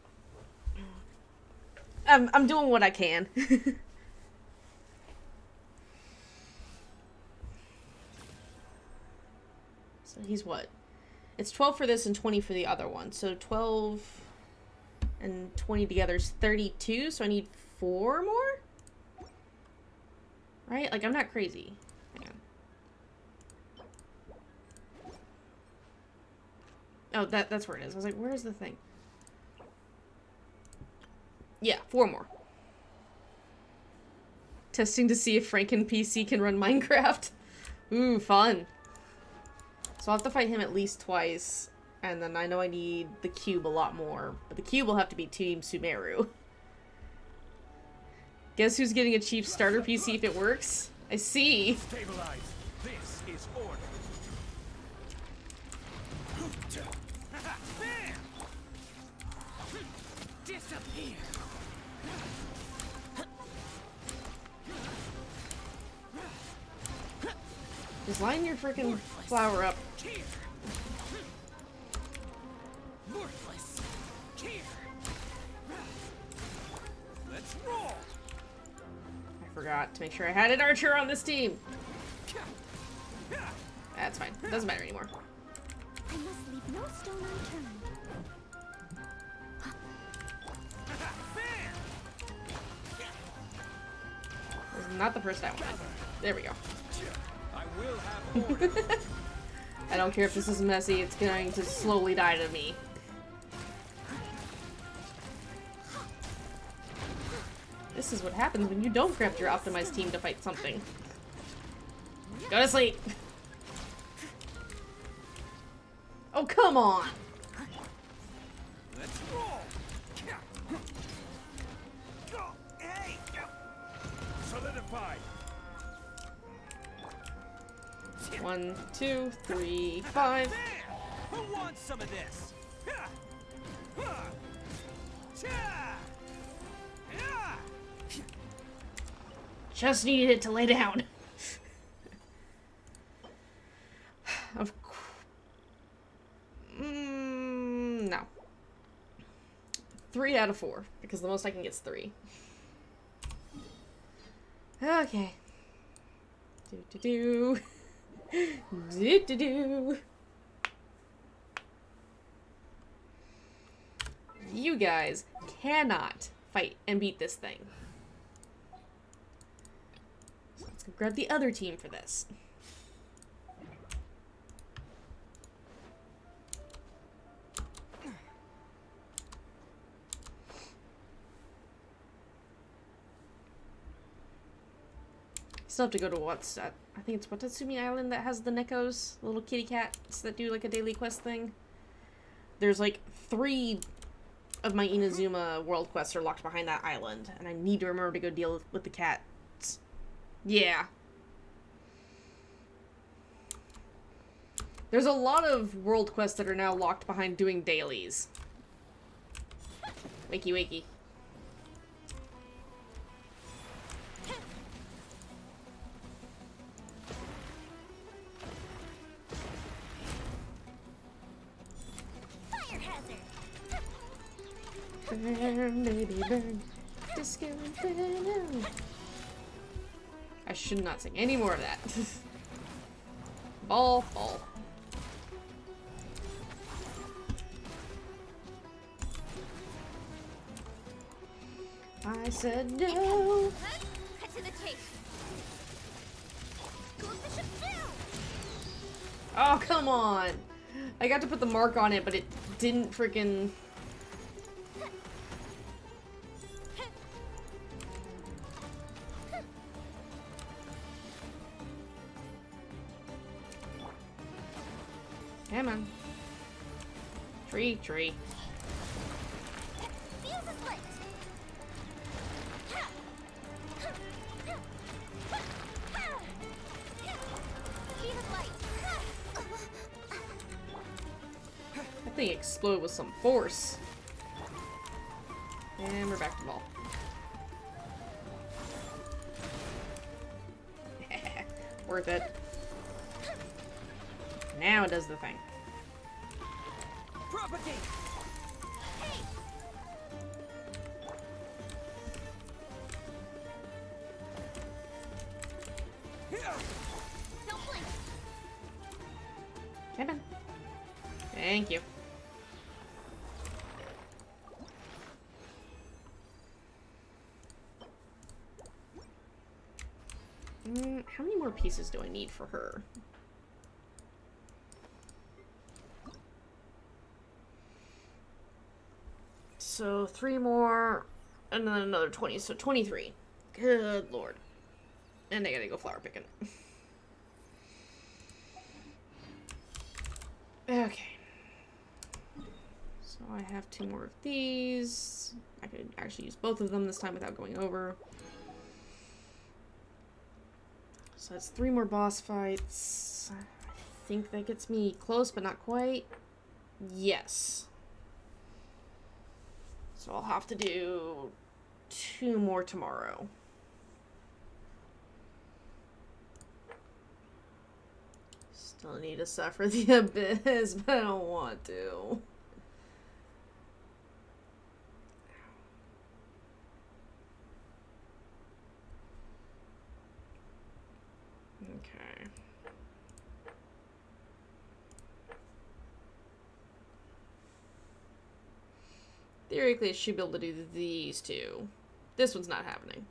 I'm doing what I can. So he's what? It's 12 for this and 20 for the other one. So 12 and 20 together is 32, so I need 4 more? Right? Like, I'm not crazy. Hang on. Oh, that's where it is. I was like, where's the thing? Yeah, 4 more. Testing to see if Franken PC can run Minecraft. Ooh, fun. So I'll have to fight him at least twice. And then I know I need the cube a lot more. But the cube will have to be Team Sumeru. Guess who's getting a cheap starter PC if it works? I see. Stabilize. This is order. Disappear. Just line your freaking flower up. Worthless. Let's roll. I forgot to make sure I had an archer on this team. That's fine. It doesn't matter anymore. I must leave no stone unturned. This is not the first I wanted. There we go. I will have order. I don't care if this is messy, it's going to slowly die to me. This is what happens when you don't grab your optimized team to fight something. Go to sleep! Oh, come on! Let's roll. Hey. Solidified. 1, 2, 3, 5. Who wants some of this? Just needed it to lay down. No. 3 out of 4, because the most I can get is 3. Okay. Do. You guys cannot fight and beat this thing. So let's go grab the other team for this. Still have to go to what's I think it's Watatsumi Island that has the Nekos, little kitty cats that do like a daily quest thing. There's like 3 of my Inazuma world quests are locked behind that island, and I need to remember to go deal with the cats. Yeah. There's a lot of world quests that are now locked behind doing dailies. Wakey wakey. Burn, baby, burn. Disco Inferno. I should not sing any more of that. Ball. I said no. Cut to the chase. Oh, come on. I got to put the mark on it, but it didn't freaking... Come on. Tree. That thing exploded with some force. And we're back to ball. Worth it. Now it does the thing. Propagate. Don't blink. Come on. Thank you. How many more pieces do I need for her? So 3 more, and then another 20, so 23. Good lord. And I gotta go flower picking. Okay. So I have 2 more of these. I could actually use both of them this time without going over. So that's 3 more boss fights. I think that gets me close, but not quite. Yes. So I'll have to do 2 more tomorrow. Still need to suffer the abyss, but I don't want to. Okay. Theoretically, I should be able to do these 2. This one's not happening.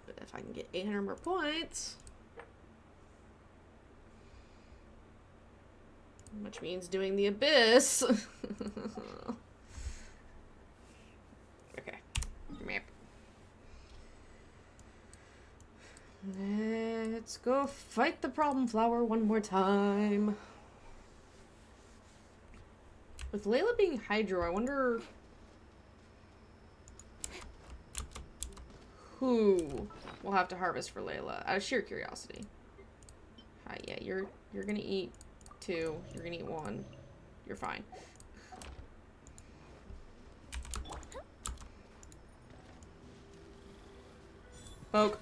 But if I can get 800 more points, which means doing the abyss. Okay. Map. Let's go fight the problem flower one more time. With Layla being Hydro, I wonder who we'll have to harvest for Layla, out of sheer curiosity. Hi, yeah, you're gonna eat 2. You're gonna eat 1. You're fine. Poke.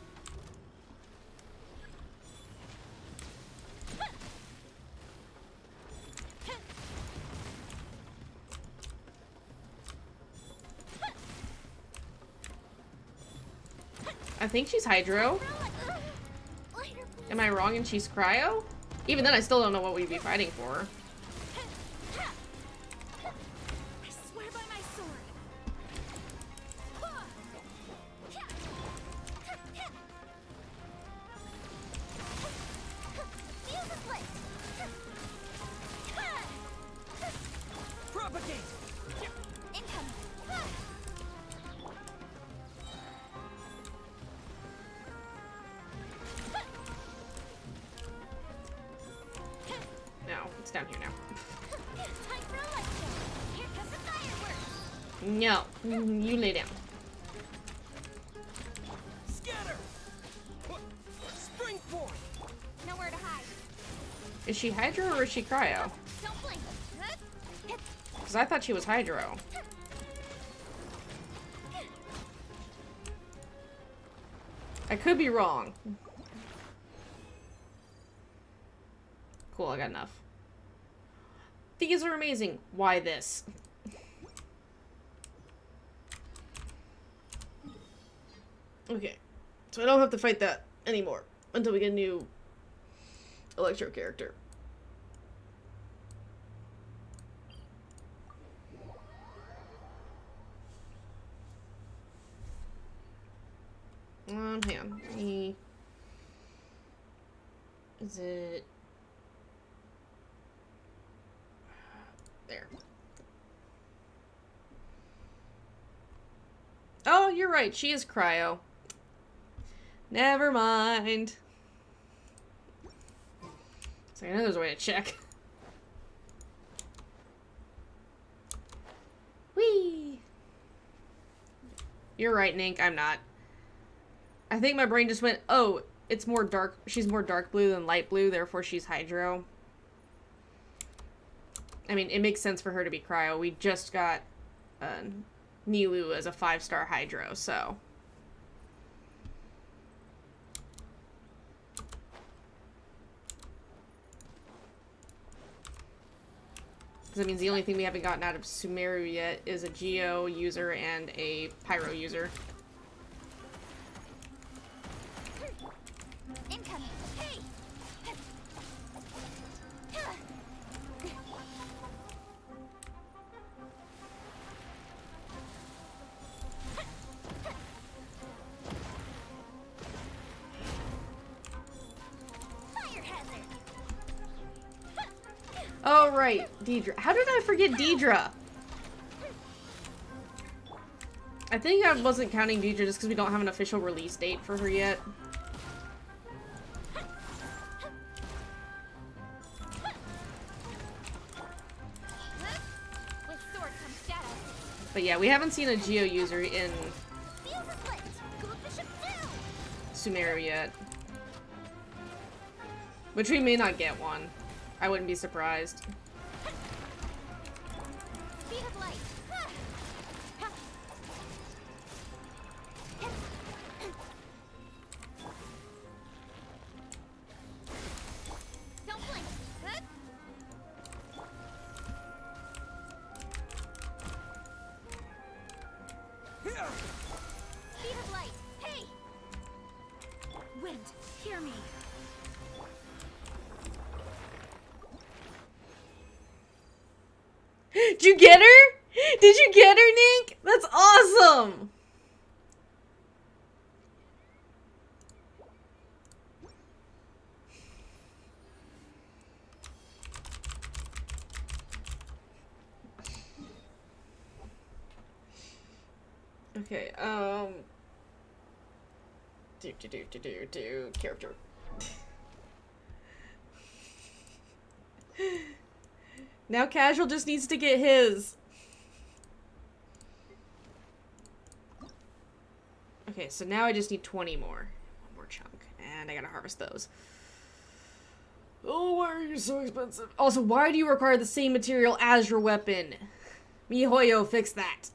I think she's Hydro. Am I wrong and she's Cryo? Even then, I still don't know what we'd be fighting for. I swear by my sword. Propagate! Incoming. No, it's down here now. Time for a light show. Here comes the fireworks. No, you lay down. Scatter! Springboard! Nowhere to hide. Is she Hydro or is she Cryo? Don't blink. Because I thought she was Hydro. I could be wrong. Cool, I got enough. These are amazing. Why this? Okay. So I don't have to fight that anymore until we get a new Electro character. Hang on. Is it... There. Oh, you're right. She is Cryo. Never mind. So I know there's a way to check. Whee! You're right, Nink. I'm not. I think my brain just went, oh, it's more dark. She's more dark blue than light blue, therefore she's Hydro. I mean, it makes sense for her to be Cryo. We just got Nilou as a 5-star Hydro, so. Because that means the only thing we haven't gotten out of Sumeru yet is a Geo user and a Pyro user. Incoming. Hey. Fire hazard. Oh, right. Deidre. How did I forget Deidre? I think I wasn't counting Deidre just because we don't have an official release date for her yet. But yeah, we haven't seen a Geo user in Sumeru yet. Which we may not get one. I wouldn't be surprised. Speed of light. Don't blink. Speed of light. Hey! Wind, hear me. Did you get her? Did you get her, Nick? That's awesome! Okay, do character. Now Casual just needs to get his. Okay, so now I just need 20 more. One more chunk. And I gotta harvest those. Oh, why are you so expensive? Also, why do you require the same material as your weapon? MiHoYo, fix that.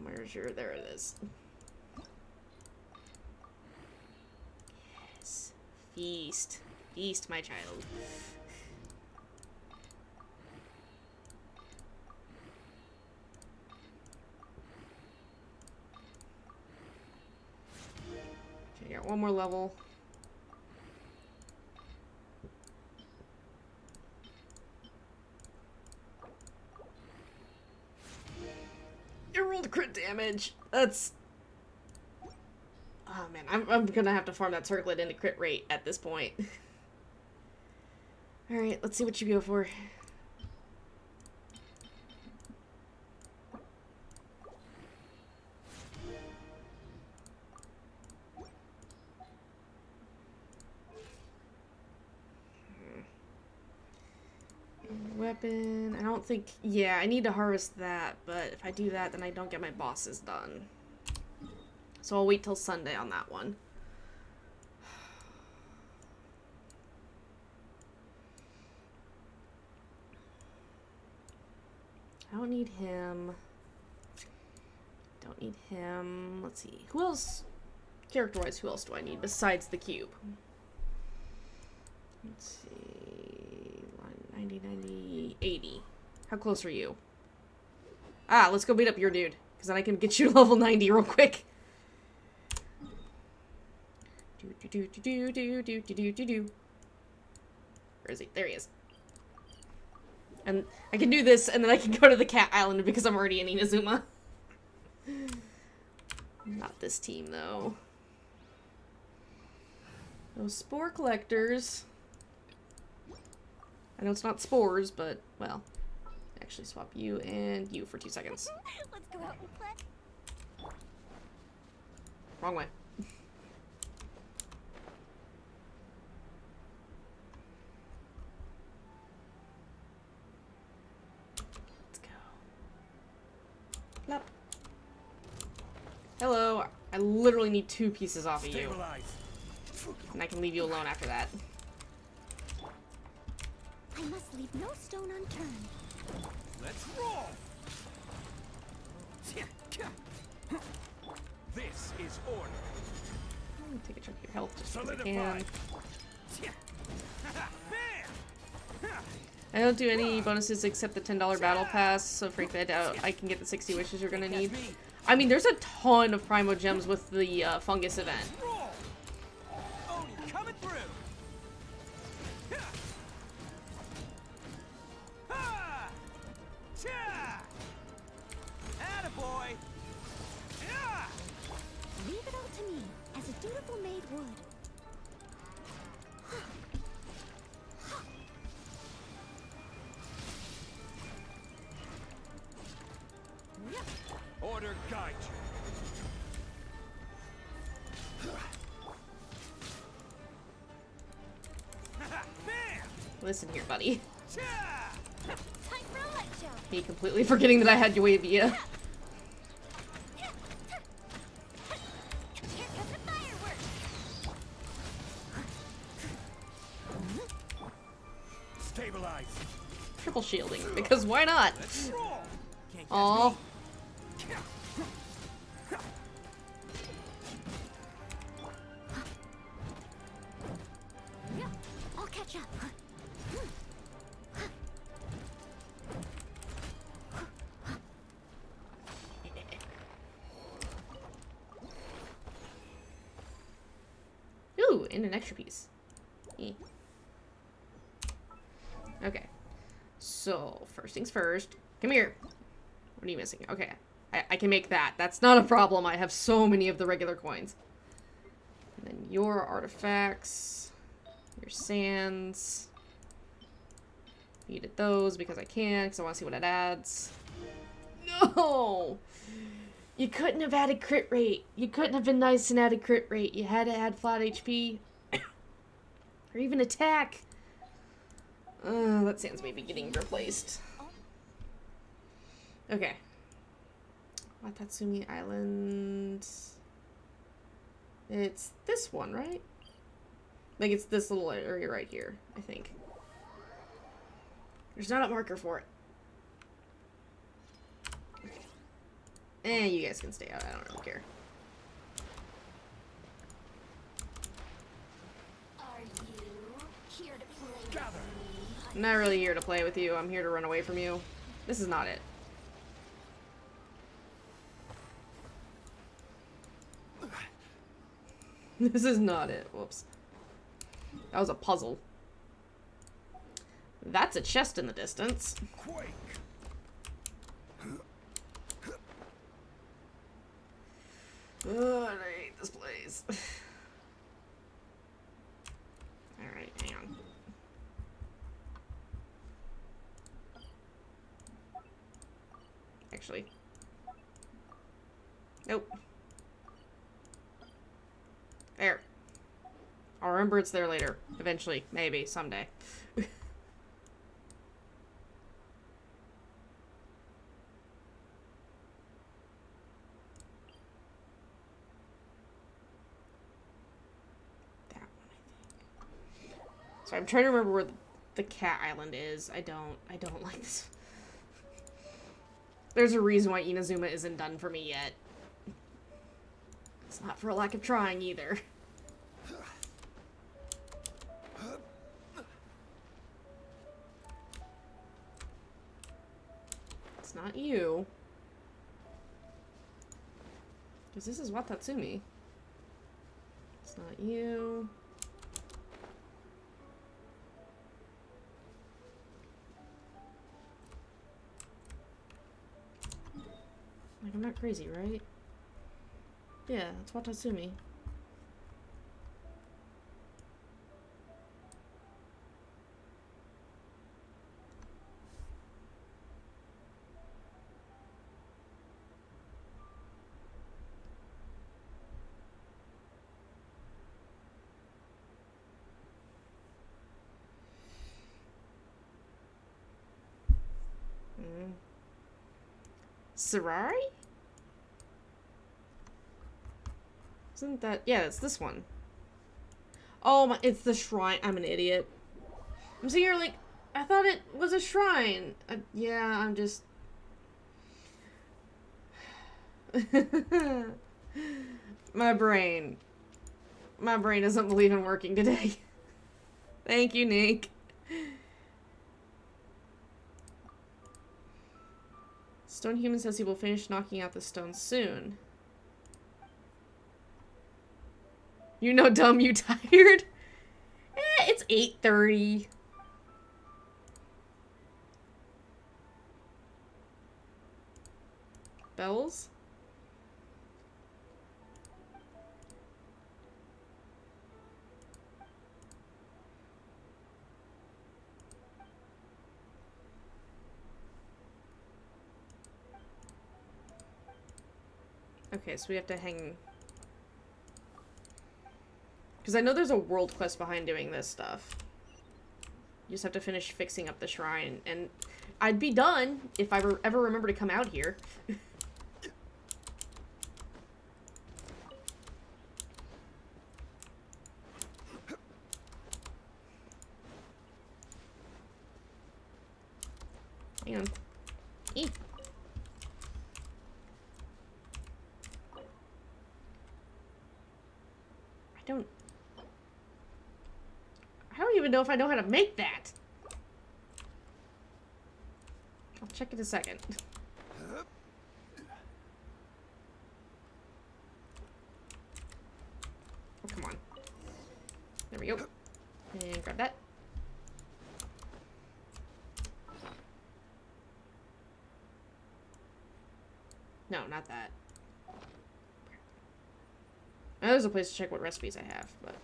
Where's your... There it is. Yes. Feast. Feast, my child. Okay, got one more level. You rolled crit damage. That's... Oh man, I'm gonna have to farm that circlet into crit rate at this point. Alright, let's see what you go for. Weapon, I don't think, yeah, I need to harvest that, but if I do that, then I don't get my bosses done. So I'll wait till Sunday on that one. I don't need him. Don't need him. Let's see. Who else, character-wise, who else do I need besides the cube? Let's see. 90, 90, 80. How close are you? Ah, let's go beat up your dude. Because then I can get you to level 90 real quick. Where is he? There he is. And I can do this, and then I can go to the Cat Island because I'm already in Inazuma. Not this team, though. Those spore collectors. I know it's not spores, but, well. Actually swap you and you for 2 seconds. Let's go out and play. Wrong way. Plop. Hello. I literally need 2 pieces off of you. And I can leave you alone after that. I must leave no stone unturned. Let's roll! This is order. I'm gonna take a chunk of your health just because I can. I don't do any bonuses except the $10 battle pass, so frankly I doubt I can get the 60 wishes you're gonna need. I mean, there's a ton of Primo Gems with the fungus event. Coming through. Attaboy. Leave it all to me, as a dutiful maid would. Order guide you. Listen here, buddy. Time for a light show. Me completely forgetting that I had Uavia. Here comes the fireworks. Stabilize. Triple shielding, because why not? Let's roll. Can't catch Aw. me. I'll catch up. Ooh, and an extra piece. Eh. Okay. So, first things first. Come here. What are you missing? Okay. I can make that. That's not a problem. I have so many of the regular coins. And then your artifacts. Your sands. Needed those because I can, because I want to see what it adds. No! You couldn't have added crit rate. You couldn't have been nice and added crit rate. You had to add flat HP. Or even attack. That sands may be getting replaced. Okay. Watatsumi Island. It's this one, right? Like, it's this little area right here, I think. There's not a marker for it. You guys can stay out. I don't really care. Are you here to play? Gather. I'm not really here to play with you. I'm here to run away from you. This is not it. This is not it. Whoops. That was a puzzle. That's a chest in the distance. Quake. Oh, I hate this place. Alright, hang on. Actually. Nope. There. I'll remember it's there later. Eventually. Maybe. Someday. So I'm trying to remember where the cat island is. I don't like this. There's a reason why Inazuma isn't done for me yet. It's not for a lack of trying either. It's not you. Because this is Watatsumi. It's not you. Like, I'm not crazy, right? Yeah, that's Watatsumi. Sarari? Isn't that... Yeah, it's this one. Oh, my... It's the shrine. I'm an idiot. I'm sitting here like... I thought it was a shrine. Yeah, I'm just... My brain. My brain doesn't believe in working today. Thank you, Nick. Stone Human says he will finish knocking out the stone soon. You know, dumb, you tired? It's 8:30. Bells? Okay, so we have to hang... Because I know there's a world quest behind doing this stuff. You just have to finish fixing up the shrine, and I'd be done if I ever remember to come out here. Hang on. Eat. I don't even know if I know how to make that. I'll check in a second. Oh, come on. There we go. And grab that. No, not that. Now, there's a place to check what recipes I have, but...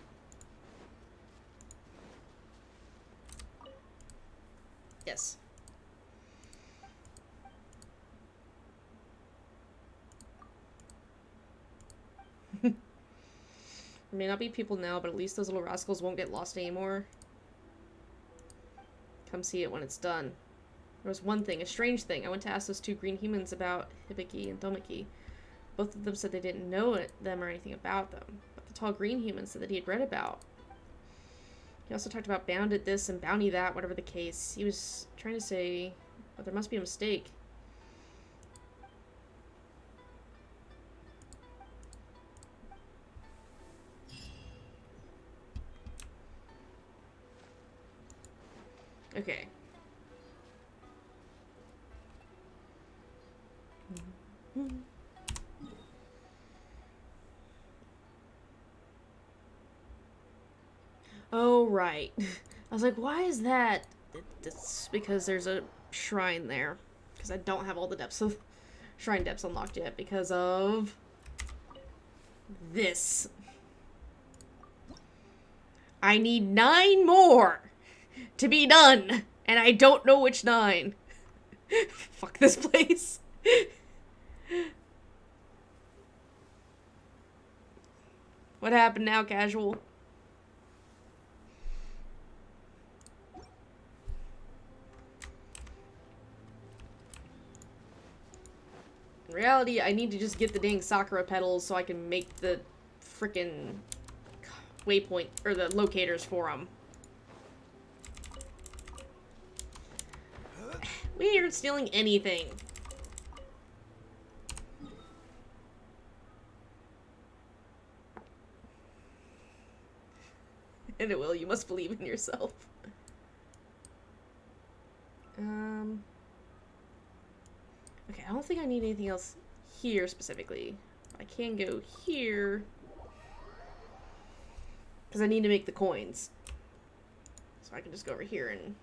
Yes. There may not be people now, but at least those little rascals won't get lost anymore. Come see it when it's done. There was one thing, a strange thing. I went to ask those two green humans about Hibiki and Domiki. Both of them said they didn't know them or anything about them. But the tall green human said that he had read about. He also talked about bounded this and bounty that, whatever the case. He was trying to say, oh, there must be a mistake. Okay. Oh, right. I was like, why is that? It's because there's a shrine there. Because I don't have all the depths of shrine depths unlocked yet because of this. I need 9 more to be done, and I don't know which 9. Fuck this place. What happened now, casual? In reality, I need to just get the dang Sakura petals so I can make the frickin' waypoint, or the locators for them. We aren't stealing anything. And it will, you must believe in yourself. Okay, I don't think I need anything else here specifically. I can go here. Because I need to make the coins. So I can just go over here and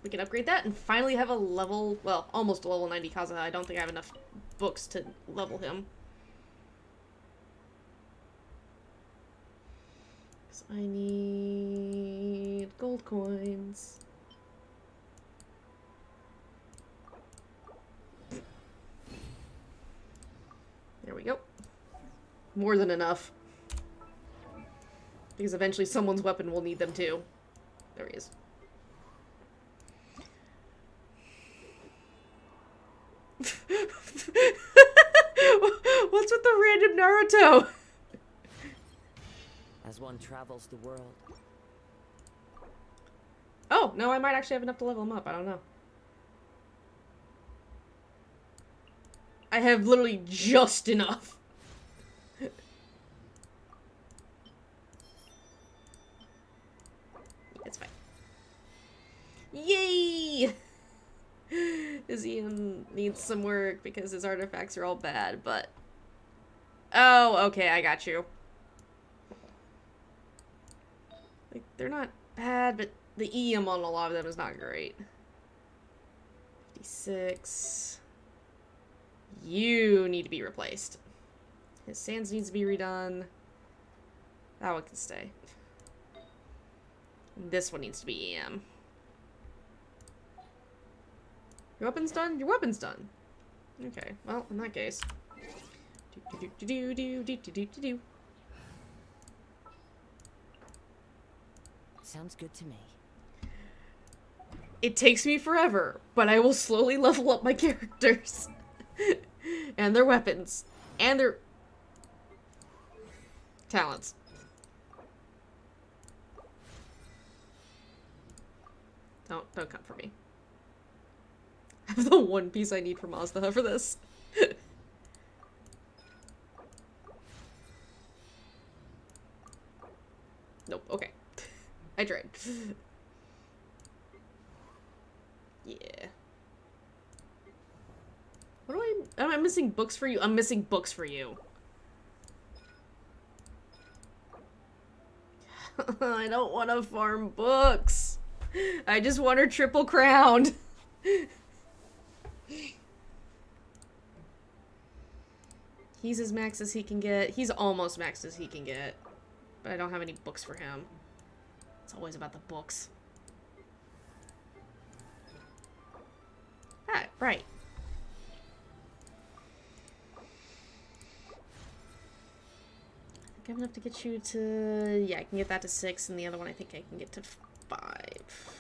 we can upgrade that and finally have a level, well, almost a level 90 Kazuha. I don't think I have enough books to level him. So I need gold coins. There we go. More than enough. Because eventually someone's weapon will need them too. There he is. What's with the random Naruto? As one travels the world. Oh, no, I might actually have enough to level him up. I don't know. I have literally just enough. It's fine. Yay! Izium needs some work because his artifacts are all bad, but... Oh, okay, I got you. Like, they're not bad, but the EM on a lot of them is not great. 56... You need to be replaced. His sands needs to be redone. That one can stay. This one needs to be EM. Your weapon's done? Your weapon's done. Okay, well, in that case. Do. Sounds good to me. It takes me forever, but I will slowly level up my characters. And their weapons. And their talents. Don't come for me. I have the one piece I need for Mazda for this. Nope, okay. I tried. Yeah. What do am I missing books for you? I'm missing books for you. I don't want to farm books. I just want her triple crowned. He's as max as he can get. He's almost max as he can get. But I don't have any books for him. It's always about the books. Ah, right. I think I have enough to get you to... Yeah, I can get that to 6, and the other one I think I can get to 5.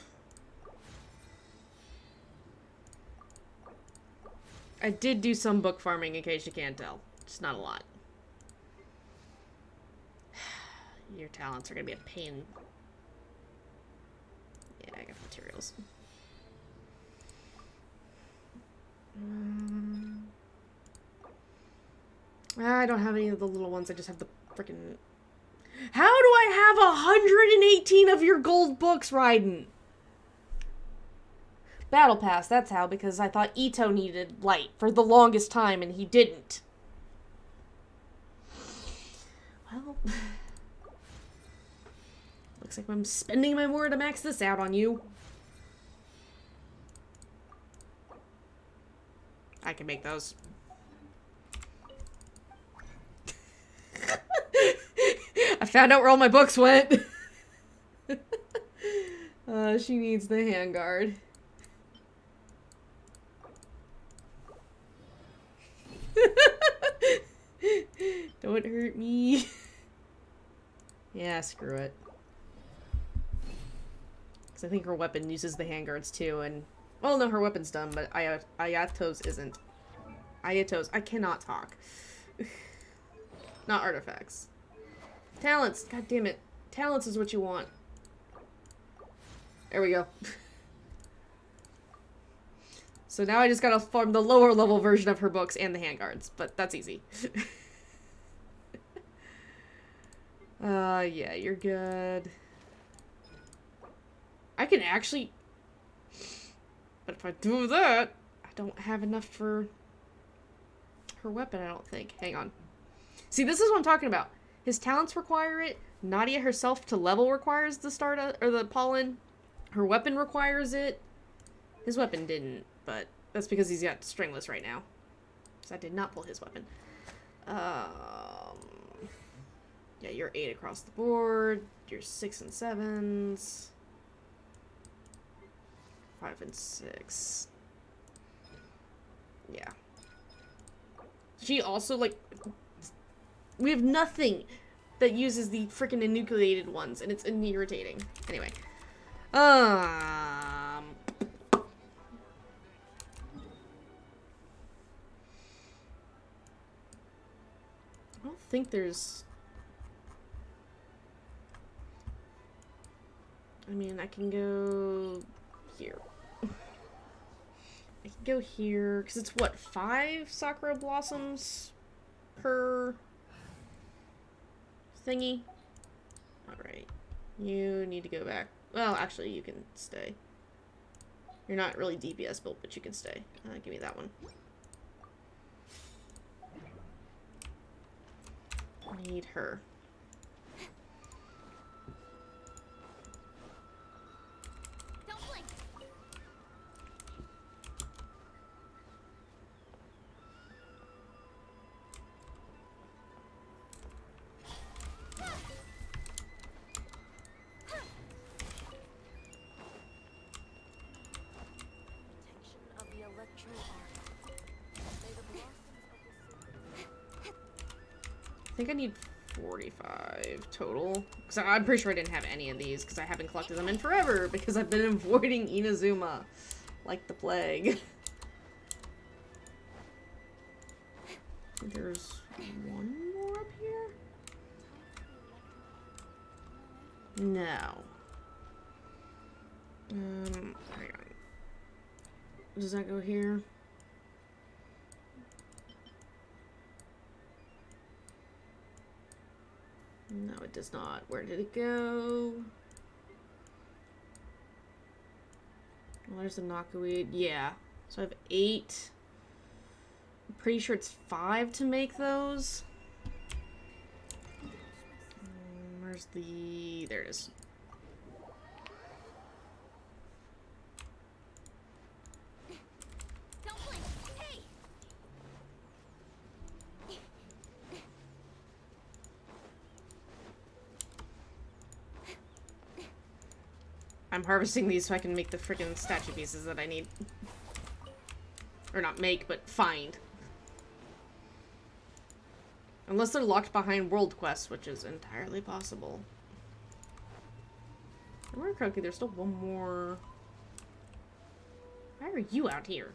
I did do some book farming, in case you can't tell. Just not a lot. Your talents are gonna be a pain. Yeah, I got the materials. I don't have any of the little ones. I just have the freaking... How do I have 118 of your gold books, Raiden? Battle Pass, that's how, because I thought Ito needed light for the longest time, and he didn't. Well... Looks like I'm spending my more to max this out on you. I can make those. I found out where all my books went. She needs the handguard. Don't hurt me. Yeah, screw it. Because I think her weapon uses the handguards too, and... Well, no, her weapon's done, but Ayato's isn't. Ayato's... I cannot talk. Not artifacts. Talents! God damn it. Talents is what you want. There we go. So now I just gotta farm the lower level version of her books and the handguards, but that's easy. Yeah, you're good. I can actually... But if I do that, I don't have enough for her weapon, I don't think. Hang on. See, this is what I'm talking about. His talents require it. Nadia herself to level requires the Stardust, or the pollen. Her weapon requires it. His weapon didn't, but that's because he's got stringless right now. So I did not pull his weapon. Yeah, you're 8 across the board. You're 6 and 7s. 5 and 6. Yeah. She also, like... We have nothing that uses the freaking enucleated ones, and it's irritating. Anyway. I don't think there's... I mean, I can go here. I can go here, because it's what, 5 Sakura Blossoms per thingy? Alright. You need to go back. Well, actually, you can stay. You're not really DPS built, but you can stay. Give me that one. I need her. I think I need 45 total. Because I'm pretty sure I didn't have any of these because I haven't collected them in forever because I've been avoiding Inazuma like the plague. There's one more up here? No. Hang on. Does that go here? No, it does not. Where did it go? Well, there's the knockaweed. Yeah. So I have 8. I'm pretty sure it's 5 to make those. Where's the... There it is. I'm harvesting these so I can make the freaking statue pieces that I need. Or not make, but find. Unless they're locked behind world quests, which is entirely possible. If I remember correctly, there's still one more. Why are you out here?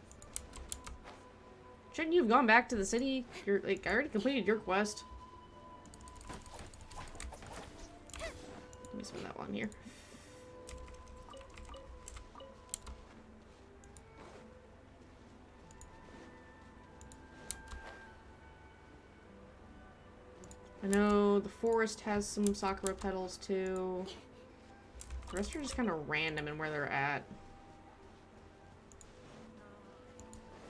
Shouldn't you have gone back to the city? You're like, I already completed your quest. Let me spend that one here. I know the forest has some Sakura petals too. The rest are just kind of random in where they're at.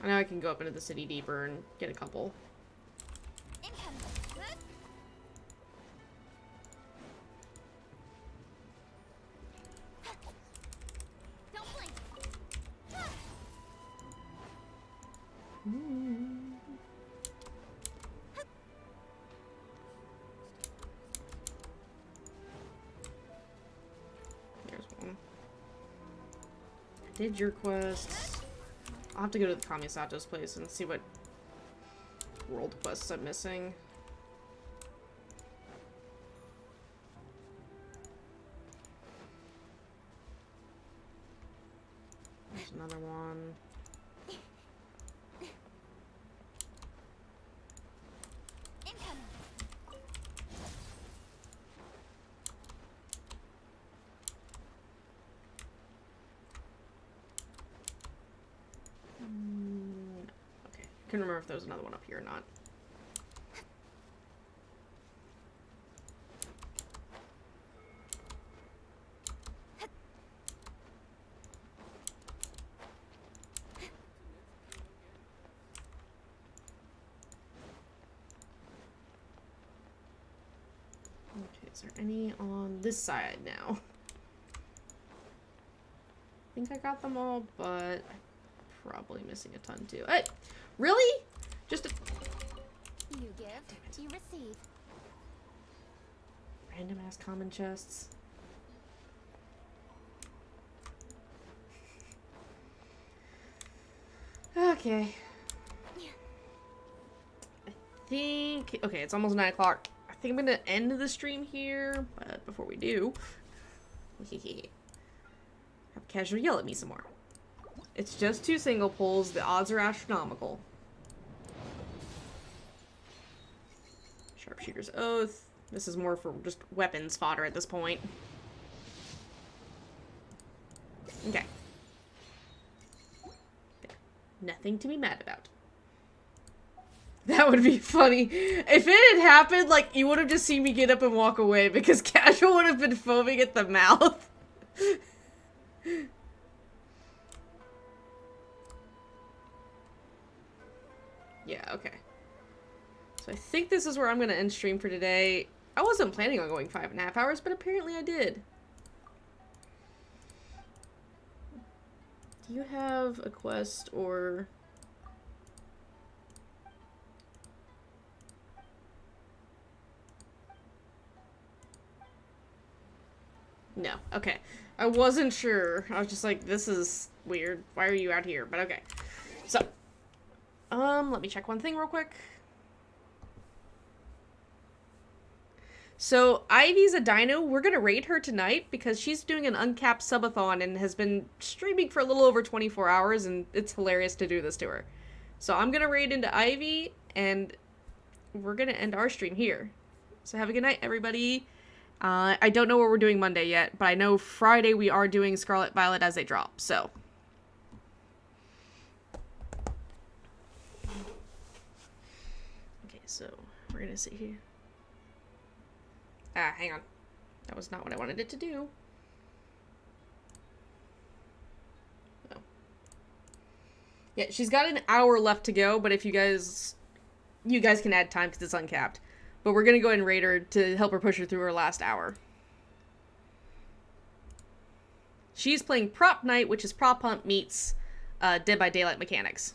I know I can go up into the city deeper and get a couple. Did your quests. I'll have to go to the Kamisato's place and see what world quests I'm missing. There's another one. I couldn't remember if there was another one up here or not. Okay, is there any on this side now? I think I got them all, but I'm probably missing a ton too. Hey! Really? Just a... You give, you receive. Random ass common chests. Okay. I think... Okay, it's almost 9 o'clock. I think I'm gonna end the stream here, but before we do... have Casual yell at me some more. It's just 2 single pulls. The odds are astronomical. Sharpshooter's Oath. This is more for just weapons fodder at this point. Okay. There. Nothing to be mad about. That would be funny. If it had happened, like, you would have just seen me get up and walk away because Casual would have been foaming at the mouth. Yeah, okay. So I think this is where I'm going to end stream for today. I wasn't planning on going 5.5 hours, but apparently I did. Do you have a quest or... No, okay. I wasn't sure. I was just like, this is weird. Why are you out here? But okay. So, let me check one thing real quick. So Ivy's a dino. We're gonna raid her tonight because she's doing an uncapped subathon and has been streaming for a little over 24 hours, and it's hilarious to do this to her. So I'm gonna raid into Ivy, and we're gonna end our stream here. So have a good night, everybody. I don't know what we're doing Monday yet, but I know Friday we are doing Scarlet Violet as they drop, so. Okay, so we're gonna sit here. Ah, hang on. That was not what I wanted it to do. Oh. Yeah, she's got an hour left to go, but if you guys can add time because it's uncapped. But we're going to go ahead and raid her to help her push her through her last hour. She's playing Prop Night, which is Prop Hunt meets Dead by Daylight mechanics.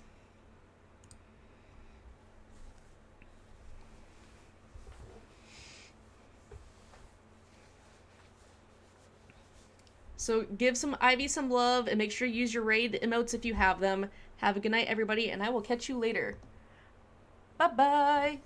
So give some Ivy some love and make sure you use your raid emotes if you have them. Have a good night, everybody, and I will catch you later. Bye-bye!